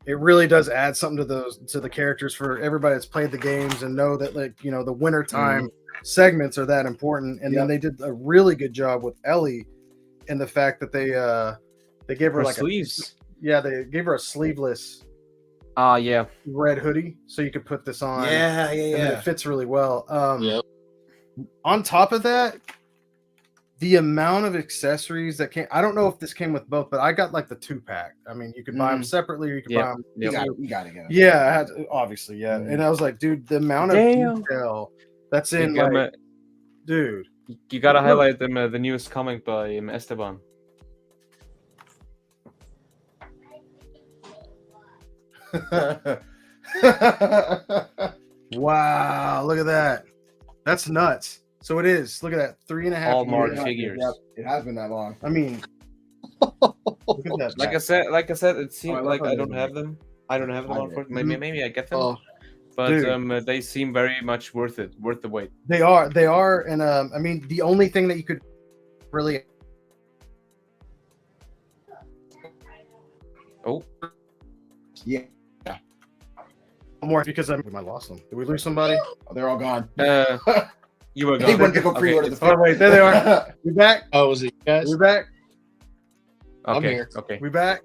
it really does add something to the characters for everybody that's played the games and know that like the wintertime segments are that important. And then they did a really good job with Ellie in the fact that they gave her like sleeves. they gave her a sleeveless Yeah. red hoodie so you could put this on. Yeah. And then it fits really well. Yep. On top of that, the amount of accessories that came, I don't know if this came with both, but I got like the 2-pack. I mean, you could buy them separately or you could buy them. You gotta get it. Yeah, I had to, obviously, yeah. And I was like, dude, the amount of detail that's in, like, dude. You gotta highlight them the newest comic by Esteban. Wow, look at that. That's nuts. So it is. Look at that. 3.5 All marked years. figures. Yep, it has been that long. I mean, look at that. Like I said, it seems I like love I how don't they have them. I don't have them. I do. Unfortunately, maybe I get them. Oh, But Dude. they seem very much worth the wait. They are, and I mean, the only thing that you could really Yeah. more because I lost them. Did we lose somebody? Oh, they're all gone. You were They gone. went to go pre-order the Oh wait, there they are. We back? oh, was it you guys? We back? I'm Okay. here. Okay. We back?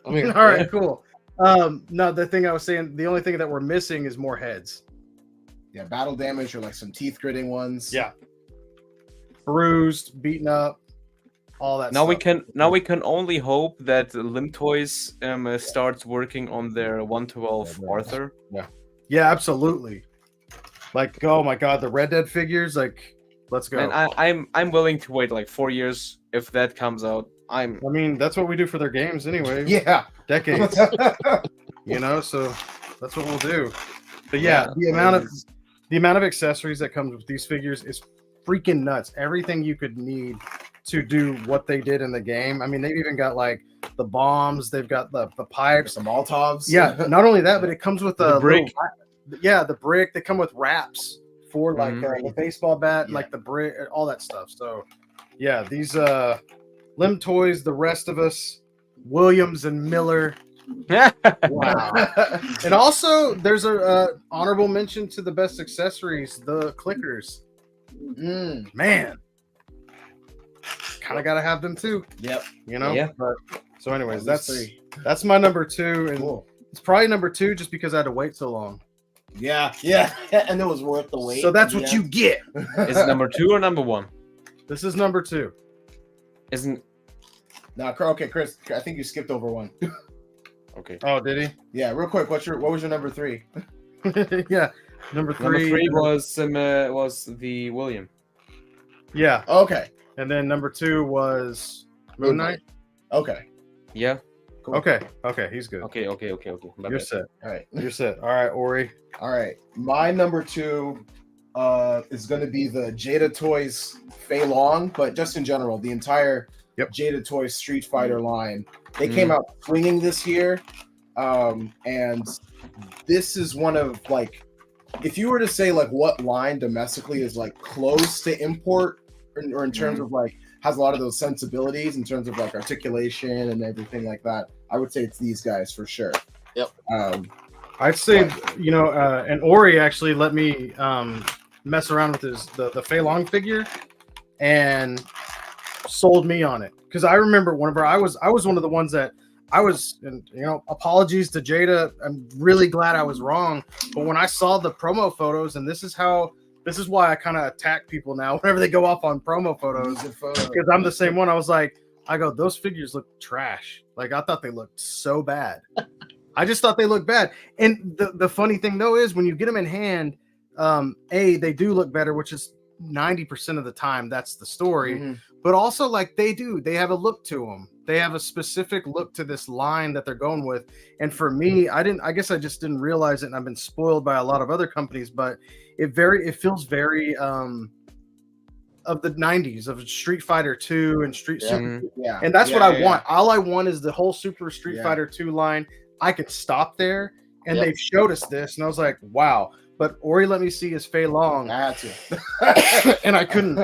I'm here. All right, cool. No, the thing I was saying, the only thing that we're missing is more heads. Yeah, battle damage or like some teeth gritting ones. Yeah. Bruised, beaten up, all that Now stuff. we can only hope that Limb Toys starts working on their 112 Arthur. Yeah, absolutely. Like, oh my god, the Red Dead figures, like, let's go. And I'm willing to wait like 4 years if that comes out. I mean, that's what we do for their games anyway. Yeah. Decades. So that's what we'll do. But yeah, the amount of accessories that comes with these figures is freaking nuts. Everything you could need to do what they did in the game. I mean, they've even got like the bombs, they've got the pipes, Some Molotovs. yeah. Not only that, but it comes with The a brick. the brick. They come with wraps for like the baseball bat, like the brick, all that stuff. So yeah, these Limb Toys, the rest of us, Williams and Miller, Wow. And also, there's a honorable mention to the best accessories, the clickers. Man, kind of got to have them too. Yep. You know. Yeah. But, so, anyways, These that's three. that's my number 2, and Cool. it's probably number 2 just because I had to wait so long. Yeah, and it was worth the wait. So that's in the what you end. get. Is it number 2 or number 1? This is number 2. Isn't No, okay, Chris. I think you skipped over one. okay. Oh, did Yeah, real quick. What was your number 3? he? Yeah, number 3. Number 3 was the William. Yeah, Okay. and then number 2 was Moon Knight. Okay. Yeah. Cool. Okay, he's good. Okay. My You're bad. set. All right. You're set. All right, Ori. All right. My number 2 is going to be the Jada Toys Fei Long, but just in general, the entire Jada Toys Street Fighter line. They came out swinging this year, and this is one of, like, if you were to say, like, what line domestically is, like, close to import or in terms of, like, has a lot of those sensibilities in terms of, like, articulation and everything like that, I would say it's these guys for sure. Yep. I'd say, and Ori actually let me mess around with the Fei Long figure and sold me on it, because I remember whenever I was one of the ones that I was, and apologies to Jada, I'm really glad I was wrong, but when I saw the promo photos, and this is why I kind of attack people now whenever they go off on promo photos, because I'm the same one. I go, those figures look trash. Like, I thought they looked so bad. I just thought they looked bad. And the funny thing though is when you get them in hand, they do look better, which is 90% of the time that's the story. But also, like, they have a look to them. They have a specific look to this line that they're going with. And for me, I guess I just didn't realize it, and I've been spoiled by a lot of other companies, but it feels very of the 90s of Street Fighter 2 and Super. Yeah. And that's what I want. All I want is the whole Super Street Fighter 2 line. I could stop there, and they've showed us this, and I was like, wow. But Ori let me see his Fei Long. I had to. And I couldn't.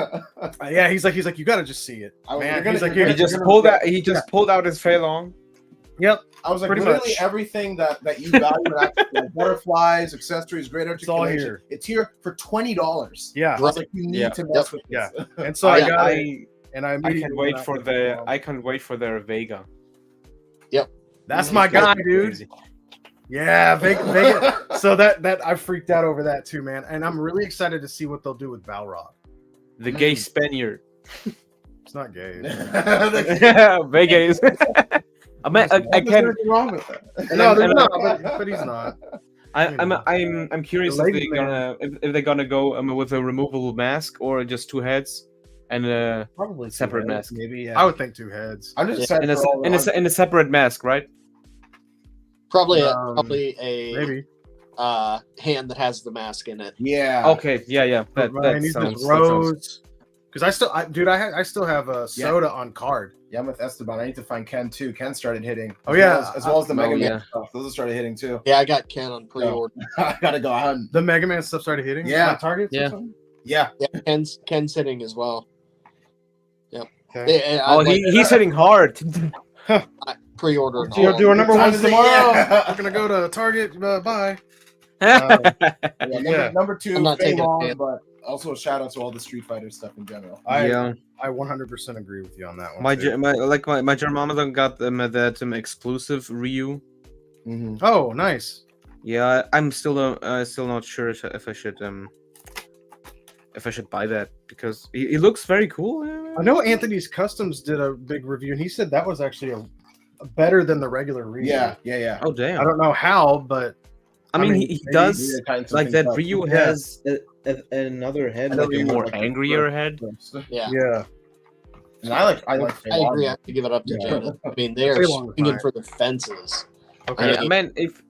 Yeah, he's like, you got to just see it, man. He's like, He just pulled out. He just pulled out his Fei Long. Yep. I was like, Pretty literally much. everything that you value, like butterflies, accessories, great all articulation. here. It's here for $20. Yeah. I was like, you need to mess with this. Yeah. And so I got it, and I I immediately can't wait went for out the. and- I can't wait for their Vega. That's my guy, dude. Crazy. Yeah, Vega. So that I freaked out over that too, man. And I'm really excited to see what they'll do with Balrog. The gay Spaniard. It's not gay. Yeah, Vega is. I mean, I can't. Nothing wrong with that. No, there's not, but he's not. I'm curious The if leg they're gonna go with a removable mask or just 2 heads and a Probably separate two mask. heads, maybe. Yeah. I would think 2 heads. I'm just excited for all the- in a separate mask, right? Probably Maybe. a hand that has the mask in it. Yeah. Okay, yeah. That He's sounds. just Rose. Because I still have a soda on card. Yeah, I'm with Esteban. I need to find Ken too. Ken started hitting. Oh, yeah. As well as the Mega Man yeah. stuff. Those have started hitting too. Yeah, I got Ken on pre-order. I gotta go on. The Mega Man stuff started hitting. Yeah. On Target. Yeah. Yeah. Yeah, Ken's hitting as well. Yep. Okay. He's hitting hard. I pre-ordered. You'll do our number Time ones to say tomorrow. yeah. We're gonna go to Target. Bye. Number 2, I'm not Fei taking a Long, fan. but also a shout out to all the Street Fighter stuff in general. Yeah. I 100% agree with you on that one. My too. my German got that exclusive Ryu. Mm-hmm. Oh, nice. Yeah, I'm still not sure if I should buy that because he looks very cool. I know Anthony's Customs did a big review, and he said that was actually a better than the regular Ryu. Yeah. Oh damn! I don't know how, but I mean, he maybe does like that. Ryu. Ryu Yeah. has another head, Another like a Ryu, more like, angrier head. Yeah. yeah. And I like Fei I Long. agree. I have to give it up to Yeah. Jada. I mean, they are Fei Long was swinging fine. for the fences. Okay. I mean, if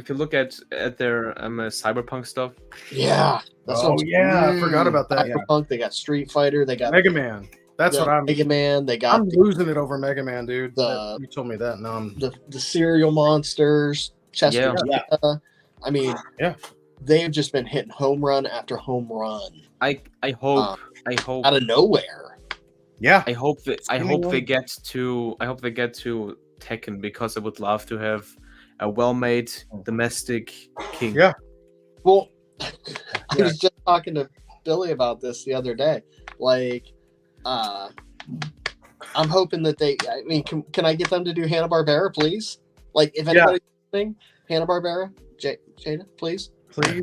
you look at their cyberpunk stuff, Yeah. That's Oh what yeah, I forgot about that. Cyberpunk. They got Street Fighter. They got Mega Man. That's what I'm. Mega Man. They got I'm losing it over Mega Man, dude. The- You told me that. No, I'm. the cereal monsters. Chester. Yeah. I mean, Yeah. they've just been hitting home run after home run I hope out of nowhere. Yeah. I hope they get to Tekken because I would love to have a well-made domestic king. Yeah. Well, I was just talking to Billy about this the other day. Like, I'm hoping that I mean, can I get them to do Hanna-Barbera, please? Like, if anybody's listening, Hanna-Barbera, Jada, please. Please.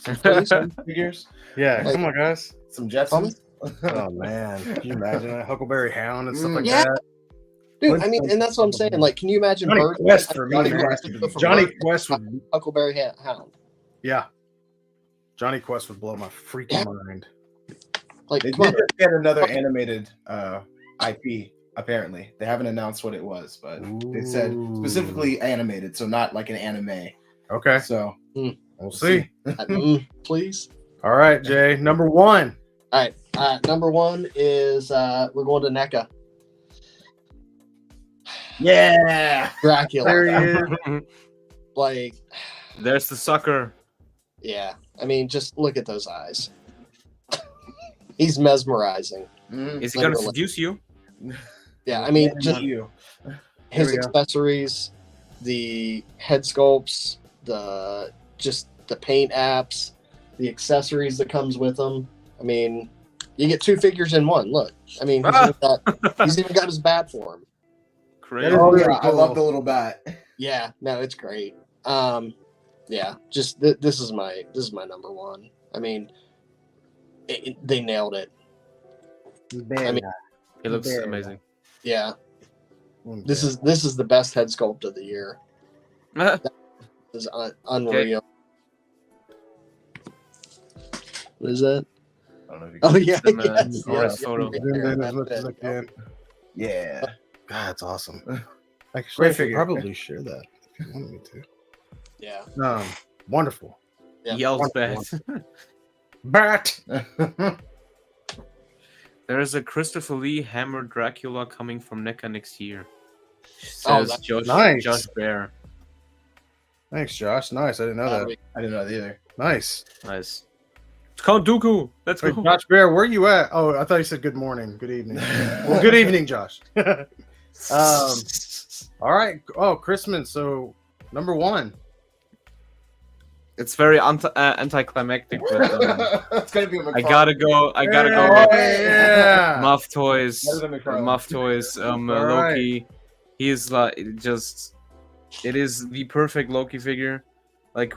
Please. Figures, Yeah, Like- come on, guys. some Jetsons. Oh man, can you imagine a Huckleberry Hound and stuff like Yeah. that? Dude, I mean, and that's what I'm saying. Like, can you imagine Johnny Bird? Quest for me, Johnny man. Quest would go for Johnny Bird, Quest would, Huckleberry Hound. yeah. Johnny Quest would blow my freaking mind. Like, They come on. did just get another animated IP. Apparently, they haven't announced what it was, but they said Ooh. specifically animated, so not like an anime. Okay, So we'll see. Please. All right, Jay, number 1. All right. Number 1 is we're going to NECA. yeah, Dracula. There he is. Like, There's the sucker. yeah. I mean, just look at those eyes. He's mesmerizing. Is he gonna Literally. seduce you? Yeah, I mean, just you. his Here we go. accessories, the head sculpts, the paint apps, the accessories that comes with them. I mean, you get 2 figures in one. Look, I mean, he's even got his bat for him. Crazy. That is Oh really yeah, I cool. love the little bat. Yeah, no, it's great. Yeah, just this is my number 1. I mean, they nailed it. I mean, He looks Very amazing. yeah, this is the best head sculpt of the year. This is unreal. What is that? I don't know if you Oh can- yeah, Some, yes, orange yes, photo. right Zoom there, in that's as much as it. I can. yeah. God, that's awesome. Great Actually, I should figure. probably share that if you wanted me Yeah, to. Wonderful. Yeah. Yells bad. Bat. There is a Christopher Lee Hammer Dracula coming from NECA next year. Oh, Says that's nice. Josh Bear. Thanks, Josh. Nice. I didn't know that. I didn't know that either. Nice. Nice. It's Count Dooku. Let's Wait, go. Josh Bear, where you at? Oh, I thought you said good morning. Good evening. Well, good evening, Josh. All right. Oh, Christmas. So, number 1. It's very anticlimactic, but It's gonna be a I gotta go. I gotta go. Oh, with yeah. Muff Toys. Better than McCrone. Muff Toys. right. Loki. He is like just. It is the perfect Loki figure. Like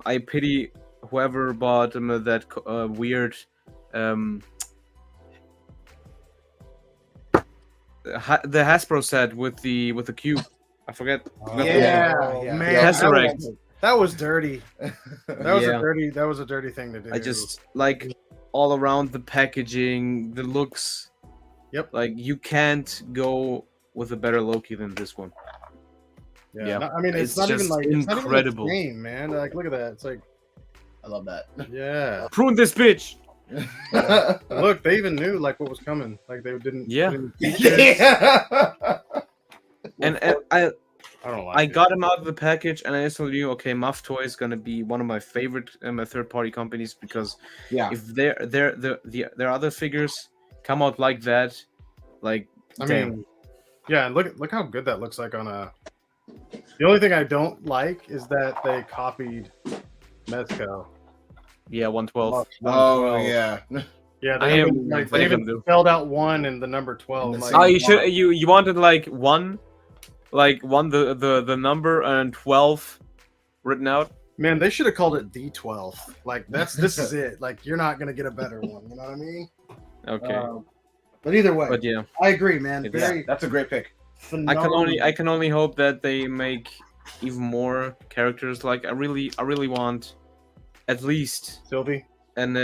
I pity whoever bought that weird. The Hasbro set with the cube. I forget. Yeah, Yeah. man. Tesseract. That was dirty. That was Yeah. a dirty thing to do. I just like all around the packaging, the looks. Yep. Like you can't go with a better Loki than this one. yeah. No, I mean, it's It's not even just like it's not even incredible. a game, man. Like, look at that. It's like, I love that. yeah. Prune this bitch. Look, they even knew like what was coming. Like they didn't. Yeah. didn't feature it. yeah. And I I don't like. I it. got him out of the package, and I instantly knew, okay, Muff Toy is gonna be one of my favorite third-party companies because Yeah. if their other figures come out like that, like I damn. mean, yeah, and look how good that looks like on a. The only thing I don't like is that they copied Mezco. Yeah, 112. Oh yeah. Yeah, I they am even, like, playing they even them, though. spelled out 1 and the number 12. And the Like, Oh, you should you wanted like one the number and 12 written out. man, they should have called it D12. Like this is it. Like you're not gonna get a better one. You know what I mean? Okay, But either way, but yeah, I agree, man. It's- Very That's a great pick. phenomenal. I can only hope that they make even more characters. Like I really want at least Sylvie. and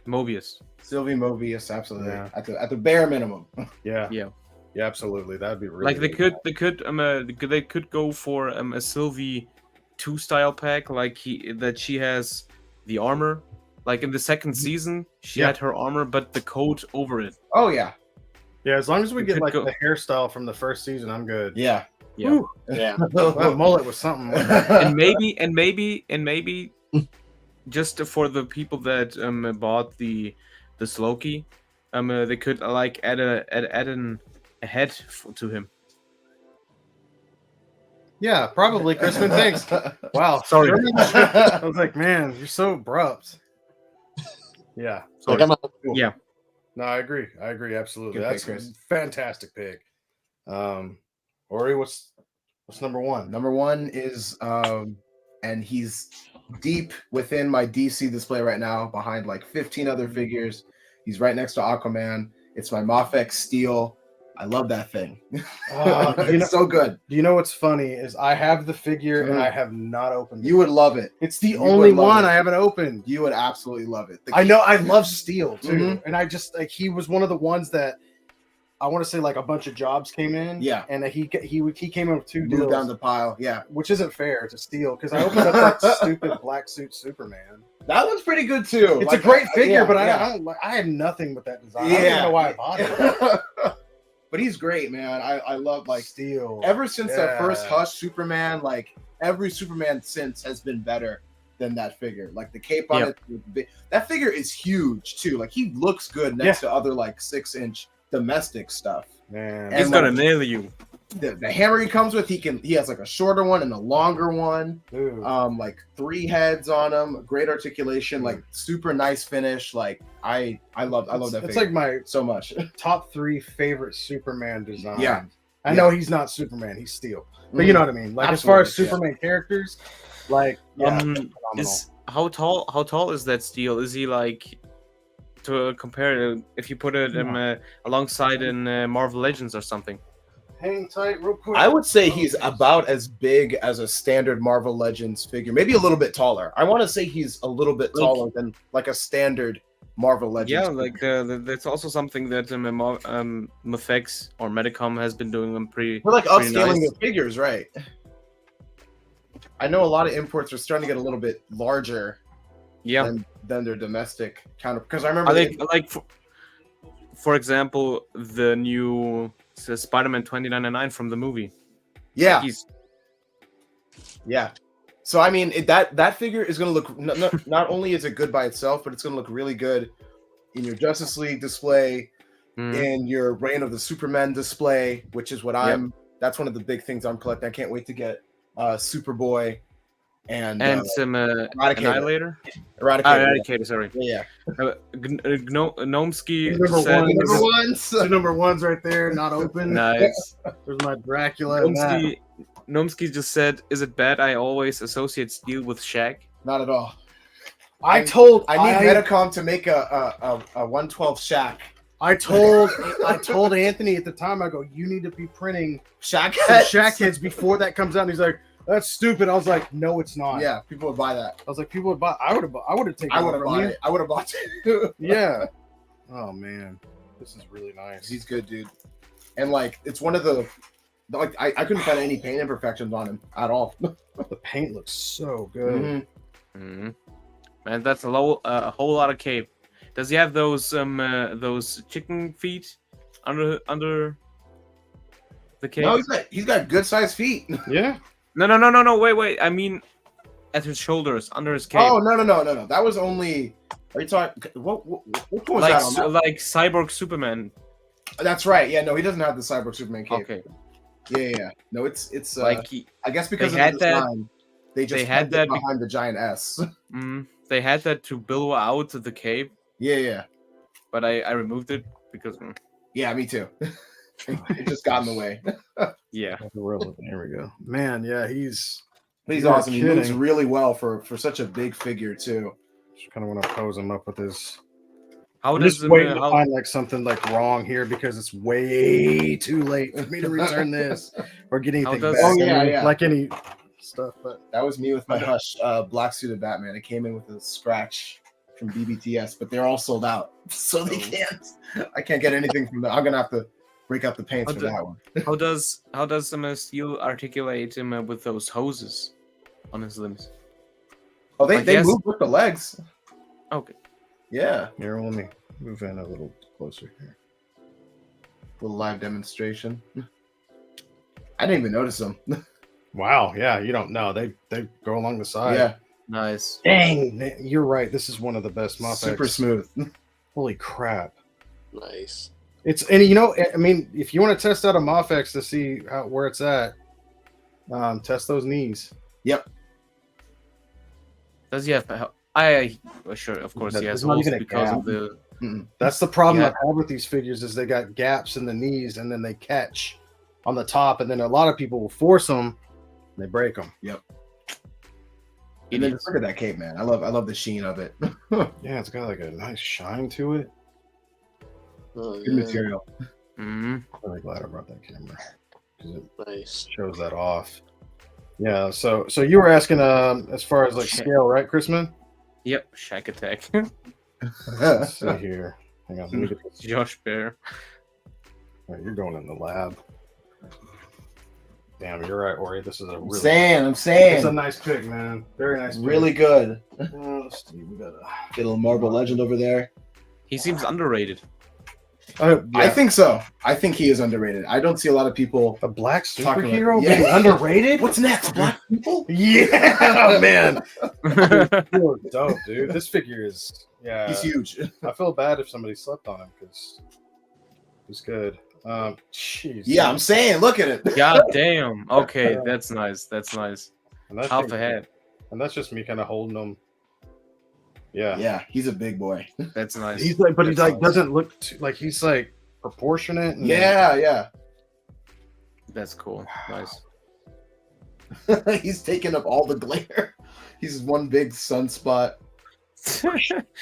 Mobius. Sylvie Mobius, absolutely. Yeah. At the bare minimum. Yeah. Yeah. Yeah, absolutely. That'd be really Like they really could go for a Sylvie 2 style pack, like she has the armor. Like in the second season, she Yeah. had her armor, but the coat over it. Oh yeah. Yeah, as long as we We get could like go- the hairstyle from the first season, I'm good. Yeah. Yeah. Woo. yeah. That mullet was something. and maybe just for the people that bought this Loki, they could like add head to him. Yeah, probably, Crispin. Thanks. Wow. Sorry. I was like, man, you're so abrupt. Yeah. Like, I'm a, Yeah. No, I agree. Absolutely. Good pick, That's Chris. a fantastic pick. Ori, what's number one? Number one is and he's deep within my DC display right now, behind like 15 other figures. He's right next to Aquaman. It's my Mafex Steel. I love that thing. It's so good. Do you know what's funny is I have the figure and I have not opened it. You would love it. It's the You only would love one it. I haven't opened. You would absolutely love it. I know I love Steel too, Mhm. and I just like he was one of the ones that I want to say like a bunch of jobs came in, Yeah. and he came in with two Move deals, down the pile. Yeah, which isn't fair to Steel because I opened up that stupid black suit Superman. that one's pretty good too. It's Like, a great figure, yeah, but yeah. I don't like. I have nothing with that design. I don't even know why I bought it. But he's great, man. I love like Steel. ever since that first Yeah. Hush Superman, like every Superman since has been better than that figure. Like the cape on it, that figure is huge too. Like he looks good next to other like 6-inch domestic stuff. Man, And He's gonna like, nail you. the hammer he comes with, he has like a shorter one and a longer one. dude. Like 3 heads on him, great articulation, like super nice finish. Like I love that It's figure like my so much. top 3 favorite Superman designs. Yeah. I know he's not Superman, he's Steel. But you know what I mean? Like as far as Absolutely, Superman characters, like phenomenal. Is how tall is that Steel? Is he like, to compare, if you put it alongside in Marvel Legends or something? Hang tight real quick. I would say he's about as big as a standard Marvel Legends figure, maybe a little bit taller. I want to say he's a little bit taller than like a standard Marvel Legends. Yeah, figure. like that's also something that Mafex or Medicom has been doing pretty. We're like pretty upscaling nice. the figures, right? I know a lot of imports are starting to get a little bit larger Yeah, than their domestic counter. Because I remember I think like for example the new Spider-Man 2099 from the movie. yeah, He's yeah. So I mean, that figure is going to look not only is it good by itself, but it's going to look really good in your Justice League display, in your Reign of the Supermen display, which is what that's one of the big things I'm collecting. I can't wait to get Superboy and some Eradicator. Eradicator, sorry. Yeah. Gnomsky Number said, one. Number ones. Two number ones right there, not open. nice. There's my Dracula. And that. Gnomsky just said, "Is it bad I always associate Steel with Shaq?" Not at all. I I need Medicom to make a 112 Shaq. I told Anthony at the time. I go, you need to be printing Shaq some heads. Shaq heads before that comes out. And he's like, that's stupid. I was like, no, it's not. Yeah, people would buy that. I was like, people would buy. I would have taken. I would have from bought you. it. I would have bought it. Yeah. Oh man, this is really nice. He's good, dude. And like, it's one of the like I couldn't find any paint imperfections on him at all. The paint looks so good. Mhm. Man, that's a whole lot of cape. Does he have those chicken feet under the cape? No, he's got good sized feet. Yeah. No. Wait. I mean, at his shoulders, under his cape. Oh no. That was only. Are you talking? What was like that on that? like Cyborg Superman. That's right. Yeah, no, he doesn't have the Cyborg Superman cape. Okay. Yeah. No, it's Like I guess because they of had the that- design, they just they had had that behind the giant S. they had that to billow out the cape, Yeah. but I removed it because Yeah, me too. It just got in the way. yeah. There we go. Man, yeah, he's He's You're awesome. He moves kidding. really well for such a big figure too. just kind of want to pose him up with his. How I'm does just waiting to how, find like something like wrong here because it's way too late for me to return this or get anything does- back. Oh, yeah. Like any stuff, but That was me with my Hush black suited Batman. It came in with a scratch from BBTS, but they're all sold out, so they can't. I can't get anything from that. I'm gonna have to break out the paints for that one. how does Steel articulate him with those hoses on his limbs? Oh, they I guess- move with the legs. Okay. Yeah, here, let me move in a little closer here. little live demonstration. I didn't even notice them. Wow, yeah, you don't know they go along the side. Yeah, Nice. Dang, you're right. This is one of the best Mafex. super smooth. Holy crap! Nice. And you know, I mean, if you want to test out a Mofex to see where it's at, test those knees. Yep. Does he have? I sure, of course, he has There's not holes even a because gap. of the. That's the problem Yeah. I've had with these figures is they got gaps in the knees and then they catch on the top, and then a lot of people will force them and they break them. And then look at that cape, man. I love the sheen of it. Yeah, it's got like a nice shine to it. Oh, Good material. I'm really glad I brought that camera because it Nice. shows that off. Yeah, so you were asking as far as like scale, right, Chrisman? Yep, Shack Attack. Let's see here. Hang on, let me get this. Josh Bear. All right, you're going in the lab. Damn, you're right, Ori. This is a I'm really saying. it's a nice pick, man. Very nice. Really pick. good. Let's see. We got Get a little Marble Legend over there. He seems underrated. I think so. I think he is underrated. I don't see a lot of people. a black Talking about- superhero yeah. being underrated. What's next, black people? Yeah, man. You look dope, dude. This figure is He's huge. I feel bad if somebody slept on him because he's good. Jeez. Yeah, I'm saying. Look at it. God damn. Okay, that's nice. That's nice. And that's Half just- a head. And that's just me kind of holding him. Yeah. Yeah, he's a big boy. That's nice. He's like, but he That's like nice. doesn't look like he's like proportionate. And, Yeah. That's cool. Nice. He's taking up all the glare. He's one big sunspot.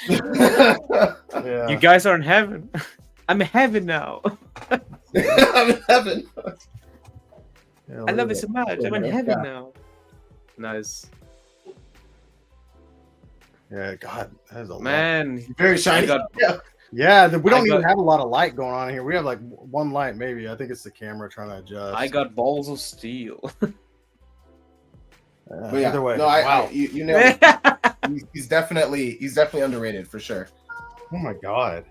yeah. You guys are in heaven. I'm in heaven now. I'm in heaven. Yeah, I look love at it so much. I'm in Yeah. heaven now. Nice. Yeah, God, that is a lot. Man, Very shiny. got- Yeah, we don't I even got- have a lot of light going on here. We have like one light, maybe. I think it's the camera trying to adjust. I got balls of steel. But yeah, Either way, no, wow. you know, he's definitely underrated for sure. Oh my God.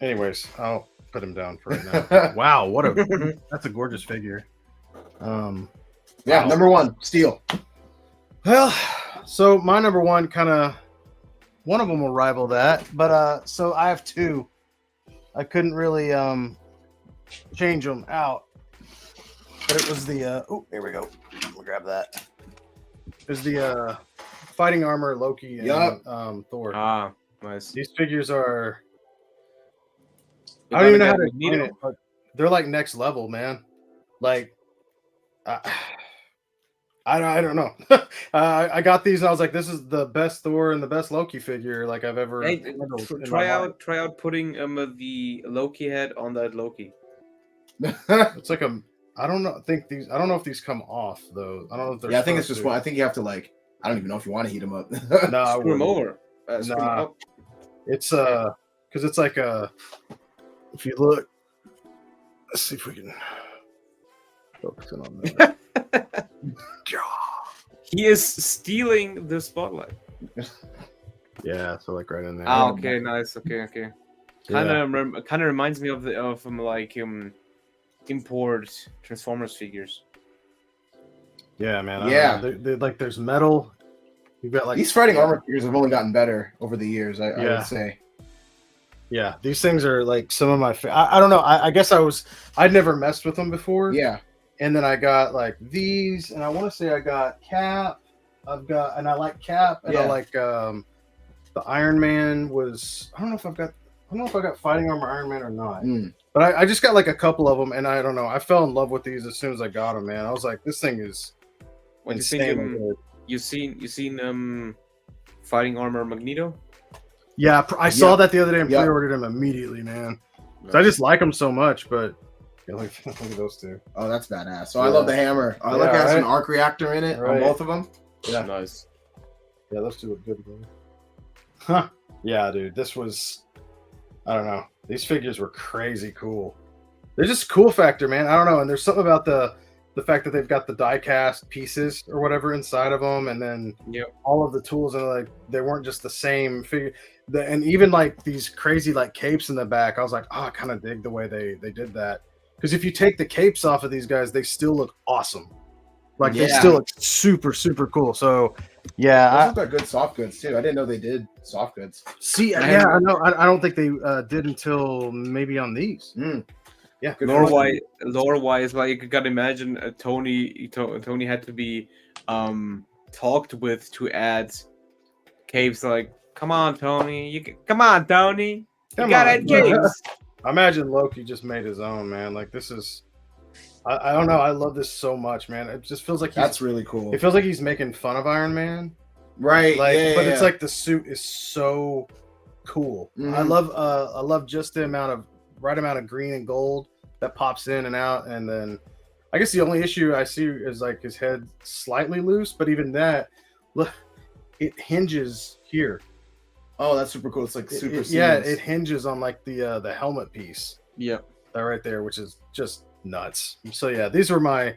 Anyways, I'll put him down for right now. Wow, what that's a gorgeous figure. Yeah, Wow. number one, steel. Well, so my number one one of them will rival that, but so I have two. I couldn't really change them out, but it was the oh, here we go. We'll grab that. It was the fighting armor Loki and Yup. Thor. Ah, nice. These figures are You I don't even know gotta how to get explain Magneto. it, but they're like next level, man. Like I don't know. I got these and I was like, this is the best Thor and the best Loki figure like I've ever Hey, handled in my try life. out putting the Loki head on that Loki. It's like I don't know if these come off though. I don't know if they're Yeah, I think it's just supposed one. I think you have to like. I don't even know if you want to heat him up. to. No, I Screw him wouldn't. over. Screw him Nah. up. It's because it's like if you look, let's see if we can focus in on that. He is stealing the spotlight. Yeah, so like right in there. Ah, okay, nice. Okay. Yeah. Kind of reminds me of import Transformers figures. Yeah, man. I Yeah. don't know. They like there's metal. You've got like These fighting armor figures have only gotten better over the years. I Yeah. would say. Yeah, these things are like some of my. I don't know. I guess I'd never messed with them before. Yeah. And then I got like these, and I want to say I got Cap. I like Cap, and I Yeah. like the Iron Man was. I don't know if I got fighting armor Iron Man or not. Mm. But I just got like a couple of them, and I don't know. I fell in love with these as soon as I got them, man. I was like, this thing is What do you insanely think? good. You seen fighting armor Magneto? Yeah, I saw Yeah. that the other day and Yeah. pre-ordered them immediately, man. So I just like them so much, but yeah, look at those two. Oh, that's badass. So I love the hammer. I like Yeah, it has an right? arc reactor in it on Right. both of them. Yeah. Nice. Yeah, those two look good, bro. Huh. Yeah, dude. This was I don't know. These figures were crazy cool. They're just cool factor, man. I don't know. And there's something about the fact that they've got the die cast pieces or whatever inside of them, and then Yep. all of the tools and like they weren't just the same figure. And even like these crazy like capes in the back, I was like, oh, I kind of dig the way they did that. Because if you take the capes off of these guys, they still look awesome. Like they Yeah. still look super, super cool. So yeah, Those look like good soft goods too. I didn't know they did soft goods. see, yeah, I know. I don't think they did until maybe on these. Yeah, good for them. Lore-wise, like you gotta imagine Tony had to be talked with to add caves. Like, come on, Tony, come on, Tony, you Come gotta on. add caves. I imagine Loki just made his own, man. Like this is, I don't know. I love this so much, man. It just feels like That's really cool. It feels like he's making fun of Iron Man, Right. like, yeah, but yeah, it's yeah. like the suit is so cool. Mhm. I love just the right amount of green and gold that pops in and out, and then I guess the only issue I see is like his head slightly loose, but even that, look, it hinges here. Oh, that's super cool. It's like super. Yeah, seamless. it hinges on like the helmet piece. Yep. That right there, which is just nuts. So yeah, these are my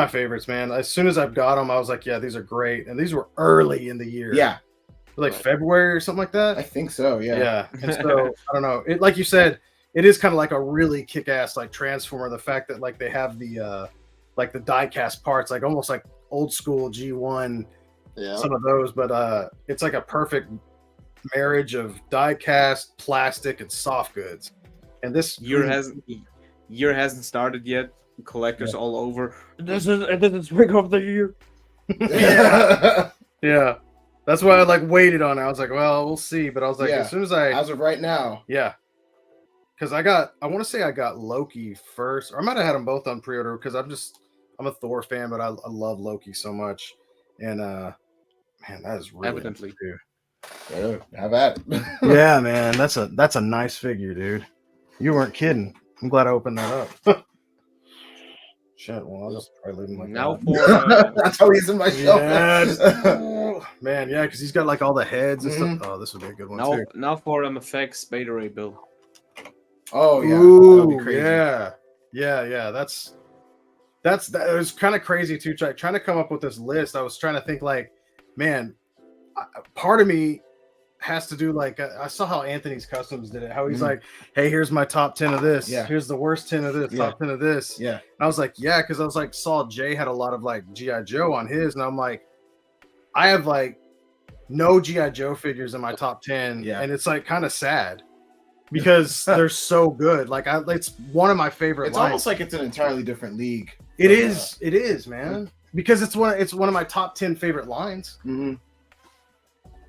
favorites, man. As soon as I've got them, I was like, yeah, these are great, and these were early in the year. Yeah, like February or something like that. I think so. Yeah. And so I don't know. It, like you said, it is kind of like a really kick-ass like transformer. The fact that like they have the like the die-cast parts, like almost like old school G1, Yeah. some of those, but it's like a perfect marriage of die-cast, plastic, and soft goods. And this Year hasn't started yet. Collectors all over. This is spring of the year. yeah, that's why I like waited on it. I was like, well, we'll see. But I was like, Yeah. as soon as I As of right now. yeah, because I want to say I got Loki first, or I might have had them both on pre-order because I'm a Thor fan, but I love Loki so much, and man, that is really Evidently. nice, too. Yeah, have at it. Yeah, man, that's a nice figure, dude. You weren't kidding. I'm glad I opened that up. Shit, well, I'll just probably leave him like Now that. for That's how he's in my shelf. Yeah, man, yeah, because he's got like all the heads and stuff. Oh, this would be a good one too. now for FX Beta Ray Bill. Oh yeah. Ooh, That'd be crazy. yeah. That it was kind of crazy too. Trying to come up with this list. I was trying to think like, man, part of me has to do like I saw how Anthony's Customs did it. How he's like, hey, here's my top 10 of this. Yeah. Here's the worst 10 of this. Yeah. Top 10 of this. Yeah. And I was like, yeah, because I was like, saw Jay had a lot of like GI Joe on his, and I'm like, I have like no GI Joe figures in my top 10. Yeah. And it's like kind of sad because they're so good. Like it's one of my favorite. It's lines. almost like it's an entirely different league. It is, man. Because it's one of my top 10 favorite lines. Mm-hmm.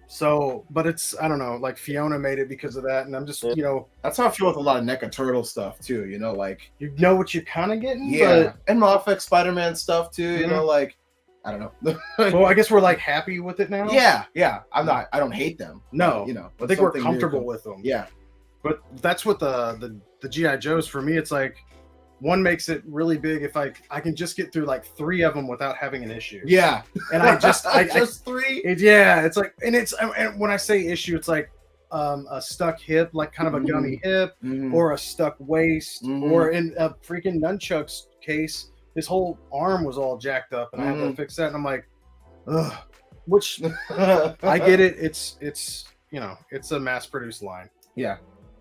So, but it's I don't know, like Fiona made it because of that, and I'm just That's how I feel with a lot of NECA Turtle stuff too. You know, like you know what you're kind of getting. yeah, and Moffic Spider-Man stuff too. You know, like I don't know. But, well, I guess we're like happy with it now. yeah. I don't hate them. No, you know, I think we're something comfortable new. with them. Yeah, But that's what the GI Joes for me. It's like one makes it really big if I can just get through like 3 of them without having an issue. yeah. And I just just 3. It's like, and when I say issue, it's like a stuck hip, like kind of a gummy hip, or a stuck waist, or in a freaking nunchucks case, his whole arm was all jacked up, and I had to fix that. And I'm like, ugh. Which I get it. It's it's a mass-produced line. Yeah.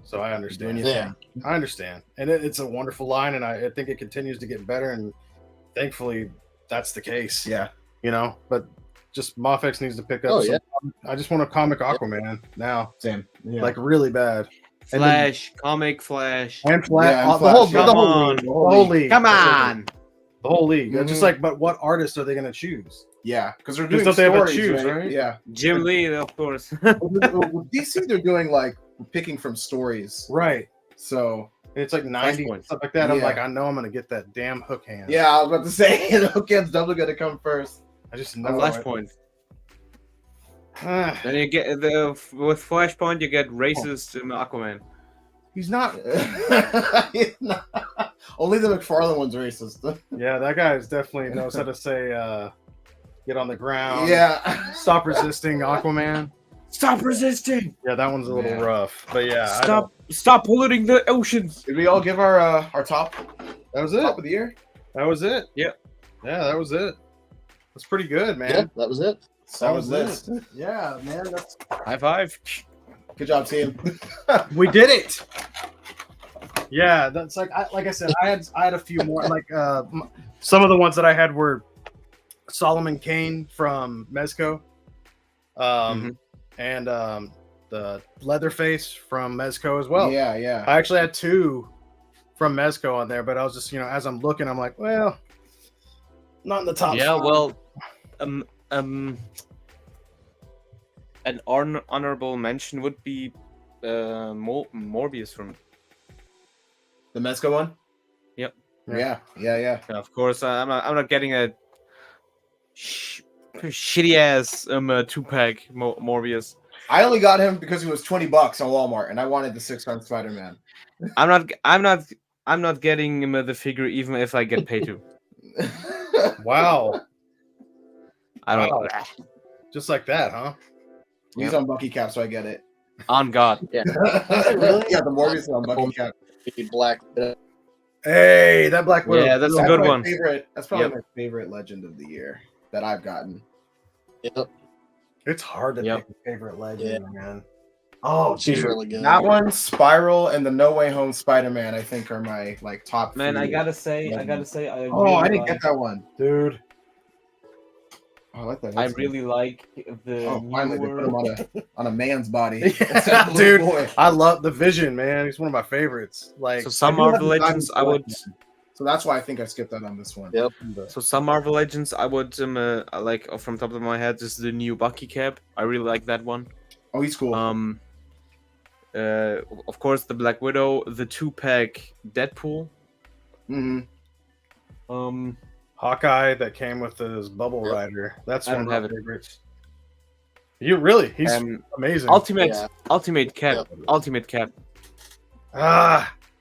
So I understand. Yeah. I understand, and it's a wonderful line, and I think it continues to get better, and thankfully that's the case. Yeah. But just Mofex needs to pick up. Oh, yeah. I just want a comic Aquaman now, Same. Yeah. like really bad. Flash, comic Flash. And Flash, Yeah, and the whole Flash, come whole on. league, the whole league. Come on. The whole league. Mhm. Just like, but what artist are they going to choose? Yeah, because they're Because doing don't they have to stories, choose, right? Yeah. Jim Lee, of course. With DC, they're doing like picking from stories. Right. So It's like 90 points. stuff like that. I'm Yeah. like, I know I'm going to get that damn hook hand. yeah, I was about to say, Hookhand's definitely gonna come first. I just know. Flashpoint. Ah, Then you get with Flashpoint, you get racist Aquaman. he's not. Only the McFarlane one's racist. Yeah, that guy is definitely knows how to say, get on the ground. Yeah. Stop resisting, Aquaman. Stop resisting. Yeah, that one's a little Yeah. rough. But yeah, Stop polluting the oceans. Did we all give our top that was it. top of the year? That was it. Yeah. Yeah, that was it. That's pretty good, man. Yeah, that was it. Solid was list. Yeah, man. High five. Good job, team. We did it. Yeah, that's like I said, I had a few more. Like some of the ones that I had were Solomon Kane from Mezco, and the Leatherface from Mezco as well. Yeah, yeah. I actually had 2 from Mezco on there, but I was just, as I'm looking, I'm like, well, not in the top. Yeah, 5. well, an honorable mention would be Morbius from. The Mezco one. Yep. Yeah. Yeah, of course, I'm not getting a shitty ass 2-pack Morbius. I only got him because he was $20 on Walmart, and I wanted the 6-gun Spider-Man. I'm not getting him the figure even if I get paid to. Wow. I don't. Wow. Just like that, huh? He's on Bucky Cap, so I get it. On God. Yeah. Really? Yeah, the Morbius is on Bucky Cap. Black. Hey, that Black Widow. Yeah, that's a That's good my one. Favorite. That's probably Yep. my favorite Legend of the year that I've gotten. Yep. It's hard to Yep. pick a favorite legend, man. Oh, She's dude. really good. That one, Spiral, and the No Way Home Spider-Man, I think, are my top. Man, 3. I gotta say, I I didn't get that one, Dude. Oh, I like that. I really like the Oh, finally, they put him newer. on a man's body. Yeah, dude. Boy. I love the Vision, man. He's one of my favorites. Like, So some I do have Marvel the Legends, Diamond I would. Collection, so that's why I think I skipped that on this one. Yep. So some Marvel Legends, I would like from top of my head is the new Bucky Cap. I really like that one. Oh, he's cool. Of course, the Black Widow, the 2-pack Deadpool. Hawkeye that came with his Bubble Yep. Rider. That's I one of don't my have it. favorites. You really? He's amazing. Ultimate, Yeah. Ultimate Cap, Yep. Ultimate Cap.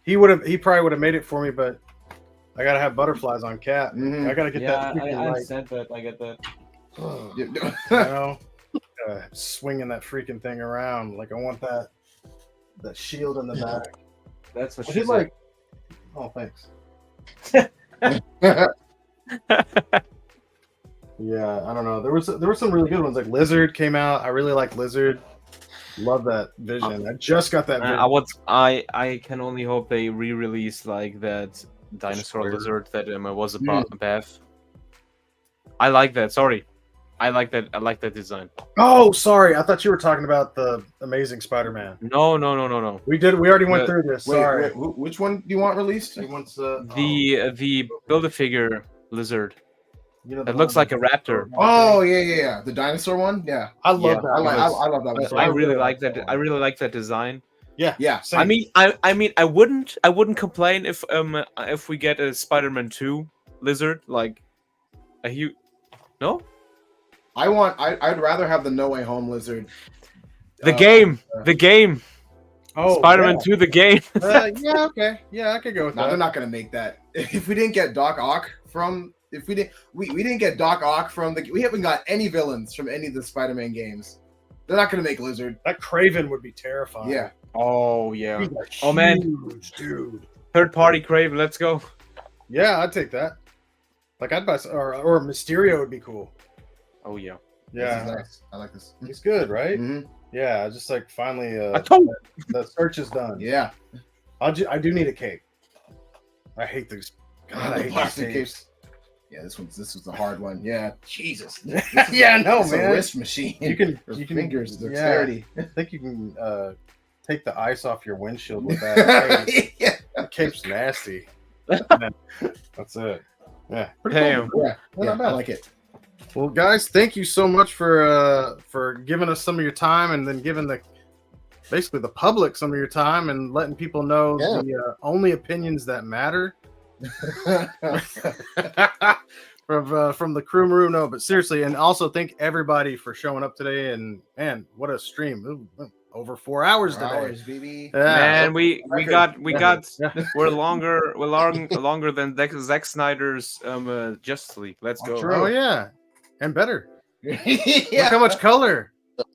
He probably would have made it for me, but I gotta have butterflies on Cat. Mhm. I gotta get that. freaking I right. said that. I get that. You know, swinging that freaking thing around like I want that shield in the back. That's what I she did said. like. Oh, thanks. Yeah, I don't know. There were some really good ones. Like Lizard came out. I really like Lizard. Love that Vision. I just got that. Vision. I can only hope they re-release like that dinosaur Sure. lizard that was a bath. I like that. Sorry, I like that. I like that design. Oh, sorry. I thought you were talking about the Amazing Spider-Man. No. We already went The- through this. Wait, Sorry. which one do you want released? He wants The Build-A-Figure lizard. you know, It looks like a raptor. Oh yeah. The dinosaur one. Yeah, I love Yeah. that. I one. love that one. I really like that. I really like that design. Yeah. Same. I mean, I wouldn't complain if we get a Spider-Man 2 lizard like a huge. No, I'd rather have the No Way Home lizard. the game. Oh, Spider-Man 2, the game. yeah, okay. Yeah, I could go with No, that. they're not gonna make that. If we didn't get Doc Ock from, we didn't get Doc Ock from we haven't got any villains from any of the Spider-Man games. They're not gonna make Lizard. That Craven would be terrifying. Yeah. Oh yeah. He's a Oh, man. huge dude. Third party Craven, let's go. Yeah, I'd take that. Like I'd buy, or Mysterio would be cool. Oh yeah. This is Yeah, nice. I like this. he's good, right? Mhm. Yeah, just like finally, I told- the search is done. Yeah. I do need a cape. I hate these. God, I The hate plastic these capes. capes. Yeah, this was a hard one. Yeah. Jesus. Yeah, no, It's a man. wrist machine. You can, Or you can fingers, yeah. dexterity. I think you can take the ice off your windshield with that. Cape. Yeah. The cape's nasty. That's it. Yeah. Pretty Damn. cool. Yeah, Not yeah, bad. I like it. Well, guys, thank you so much for giving us some of your time, and then giving basically the public some of your time, and letting people know the only opinions that matter from the Crewmaru. No, but seriously, and also thank everybody for showing up today. And what a stream! Ooh, over 4 hours today. Hours, baby. Yeah. Man, we got Yeah. we're longer than Zack Snyder's Justice League. Let's go. Oh yeah, and better. Yeah. Look how much color.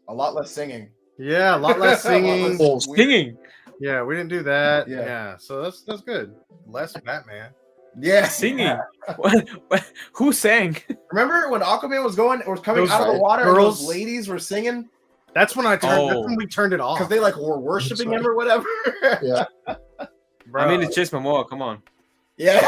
A lot less singing. Yeah, a lot less singing. Oh, Singing. Yeah, we didn't do that. Yeah. Yeah, so that's good. Less Batman. Yeah. Singing. Who sang? Remember when Aquaman was coming Those out of the water girls- and those ladies were singing That's when That's Oh. when we turned it off. because they like were worshiping him or whatever? Yeah. Bro, I mean, it's Jason Momoa. Come on. Yeah.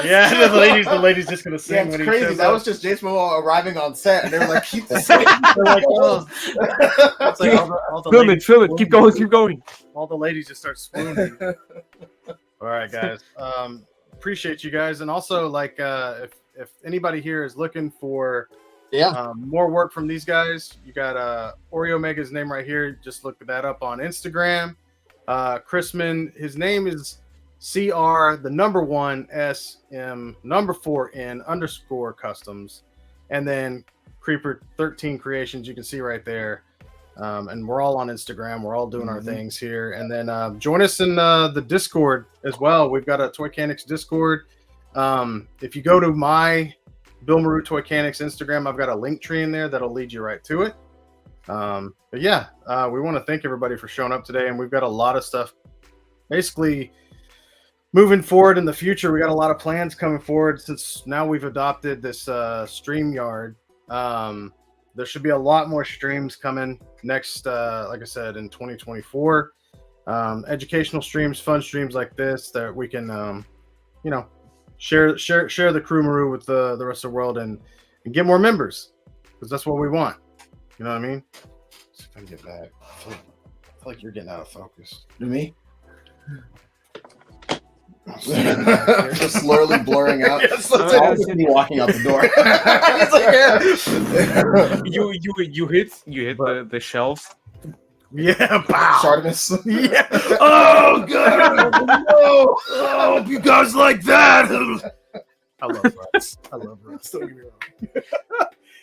Yeah, the ladies just gonna sing Yeah, it's when he crazy. shows That up. was just Jason Momoa arriving on set, and they were like, "Keep the same." They're like, oh. It's like all the Film ladies it, film it. Keep going, swooning. keep going. All the ladies just start swooning. All right, guys. Appreciate you guys, and also like if anybody here is looking for more work from these guys, you got OreOmega's name right here. Just look that up on Instagram. Chrisman, his name is CR1SM4N_customs, and then Creeper 13 Creations. You can see right there. And we're all on Instagram. We're all doing our things here. And then join us in the Discord as well. We've got a Toychanics Discord. If you go to my Bill Maru Toychanics Instagram, I've got a link tree in there that'll lead you right to it. But yeah, we want to thank everybody for showing up today. And we've got a lot of stuff basically moving forward in the future. We got a lot of plans coming forward since now we've adopted this StreamYard. There should be a lot more streams coming next, like I said, in 2024. Educational streams, fun streams like this that we can, share the Crewmaru with the rest of the world and get more members, because that's what we want. You know what I mean? Let's see if I can get back. I feel like you're getting out of focus. Me? Just slowly blurring out. Yes, It's always me walking out the door. He's like, You hit the shelf. Yeah, pow. Shartimus. Yeah. Oh god. No. Oh, you guys like that? I love Russ. Don't get me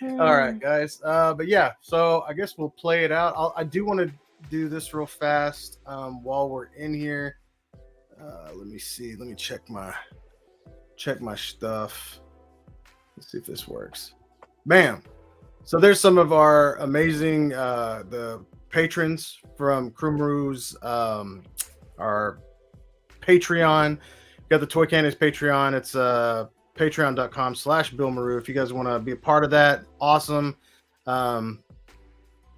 wrong. All right, guys. But yeah, so I guess we'll play it out. I do want to do this real fast while we're in here. Let me see. Let me check my stuff. Let's see if this works. Bam. So there's some of our amazing the patrons from Crewmaru'S our Patreon. We got the Toychanics Patreon. It's patreon.com/Bill Maru. If you guys want to be a part of that, awesome.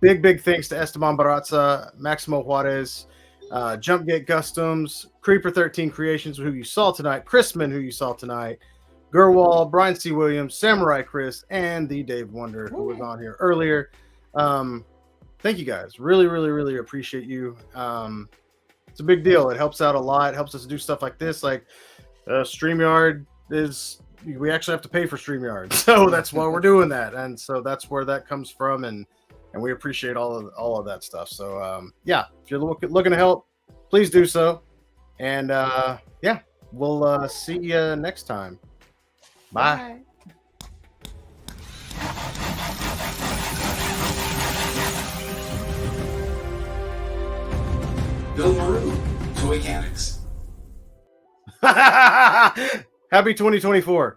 Big thanks to Esteban Barraza, Maximo Juarez, Jumpgate Customs, Creeper 13 Creations, who you saw tonight, Chrisman, who you saw tonight, Gurwal, Brian C. Williams, Samurai Chris, and the Dave Wonder, who was on here earlier. Thank you guys. Really appreciate you. It's a big deal. It helps out a lot. It helps us do stuff like this. Like StreamYard we actually have to pay for StreamYard. So that's why we're doing that. And so that's where that comes from. And we appreciate all of that stuff. So yeah, if you're looking to help, please do so. And yeah, we'll see you next time. Bye. Bill Maru, Toychanics. Happy 2024.